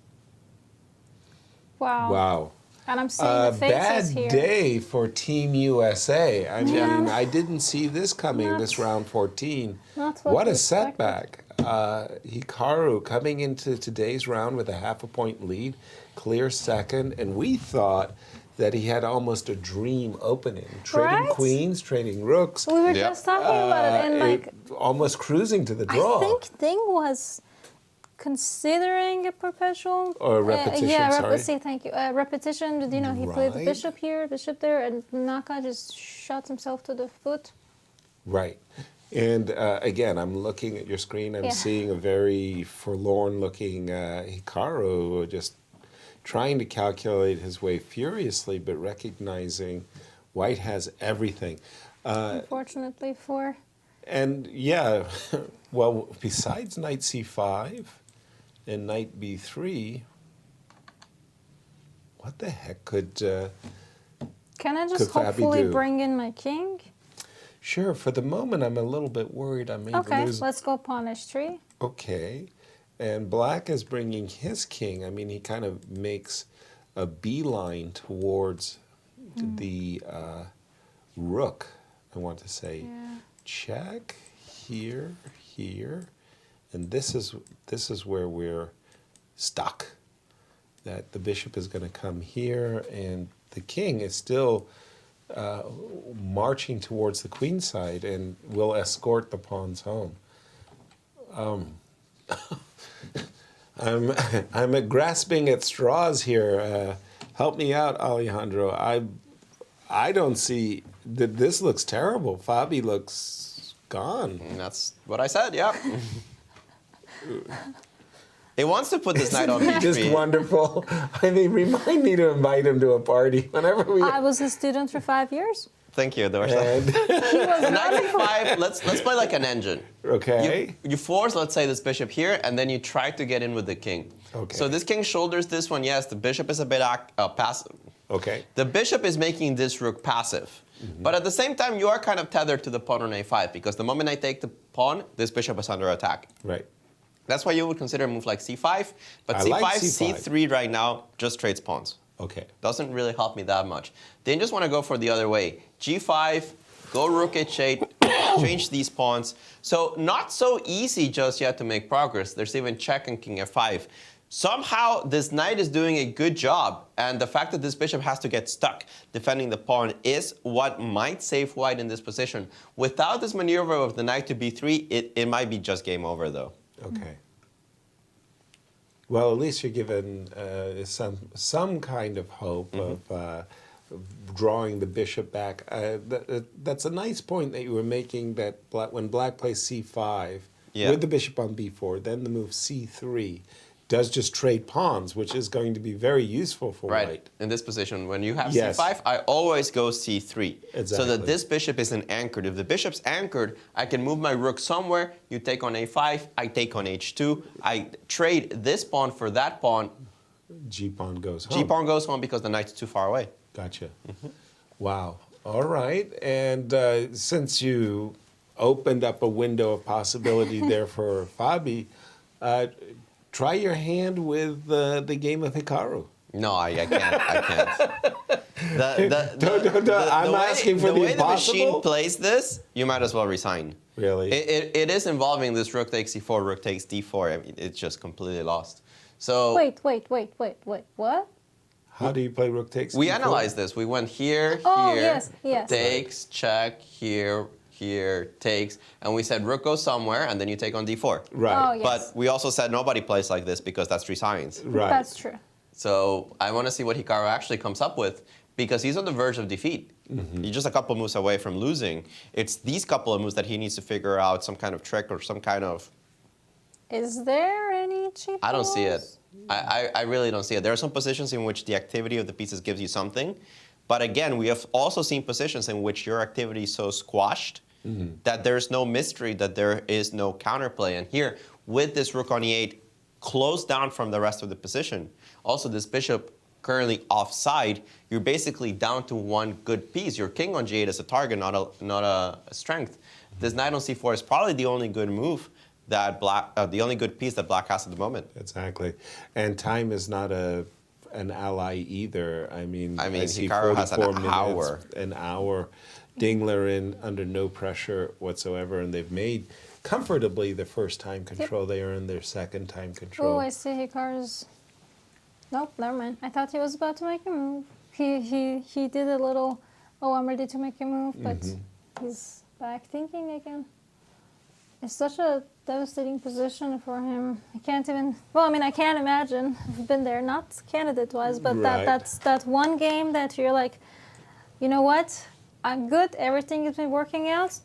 Wow. And I'm seeing the faces bad here. day for Team USA. I mean, I didn't see this coming, this round 14. What a setback. Hikaru coming into today's round with a half a point lead, clear second, and we thought that he had almost a dream opening. Trading queens, trading rooks. We were just talking about it, and almost cruising to the draw. I think thing was considering a perpetual. Or a repetition, sorry. Thank you. Repetition, you know, he played the bishop here, bishop there, and Naka just shot himself to the foot. Right. And again, I'm looking at your screen. I'm seeing a very forlorn-looking Hikaru just trying to calculate his way furiously, but recognizing White has everything. Unfortunately for... And yeah, well, besides knight c5 and knight b3, what the heck could Can I just hopefully bring in my king? Sure. For the moment, I'm a little bit worried I may lose. Let's go pawn h3. Okay. And Black is bringing his king. I mean, he kind of makes a beeline towards the rook, I want to say. Yeah. Check here, here, and this is where we're stuck. That the bishop is going to come here, and the king is still marching towards the queen side, and will escort the pawns home. I'm grasping at straws here. Help me out, Alejandro. I don't see that. This looks terrible. Fabi looks gone. And that's what I said. Yeah. He wants to put this knight on b3. Just wonderful. I mean, remind me to invite him to a party whenever we. I was a student for 5 years. Thank you, Dorsa. Knight f5. Let's play like an engine. Okay. You force, let's say, this bishop here, and then you try to get in with the king. Okay. So this king shoulders this one. Yes, the bishop is a bit passive. Okay. The bishop is making this rook passive. But at the same time, you are kind of tethered to the pawn on a5, because the moment I take the pawn, this bishop is under attack. Right. That's why you would consider a move like c5. But I c5, like C5. c3 right now just trades pawns. Okay. Doesn't really help me that much. Then just want to go for the other way. g5, go rook h8, change these pawns. So not so easy just yet to make progress. There's even check and king f5. Somehow this knight is doing a good job, and the fact that this bishop has to get stuck defending the pawn is what might save White in this position. Without this maneuver of the knight to b3, it might be just game over though. Okay. Well, at least you're given some kind of hope of drawing the bishop back. That's a nice point that you were making, that when Black plays c5 with the bishop on b4, then the move c3 does just trade pawns, which is going to be very useful for White. In this position, when you have c5, I always go c3. Exactly. So that this bishop isn't anchored. If the bishop's anchored, I can move my rook somewhere. You take on a5, I take on h2. I trade this pawn for that pawn. G-pawn goes home. G-pawn goes home because the knight's too far away. Gotcha. Wow. All right. And since you opened up a window of possibility there for Fabi, try your hand with the game of Hikaru. No, I can't. I can't. I'm asking for the impossible. The way the machine plays this, you might as well resign. Really? It is involving this rook takes c4, rook takes d4. I mean, it's just completely lost. So Wait, what? How do you play rook takes we d4? analyzed this. We went here, yes. takes, check, here, takes, and we said rook goes somewhere, and then you take on d4. Right. Oh, yes. But we also said nobody plays like this because that's 3 signs. Right. That's true. So I want to see what Hikaru actually comes up with, because he's on the verge of defeat. He's just a couple moves away from losing. It's these couple of moves that he needs to figure out some kind of trick or some kind of... Is there any cheap I don't see it. moves? I really don't see it. There are some positions in which the activity of the pieces gives you something. But again, we have also seen positions in which your activity is so squashed that there's no mystery, that there is no counterplay. And here, with this rook on e8 closed down from the rest of the position, also this bishop currently offside, you're basically down to one good piece. Your king on g8 is a target, not a strength. This knight on c4 is probably the only good move that the only good piece that Black has at the moment. Exactly. And time is not an ally either. I mean Hikaru has an hour. An hour. Dingler in under no pressure whatsoever, and they've made comfortably the first time control. They are in their second time control. Oh, I see Hikaru's... Nope, never mind. I thought he was about to make a move. He did a little, oh, I'm ready to make a move, but he's back thinking again. It's such a devastating position for him. I can't even. Well, I mean, I can't imagine. I've been there, not candidate-wise, but Right. that's that one game that you're like, you know what? I'm good. Everything has been working out.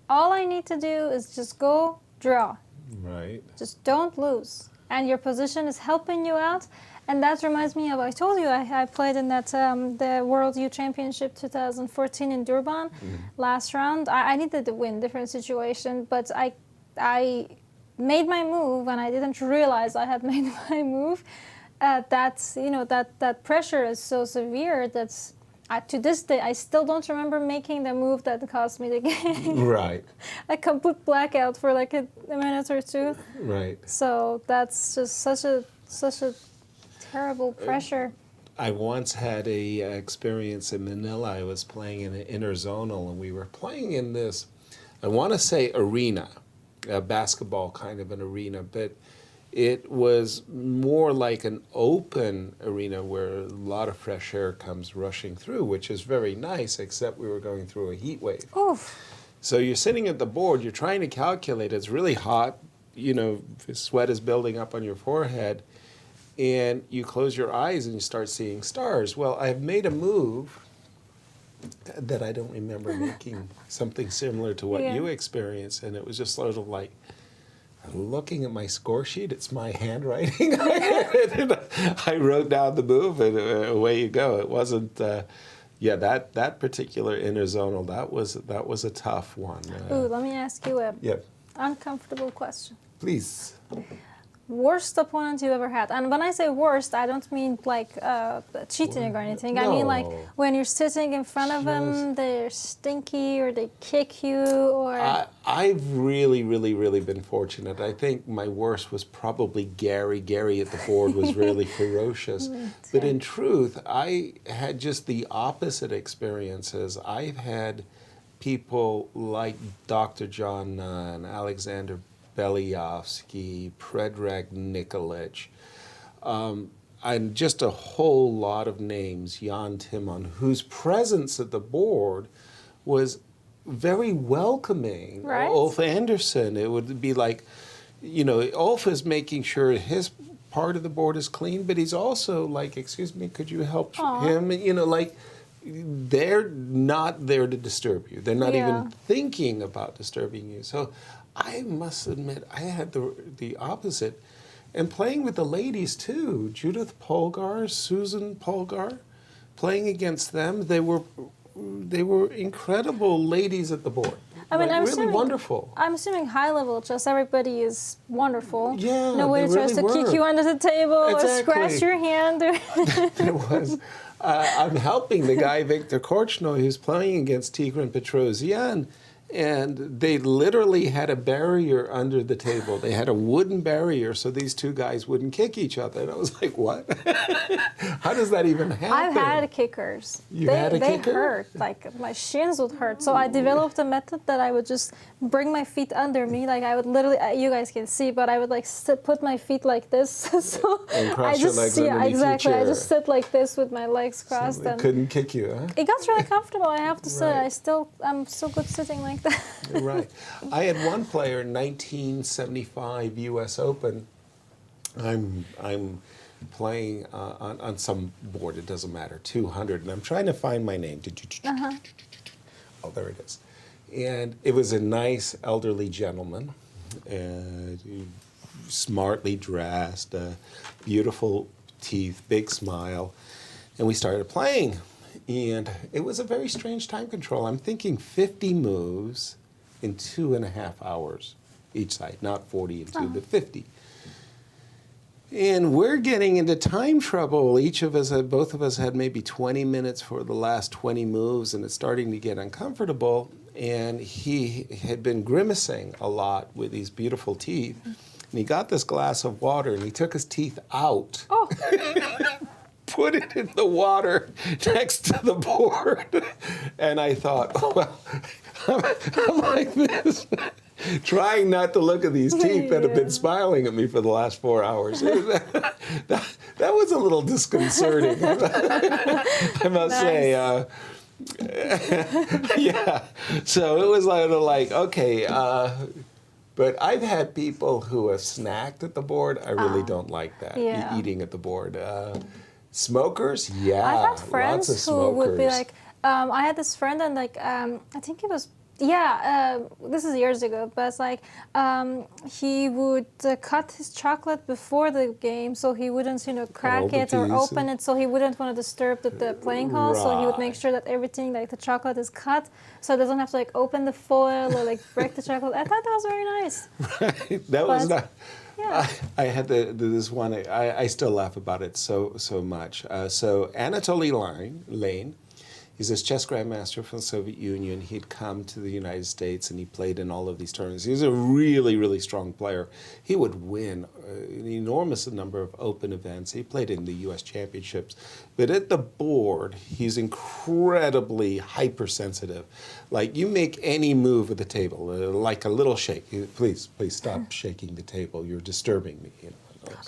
All I need to do is just go draw. Right. Just don't lose. And your position is helping you out. And that reminds me of, I told you, I played in that the World Youth Championship 2014 in Durban last round. I needed to win, different situation, but I made my move and I didn't realize I had made my move. That's, you know, that pressure is so severe that's, to this day, I still don't remember making the move that cost me the game. Right. A complete blackout for like a minute or two. Right. So that's just such a terrible pressure. I once had a experience in Manila. I was playing in an interzonal, and we were playing in this, I want to say arena, a basketball kind of an arena, but it was more like an open arena where a lot of fresh air comes rushing through, which is very nice, except we were going through a heat wave. Oof. So you're sitting at the board, you're trying to calculate, it's really hot, you know, sweat is building up on your forehead, and you close your eyes and you start seeing stars. Well, I've made a move that I don't remember making, something similar to what you experienced, and it was just sort of like, looking at my score sheet, it's my handwriting. I wrote down the move, and away you go. It wasn't, that particular interzonal, that was a tough one. Ooh, let me ask you a Yeah, uncomfortable question. please. Worst opponent you ever had? And when I say worst, I don't mean like cheating or anything. I mean like No. when you're sitting in front of them, they're stinky or they kick you or... I've really been fortunate. I think my worst was probably Gary. Gary at the board was really ferocious. But in truth, I had just the opposite experiences. I've had people like Dr. John Nunn, Alexander Belyovsky, Predrag Nikolic, and just a whole lot of names, Jan Timon, whose presence at the board was very welcoming. Right. Ulf Anderson, it would be like, you know, Ulf is making sure his part of the board is clean, but he's also like, excuse me, could you help him? You know, like, they're not there to disturb you. They're not even thinking about disturbing you. So I must admit, I had the opposite. And playing with the ladies too, Judith Polgar, Susan Polgar, playing against them, they were incredible ladies at the board. I mean, like, I'm really assuming, wonderful. I'm assuming high level, just everybody is wonderful. Yeah, nobody they tries to really kick were. you under the table or Exactly. scratch your hand. It was. I'm helping the guy, Viktor Korchnoi, who's playing against Tigran Petrosyan, and they literally had a barrier under the table. They had a wooden barrier so these two guys wouldn't kick each other. And I was like, what? How does that even happen? I've had kickers. Had a they kicker? hurt. Like my shins would hurt. So I developed a method that I would just bring my feet under me. Like I would literally, you guys can see, but I would like put my feet like this. So And cross I your just legs underneath exactly. your I chair. just sit like this with my legs crossed. They And couldn't kick you, huh? it got really comfortable. I have to say, Right. I'm so good sitting like that. You're right. I had one player in 1975 U.S. Open. I'm playing on some board, it doesn't matter, 200, and I'm trying to find my name. Oh, there it is. And it was a nice elderly gentleman, smartly dressed, beautiful teeth, big smile, and we started playing. And it was a very strange time control. I'm thinking 50 moves in 2.5 hours each side, not 40 and 2, but 50. And we're getting into time trouble. Both of us had maybe 20 minutes for the last 20 moves, and it's starting to get uncomfortable. And he had been grimacing a lot with these beautiful teeth. And he got this glass of water, and he took his teeth out. Oh. Put it in the water next to the board. And I thought, well, I'm like this, trying not to look at these teeth that have been smiling at me for the last 4 hours. That was a little disconcerting, I must say. Yeah. So it was like, okay, But I've had people who have snacked at the board. I really don't like that, eating at the board. Smokers? Yeah, I've had friends lots of who would be smokers. like, I had this friend and like, I think it was, this is years ago, but it's like, he would cut his chocolate before the game so he wouldn't, crack it or open it, so he wouldn't want to disturb the playing hall, so he would make sure that everything, like the chocolate is cut, so it doesn't have to like open the foil or like break the chocolate. I thought that was very nice. Right, that was not... Yeah. I had this one, I still laugh about it so much. So Anatoly Lane, he's this chess grandmaster from the Soviet Union. He'd come to the United States and he played in all of these tournaments. He was a really, really strong player. He would win an enormous number of open events. He played in the US championships. But at the board, he's incredibly hypersensitive. Like you make any move at the table, like a little shake. Please stop shaking the table. You're disturbing me.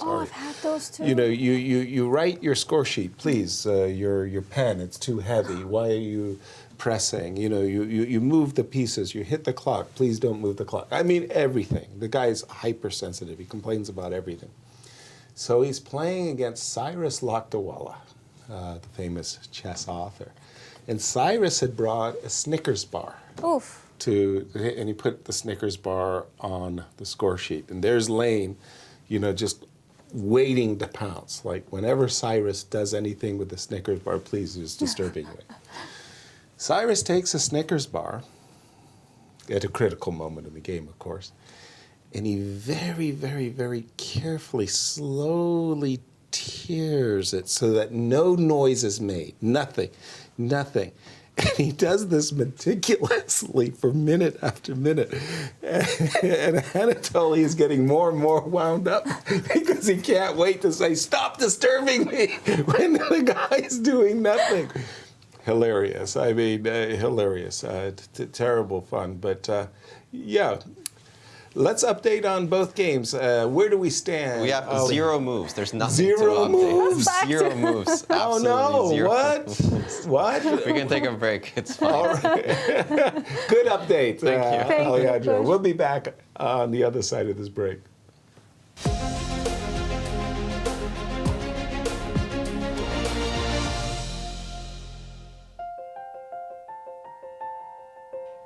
Oh, I've had those too. You write your score sheet, please. Your pen, it's too heavy. Why are you pressing? You move the pieces. You hit the clock. Please don't move the clock. I mean everything. The guy's hypersensitive. He complains about everything. So he's playing against Cyrus Lakdawala, the famous chess author, and Cyrus had brought a Snickers bar. Oof. And he put the Snickers bar on the score sheet. And there's Lane, just waiting to pounce. Like whenever Cyrus does anything with the Snickers bar, please, it's disturbing me. Cyrus takes a Snickers bar at a critical moment in the game, of course, and he very, very, very carefully, slowly tears it so that no noise is made. Nothing. And he does this meticulously for minute after minute. And Anatoly is getting more and more wound up because he can't wait to say, "Stop disturbing me," when the guy's doing nothing. Hilarious. I mean, hilarious. Terrible fun. But yeah. Let's update on both games. Where do we stand? We have 0 moves. There's nothing Zero to update. moves? 0 moves. Oh no! Zero. What? We can take a break. It's fine. All right. Good update, Thank you. Alejandro. We'll be back on the other side of this break.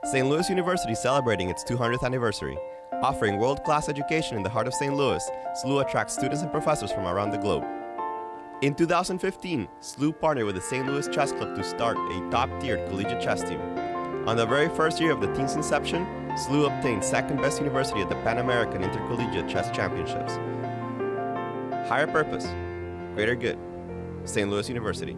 St. Louis University is celebrating its 200th anniversary. Offering world-class education in the heart of St. Louis, SLU attracts students and professors from around the globe. In 2015, SLU partnered with the St. Louis Chess Club to start a top-tiered collegiate chess team. On the very first year of the team's inception, SLU obtained second-best university at the Pan American Intercollegiate Chess Championships. Higher purpose, greater good. St. Louis University.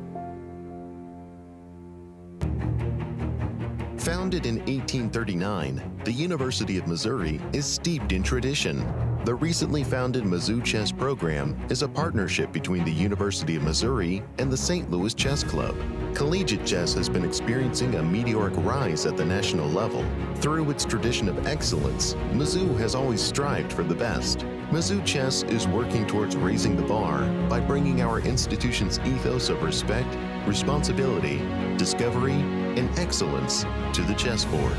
Founded in 1839, the University of Missouri is steeped in tradition. The recently founded Mizzou Chess Program is a partnership between the University of Missouri and the St. Louis Chess Club. Collegiate chess has been experiencing a meteoric rise at the national level. Through its tradition of excellence, Mizzou has always strived for the best. Mizzou Chess is working towards raising the bar by bringing our institution's ethos of respect, responsibility, discovery, and excellence to the chessboard.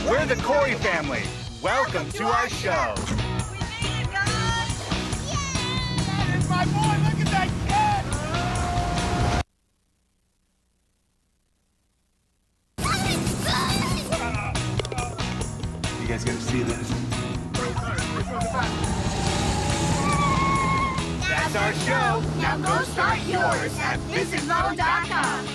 We're the Corey family. Welcome to our show. There's my boy, look at that kid! You guys gotta see this. That's our show. Now go start yours at visitmo.com.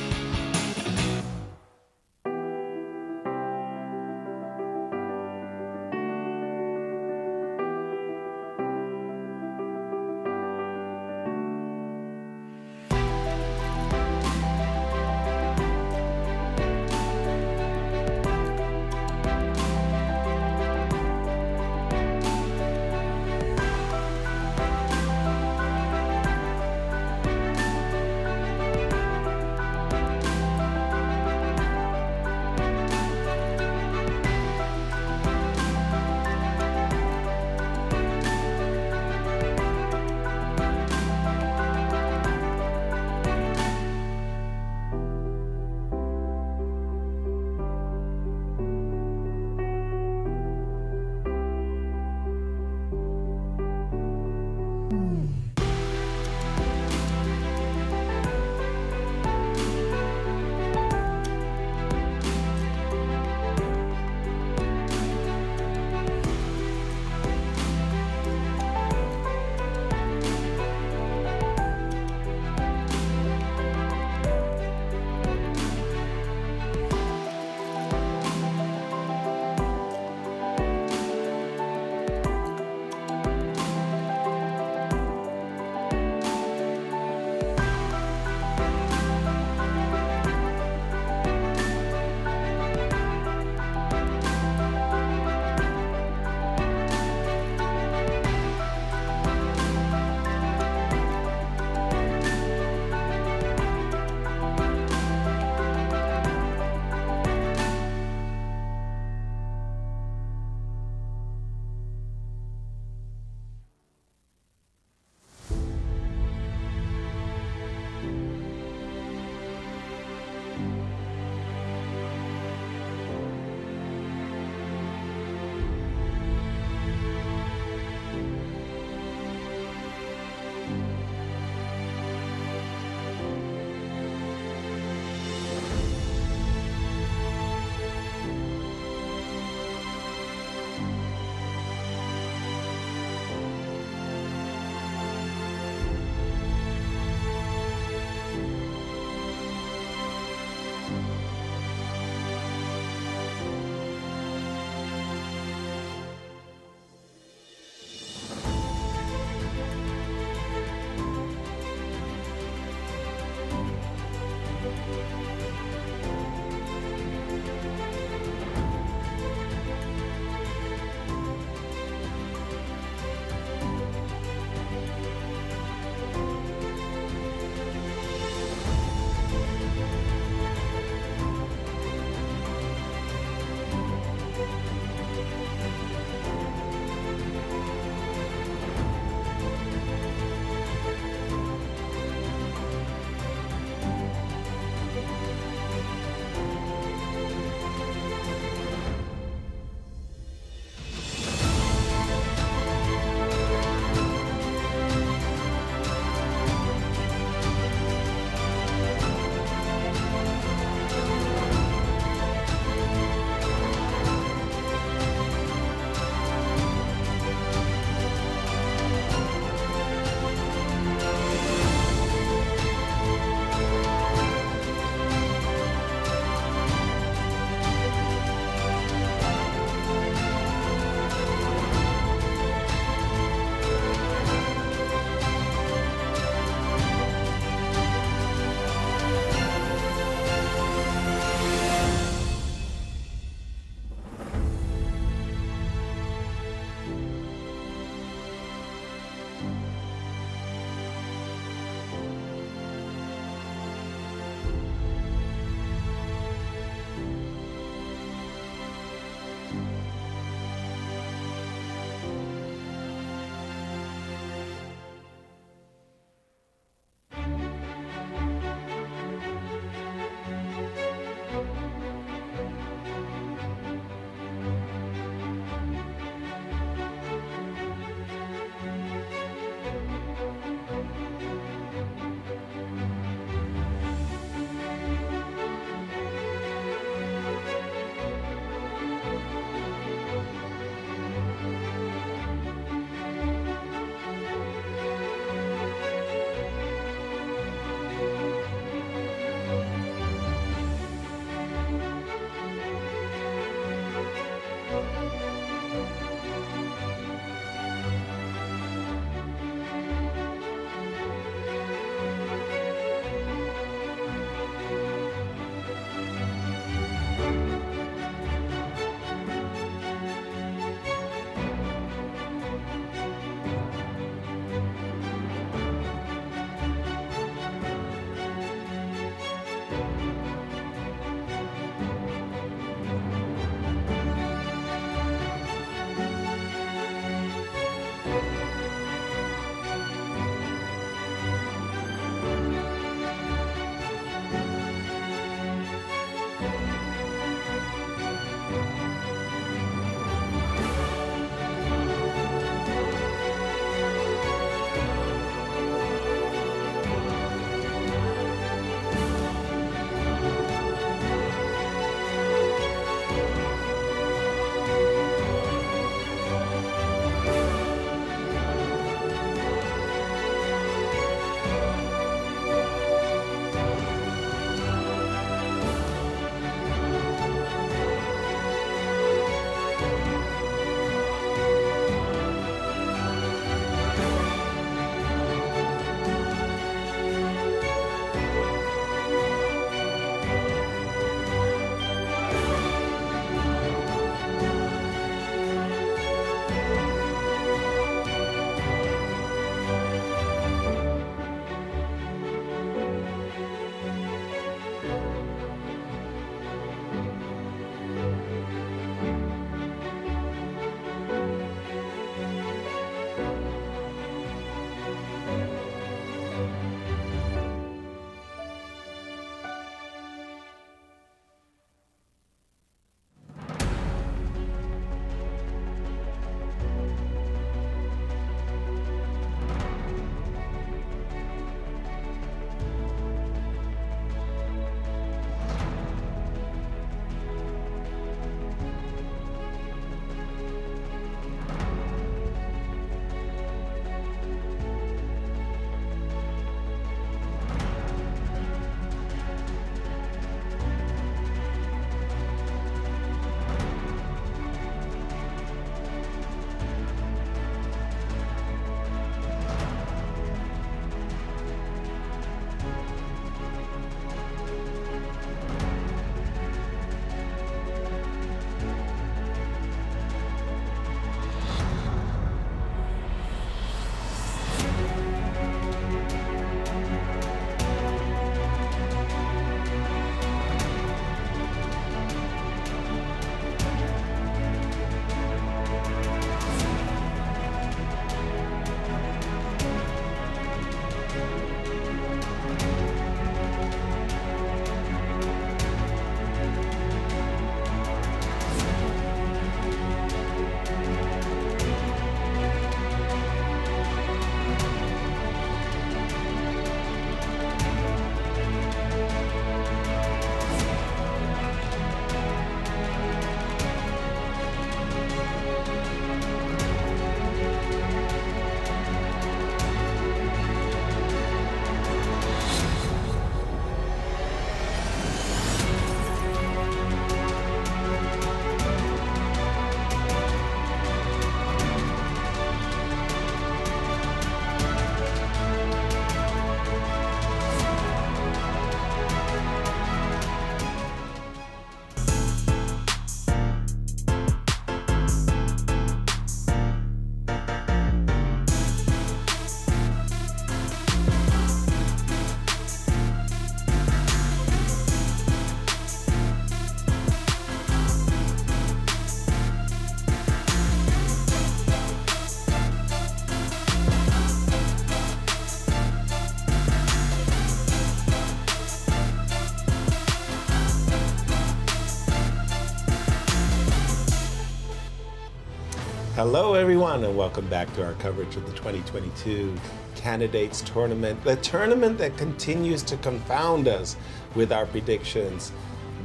Hello, everyone, and welcome back to our coverage of the 2022 Candidates Tournament, the tournament that continues to confound us with our predictions.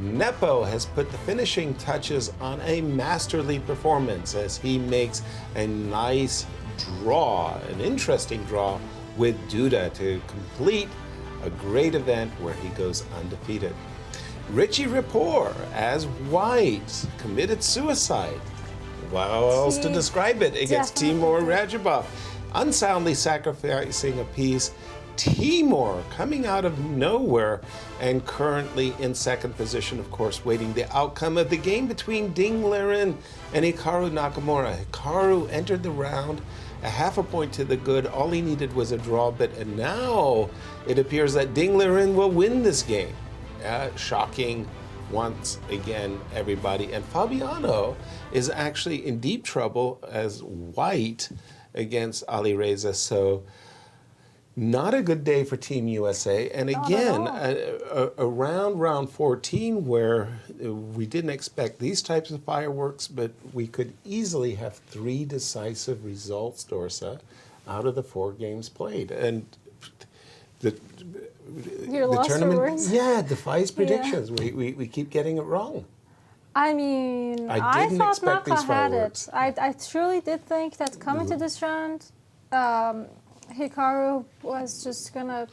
Nepo has put the finishing touches on a masterly performance as he makes a nice draw, an interesting draw with Duda to complete a great event where he goes undefeated. Richie Rapport as White committed suicide. How else to describe it against Timur Radjabov? Unsoundly sacrificing a piece. Timur coming out of nowhere and currently in second position, of course, waiting the outcome of the game between Ding Liren and Hikaru Nakamura. Hikaru entered the round a half a point to the good. All he needed was a draw bit, and now it appears that Ding Liren will win this game. Shocking once again, everybody. And Fabiano is actually in deep trouble as White against Alireza. So not a good day for Team USA. And again, around round 14 where we didn't expect these types of fireworks, but we could easily have 3 decisive results, Dorsa, out of the 4 games played. And the tournament, defies predictions. We keep getting it wrong. I mean, I thought Naka had it. I truly did think that coming to this round, Hikaru was just gonna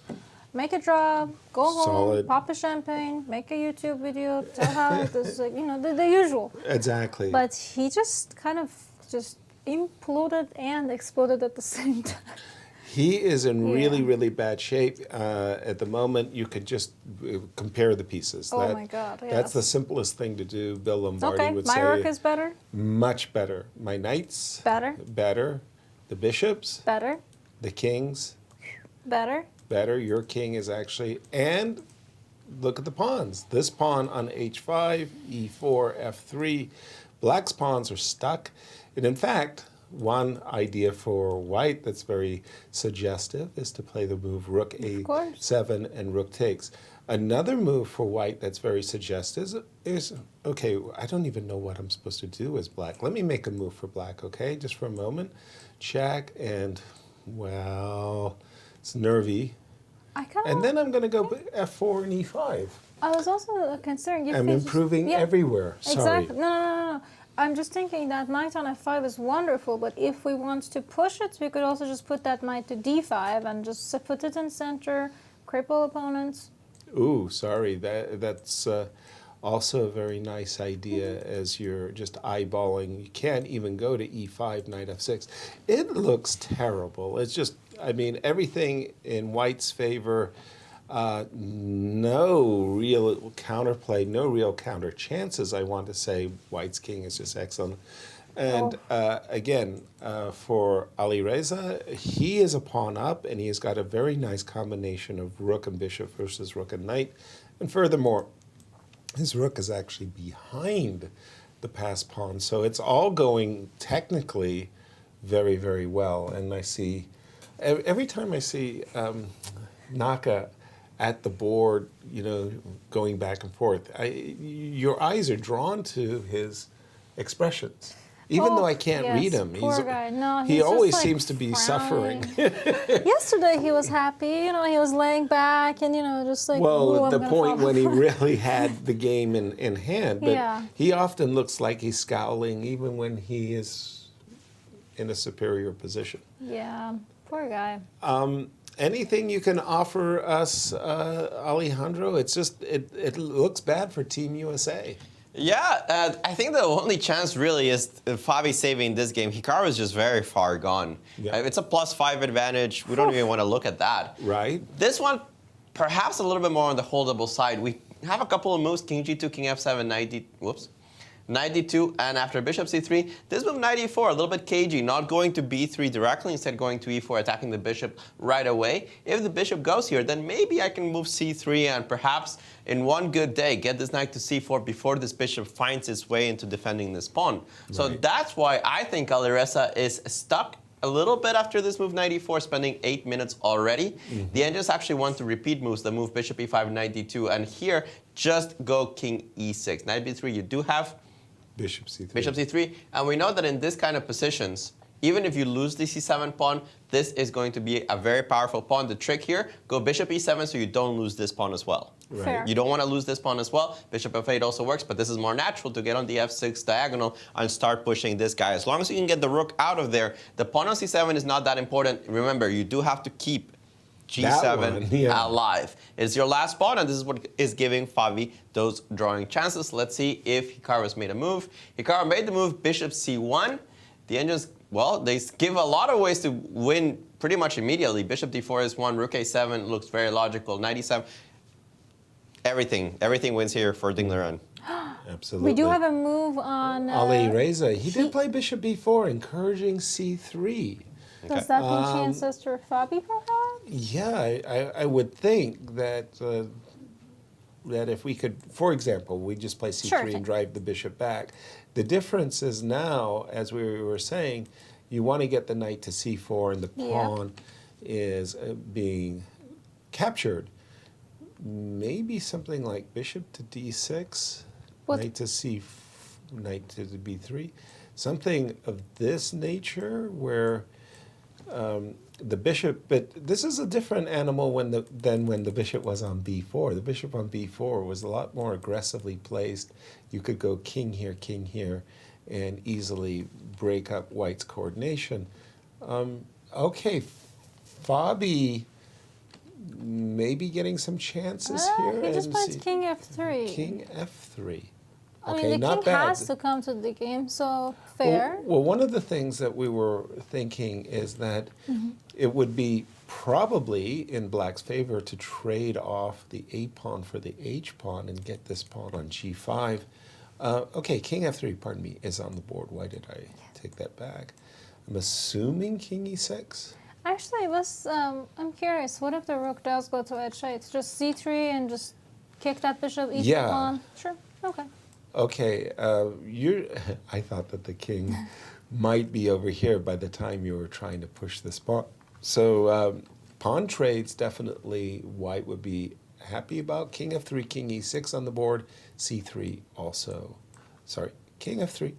make a draw, go home, pop a champagne, make a YouTube video, tell how it was, the usual. Exactly. But he just kind of just imploded and exploded at the same time. He is in really, really bad shape. At the moment, you could just compare the pieces. Oh my God, yes. That's the simplest thing to do, Bill Lombardi would say. My rook is better? Much better. My knights? Better. Better. The bishops? Better. The kings? Better. Better. Your king is actually... And look at the pawns. This pawn on h5, e4, f3. Black's pawns are stuck. And in fact... One idea for White that's very suggestive is to play the move Rook A7 and Rook takes. Another move for White that's very suggestive is, okay, I don't even know what I'm supposed to do as Black. Let me make a move for Black, okay? Just for a moment. Check and, well, it's nervy. And then I'm going to go F4 and E5. I was also considering... I'm improving everywhere. Sorry. Exactly. No. I'm just thinking that knight on f5 is wonderful, but if we want to push it, we could also just put that knight to d5 and just put it in center, cripple opponents. Ooh, sorry. That's also a very nice idea as you're just eyeballing. You can't even go to e5, knight f6. It looks terrible. It's just, I mean, everything in White's favor. No real counterplay, no real counter chances, I want to say. White's king is just excellent. And again, for Alireza, he is a pawn up, and he has got a very nice combination of rook and bishop versus rook and knight. And furthermore, his rook is actually behind the passed pawn. So it's all going technically very, very well. And I see Every time I see Naka at the board, going back and forth, your eyes are drawn to his expressions. Even though I can't read him, poor guy. No, he he's always just, like, seems to be frowning. suffering. Yesterday he was happy, he was laying back and, just like, Well, "Ooh, the I'm gonna point fall when he apart." really had the game in hand, but Yeah. he often looks like he's scowling even when he is in a superior position. Yeah, poor guy. Anything you can offer us, Alejandro? It's just, it looks bad for Team USA. Yeah, I think the only chance really is Fabi saving this game. Hikaru is just very far gone. Yeah. It's a +5 advantage. We don't even want to look at that. Right. This one, perhaps a little bit more on the holdable side. We have a couple of moves, King G2, King F7, 92, and after Bishop C3, this move 94, a little bit cagey, not going to B3 directly, instead going to E4, attacking the bishop right away. If the bishop goes here, then maybe I can move C3 and perhaps in one good day get this knight to C4 before this bishop finds its way into defending this pawn. So that's why I think Alireza is stuck a little bit after this move 94, spending 8 minutes already. The Angels actually want to repeat moves, the move Bishop E5, 92, and here just go King E6. Knight B3, you do have Bishop C3. Bishop C3, and we know that in this kind of positions, even if you lose the C7 pawn, this is going to be a very powerful pawn. The trick here, go Bishop E7 so you don't lose this pawn as well. Right. Fair. You don't want to lose this pawn as well. Bishop F8 also works, but this is more natural to get on the F6 diagonal and start pushing this guy. As long as you can get the rook out of there, the pawn on C7 is not that important. Remember, you do have to keep G7 alive. It's your last pawn, and this is what is giving Fabi those drawing chances. Let's see if Hikaru has made a move. Hikaru made the move Bishop C1. The engines, well, they give a lot of ways to win pretty much immediately. Bishop D4 is one, Rook A7 looks very logical, 97. Everything wins here for Dingleran. Absolutely. We do have a move on... Alireza, he did play Bishop B4, encouraging C3. Does that mean chances to Fabi, perhaps? Yeah, I would think that that if we could, for example, we just play C3 and drive the bishop back. The difference is now, as we were saying, you want to get the knight to C4 and the pawn is being captured. Maybe something like bishop to D6, knight to B3, something of this nature where the bishop, but this is a different animal than when the bishop was on B4. The bishop on B4 was a lot more aggressively placed. You could go king here, and easily break up White's coordination. Okay, Fabi maybe getting some chances here. He just plays King F3. King F3. I mean, the king has to come to the game, so fair. Well, one of the things that we were thinking is that it would be probably in Black's favor to trade off the A pawn for the H pawn and get this pawn on G5. Okay, King F3, pardon me, is on the board. Why did I take that back? I'm assuming King E6? Actually, I'm curious. What if the rook does go to H8? Just C3 and just kick that bishop E4 pawn? Sure, okay. Okay, I thought that the king might be over here by the time you were trying to push this pawn. So pawn trades, definitely White would be happy about. King F3, King E6 on the board, C3 also. Sorry, King F3,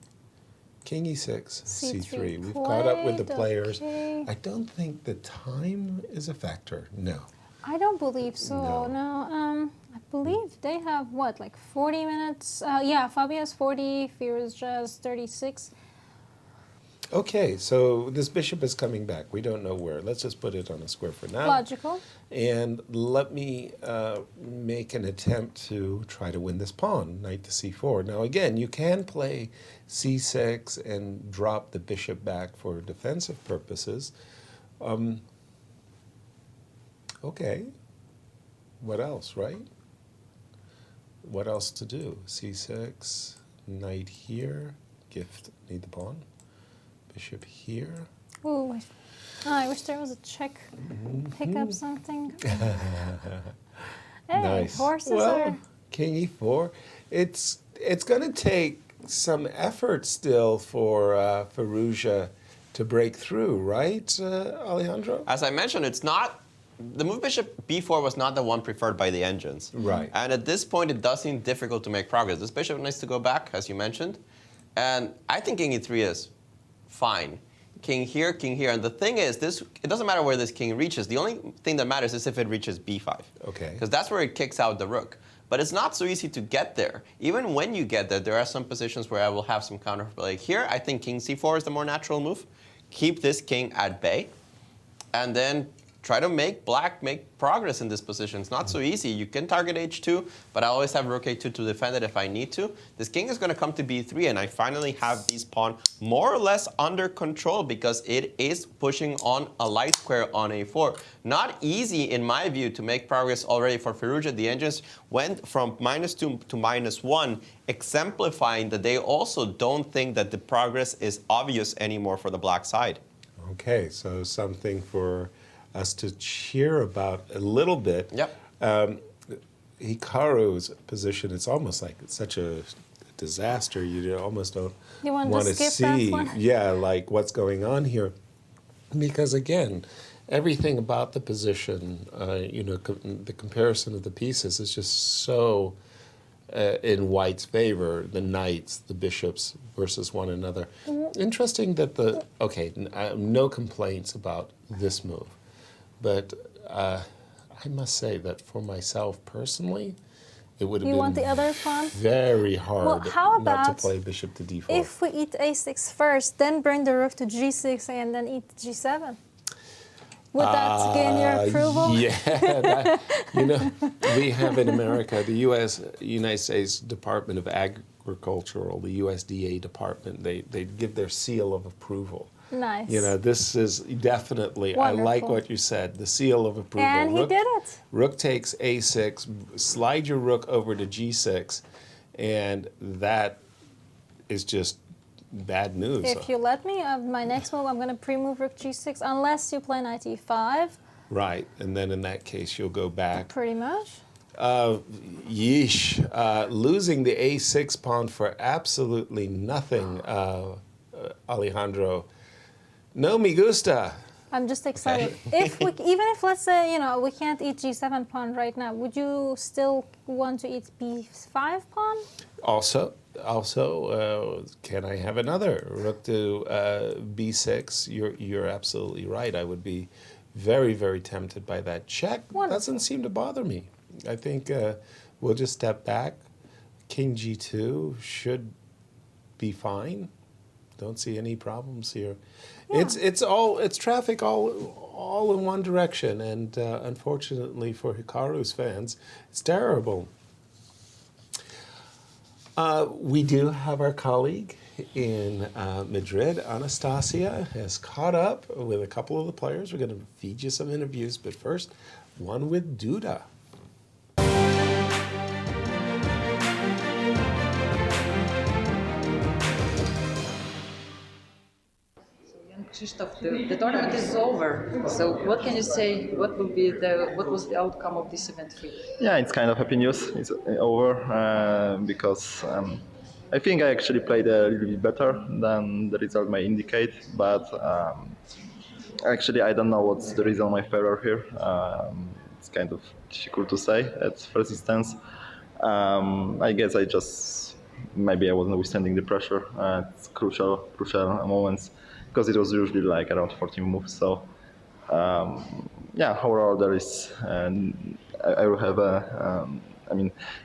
King E6, C3. We've caught up with the players. I don't think the time is a factor, no. I don't believe so, no. I believe they have, what, like 40 minutes? Yeah, Fabi has 40, Firouzja has 36. Okay, so this bishop is coming back. We don't know where. Let's just put it on a square for now. Logical. And let me make an attempt to try to win this pawn, knight to C4. Now again, you can play C6 and drop the bishop back for defensive purposes. Okay, what else, right? What else to do? C6, knight here, gift, need the pawn. Bishop here. Ooh, I wish there was a check. Pick up something. Hey, nice. Horses well, King E4. It's going to take some effort still for Firouzja to break through, right, Alejandro? As I mentioned, it's not. The move bishop b4 was not the one preferred by the engines. Right. And at this point, it does seem difficult to make progress. This bishop needs to go back, as you mentioned. And I think king e3 is fine. King here, and the thing is, it doesn't matter where this king reaches. The only thing that matters is if it reaches b5. Okay. Because that's where it kicks out the rook. But it's not so easy to get there. Even when you get there are some positions where I will have some counterplay. Here, I think king c4 is the more natural move. Keep this king at bay, and then try to make black make progress in this position. It's not so easy. You can target h2, but I always have rook a2 to defend it if I need to. This king is going to come to b3, and I finally have these pawn more or less under control because it is pushing on a light square on a4. Not easy, in my view, to make progress already for Firouzja. The engines went from -2 to -1, exemplifying that they also don't think that the progress is obvious anymore for the black side. Okay, so something for us to cheer about a little bit. Yep. Hikaru's position, it's almost like it's such a disaster. You almost don't want to skip see, that one? yeah, like what's going on here. Because again, everything about the position, the comparison of the pieces is just so in white's favor, the knights, the bishops versus one another. Interesting that no complaints about this move. But I must say that for myself personally, it would have been want the other pawn? very hard Well, how not to about play bishop to d4. if we eat a6 first, then bring the rook to g6 and then eat g7? Would that gain your approval? Yeah, we have in America, the United States Department of Agriculture, the USDA department, they give their seal of approval. Nice. This is definitely, Wonderful. I like what you said, the seal of approval. And he did it. Rook takes a6, slide your rook over to g6, and that is just bad news. If you let me, my next move, I'm going to pre-move rook g6, unless you play knight e5. Right, and then in that case, you'll go back. Pretty much. Yeesh. Losing the a6 pawn for absolutely nothing, Alejandro. No me gusta. I'm just excited. Even if, let's say, we can't eat g7 pawn right now, would you still want to eat b5 pawn? Also, can I have another rook to b6? You're absolutely right. I would be very, very tempted by that check. Wonderful. Doesn't seem to bother me. I think we'll just step back. King g2 should be fine. Don't see any problems here. Yeah. It's traffic all in one direction, and unfortunately for Hikaru's fans, it's terrible. We do have our colleague in Madrid, Anastasia, has caught up with a couple of the players. We're going to feed you some interviews, but first, one with Duda. Krzysztof, the tournament is over. So what can you say? What was the outcome of this event for you? Yeah, it's kind of happy news. It's over because I think I actually played a little bit better than the result may indicate. But actually, I don't know what's the reason of my failure here. It's kind of difficult to say at first instance. I guess maybe I wasn't withstanding the pressure at crucial moments. Because it was usually like around 14 moves. So, overall there is, I will have a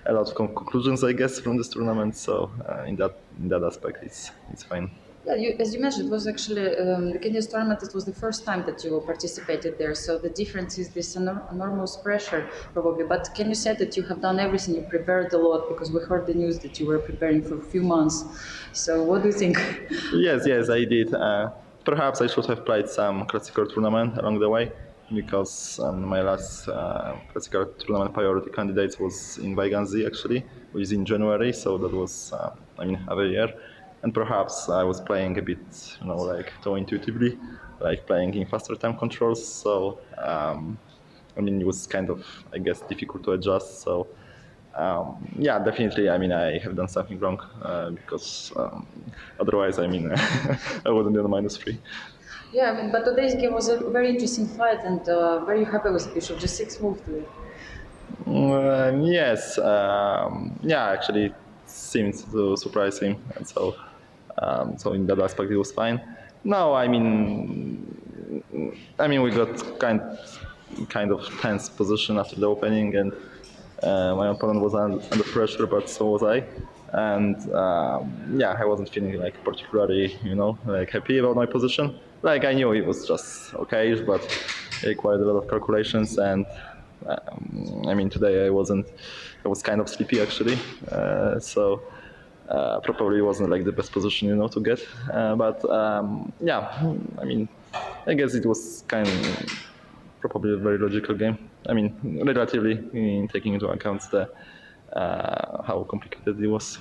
lot of conclusions, I guess, from this tournament. So, in that aspect, it's fine. Yeah, as you mentioned, it was actually the Kenya's tournament. It was the first time that you participated there. So the difference is this enormous pressure, probably. But can you say that you have done everything? You prepared a lot, because we heard the news that you were preparing for a few months. So what do you think? Yes, I did. Perhaps I should have played some classical tournament along the way, because my last classical tournament priority candidates was in Weiganzi, actually, which is in January. So that was, half a year. And perhaps I was playing a bit, too intuitively, like playing in faster time controls. So, it was kind of, I guess, difficult to adjust. So, definitely, I have done something wrong because otherwise, I wouldn't be on -3. Yeah, I mean, but today's game was a very interesting fight, and very happy with Bishop G6 move today. Yes, yeah, actually, it seemed to surprise him, and so in that aspect, it was fine. No, I mean, we got kind of tense position after the opening, and my opponent was under pressure, but so was I. And yeah, I wasn't feeling like particularly, like happy about my position. Like I knew it was just okay, but it required a lot of calculations. And I mean, today I was kind of sleepy actually, so probably wasn't like the best position, to get. But yeah, I mean, I guess it was probably a very logical game. I mean, relatively, taking into account how complicated it was.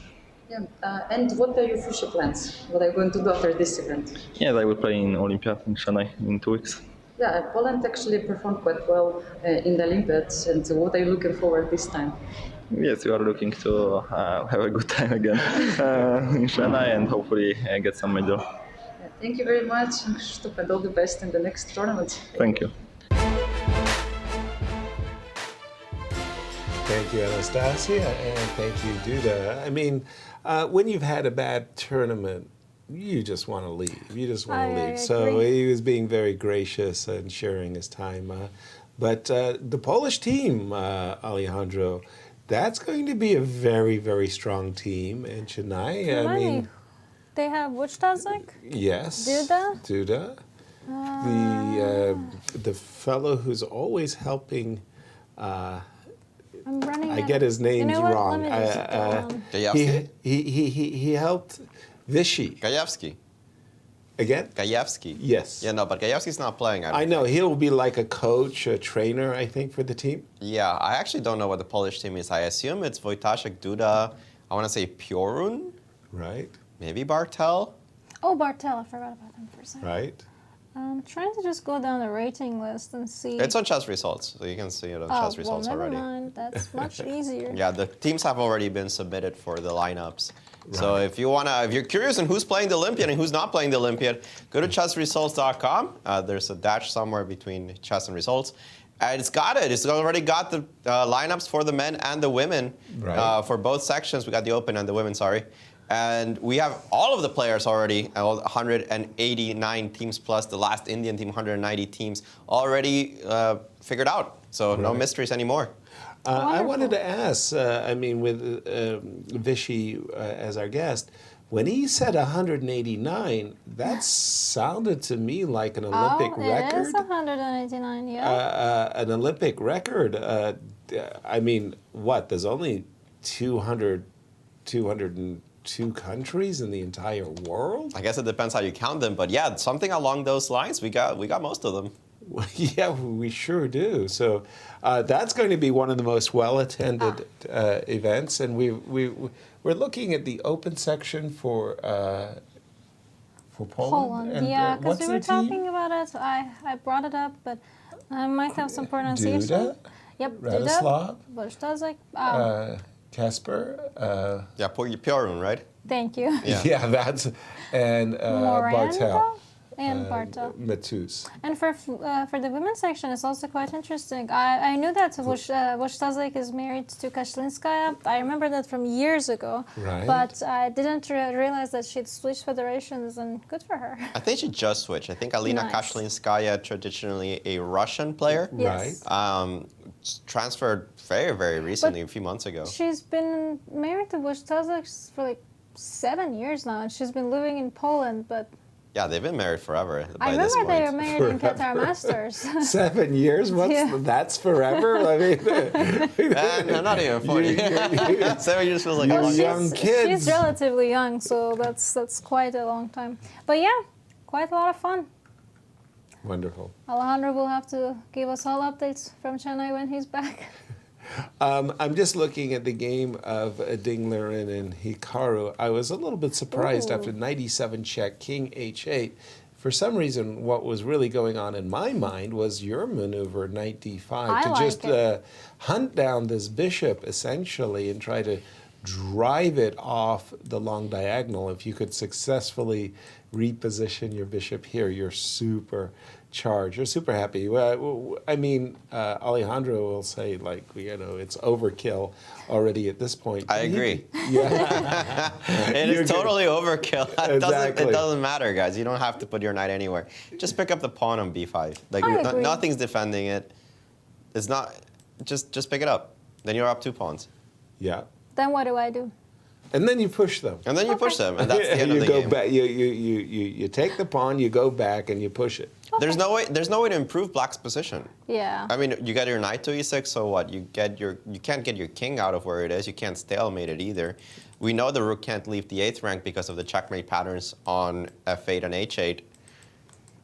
Yeah, and what are your future plans? What are you going to do after this event? Yes, I will play in Olympiad in Chennai in 2 weeks. Yeah, Poland actually performed quite well in the Olympiads, and what are you looking forward this time? Yes, we are looking to have a good time again in Chennai and hopefully get some medal. Yeah, thank you very much, and all the best in the next tournament. Thank you. Thank you, Anastasia, and thank you, Duda. I mean, when you've had a bad tournament, you just want to leave. You just want to leave. So he was being very gracious and sharing his time. But the Polish team, Alejandro, that's going to be a very, very strong team in Chennai. I mean, they have Wuchtazek? Yes. Duda? The fellow who's always helping. I'm running. I get his names wrong. He helped Vichy. Gajewski. Again? Gajewski. Yes. Yeah, no, but Gajewski's not playing. I know. He'll be like a coach, a trainer, I think, for the team. Yeah, I actually don't know what the Polish team is. I assume it's Wojtaszek, Duda, I want to say Piorun. Right. Maybe Bartel. Oh, Bartel. I forgot about him for a second. Right. I'm trying to just go down the rating list and see. It's on chess results, so you can see it on chess results already. Never mind. That's much easier. Yeah, the teams have already been submitted for the lineups. Right. So if you're curious on who's playing the Olympiad and who's not playing the Olympiad, go to chessresults.com. There's a dash somewhere between chess and results. And it's got it. It's already got the lineups for the men and the women for both sections. We got the open and the women, sorry. And we have all of the players already, 189 teams plus the last Indian team, 190 teams, already figured out. So no mysteries anymore. I wanted to ask, I mean, with Vichy as our guest, when he said 189, that sounded to me like an Olympic record. It is 189, yeah. An Olympic record. I mean, what? There's only 202 countries in the entire world? I guess it depends how you count them, but yeah, something along those lines. We got most of them. Yeah, we sure do. So that's going to be one of the most well-attended events, and we're looking at the open section for Poland. And, yeah, because we were talking about it. I brought it up, but I might have some pronunciation. Duda? Yep, Radislav? Wuchtazek. Casper. Yeah, Piorun, right? Thank you. Yeah, that's and Bartel. And Bartel. Matus. And for the women's section, it's also quite interesting. I knew that Wuchtazek is married to Kashlinskaya. I remember that from years ago. Right. But I didn't realize that she'd switched federations, and good for her. I think she just switched. I think Alina Kashlinskaya, traditionally a Russian player. Yes. Right. Transferred very, very recently, a few months ago. She's been married to Wuchtazek for like 7 years now, and she's been living in Poland, but... Yeah, they've been married forever. I remember they were married in Qatar Masters. 7 years? That's forever? I mean, not even 40. 7 years feels like a long young kids. She's relatively young, so that's quite a long time. But yeah, quite a lot of fun. Wonderful. Alejandro will have to give us all updates from Chennai when he's back. I'm just looking at the game of Dinglerin and Hikaru. I was a little bit surprised after 97 check, King H8. For some reason, what was really going on in my mind was your maneuver, Knight D5, to just hunt down this bishop, essentially, and try to drive it off the long diagonal. If you could successfully reposition your bishop here, you're super charged. You're super happy. I mean, Alejandro will say, like, it's overkill already at this point. I agree. Yeah. It is totally overkill. Exactly. It doesn't matter, guys. You don't have to put your knight anywhere. Just pick up the pawn on b5. Like, nothing's defending it. It's not. Just pick it up. Then you're up 2 pawns. Yeah. Then what do I do? And then you push them. And then you push them, and that's the end of the go game. Back, you take the pawn, you go back, and you push it. Okay. There's no way to improve black's position. Yeah. I mean, you got your knight to e6, so what? You can't get your king out of where it is. You can't stalemate it either. We know the rook can't leave the 8th rank because of the checkmate patterns on f8 and h8.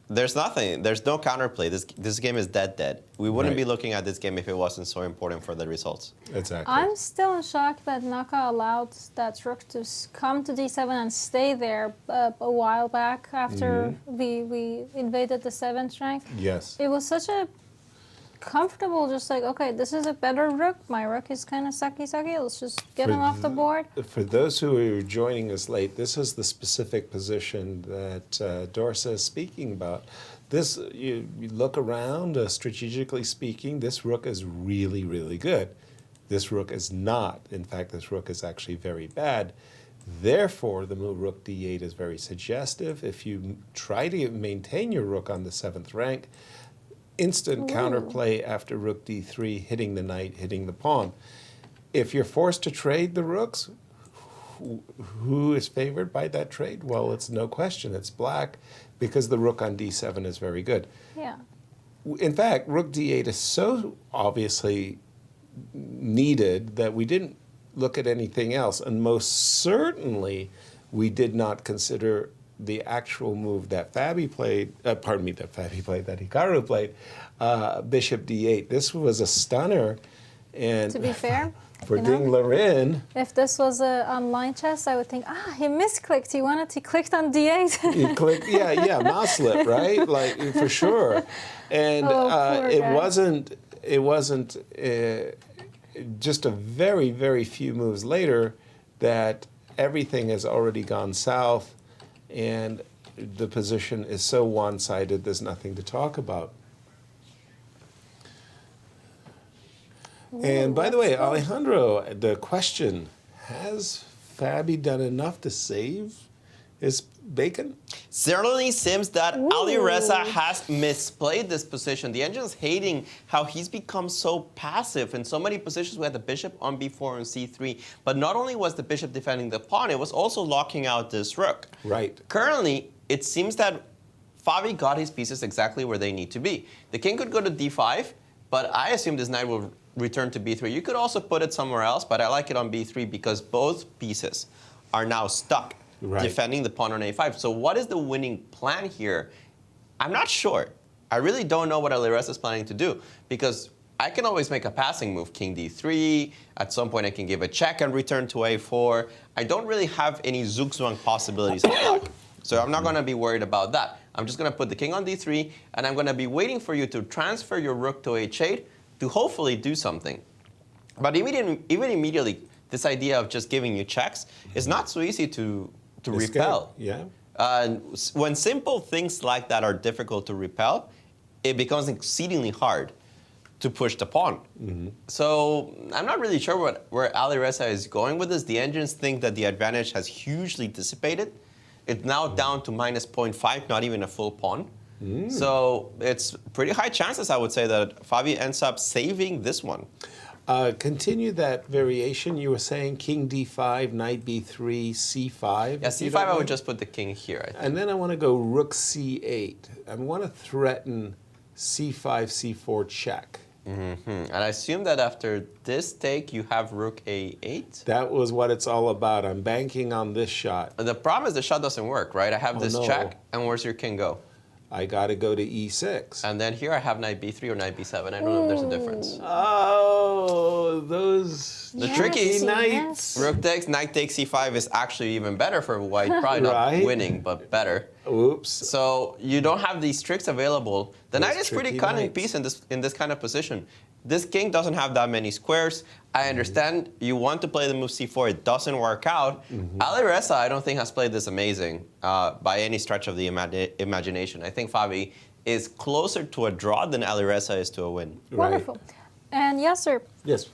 There's nothing. There's no counterplay. This game is dead. We wouldn't be looking at this game if it wasn't so important for the results. Exactly. I'm still in shock that Naka allowed that rook to come to d7 and stay there a while back after we invaded the 7th rank. Yes. It was such a comfortable, just like, okay, this is a better rook. My rook is kind of sucky. Let's just get him off the board. For those who are joining us late, this is the specific position that Dorsa is speaking about. This, you look around, strategically speaking, this rook is really, really good. This rook is not. In fact, this rook is actually very bad. Therefore, the move rook d8 is very suggestive. If you try to maintain your rook on the 7th rank, instant counterplay after rook d3, hitting the knight, hitting the pawn. If you're forced to trade the rooks, who is favored by that trade? Well, it's no question, it's black, because the rook on d7 is very good. Yeah. In fact, rook d8 is so obviously needed that we didn't look at anything else, and most certainly we did not consider the actual move that Fabi played, that Hikaru played, bishop d8. This was a stunner. And to be fair, for Ding Larin, if this was online chess, I would think, he misclicked. He clicked on d8. He clicked, mouse slip, right? Like, for sure. And it wasn't just a very, very few moves later that everything has already gone south. And the position is so one-sided, there's nothing to talk about. And by the way, Alejandro, the question, has Fabi done enough to save his bacon? Certainly seems that Alireza has misplayed this position. The engine's hating how he's become so passive. In so many positions, we had the bishop on b4 and c3. But not only was the bishop defending the pawn, it was also locking out this rook. Right. Currently, it seems that Fabi got his pieces exactly where they need to be. The king could go to d5, but I assume this knight will return to b3. You could also put it somewhere else, but I like it on b3 because both pieces are now stuck. Right. Defending the pawn on a5. So what is the winning plan here? I'm not sure. I really don't know what Alireza is planning to do, because I can always make a passing move, king d3. At some point I can give a check and return to a4. I don't really have any zugzwang possibilities of black. So I'm not going to be worried about that. I'm just going to put the king on d3, and I'm going to be waiting for you to transfer your rook to h8 to hopefully do something. But even immediately, this idea of just giving you checks is not so easy to repel. Yeah. When simple things like that are difficult to repel, it becomes exceedingly hard to push the pawn. So I'm not really sure where Alireza is going with this. The engines think that the advantage has hugely dissipated. It's now down to minus 0.5, not even a full pawn. So it's pretty high chances, I would say, that Fabi ends up saving this one. Continue that variation. You were saying king d5, knight b3, c5. Yeah, c5, I would just put the king here, I think. And then I want to go rook c8. I want to threaten c5, c4 check. And I assume that after this take, you have rook a8? That was what it's all about. I'm banking on this shot. The problem is the shot doesn't work, right? I have this check, and where's your king go? I got to go to e6. And then here I have knight b3 or knight b7. I don't know if there's a difference. Oh, those tricky knights. Rook takes, knight takes c5 is actually even better for white. Probably not winning, but better. Oops. So you don't have these tricks available. The knight is pretty cunning piece in this kind of position. this king doesn't have that many squares. I understand you want to play the move c4. It doesn't work out. Alireza, I don't think, has played this amazing by any stretch of the imagination. I think Fabi is closer to a draw than Alireza is to a win. Wonderful. And Yasser. Yes.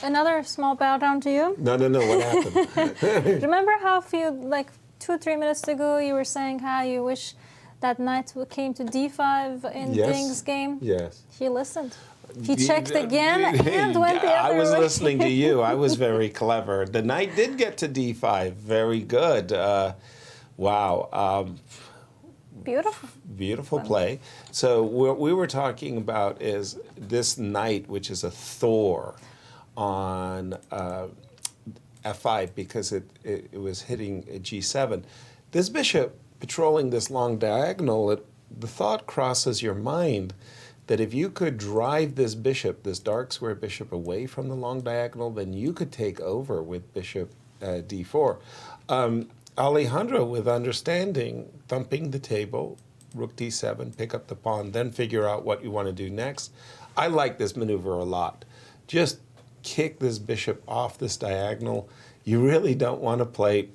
Another small bow down to you. No. What happened? Remember how like 2 or 3 minutes ago you were saying how you wish that knight came to d5 in Ding's game? Yes. He listened. He checked again and went the other way. I was listening to you. I was very clever. The knight did get to d5. Very good. Wow. Beautiful. Beautiful play. So what we were talking about is this knight, which is a Thor on f5 because it was hitting g7. This bishop patrolling this long diagonal, the thought crosses your mind that if you could drive this bishop, this dark square bishop, away from the long diagonal, then you could take over with bishop d4. Alejandro, with understanding, thumping the table, rook d7, pick up the pawn, then figure out what you want to do next. I like this maneuver a lot. Just kick this bishop off this diagonal. You really don't want to play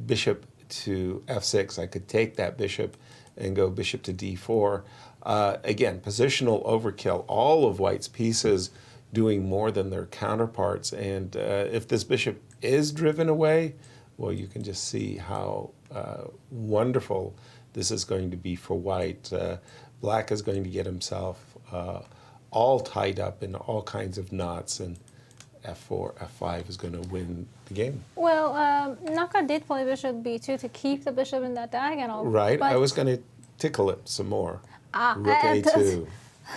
bishop to f6. I could take that bishop and go bishop to d4. Again, positional overkill. All of White's pieces doing more than their counterparts. And if this bishop is driven away, well, you can just see how wonderful this is going to be for White. Black is going to get himself all tied up in all kinds of knots, and f4, f5 is going to win the game. Well, Naka did play bishop b2 to keep the bishop in that diagonal. Right. I was going to tickle it some more. Rook a2.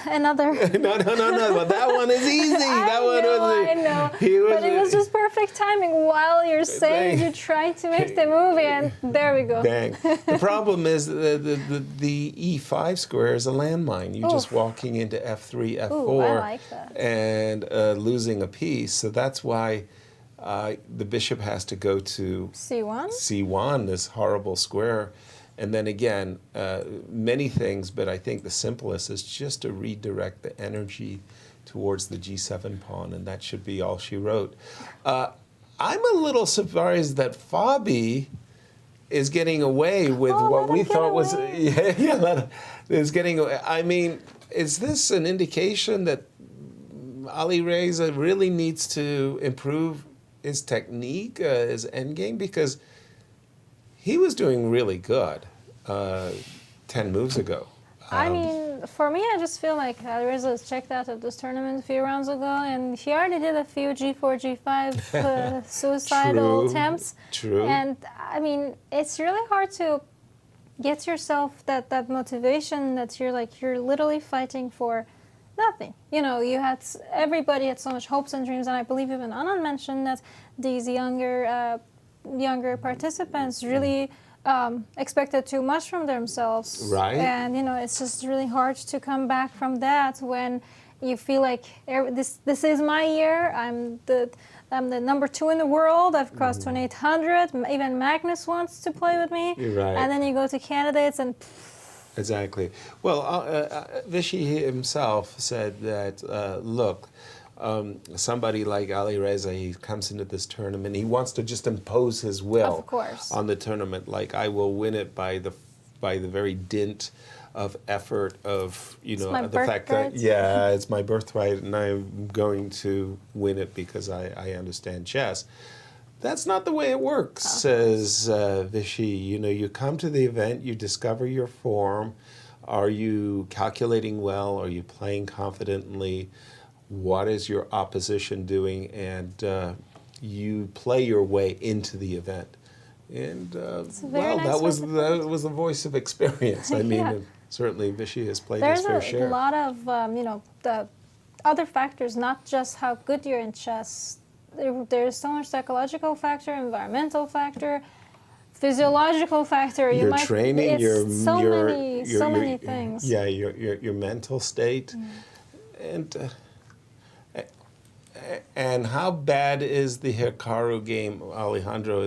Another. No. But that one is easy. I know. But it was just perfect timing. While you're saying you tried to make the move, and there we go. Bang. The problem is the e5 square is a landmine. You're just walking into f3, f4, Ooh, I like that. and losing a piece. So that's why the bishop has to go to c1. C1, this horrible square. And then again, many things, but I think the simplest is just to redirect the energy towards the g7 pawn, and that should be all she wrote. I'm a little surprised that Fabi is getting away with what we thought was is getting away. I mean, is this an indication that Alireza really needs to improve his technique, his endgame? Because he was doing really good 10 moves ago. I mean, for me, I just feel like Alireza was checked out of this tournament a few rounds ago, and he already did a few g4, g5 suicidal attempts. True. And I mean, it's really hard to get yourself that motivation that you're literally fighting for nothing. You know, everybody had so much hopes and dreams, and I believe even Anand mentioned that these younger participants really expected too much from themselves. Right. And, it's just really hard to come back from that when you feel like this is my year. I'm the number 2 in the world. I've crossed 2800. Even Magnus wants to play with me. Right. And then you go to candidates and... Exactly. Well, Vichy himself said that, look, somebody like Alireza, he comes into this tournament, he wants to just impose his will on the tournament. Like, I will win it by the very dint of effort of, the fact that, it's my birthright and I'm going to win it because I understand chess. That's not the way it works, says Vichy. You come to the event, you discover your form. Are you calculating well? Are you playing confidently? What is your opposition doing? And you play your way into the event. And that was the voice of experience. I mean, certainly Vichy has played his fair share. There's a lot of the other factors, not just how good you're in chess. There's so much psychological factor, environmental factor, physiological factor. Your training, so many things. Yeah, your mental state, and how bad is the Hikaru game, Alejandro?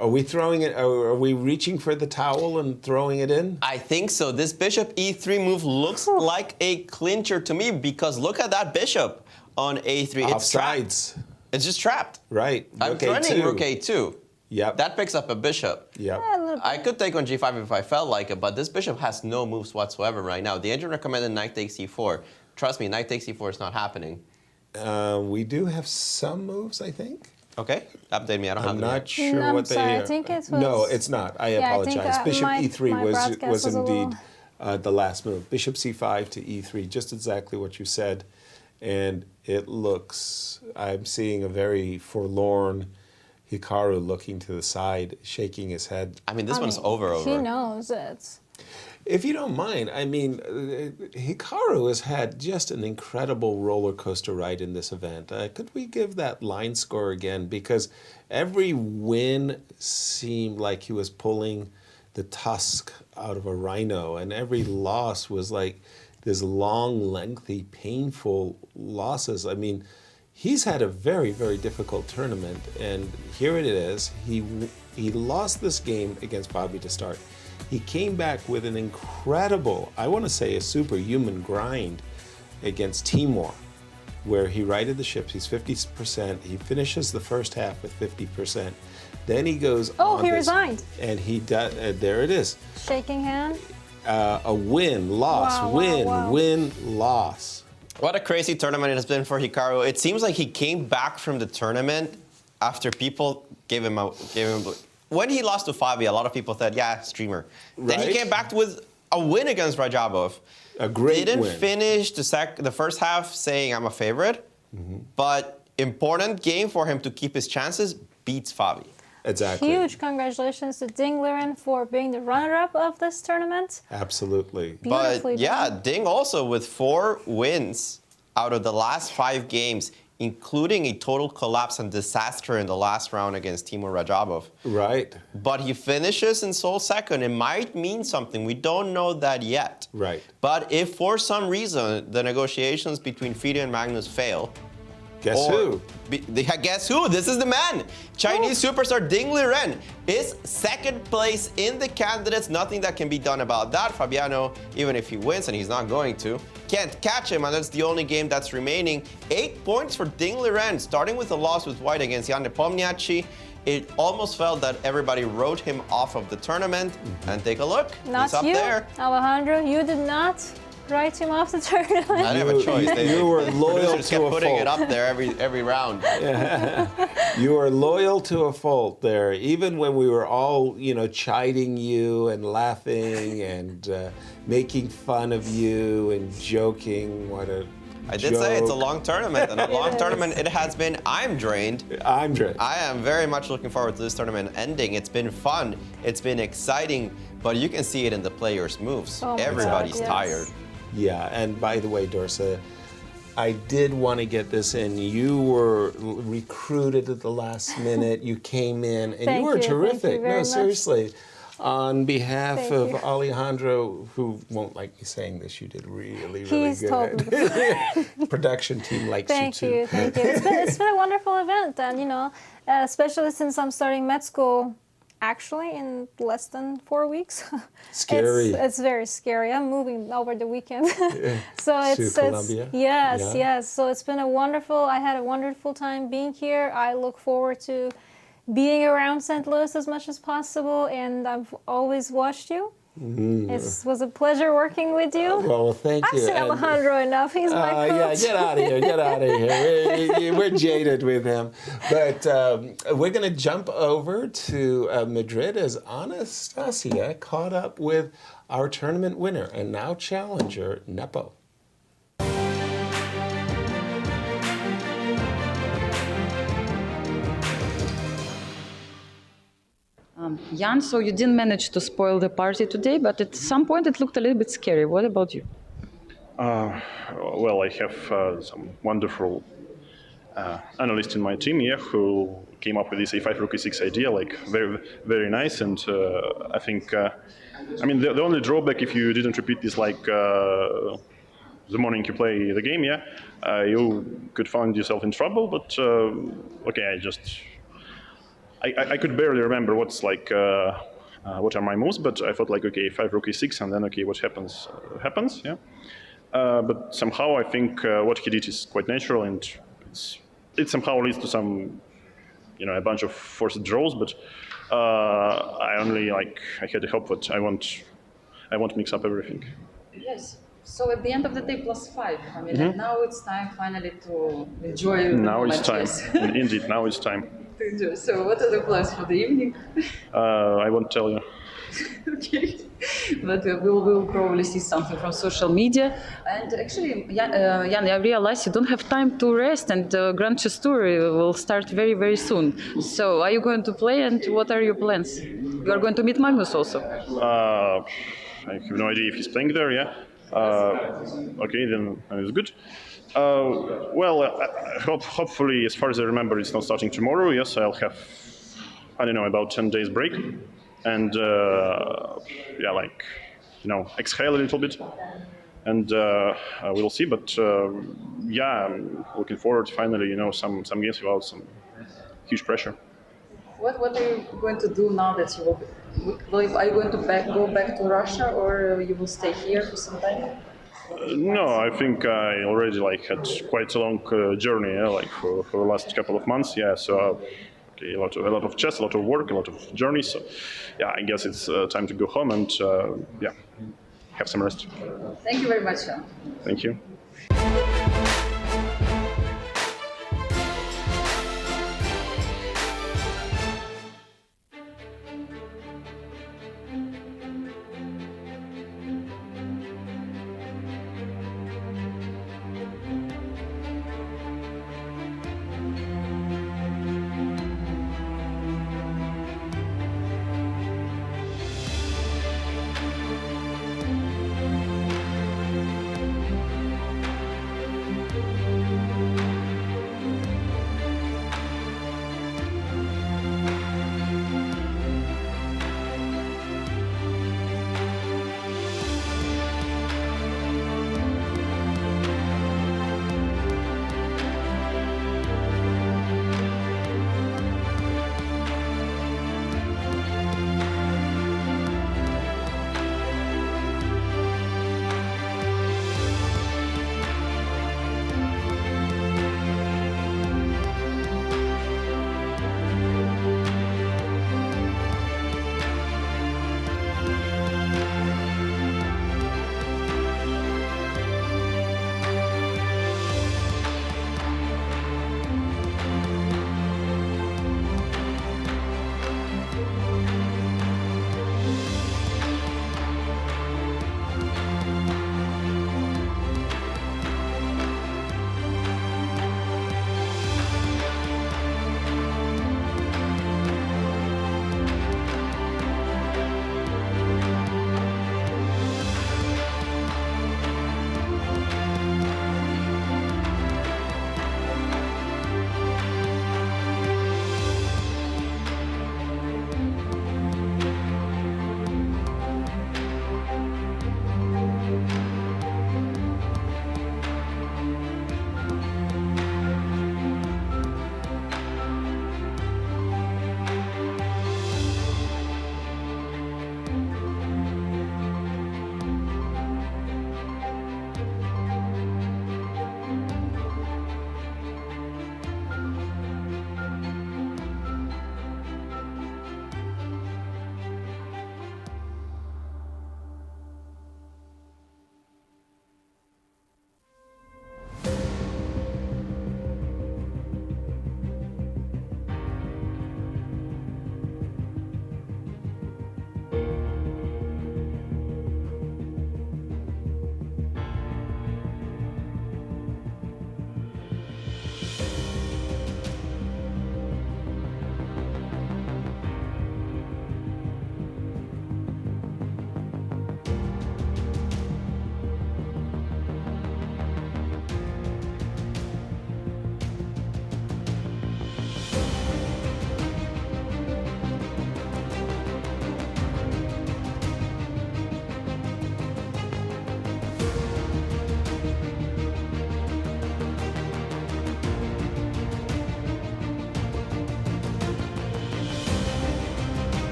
Are we throwing it? Are we reaching for the towel and throwing it in? I think so. This bishop e3 move looks like a clincher to me because look at that bishop on a3. It's Offsides. trapped. It's just trapped. Right. I'm threatening rook a2. Yep. That picks up a bishop. Yep. I could take on g5 if I felt like it, but this bishop has no moves whatsoever right now. The engine recommended knight takes e4. Trust me, knight takes e4 is not happening. We do have some moves, I think. Okay, update me. I don't have I'm them not yet. sure No, what they sorry, are. I think it was... No, it's not. I apologize. I think, Bishop my e3 broadcast was a little- indeed the last move. Bishop c5 to e3, just exactly what you said. And it looks, I'm seeing a very forlorn Hikaru looking to the side, shaking his head. I mean, this one's over. He knows it. If you don't mind, I mean, Hikaru has had just an incredible roller coaster ride in this event. Could we give that line score again? Because every win seemed like he was pulling the tusk out of a rhino, and every loss was like this long, lengthy, painful losses. I mean, he's had a very, very difficult tournament, and here it is. He lost this game against Bobby to start. He came back with an incredible, I want to say a superhuman grind against Timur, where he righted the ships. He's 50%. He finishes the first half with 50%. Then he goes on he this, resigned. And he does, there it is. Shaking hand. A win, loss, win, loss. What a crazy tournament it has been for Hikaru. It seems like he came back from the tournament after people gave him when he lost to Fabi, a lot of people said, yeah, streamer. Right. Then he came back with a win against Radjabov. A great Didn't win. finish the first half saying I'm a favorite, but important game for him to keep his chances, beats Fabi. Exactly. Huge congratulations to Ding Liren for being the runner-up of this tournament. Absolutely. Beautifully But yeah, done. Ding also with 4 wins out of the last 5 games, including a total collapse and disaster in the last round against Timur Radjabov. Right. But he finishes in sole second. It might mean something. We don't know that yet. Right. But if for some reason the negotiations between FIDE and Magnus fail, Guess who? Guess who? This is the man. Chinese superstar Ding Liren is second place in the candidates. Nothing that can be done about that. Fabiano, even if he wins, and he's not going to, can't catch him, and that's the only game that's remaining. 8 points for Ding Liren, starting with a loss with white against Jan Nepomniachtchi. It almost felt that everybody wrote him off of the tournament. And take a look. Not he's up you, there. Alejandro. You did not write him off the tournament. I didn't have a choice. You were loyal just to kept a putting fault. it up there every round. You were loyal to a fault there, even when we were all, chiding you and laughing and making fun of you and joking. What a I did say it's a long tournament, and a long tournament it has been. I'm drained. I'm drained. I am very much looking forward to this tournament ending. It's been fun. It's been exciting, but you can see it in the players' moves. Oh my Everybody's God, yes. tired. Yeah, and by the way, Dorsa, I did want to get this in. You were recruited at the last minute. You came in, and Thank you were you, thank terrific. you very No, much. seriously. On behalf Thank of you. Alejandro, who won't like me saying this, you did really, really He's told me good. Production team likes Thank you too. you, thank you. It's been a wonderful event, and especially since I'm starting med school actually in less than 4 weeks. Scary. It's very scary. I'm moving over the weekend. So it's Colombia? yes, Yeah. yes. So it's been I had a wonderful time being here. I look forward to being around St. Louis as much as possible, and I've always watched you. It was a pleasure working with you. Well, thank I've you. seen And- Alejandro enough. He's my Yeah, coach. get out of here, get out of here. We're jaded with him. But we're going to jump over to Madrid as Anastasia caught up with our tournament winner and now challenger, Nepo. Jan, so you didn't manage to spoil the party today, but at some point it looked a little bit scary. What about you? Well, I have some wonderful analysts in my team here who came up with this a5 rook e6 idea, like very, very nice. And I think, the only drawback if you didn't repeat this, like the morning you play the game, you could find yourself in trouble. But okay, I just I could barely remember what's like what are my moves, but I thought like, okay, 5 rook e6, and then okay, what happens happens, yeah. But somehow I think what he did is quite natural, and it somehow leads to some, a bunch of forced draws. But I had the hope that I won't mix up everything. Yes. So at the end of the day, +5. I mean, and now it's time finally to enjoy. Now it's time. Yes. Indeed, now it's time. To enjoy. So what are the plans for the evening? I won't tell you. Okay. But we'll probably see something from social media. And actually, Jan, I realize you don't have time to rest, and Grand Chess Tour will start very, very soon. So are you going to play, and what are your plans? You are going to meet Magnus also? I have no idea if he's playing there, yeah. Okay, then it's good. Hopefully, as far as I remember, it's not starting tomorrow. Yes, I'll have, about 10 days break. And exhale a little bit, and we'll see. But I'm looking forward to finally, some games without some huge pressure. What are you going to do now that you will? Are you going to go back to Russia, or you will stay here for some time? No, I think I already had quite a long journey, for the last couple of months. Yeah, so. A lot of chess, a lot of work, a lot of journeys. So, I guess it's time to go home and have some rest. Thank you very much, Sean. Thank you.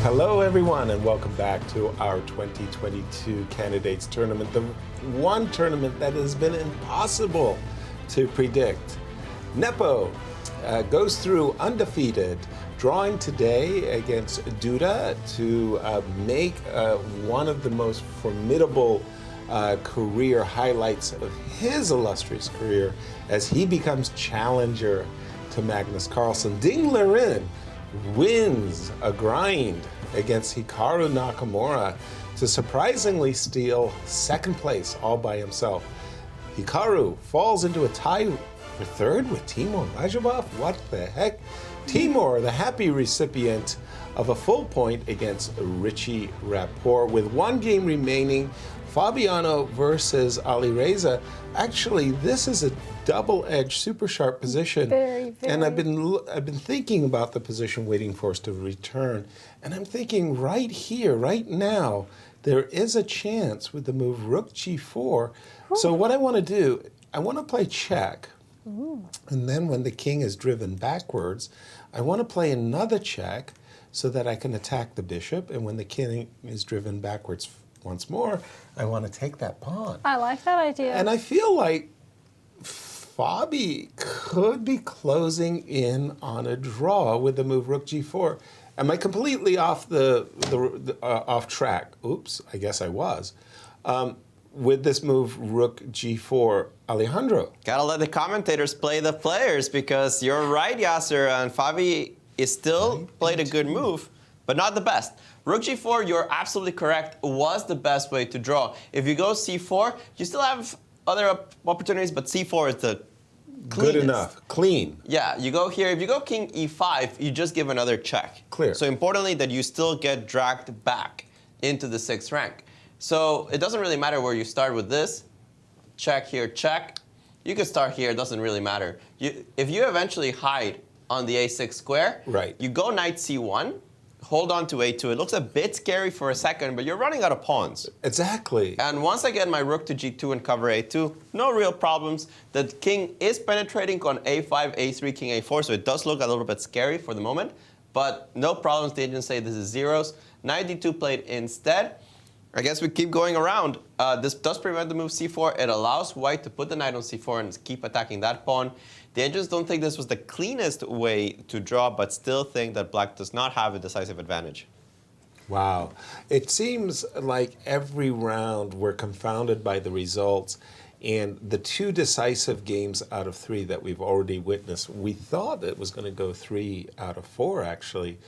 Hello, everyone, and welcome back to our 2022 Candidates Tournament, the one tournament that has been impossible to predict. Nepo goes through undefeated, drawing today against Duda to make one of the most formidable career highlights of his illustrious career as he becomes challenger to Magnus Carlsen. Ding Liren wins a grind against Hikaru Nakamura to surprisingly steal second place all by himself. Hikaru falls into a tie for third with Timur Radjabov. What the heck? Timur, the happy recipient of a full point against Richie Rapport. With one game remaining, Fabiano versus Alireza. Actually, this is a double-edged, super sharp position. Very. And I've been thinking about the position, waiting for us to return. And I'm thinking right here, right now, there is a chance with the move Rook G4. So what I want to do, I want to play check. Ooh. And then when the king is driven backwards, I want to play another check so that I can attack the bishop. And when the king is driven backwards once more, I want to take that pawn. I like that idea. And I feel like Fabi could be closing in on a draw with the move Rook G4. Am I completely off off track? Oops, I guess I was. With this move Rook G4, Alejandro. Gotta let the commentators play the players, because you're right, Yasser, and Fabi is still played a good move, but not the best. Rook G4, you're absolutely correct, was the best way to draw. If you go C4, you still have other opportunities, but C4 is the cleanest. Good enough, clean. Yeah, you go here. If you go King E5, you just give another check. Clear. So importantly, that you still get dragged back into the 6th rank. So it doesn't really matter where you start with this. Check here, check. You can start here, it doesn't really matter. If you eventually hide on the A6 square, right, you go Knight C1, hold on to A2. It looks a bit scary for a second, but you're running out of pawns. Exactly. And once I get my rook to G2 and cover A2, no real problems. The king is penetrating on A5, A3, King A4, so it does look a little bit scary for the moment, but no problems. They didn't say this is zeros. Knight D2 played instead. I guess we keep going around. This does prevent the move C4. It allows white to put the knight on C4 and keep attacking that pawn. They just don't think this was the cleanest way to draw, but still think that black does not have a decisive advantage. Wow. It seems like every round we're confounded by the results. And the 2 decisive games out of 3 that we've already witnessed, we thought it was going to go 3 out of 4, actually.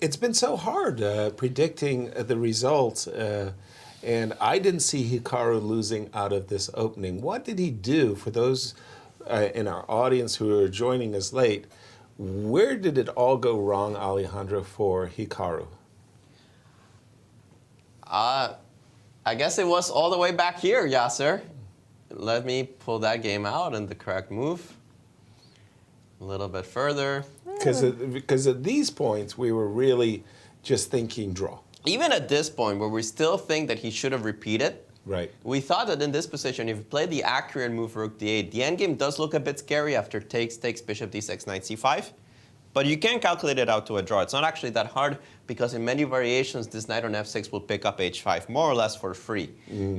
It's been so hard predicting the results, and I didn't see Hikaru losing out of this opening. What did he do for those in our audience who are joining us late? Where did it all go wrong, Alejandro, for Hikaru? I guess it was all the way back here, Yasser. Let me pull that game out and the correct move. A little bit further. Because at these points, we were really just thinking draw. Even at this point, where we still think that he should have repeated, right, we thought that in this position, if you play the accurate move Rook D8, the endgame does look a bit scary after takes, Bishop D6, Knight C5. But you can calculate it out to a draw. It's not actually that hard, because in many variations, this knight on F6 will pick up H5, more or less for free.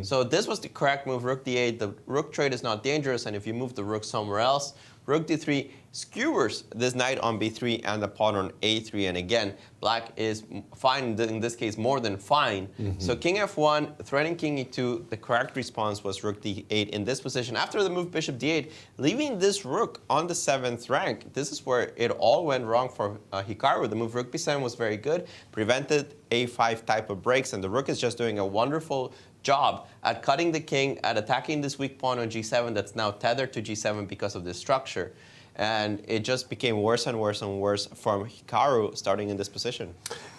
So this was the correct move, Rook D8. The rook trade is not dangerous, and if you move the rook somewhere else, Rook D3 skewers this knight on B3 and the pawn on A3. And again, black is fine, in this case, more than fine. So King F1, threatening King E2. The correct response was Rook D8 in this position. After the move Bishop D8, leaving this rook on the 7th rank. This is where it all went wrong for Hikaru. The move Rook B7 was very good, prevented A5 type of breaks, and the rook is just doing a wonderful job at cutting the king, at attacking this weak pawn on G7 that's now tethered to G7 because of this structure. And it just became worse and worse and worse from Hikaru starting in this position.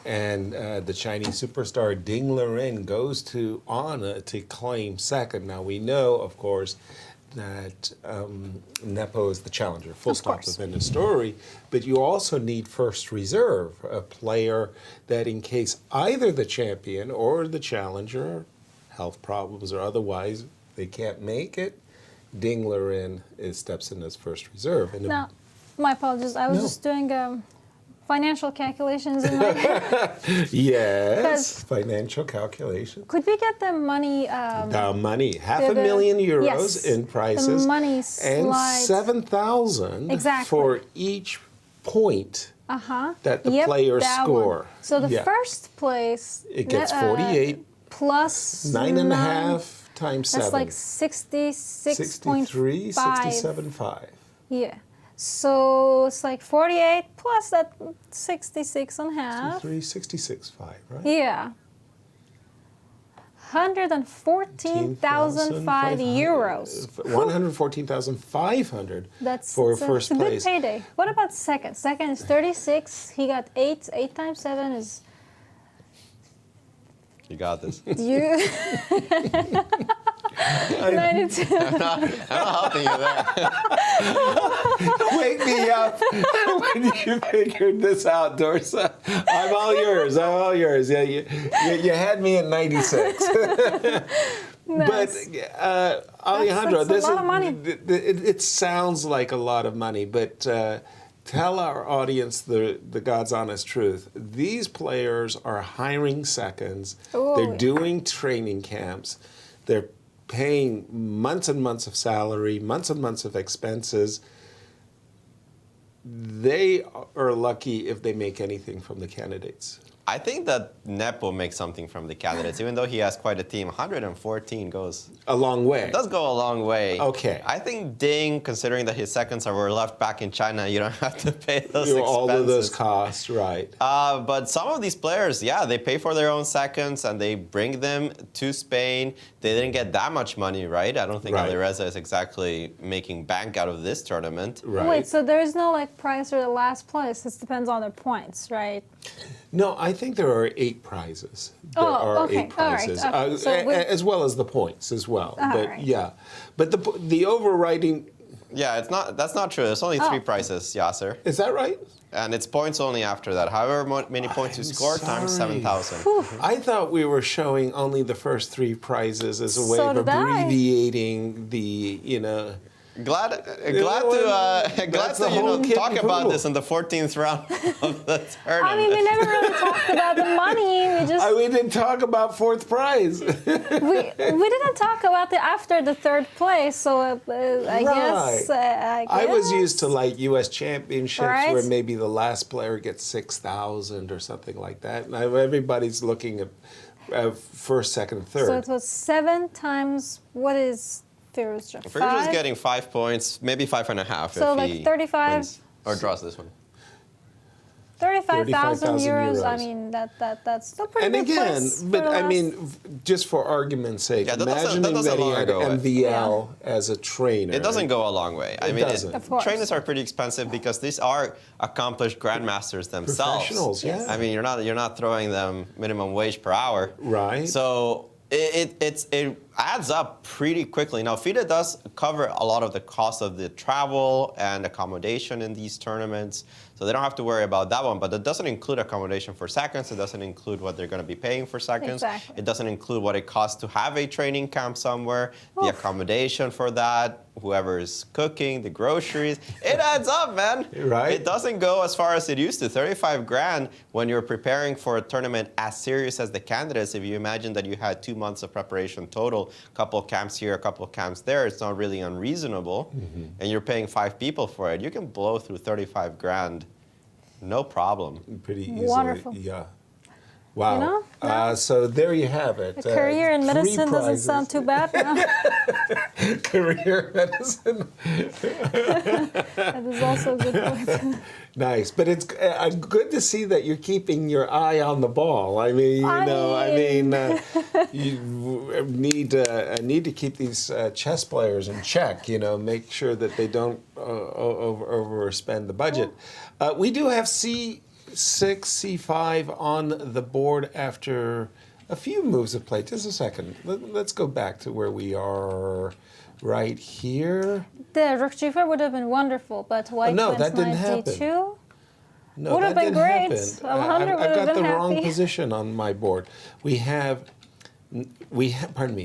And the Chinese superstar Ding Liren goes to Anna to claim second. Now we know, of course, that Nepo is the challenger, full stop within the story, but you also need first reserve, a player that in case either the champion or the challenger, health problems or otherwise, they can't make it, Ding Liren steps in as first reserve. And now, my apologies, I was just doing financial calculations in my head. Yes, financial calculation. Could we get the money? The money, €500,000 yes, in prizes, the money and slides. 7,000 Exactly. for each point that the Yep, players that score. one. So the Yeah. first place It gets 48 plus 9.5 times 7. That's like 66.5. 67.5. Yeah. So it's like 48 plus that 66 and a half. 66.5, right? Yeah. 114,005 euros. 114,500 That's for it's first a good place. payday. What about second? Second is 36. He got 8. 8 times 7 is You got this. you. 92. I'm not helping you there. Wake me up when you figured this out, Dorsa. I'm all yours. I'm all yours. Yeah, you had me at 96. But Alejandro, that's a lot of money. It sounds like a lot of money, but tell our audience the God's honest truth. These players are hiring seconds. They're doing training camps. They're paying months and months of salary, months and months of expenses. They are lucky if they make anything from the candidates. I think that Nepo makes something from the candidates, even though he has quite a team. 114 goes a long way. It does go a long way. Okay. I think Ding, considering that his seconds were left back in China, you don't have to pay those expenses. All of those costs, right. But some of these players, yeah, they pay for their own seconds and they bring them to Spain. They didn't get that much money, right? I don't think Alireza is exactly making bank out of this tournament. Right. Wait, so there is no like prize for the last place. It depends on their points, right? No, I think there are 8 prizes. There are okay. 8 prizes, All right. So as well as the points as well. But right. yeah, but the overriding. Yeah, that's not true. There's only 3 prizes, Yasser. Is that right? And it's points only after that. However many points you score times 7,000. I thought we were showing only the first 3 prizes as a way of abbreviating the, Glad to talk about this in the 14th round of the tournament. I mean, we never really talked about the money. We didn't talk about 4th prize. we didn't talk about after the 3rd place. So I guess. I was used to like U.S. championships where maybe the last player gets 6,000 or something like that. Now everybody's looking at first, second, third. So it was 7 times what is Firouzja? Firouzja's getting 5 points, maybe 5.5 so if like he 35 wins or draws this one. 35,000 euros. I mean, that's still pretty good place. But I mean, just for argument's sake, imagining that he had MVL as a trainer. It doesn't go a long way. I mean, of course. trainers are pretty expensive because these are accomplished grandmasters themselves. Professionals, yeah. I mean, you're not throwing them minimum wage per hour. Right. So it adds up pretty quickly. Now, FIDE does cover a lot of the cost of the travel and accommodation in these tournaments, so they don't have to worry about that one. But it doesn't include accommodation for seconds. It doesn't include what they're going to be paying for seconds. Exactly. It doesn't include what it costs to have a training camp somewhere, the accommodation for that, whoever is cooking, the groceries. It adds up, man. Right. It doesn't go as far as it used to. 35 grand when you're preparing for a tournament as serious as the candidates. If you imagine that you had 2 months of preparation total, a couple of camps here, a couple of camps there, it's not really unreasonable. And you're paying 5 people for it. You can blow through 35 grand, no problem. Pretty easily. Wonderful. Yeah. Wow. So there you have it. A career in 3 medicine doesn't prizes. sound too bad. No? Career medicine. That is also a good point. Nice, but it's good to see that you're keeping your eye on the ball. I mean, you need to keep these chess players in check. Make sure that they don't overspend the budget. We do have C6, C5 on the board after a few moves of play. Just a second. Let's go back to where we are right here. The rook g4 would have been wonderful, but white went that didn't knight happen. d2. No, would have that been didn't great. happen. Alejandro would I've have got been the wrong happy. position on my board. We have c5,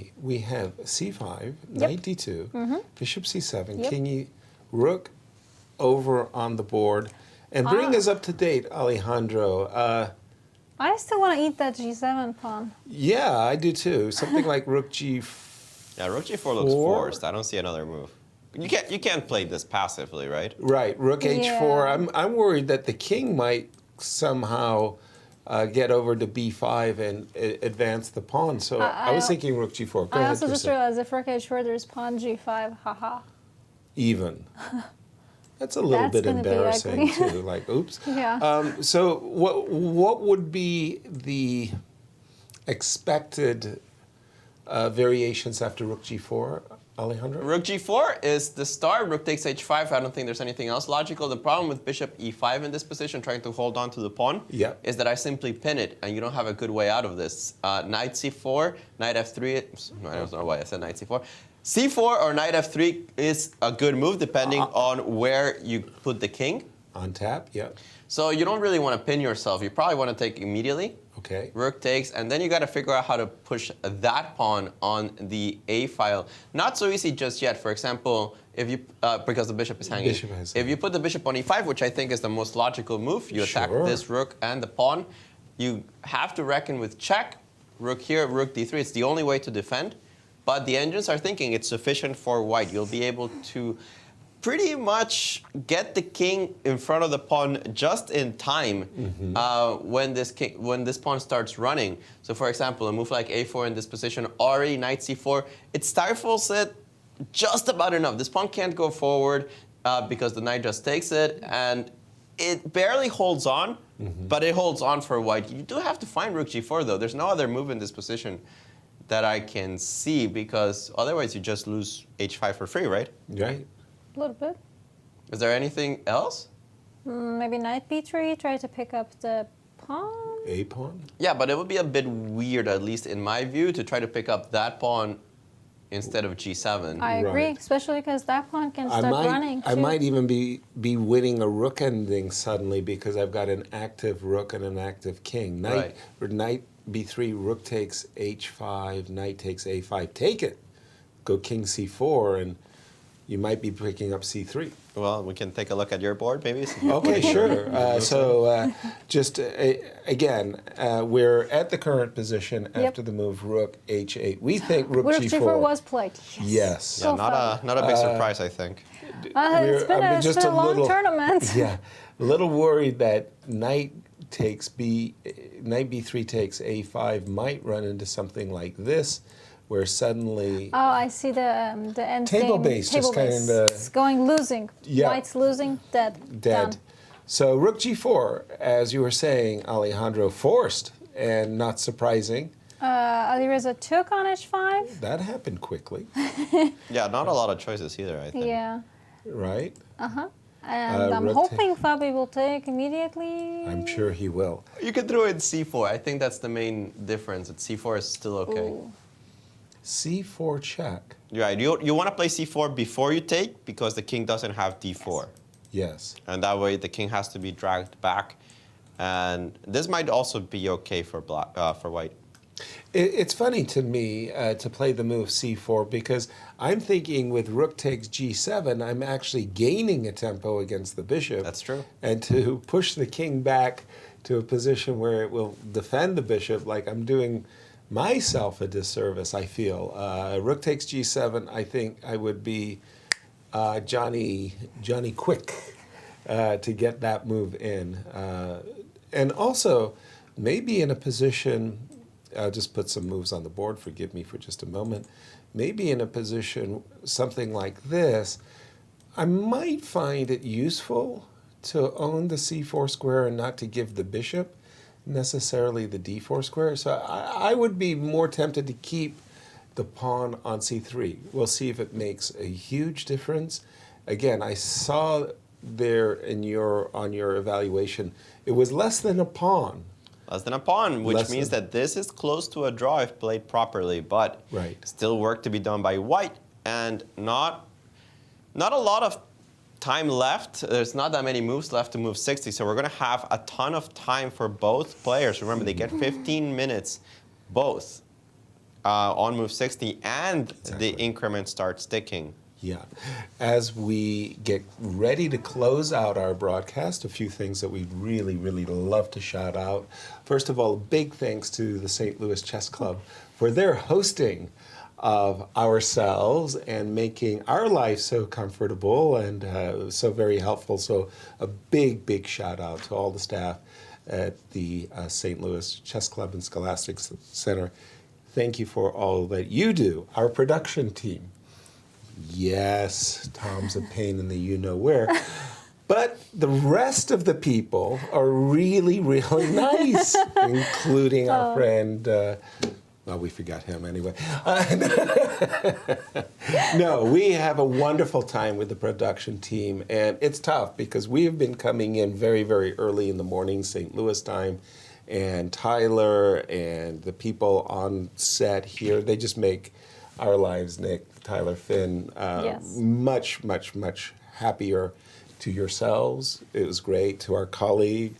knight d2, bishop c7, king e, rook over on the board, And bring us up to date, Alejandro. I still want to eat that G7 pawn. Yeah, I do too. Something like Rook G4. Yeah, Rook G4 looks forced. I don't see another move. You can't play this passively, right? Right, Rook H4. Yeah. I'm worried that the king might somehow get over to B5 and advance the pawn. So I was thinking Rook G4. Go I ahead, also just Tristan. realized if Rook H4, there's pawn G5. Haha. Even. That's a little bit gonna be embarrassing ugly. too. Like, oops. Yeah. So what would be the expected variations after Rook G4, Alejandro? Rook G4 is the start. Rook takes H5. I don't think there's anything else logical. The problem with Bishop E5 in this position, trying to hold on to the pawn, is that I simply pin it, and you don't have a good way out of this. Knight C4, Knight F3. I don't know why I said Knight C4. C4 or Knight F3 is a good move depending on where you put the king. On tap, yeah. So you don't really want to pin yourself. You probably want to take immediately. Okay. Rook takes, and then you got to figure out how to push that pawn on the A file. Not so easy just yet. For example, if you because the bishop is hanging. If you put the bishop on E5, which I think is the most logical move, you attack this rook and the pawn. You have to reckon with check. Rook here, Rook D3. It's the only way to defend. But the engines are thinking it's sufficient for white. You'll be able to pretty much get the king in front of the pawn just in time when this pawn starts running. So for example, a move like A4 in this position, already Knight C4, it stifles it just about enough. This pawn can't go forward because the knight just takes it, and it barely holds on, but it holds on for white. You do have to find Rook G4 though. There's no other move in this position that I can see, because otherwise you just lose H5 for free, right? Right. A little bit. Is there anything else? Maybe Knight B3, try to pick up the pawn. A pawn? Yeah, but it would be a bit weird, at least in my view, to try to pick up that pawn instead of G7. I agree, especially because that pawn can start running too. I might even be winning a rook ending suddenly because I've got an active rook and an active king. Knight B3, rook takes H5, knight takes A5. Take it. Go king C4, and you might be picking up C3. Well, we can take a look at your board, maybe. Okay, sure. Again, we're at the current position after the move Rook H8. We think Rook G4 was played. Yes. Yeah, not a big surprise, I think. It's been a long tournament. Yeah, a little worried that Knight B3 takes A5 might run into something like this, where suddenly I see the end table game. base just kind of It's going losing. Yeah. White's losing, dead. Dead. Done. So Rook G4, as you were saying, Alejandro, forced and not surprising. Alireza took on H5. That happened quickly. Yeah, not a lot of choices either, I think. Yeah. Right? And I'm hoping Fabi will take immediately. I'm sure he will. You could throw in C4. I think that's the main difference. C4 is still okay. Ooh. C4 check. Right. You want to play C4 before you take, because the king doesn't have D4. Yes. And that way the king has to be dragged back. And this might also be okay for white. It's funny to me to play the move C4 because I'm thinking with rook takes G7, I'm actually gaining a tempo against the bishop. That's true. And to push the king back to a position where it will defend the bishop, like I'm doing myself a disservice, I feel. Rook takes G7, I think I would be Johnny Quick to get that move in. And also, maybe in a position, I'll just put some moves on the board, forgive me for just a moment. Maybe in a position, something like this, I might find it useful to own the C4 square and not to give the bishop necessarily the D4 square. So I would be more tempted to keep the pawn on C3. We'll see if it makes a huge difference. Again, I saw there on your evaluation, it was less than a pawn. Less than a pawn, which means that this is close to a draw if played properly, but still work to be done by white, and not a lot of time left. There's not that many moves left to move 60, so we're going to have a ton of time for both players. Remember, they get 15 minutes both on move 60, and the increment starts ticking. Yeah. As we get ready to close out our broadcast, a few things that we'd really, really love to shout out. First of all, big thanks to the St. Louis Chess Club for their hosting of ourselves and making our life so comfortable and so very helpful. So a big, big shout out to all the staff at the St. Louis Chess Club and Scholastic Center. Thank you for all that you do. Our production team. Yes, Tom's a pain in the you-know-where. But the rest of the people are really, really nice, including our friend, well, we forgot him anyway. No, we have a wonderful time with the production team, and it's tough because we have been coming in very, very early in the morning, St. Louis time, and Tyler and the people on set here, they just make our lives, Nick, Tyler, Finn, much, much, much happier. To yourselves, it was great. To our colleague,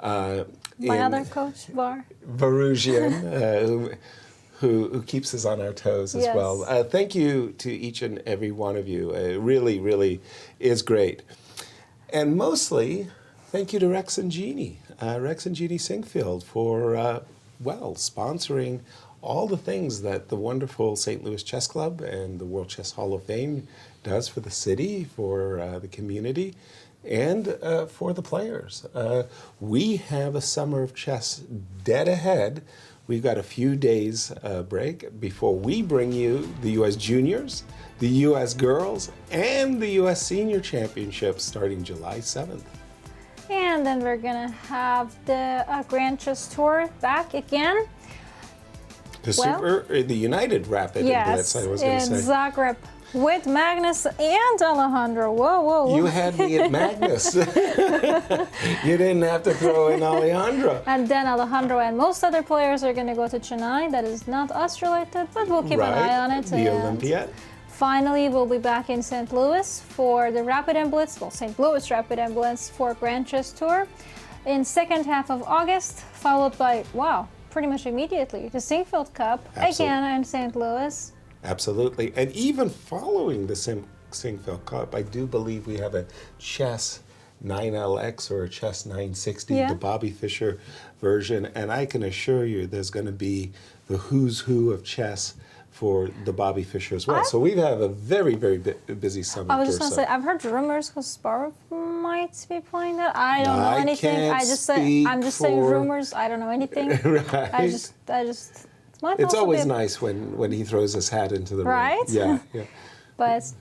my other coach, Firouzja, who keeps us on our toes as well. Thank you to each and every one of you. It really, really is great. And mostly, thank you to Rex and Jeannie Singfield for, sponsoring all the things that the wonderful St. Louis Chess Club and the World Chess Hall of Fame does for the city, for the community, and for the players. We have a summer of chess dead ahead. We've got a few days break before we bring you the U.S. Juniors, the U.S. Girls, and the U.S. Senior Championships starting July 7th. And then we're going to have the Grand Chess Tour back again. The United Rapid Blitz, I was going to say. In Zagreb with Magnus and Alejandro. Whoa. You had me at Magnus. You didn't have to throw in Alejandro. And then Alejandro and most other players are going to go to Chennai. That is not us related, but we'll keep an eye on it. The Olympiad. Finally, we'll be back in St. Louis for the Rapid and Blitz, St. Louis Rapid and Blitz for Grand Chess Tour in second half of August, followed by, pretty much immediately, the Singfield Cup, again in St. Louis. Absolutely. And even following the Singfield Cup, I do believe we have a Chess 9LX or a Chess 960, the Bobby Fischer version. And I can assure you there's going to be the who's who of chess for the Bobby Fischer as well. So we have a very, very busy summer. I was just going to say, I've heard rumors Kasparov might be playing that. I don't know anything. I'm just saying rumors. I don't know anything. Right. I just it's always nice when he throws his hat into the ring. Yeah. But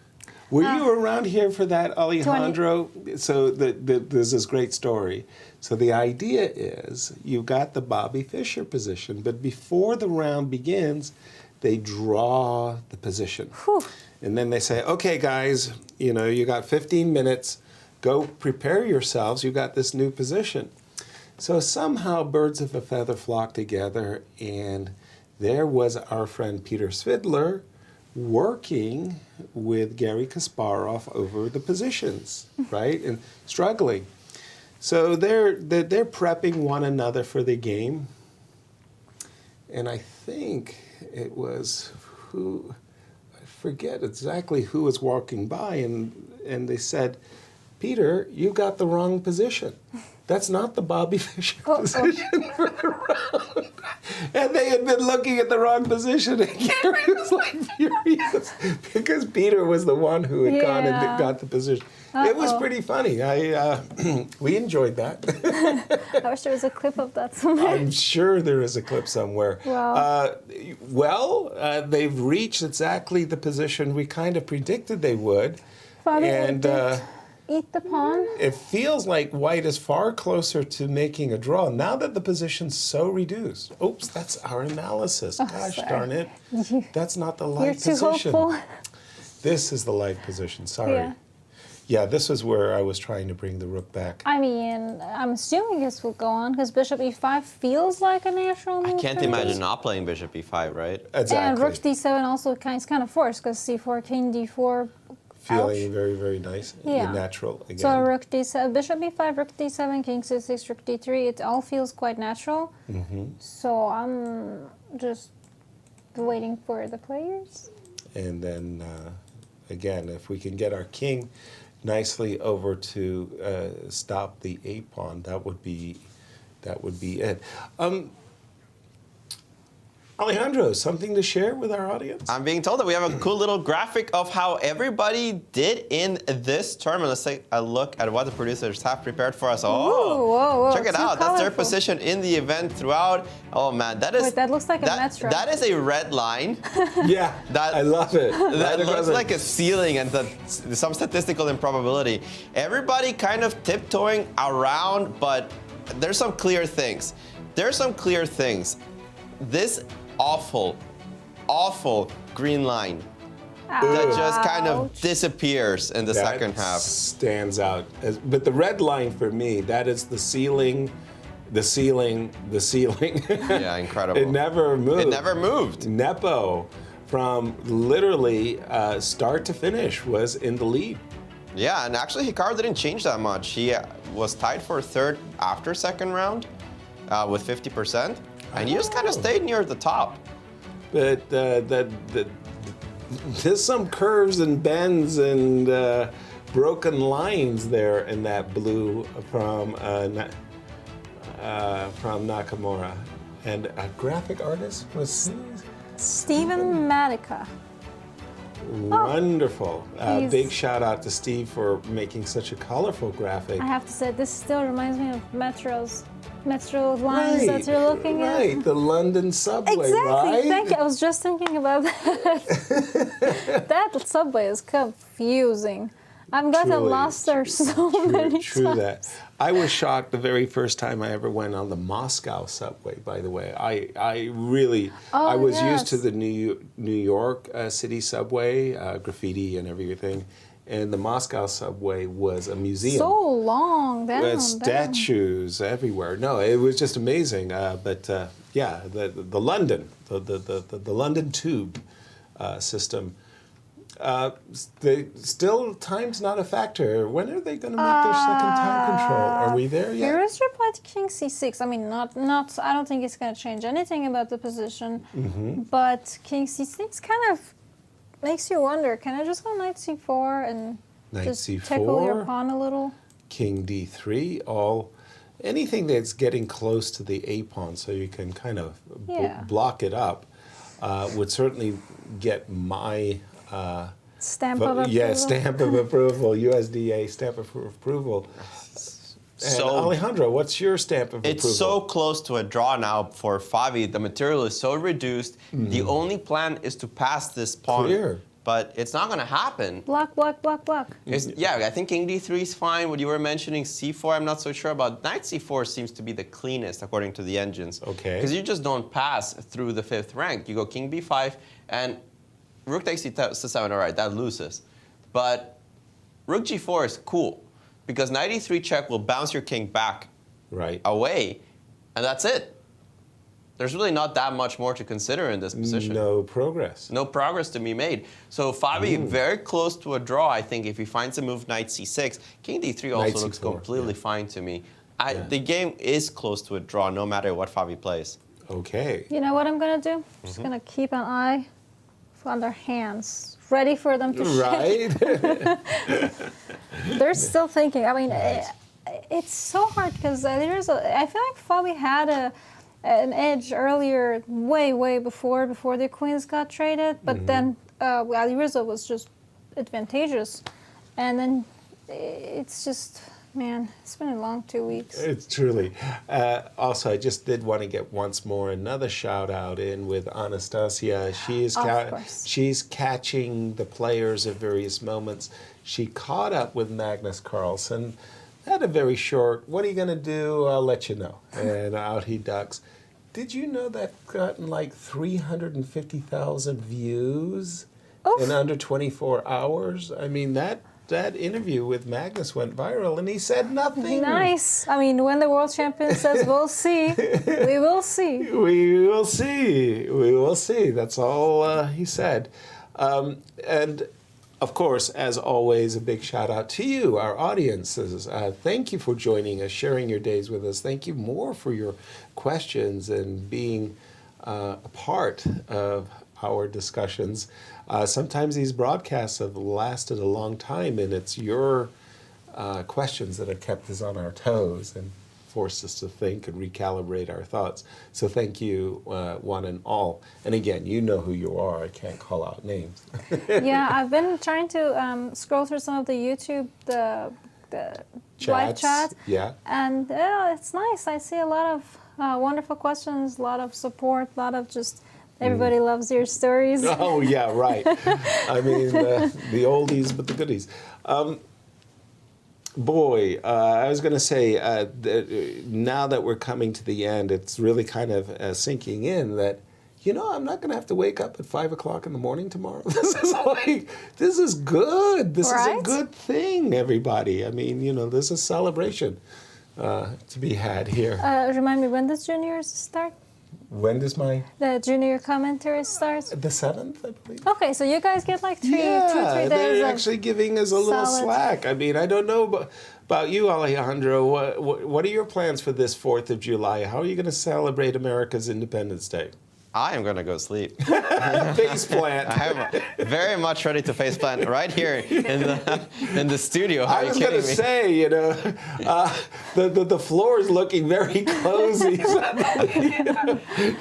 were you around here for that, Alejandro? So there's this great story. So the idea is you got the Bobby Fischer position, but before the round begins, they draw the position. Whew. And then they say, okay, guys, you got 15 minutes. Go prepare yourselves. You got this new position. So somehow birds of a feather flock together, and there was our friend Peter Svidler working with Garry Kasparov over the positions, right? And struggling. So they're prepping one another for the game. And I think it was I forget exactly who was walking by, and they said, Peter, you got the wrong position. That's not the Bobby Fischer position for the round. And they had been looking at the wrong position, and Garry was like furious because Peter was the one who had gone and got the position. It was pretty funny. We enjoyed that. I wish there was a clip of that somewhere. I'm sure there is a clip somewhere. Wow. They've reached exactly the position we kind of predicted they would. And eat the pawn. It feels like white is far closer to making a draw now that the position's so reduced. Oops, that's our analysis. Gosh darn it. That's not the live position. You're too hopeful. This is the live position. Sorry. Yeah, this is where I was trying to bring the rook back. I mean, I'm assuming this will go on because bishop e5 feels like a natural move. I can't imagine not playing bishop e5, right? Exactly. And rook d7 also kind of forced because c4, king d4. Feeling very, very nice and natural again. So rook d7, bishop e5, rook d7, king c6, rook d3. It all feels quite natural. So I'm just waiting for the players. And then again, if we can get our king nicely over to stop the a-pawn, that would be it. Alejandro, something to share with our audience? I'm being told that we have a cool little graphic of how everybody did in this tournament. Let's take a look at what the producers have prepared for us. Oh, whoa, check it out. Colorful. That's their position in the event throughout. Oh man, that is. Wait, that looks like a metro. That is a red line. Yeah, I love it. That looks like a ceiling and some statistical improbability. Everybody kind of tiptoeing around, but there's some clear things. This awful green line that just kind of disappears in the second half. Stands out. But the red line for me, that is the ceiling. Yeah, incredible. It never moved. It Nepo, from literally start to finish, was in the lead. Yeah, and actually Hikaru didn't change that much. He was tied for third after second round with 50%, and he just kind of stayed near the top. But there's some curves and bends and broken lines there in that blue from Nakamura. And a graphic artist was Steven Medica. Wonderful. Big shout out to Steve for making such a colorful graphic. I have to say, this still reminds me of metro lines that you're looking at. Right, the London subway, exactly, right? Thank you. I was just thinking about that. That subway is confusing. I'm glad I lost there so many times. True that. I was shocked the very first time I ever went on the Moscow subway, by the way. I was used to the New York City subway, graffiti and everything. And the Moscow subway was a museum. So long, with statues everywhere. No, it was just amazing. But the London, the London tube system. Still, time's not a factor. When are they going to make their second time control? Are we there yet? Firouzja played King C6. I mean, not. I don't think it's going to change anything about the position. Mm-hmm. But King C6 kind of makes you wonder, can I just go Knight C4 and just tickle your pawn a little? King D3, anything that's getting close to the A pawn so you can kind of block it up would certainly get my stamp of approval. Yeah, stamp of approval, USDA stamp of approval. So, Alejandro, what's your stamp of approval? It's so close to a draw now for Favi. The material is so reduced. Mm-hmm. The only plan is to pass this pawn. But it's not going to happen. Block. Yeah, I think King D3 is fine. What you were mentioning, C4, I'm not so sure about. Knight C4 seems to be the cleanest, according to the engines. Okay. Because you just don't pass through the 5th rank. You go King B5, and Rook takes C7, all right, that loses. But Rook G4 is cool. Because Knight E3 check will bounce your king back away, and that's it. There's really not that much more to consider in this position. No progress. No progress to be made. So Fabi, very close to a draw, I think, if he finds a move Knight C6. King D3 also looks completely fine to me. The game is close to a draw, no matter what Fabi plays. Okay. You know what I'm going to do? I'm just going to keep an eye on their hands, ready for them to shake. They're still thinking. I mean, it's so hard because I feel like Fabi had an edge earlier, way before the queens got traded. But then Alireza was just advantageous, and then it's just. Man, it's been a long 2 weeks. It's truly. Also, I just did want to get once more another shout out in with Anastasia. She's catching the players at various moments. She caught up with Magnus Carlsen. Had a very short, what are you going to do? I'll let you know. And out he ducks. Did you know that gotten like 350,000 views in under 24 hours? I mean, that interview with Magnus went viral, and he said nothing. Nice. I mean, when the world champion says, we'll see, we will see. We will see. We will see. That's all he said. And, of course, as always, a big shout-out to you, our audiences. Thank you for joining us, sharing your days with us. Thank you more for your questions and being a part of our discussions. Sometimes these broadcasts have lasted a long time, and it's your questions that have kept us on our toes and forced us to think and recalibrate our thoughts. So thank you, one and all. And again, you know who you are. I can't call out names. Yeah, I've been trying to scroll through some of the YouTube, the live chat. Yeah. And it's nice. I see a lot of wonderful questions, a lot of support, a lot of just everybody loves your stories. Oh, yeah, right. I mean, the oldies but the goodies. I was going to say, now that we're coming to the end, it's really kind of sinking in that, I'm not going to have to wake up at 5 o'clock in the morning tomorrow. This is good. This is a good thing, everybody. I mean, there's a celebration to be had here. Remind me, when does juniors start? When does the junior commentary starts? The 7th, I believe. Okay, so you guys get like 2 3 days. They're actually giving us a little slack. I mean, I don't know about you, Alejandro. What are your plans for this 4th of July? How are you going to celebrate America's Independence Day? I am going to go sleep. Face plant. I am very much ready to face plant right here in the studio. How I was going to say, the floor is looking very cozy.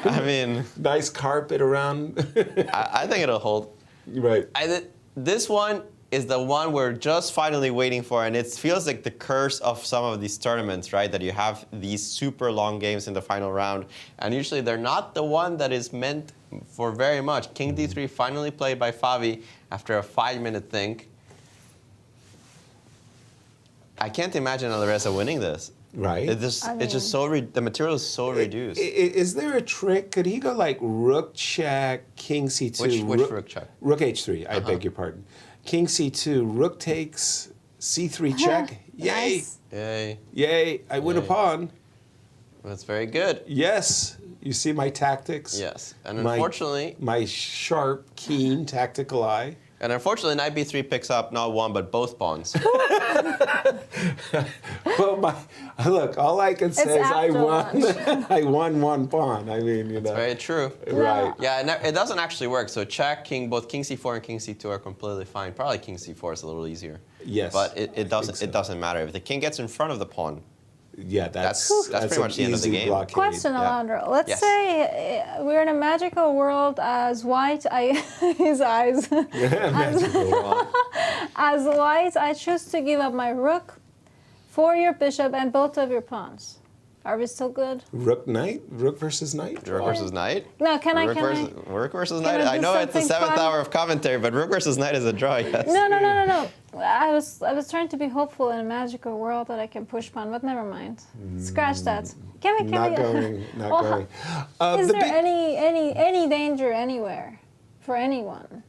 I mean, nice carpet around. I think it'll hold. Right. This one is the one we're just finally waiting for, and it feels like the curse of some of these tournaments, right? That you have these super long games in the final round, and usually they're not the one that is meant for very much. King D3 finally played by Favi after a 5-minute think. I can't imagine Alireza winning this. Right. It's just so the material is so reduced. Is there a trick? Could he go like rook check, king c2? Which rook check? Rook h3. I beg your pardon. King c2, rook takes, c3 check. Yay! Nice. Yay! Yay! I win a pawn. That's very good. Yes. You see my tactics. Yes, and unfortunately, my sharp, keen tactical eye. And unfortunately, knight b3 picks up not one but both pawns. Well, look, all I can say is I won. I won one pawn. I mean, That's very true. Right. Yeah, it doesn't actually work. So check, both king c4 and king c2 are completely fine. Probably king c4 is a little easier. Yes. But it doesn't matter if the king gets in front of the pawn. Yeah, that's pretty much the end of the game. Blockade. Question, Alejandro. Let's say we're in a magical world as white. His eyes. As white, I choose to give up my rook for your bishop and both of your pawns. Are we still good? Rook knight? Rook versus knight? Rook versus knight? No, Rook versus knight? I know it's the 7th hour of commentary, but rook versus knight is a draw, yes. No. I was trying to be hopeful in a magical world that I can push pawn, but never mind. Scratch that. Not going. Is there any danger anywhere for anyone?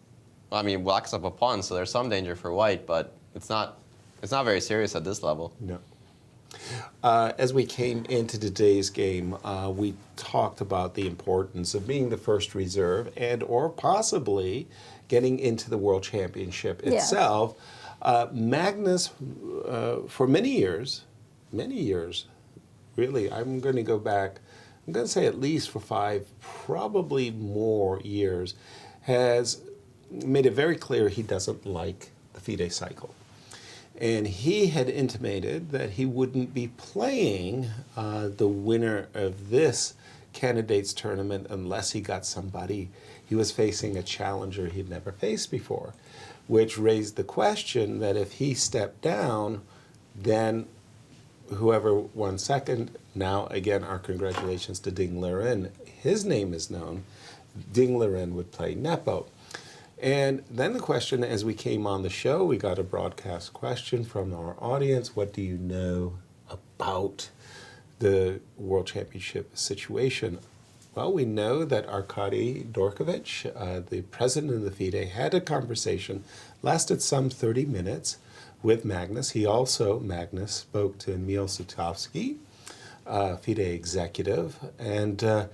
Well, I mean, black's up a pawn, so there's some danger for white, but it's not very serious at this level. No. As we came into today's game, we talked about the importance of being the first reserve and or possibly getting into the World Championship itself. Magnus, for many years, really, I'm going to go back, I'm going to say at least for 5, probably more years, has made it very clear he doesn't like the FIDE cycle. And he had intimated that he wouldn't be playing the winner of this candidates tournament unless he got somebody. He was facing a challenger he'd never faced before, which raised the question that if he stepped down, then whoever won second, now again our congratulations to Ding Liren, his name is known, Ding Liren would play Nepo. And then the question, as we came on the show, we got a broadcast question from our audience. What do you know about the World Championship situation? Well, we know that Arkady Dorkovich, the president of the FIDE, had a conversation, lasted some 30 minutes with Magnus. Magnus spoke to Emil Sutovsky, FIDE executive, and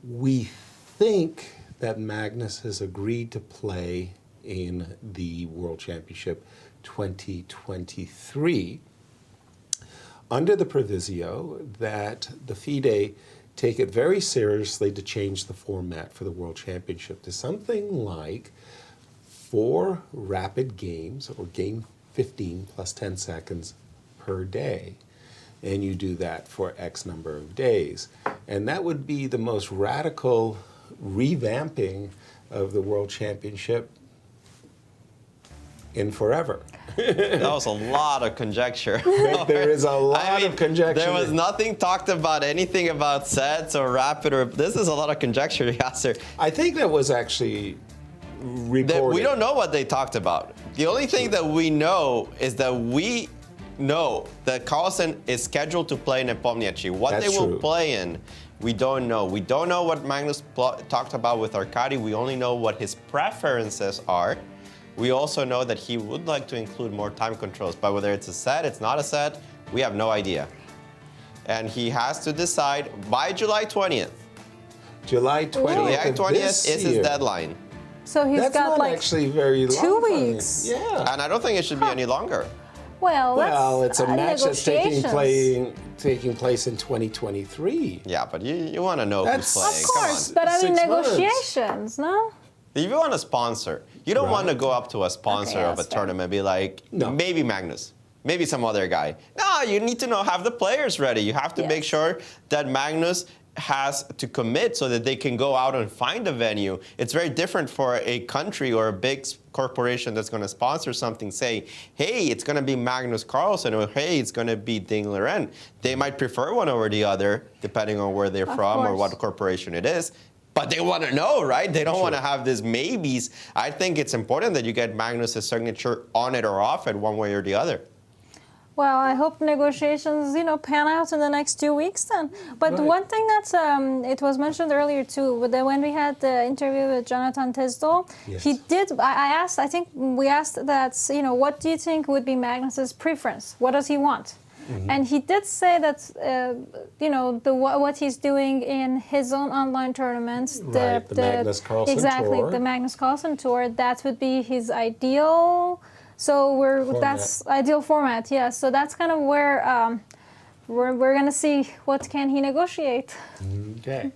we think that Magnus has agreed to play in the World Championship 2023 under the proviso that the FIDE take it very seriously to change the format for the World Championship to something like 4 rapid games, or game 15 plus 10 seconds per day. And you do that for X number of days. And that would be the most radical revamping of the World Championship in forever. That was a lot of conjecture. There is a lot of conjecture. There was nothing talked about anything about sets or rapid, or this is a lot of conjecture, Yasser. I think that was actually reported. We don't know what they talked about. The only thing that we know is that we know that Carlsen is scheduled to play Nepomniachtchi. What That's they will true. play in, we don't know. We don't know what Magnus talked about with Arkady. We only know what his preferences are. We also know that he would like to include more time controls, but whether it's a set, it's not a set, we have no idea. And he has to decide by July 20th. July 20th. July 20th is his deadline. So he's That's got not like actually very long 2 for him. weeks. Yeah. And I don't think it should be any longer. Well, It's a match that's taking negotiations. place in 2023. Yeah, but you want to know who's playing. Of course, Come but I mean 6 months. negotiations, no? If you want a sponsor, you don't want to go up to a sponsor Okay, of a that's fair. tournament and be like, No. maybe Magnus, maybe some other guy. No, you need to have the players ready. You have to Yes. make sure that Magnus has to commit so that they can go out and find a venue. It's very different for a country or a big corporation that's going to sponsor something, say, hey, it's going to be Magnus Carlsen, or hey, it's going to be Ding Liren. They might prefer one over the other, depending on where they're from or what corporation it is. But they want to know, right? They don't want to have these maybes. I think it's important that you get Magnus' signature on it or off it, one way or the other. Well, I hope negotiations, pan out in the next 2 weeks then. But Right. one thing that's, it was mentioned earlier too, when we had the interview with Jonathan Tisdall, Yes. he did, I think we asked that, what do you think would be Magnus's preference? What does he want? Mm-hmm. And he did say that, what he's doing in his own online tournaments, Right, the Magnus Carlsen exactly, Tour. the Magnus Carlsen Tour, that would be his ideal. So that's ideal format, yeah. So that's kind of where we're gonna see what can he negotiate. Okay.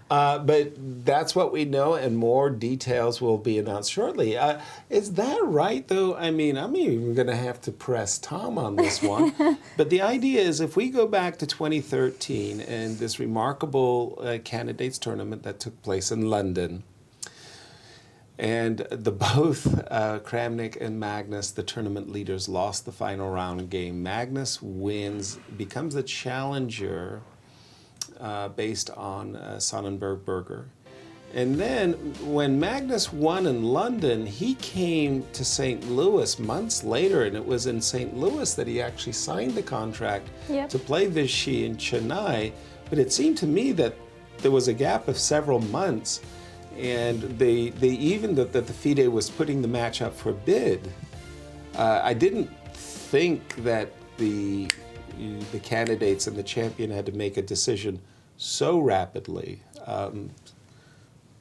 But that's what we know, and more details will be announced shortly. Is that right, though? I mean, I'm even going to have to press Tom on this one. But the idea is, if we go back to 2013 and this remarkable candidates tournament that took place in London, and both Kramnik and Magnus, the tournament leaders, lost the final round game. Magnus wins, becomes the challenger based on Sonnenberg-Berger. And then when Magnus won in London, he came to St. Louis months later, and it was in St. Louis that he actually signed the contract to play Vichy in Chennai. But it seemed to me that there was a gap of several months, and they even that the FIDE was putting the match up for bid. I didn't think that the candidates and the champion had to make a decision so rapidly.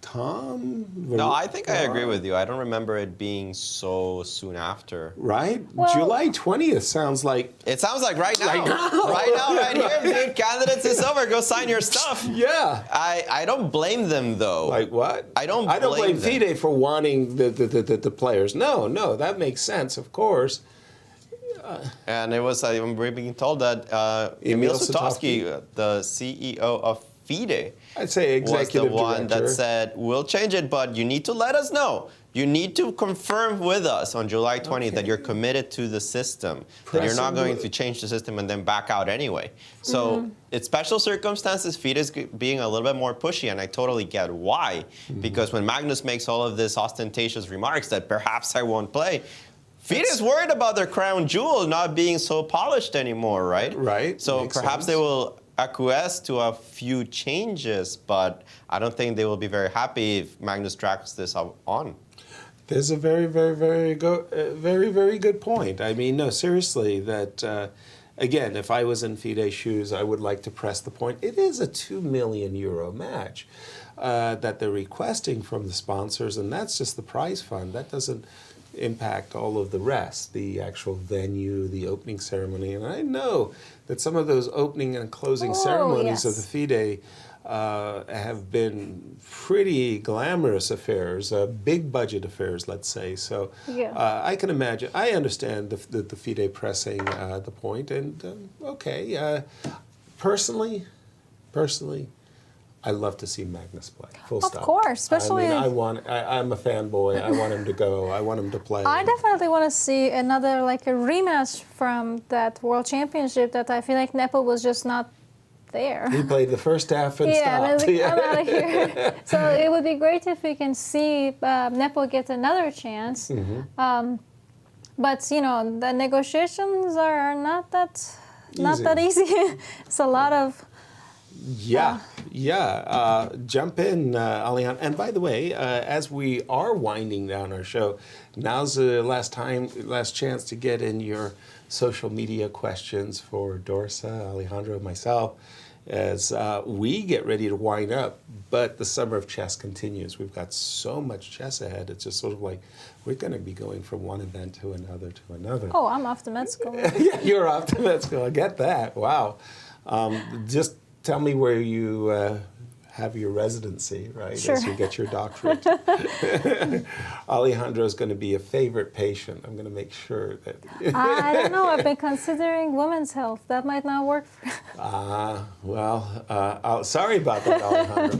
Tom? No, I think I agree with you. I don't remember it being so soon after. Right? Well, July 20th sounds like... It sounds like right now. Right now. Right now, right here, dude. Candidates is over. Go sign your stuff. Yeah. I don't blame them, though. Like what? I don't blame them. FIDE for wanting the players. No, that makes sense, of course. And it was, we're being told that Emil Sutovsky, the CEO of FIDE, I'd say executive was the one director. that said, we'll change it, but you need to let us know. You need to confirm with us on July 20th that you're committed to the system, that you're not going to change the system and then back out anyway. So it's special circumstances. FIDE is being a little bit more pushy, and I totally get why. Because when Magnus makes all of this ostentatious remarks that perhaps I won't play, FIDE is worried about their crown jewel not being so polished anymore, right? Right. So Makes perhaps sense. they will acquiesce to a few changes, but I don't think they will be very happy if Magnus drags this on. There's a very, very, very good point. I mean, no, seriously, that, again, if I was in FIDE's shoes, I would like to press the point. It is a €2 million match that they're requesting from the sponsors, and that's just the prize fund. That doesn't impact all of the rest, the actual venue, the opening ceremony. And I know that some of those opening and closing ceremonies of the FIDE have been pretty glamorous affairs, big budget affairs, let's say. So I can imagine. I understand the FIDE pressing the point, and okay. Personally, I love to see Magnus play. Full stop. Of course, especially. I mean, I'm a fanboy. I want him to go. I want him to play. I definitely want to see another a rematch from that World Championship that I feel like Nepo was just not there. He played the first half and stopped. stopped. I'm out of here. So it would be great if we can see Nepo get another chance. Mm-hmm. But the negotiations are not that easy. It's a lot of. Jump in, Alejandro. And by the way, as we are winding down our show, now's the last chance to get in your social media questions for Dorsa, Alejandro, myself, as we get ready to wind up. But the summer of chess continues. We've got so much chess ahead. It's just sort of like we're going to be going from one event to another to another. Oh, I'm off to med school. Yeah, you're off to med school. I get that. Wow. Just tell me where you have your residency, right? Sure. As you get your doctorate. Alejandro is going to be a favorite patient. I'm going to make sure that. I don't know. I've been considering women's health. That might not work for. Sorry about that, Alejandro.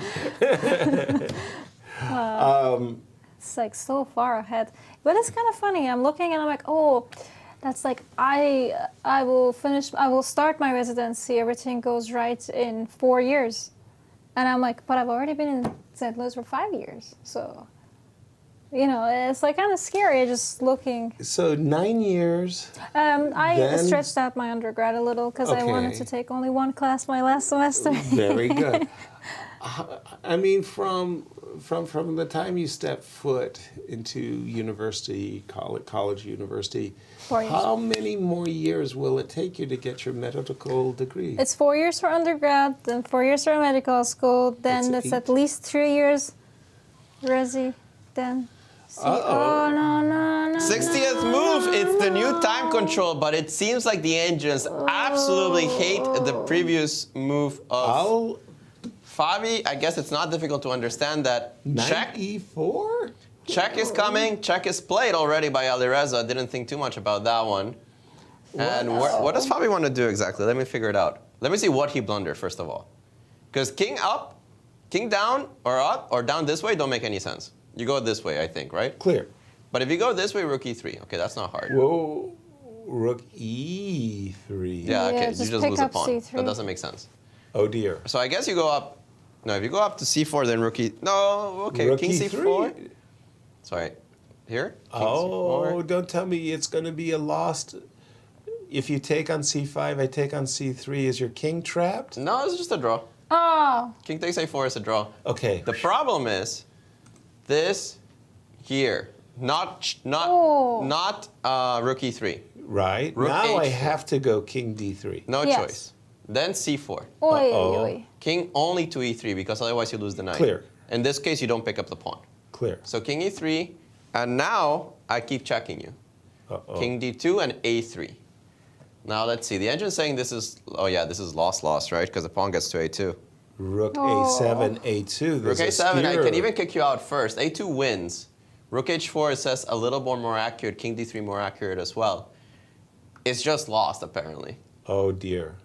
It's so far ahead, but it's kind of funny. I'm looking and I'm like, oh. That's I will start my residency, everything goes right in 4 years. And I'm like, but I've already been in St. Louis for 5 years. So, it's kind of scary just looking. So 9 years. I stretched out my undergrad a little because I wanted to take only one class my last semester. Very good. I mean, from the time you step foot into university, college university, 4 years. How many more years will it take you to get your medical degree? It's 4 years for undergrad, then 4 years for medical school, then that's at least 3 years resi, then... Oh, no. 60th move, it's the new time control, but it seems like the engines absolutely hate the previous move of Fabi. I guess it's not difficult to understand that. Knight E4? Check is coming. Check is played already by Alireza. Didn't think too much about that one. And what does Fabi want to do exactly? Let me figure it out. Let me see what he blundered, first of all. Because king up, king down, or up, or down this way don't make any sense. You go this way, I think, right? Clear. But if you go this way, rook e3. Okay, that's not hard. Whoa, rook e3. Yeah, okay, you just lose a pawn. C3. That doesn't make sense. Oh, dear. So I guess you go up. No, if you go up to c4, then rook e... No, okay, rook king E3? c4. Sorry, here? King C4. C4. Don't tell me it's going to be a lost... If you take on c5, I take on c3, is your king trapped? No, it's just a draw. Oh. King takes a4 is a draw. Okay. The problem is this here, not rook e3. Right. Rook now H4. I have to go king d3. No choice. Then c4. Oy. King only to e3 because otherwise you lose the knight. Clear. In this case, you don't pick up the pawn. Clear. So king e3, and now I keep checking you. King d2 and a3. Now let's see. The engine's saying this is, this is lost, right? Because the pawn gets to a2. Rook a7, a2. Rook a7, I can even kick you out first. a2 wins. Rook h4 says a little more accurate. King d3 more accurate as well. It's just lost, apparently. Oh, dear.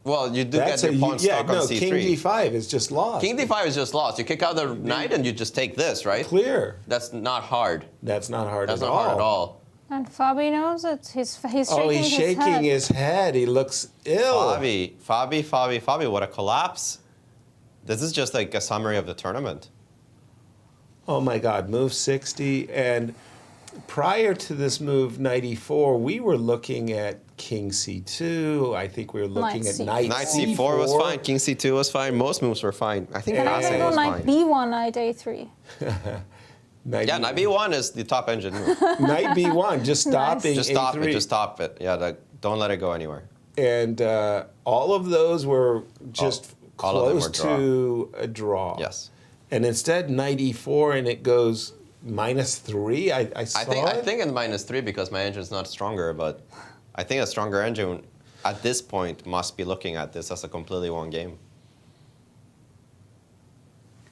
Well, you do get your pawn stuck on c3. King d5 is just lost. King d5 is just lost. You kick out the knight and you just take this, right? Clear. That's not hard. That's not hard That's at not all. hard at all. And Fabi knows it. He's shaking he's shaking his head. He looks ill. Fabi, what a collapse. This is just like a summary of the tournament. Oh my God, move 60. And prior to this move, knight e4, we were looking at king c2. I think we were looking at knight c4. c4 was fine. King c2 was fine. Most moves were fine. I think and last then one was knight fine. b1, knight a3. Knight b1 is the top engine move. Knight b1, just stopping Just stop a3. it. Just stop it. Yeah, don't let it go anywhere. And all of those were just all of them close were to a draw. Yes. And instead, knight e4, and it goes -3. I saw I think in -3 because my engine's not stronger, but I think a stronger engine at this point must be looking at this as a completely won game.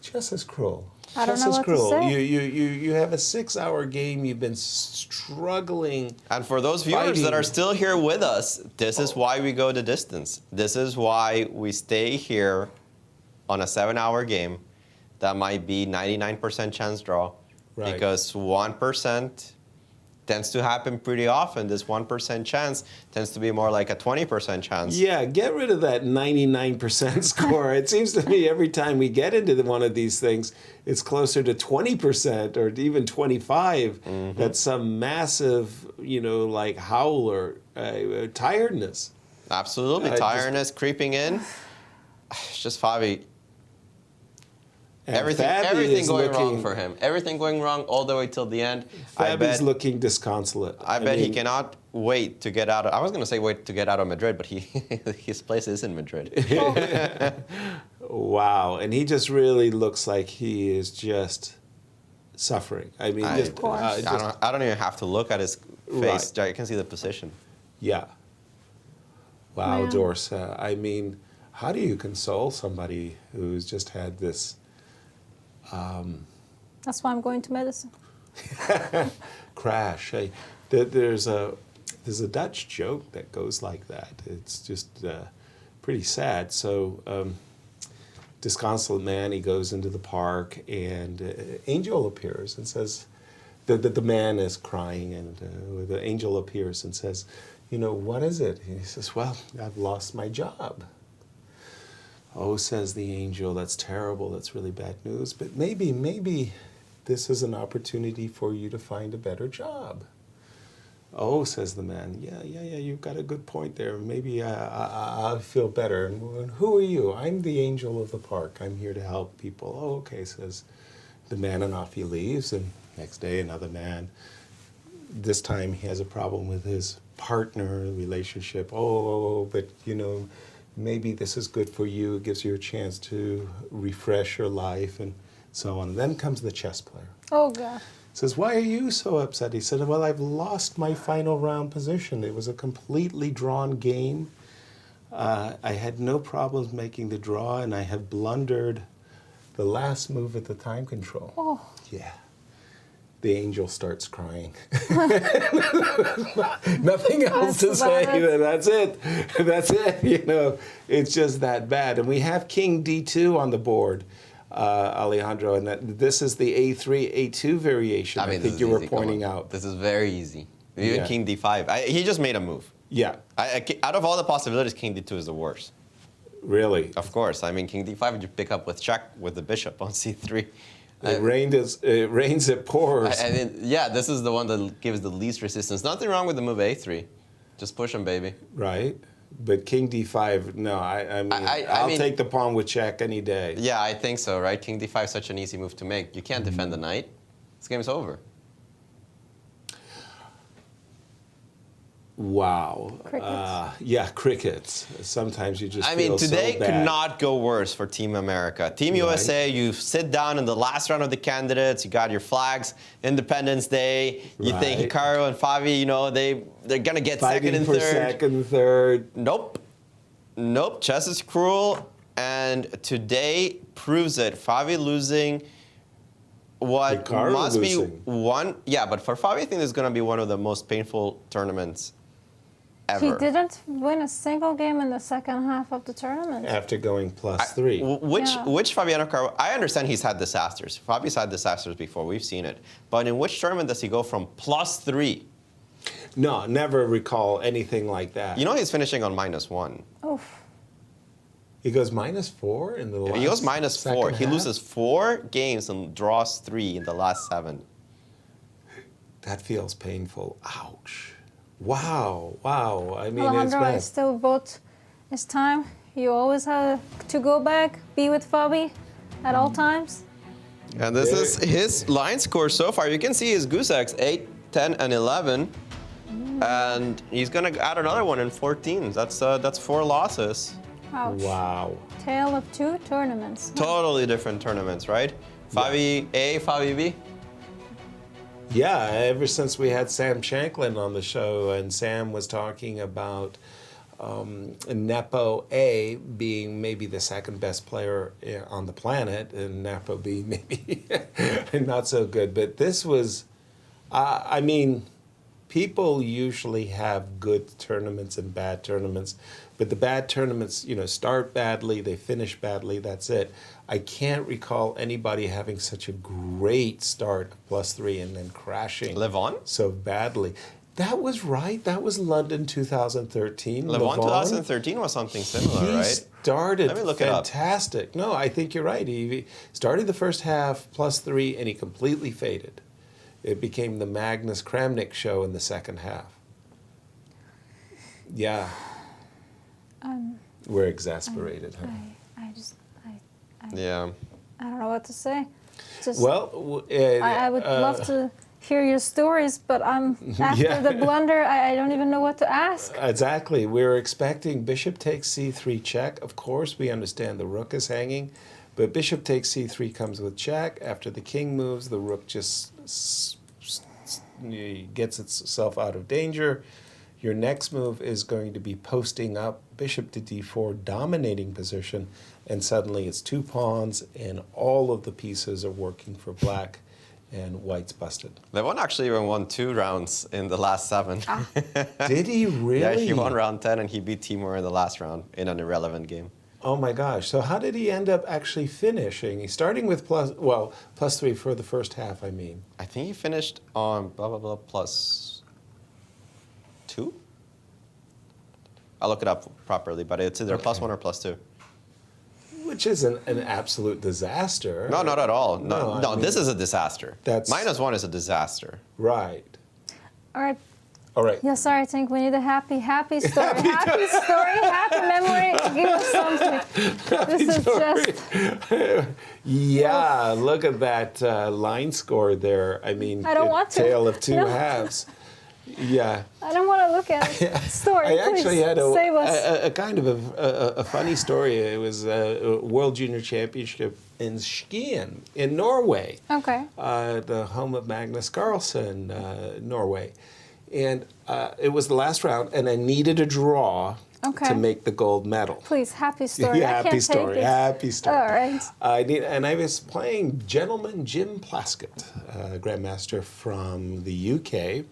Chess is cruel. I don't Chess know is what cruel. to say. You have a 6-hour game. You've been struggling. And for those viewers that are still here with us, this is why we go the distance. This is why we stay here on a 7-hour game that might be 99% chance draw. Right. Because 1% tends to happen pretty often. This 1% chance tends to be more like a 20% chance. Yeah, get rid of that 99% score. It seems to me every time we get into one of these things, it's closer to 20% or even 25. That's some massive, like howl or tiredness. Absolutely, tiredness creeping in. It's just Fabi. Everything going wrong for him. Everything going wrong all the way till the end. Fabi's looking disconsolate. I bet he cannot wait to get out of. I was going to say wait to get out of Madrid, but his place is in Madrid. Wow, and he just really looks like he is just suffering. I mean, I don't even have to look at his face. Right. I can see the position. Yeah. Wow, Dorsa. I mean, how do you console somebody who's just had this? That's why I'm going to medicine. Crash. Hey, there's a Dutch joke that goes like that. It's just pretty sad. So, disconsolate man, he goes into the park, and Angel appears and says, the man is crying, and the angel appears and says, what is it? And he says, well, I've lost my job. Oh, says the angel, that's terrible, that's really bad news, but maybe this is an opportunity for you to find a better job. Oh, says the man, yeah, you've got a good point there. Maybe I'll feel better. And who are you? I'm the angel of the park. I'm here to help people. Oh, okay, says the man, and off he leaves. And next day, another man. This time he has a problem with his partner relationship. Oh, but maybe this is good for you. It gives you a chance to refresh your life and so on. And then comes the chess player. Oh, God. Says, why are you so upset? He said, well, I've lost my final round position. It was a completely drawn game. I had no problems making the draw, and I have blundered the last move at the time control. Oh. Yeah. The angel starts crying. Nothing else to say. That's it. That's it. It's just that bad. And we have King D2 on the board, Alejandro, and this is the A3, A2 variation. I think you were pointing out. This is very easy. Even King D5. He just made a move. Yeah. Out of all the possibilities, King D2 is the worst. Really? Of course. I mean, King D5, you pick up with check with the bishop on C3. It rains, it pours. This is the one that gives the least resistance. Nothing wrong with the move A3. Just push him, baby. Right. But King D5, no, I'll take the pawn with check any day. Yeah, I think so, right? King D5 is such an easy move to make. You can't defend the knight. This game's over. Wow. Crickets. Crickets. Sometimes you just feel today so bad. could not go worse for Team America. Team USA, you sit down in the last round of the candidates, you got your flags, Independence Day, you think Hikaru and Fabi, they're going to get second and third. Nope. Chess is cruel, and today proves it. Fabi losing what Hikaru must losing. be one. Yeah, but for Fabi, I think this is going to be one of the most painful tournaments ever. He didn't win a single game in the second half of the tournament. After going +3. Which Fabiano Caruana? I understand he's had disasters. Fabi's had disasters before. We've seen it. But in which tournament does he go from +3? No, never recall anything like that. He's finishing on -1. Oof. He goes -4 in the last. He goes -4. He half? loses 4 games and draws 3 in the last 7. That feels painful. Ouch. Wow. I mean, Alejandro, it's bad. I still vote it's time. You always have to go back, be with Fabi at all times. And this is his line score so far. You can see his goose eggs, 8, 10, and 11. And he's going to add another one in 14. That's 4 losses. Ouch. Wow. Tale of 2 tournaments. Totally different tournaments, right? Fabi A, Fabi B? Yeah, ever since we had Sam Shanklin on the show, and Sam was talking about Nepo A being maybe the second best player on the planet, and Nepo B maybe not so good. But this was, I mean, people usually have good tournaments and bad tournaments, but the bad tournaments, you know, start badly, they finish badly, that's it. I can't recall anybody having such a great start, +3, and then crashing so badly. That was right. That was London 2013. Levon 2013 was something similar, he right? Started Let me look fantastic. It up. No, I think you're right. He started the first half +3, and he completely faded. It became the Magnus Kramnik show in the second half. Yeah. We're exasperated, huh? Yeah. I don't know what to say. Just, well, I would love to hear your stories, but after the blunder, I don't even know what to ask. Exactly. We're expecting bishop takes c3 check. Of course, we understand the rook is hanging, but bishop takes c3 comes with check. After the king moves, the rook just gets itself out of danger. Your next move is going to be posting up bishop to d4, dominating position, and suddenly it's 2 pawns, and all of the pieces are working for black, and white's busted. Levon actually even won 2 rounds in the last 7. Did he really? Yeah, he won round 10, and he beat Timur in the last round in an irrelevant game. Oh my gosh. So how did he end up actually finishing? He's starting with +3 for the first half, I mean. I think he finished on +2? I'll look it up properly, but it's either +1 or +2. Which isn't an absolute disaster. No, not at all. No, No, I mean, this is a disaster. That's -1 is a disaster. Right. All right. All right. Yeah, sorry, I think we need a happy story. Happy story, happy memory. Give us something. This is just... Yeah, look at that line score there. I mean, I don't want to. Tale of two halves. Yeah. I don't want to look at it. Story, I actually please, had save us. a kind of a funny story. It was a World Junior Championship in Skien in Norway. Okay. The home of Magnus Carlsen, Norway. And it was the last round, and I needed a draw to make the gold medal. Please, happy story. Yeah, I can't take this. Happy story. All right. And I was playing Gentleman Jim Plaskett, Grandmaster from the UK.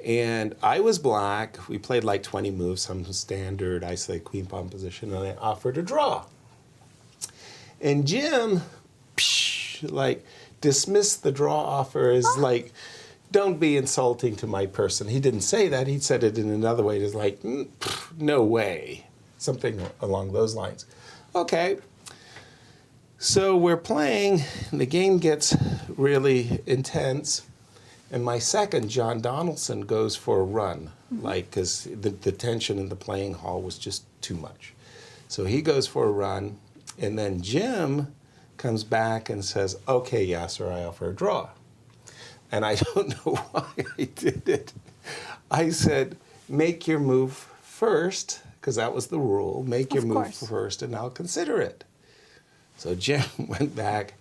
And I was black. We played like 20 moves, some standard isolate queen pawn position, and I offered a draw. And Jim, dismissed the draw offer as don't be insulting to my person. He didn't say that. He said it in another way. It's like, no way. Something along those lines. Okay. So we're playing, and the game gets really intense. And my second, John Donaldson, goes for a run, because the tension in the playing hall was just too much. So he goes for a run, and then Jim comes back and says, okay, Yasser, I offer a draw. And I don't know why I did it. I said, make your move first, because that was the rule. Make your move first, and I'll consider it. So Jim went back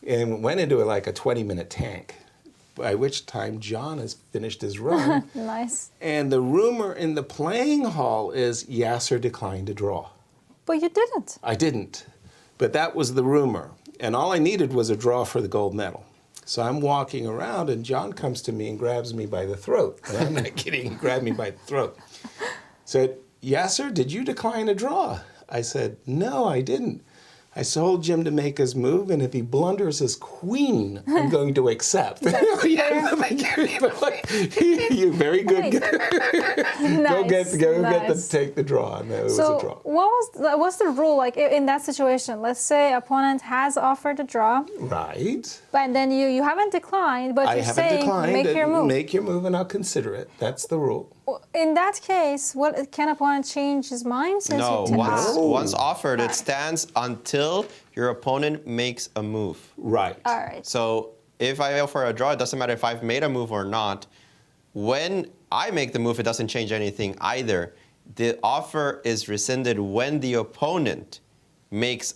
and went into a 20-minute tank, by which time John has finished his run. Nice. And the rumor in the playing hall is Yasser declined a draw. But you didn't. I didn't. But that was the rumor. And all I needed was a draw for the gold medal. So I'm walking around, and John comes to me and grabs me by the throat. And I'm not kidding, he grabbed me by the throat. Said, Yasser, did you decline a draw? I said, no, I didn't. I told Jim to make his move, and if he blunders his queen, I'm going to accept. You're very good. Take the draw. No, it was a draw. What's the rule in that situation? Let's say opponent has offered a draw. Right. And then you haven't declined, but you're saying make your move. Make your move, and I'll consider it. That's the rule. In that case, can opponent change his mind? Since once offered, it stands until your opponent makes a move. Right. All right. So if I offer a draw, it doesn't matter if I've made a move or not. When I make the move, it doesn't change anything either. The offer is rescinded when the opponent makes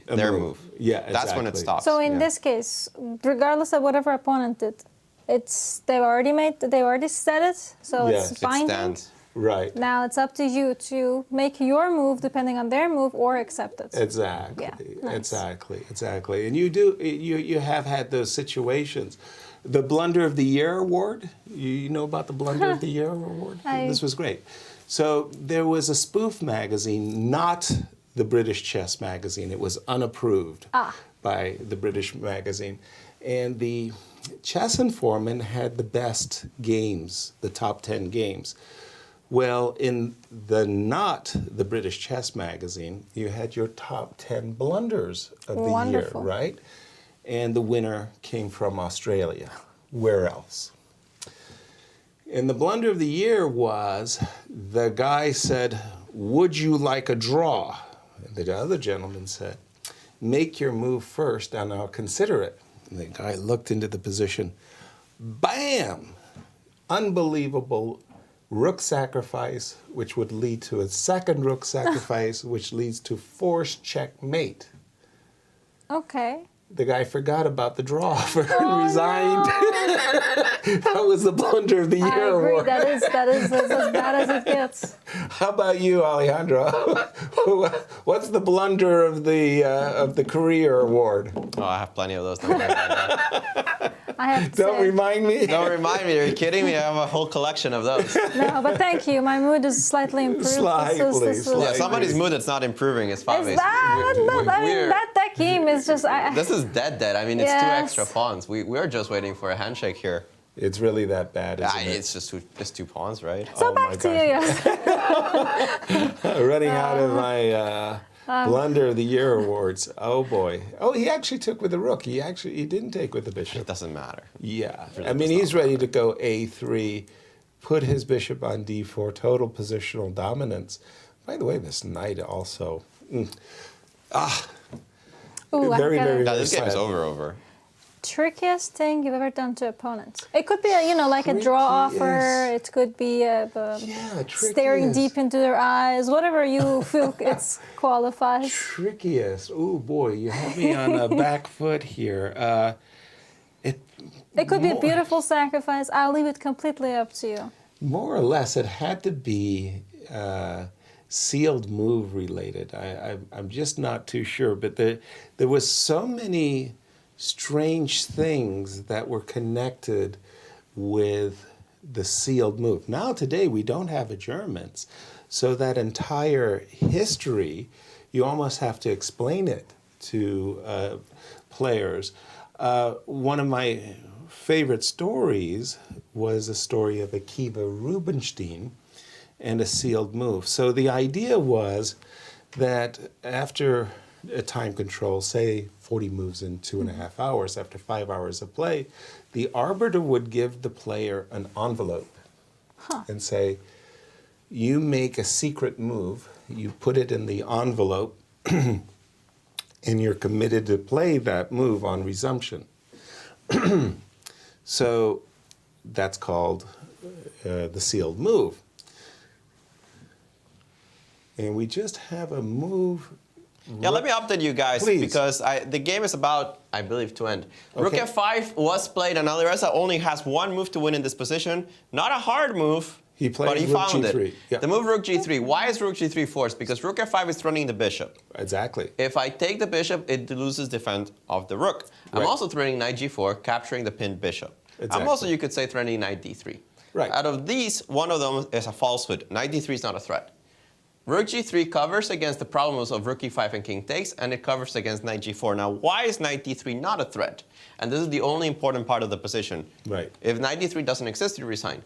their move. Yeah, exactly. That's when it stops. So in this case, regardless of whatever opponent did, they've already said it, so it's binding. Right. Now it's up to you to make your move depending on their move or accept it. Exactly. Yeah, nice. Exactly. And you have had those situations. The Blunder of the Year award, you know about the Blunder of the Year award? This was great. So there was a spoof magazine, not the British chess magazine. It was unapproved by the British magazine. And the Chess Informant had the best games, the top 10 games. Well, in not the British chess magazine, you had your top 10 blunders of the year, right? And the winner came from Australia. Where else? And the blunder of the year was, the guy said, "Would you like a draw?" And the other gentleman said, "Make your move first and I'll consider it." And the guy looked into the position. Bam! Unbelievable rook sacrifice, which would lead to a second rook sacrifice, which leads to forced checkmate. Okay. The guy forgot about the draw and resigned. That was the blunder of the year I agree. award. That is as bad as it gets. How about you, Alejandro? What's the blunder of the career award? Oh, I have plenty of those. I have to Don't say. remind me. Don't remind me. Are you kidding me? I have a whole collection of those. No, but thank you. My mood is slightly improved. Slightly. Yeah, somebody's mood that's not improving is fine. Is that? I mean, that game is just. This is dead. I mean, it's two extra pawns. We're just waiting for a handshake here. It's really that bad, isn't it? It's just two pawns, right? So back to you. Running out of my blunder of the year awards. Oh boy. Oh, he actually took with the rook. He didn't take with the bishop. It doesn't matter. Yeah. Really I mean, he's ready to go A3, put his bishop on D4, total positional dominance. By the way, this knight also. Ooh, very This game is sad. over. Trickiest thing you've ever done to opponents? It could be, like a draw offer. It could be staring deep into their eyes. Whatever you feel it's qualifies. Trickiest. Oh boy, you have me on a back foot here. It could be a beautiful sacrifice. I'll leave it completely up to you. More or less, it had to be sealed move related. I'm just not too sure, but there was so many strange things that were connected with the sealed move. Now today we don't have adjournments, so that entire history, you almost have to explain it to players. One of my favorite stories was a story of Akiva Rubinstein and a sealed move. So the idea was that after a time control, say 40 moves in 2.5 hours, after 5 hours of play, the arbiter would give the player an envelope and say, you make a secret move, you put it in the envelope, and you're committed to play that move on resumption. So that's called the sealed move. And we just have a move. Yeah, let me update you guys. Please. Because the game is about, I believe, to end. Okay. Rook f5 was played, and Alireza only has one move to win in this position. Not a hard move, He played but he rook found G3. it. Yeah. The move rook g3. Why is rook g3 forced? Because rook f5 is threatening the bishop. Exactly. If I take the bishop, it loses defense of the rook. I'm Right. also threatening knight g4, capturing the pinned bishop. Exactly. I'm also, you could say, threatening knight d3. Right. Out of these, one of them is a falsehood. Knight d3 is not a threat. Rook g3 covers against the problems of rook e5 and king takes, and it covers against knight g4. Now, why is knight d3 not a threat? And this is the only important part of the position. Right. If knight d3 doesn't exist, you resign.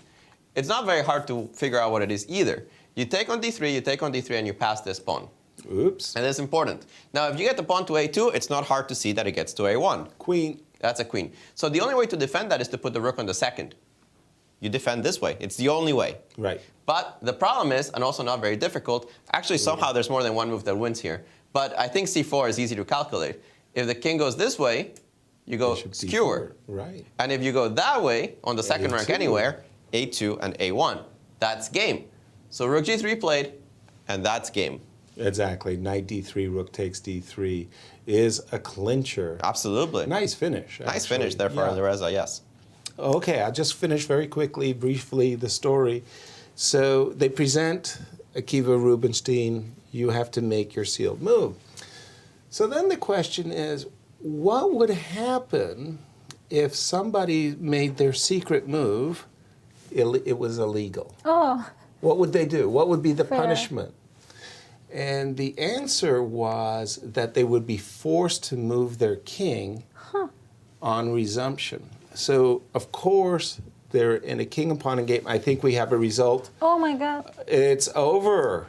It's not very hard to figure out what it is either. You take on d3, you take on d3, and you pass this pawn. Oops. And that's important. Now, if you get the pawn to a2, it's not hard to see that it gets to a1. Queen. That's a queen. So the only way to defend that is to put the rook on the second. You defend this way. It's the only way. Right. But the problem is, and also not very difficult, actually somehow there's more than one move that wins here. But I think c4 is easy to calculate. If the king goes this way, you go Bishop D4. skewer. Right. And if you go that way, on the second rank A2. anywhere, a2 and a1. That's game. So rook g3 played, and that's game. Exactly. Knight d3, rook takes d3 is a clincher. Absolutely. Nice finish. Nice actually. finish there for Alireza, yes. Okay, I'll just finish very quickly, briefly, the story. So they present Akiva Rubinstein, you have to make your sealed move. So then the question is, what would happen if somebody made their secret move, it was illegal? Oh. What would they do? What would be the Fair. punishment? And the answer was that they would be forced to move their king on resumption. So, of course, they're in a king and pawn game. I think we have a result. Oh my God. It's over.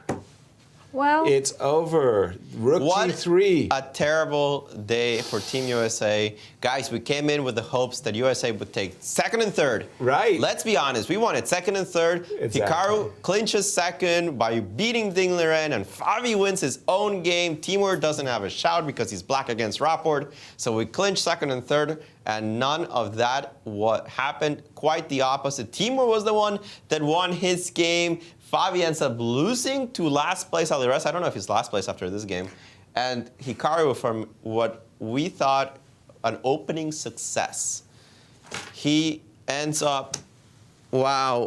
Well, It's over. Rookie 3. A terrible day for Team USA. Guys, we came in with the hopes that USA would take second and third. Right. Let's be honest. We wanted second and third. Exactly. Hikaru clinches second by beating Ding Liren, and Fabi wins his own game. Timur doesn't have a shout because he's black against Rapport. So we clinched second and third, and none of that what happened. Quite the opposite. Timur was the one that won his game. Fabi ends up losing to last place Alireza. I don't know if he's last place after this game. And Hikaru, from what we thought an opening success, he ends up, wow,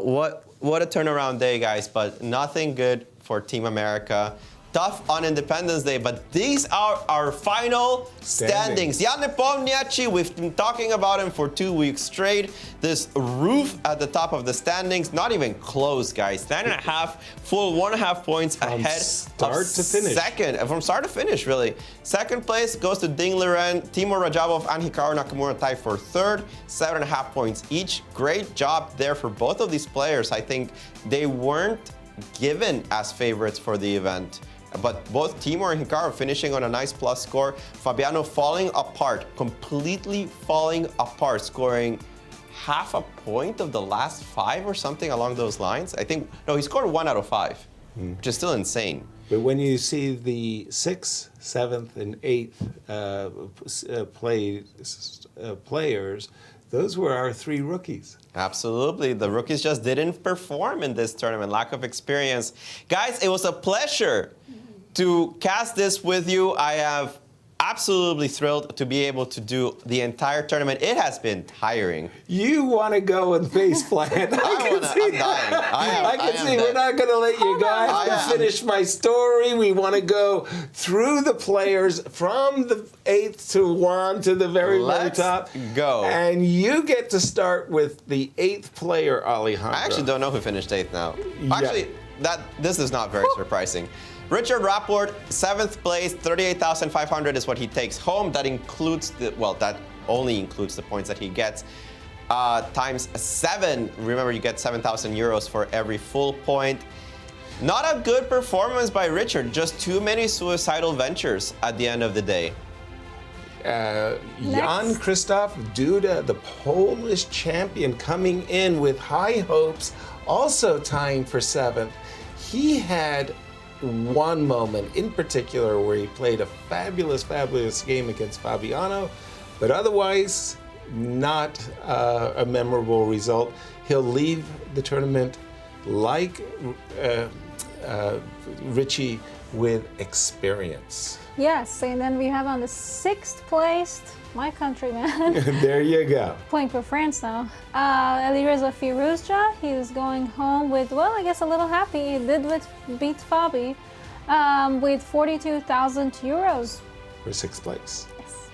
what a turnaround day, guys, but nothing good for Team America. Tough on Independence Day, but these are our final standings. Jan Nepomniachtchi, we've been talking about him for 2 weeks straight. This roof at the top of the standings, not even close, guys. 10.5, full 1.5 points ahead start to finish. second. From start to finish, really. Second place goes to Ding Liren, Timur Radjabov, and Hikaru Nakamura tied for third, 7.5 points each. Great job there for both of these players. I think they weren't given as favorites for the event. But both Timur and Hikaru finishing on a nice plus score. Fabiano falling apart, completely falling apart, scoring half a point of the last 5 or something along those lines. I think, no, he scored 1 out of 5, which is still insane. But when you see the 6th, 7th, and 8th players, those were our 3 rookies. Absolutely. The rookies just didn't perform in this tournament. Lack of experience. Guys, it was a pleasure to cast this with you. I am absolutely thrilled to be able to do the entire tournament. It has been tiring. You want to go with face plant. I'm dying. I can see we're not going to let you guys finish my story. We want to go through the players from the 8th to Juan to the very top. Go. And you get to start with the 8th player, Alejandro. I actually don't know who finished 8th now. Yeah. Actually, this is not very surprising. Richard Rapport, 7th place, 38,500 is what he takes home. That includes that only includes the points that he gets times 7. Remember, you get 7,000 euros for every full point. Not a good performance by Richard. Just too many suicidal ventures at the end of the day. Jan Krzysztof Duda, the Polish champion, coming in with high hopes, also tying for 7th. He had one moment in particular where he played a fabulous game against Fabiano, but otherwise not a memorable result. He'll leave the tournament like Richie with experience. yes, and then we have on the 6th place, my countryman. There you go. Playing for France now. Alireza Firouzja, he's going home with, well, I guess a little happy. He did beat Fabi with 42,000 euros. For 6th place. Yes.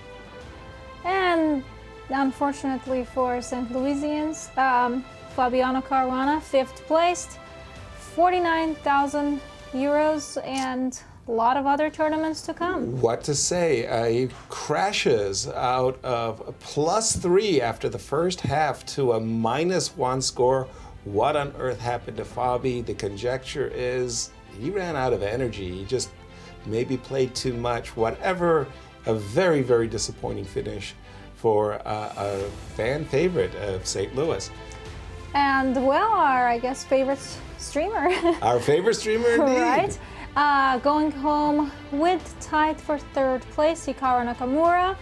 And unfortunately for St. Louisians, Fabiano Caruana, 5th placed, 49,000 euros, and a lot of other tournaments to come. What to say? He crashes out of a +3 after the first half to a -1 score. What on earth happened to Fabi? The conjecture is he ran out of energy. He just maybe played too much. Whatever, a very, very disappointing finish for a fan favorite of St. Louis. And well, our, I guess, favorite streamer. Our favorite streamer indeed. Right? Going home with tied for 3rd place, Hikaru Nakamura,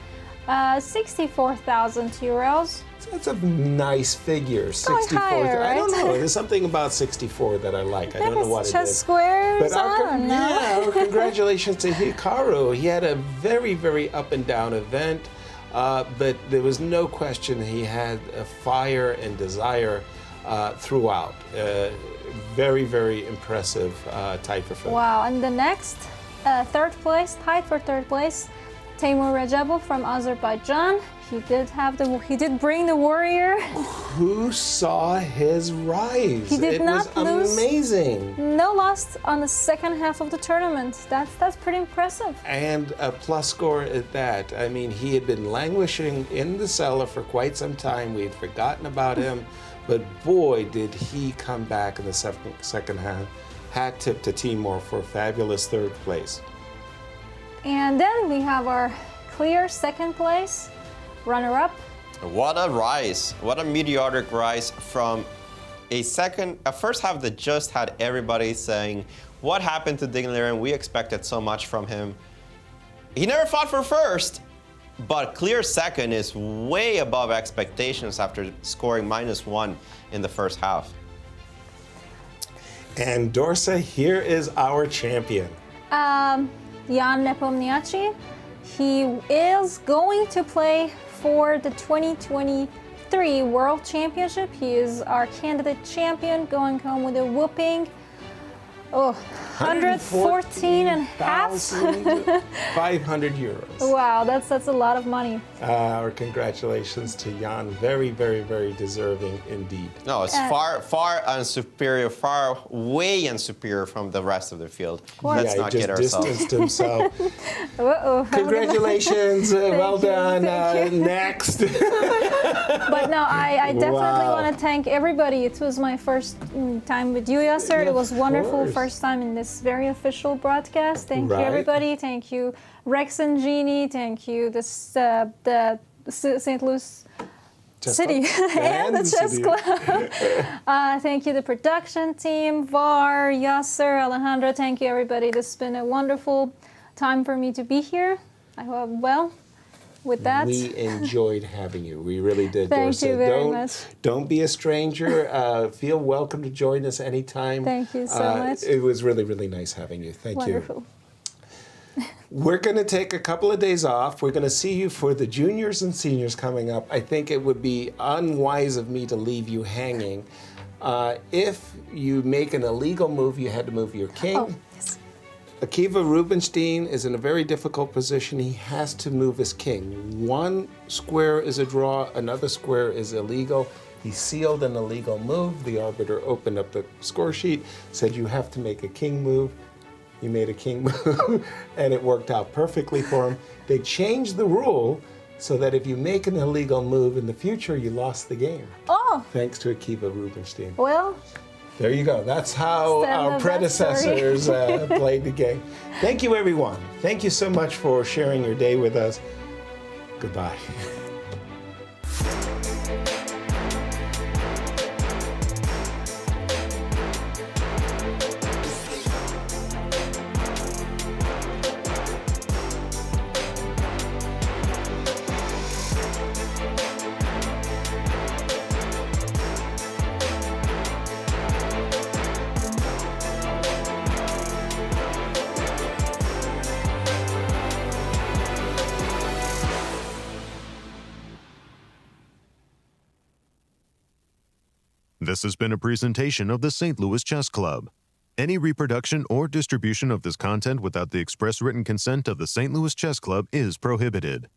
64,000 euros. That's a nice figure, 64. Higher, right? I don't know. There's something about 64 that I like. I don't know what it chess is. squares. But I don't know. our congratulations to Hikaru. He had a very, very up and down event, but there was no question he had a fire and desire throughout. very, very impressive tied for fifth. Wow, and the next third place, tied for third place, Timur Radjabov from Azerbaijan. He did bring the warrior. Who saw his rise? He did not lose. It was amazing. No loss on the second half of the tournament. That's pretty impressive. And a plus score at that. I mean, he had been languishing in the cellar for quite some time. We had forgotten about him. But boy, did he come back in the second half. Hat tip to Timur for a fabulous third place. And then we have our clear second place, runner-up. What a rise. What a meteoric rise from a first half that just had everybody saying, what happened to Dignaliran? We expected so much from him. He never fought for first, but clear second is way above expectations after scoring -1 in the first half. And Dorsa, here is our champion. Jan Nepomniachtchi. He is going to play for the 2023 World Championship. He is our candidate champion, going home with a whooping. 114,500 euros. Wow, that's a lot of money. Our congratulations to Jan. Very, very, very deserving indeed. No, it's far and superior, way and superior from the rest of the field. Let's not kid ourselves. Distanced himself. Congratulations, well done. Next. But no, I definitely want to thank everybody. It was my first time with you, Yasser. It was wonderful. First time in this very official broadcast. Thank you, everybody. Thank you, Rex and Jeannie. Thank you, the St. Louis City and the Chess Club. Thank you, the production team, VAR, Yasser, Alejandro. Thank you, everybody. This has been a wonderful time for me to be here. I hope, well, with that. We enjoyed having you. We really did, Thank Dorsa. you very much. Don't be a stranger. Feel welcome to join us anytime. Thank you so much. It was really, really nice having you. Thank Wonderful. you. We're going to take a couple of days off. We're going to see you for the juniors and seniors coming up. I think it would be unwise of me to leave you hanging. If you make an illegal move, you had to move your king. Oh, yes. Akiva Rubinstein is in a very difficult position. He has to move his king. One square is a draw, another square is illegal. He sealed an illegal move. The arbiter opened up the score sheet, said you have to make a king move. He made a king move, and it worked out perfectly for him. They changed the rule so that if you make an illegal move in the future, you lost the game. Oh! Thanks to Akiva Rubinstein. Well, there you go. That's how our predecessors played the game. Thank you, everyone. Thank you so much for sharing your day with us. Goodbye. This has been a presentation of the St. Louis Chess Club. Any reproduction or distribution of this content without the express written consent of the St. Louis Chess Club is prohibited.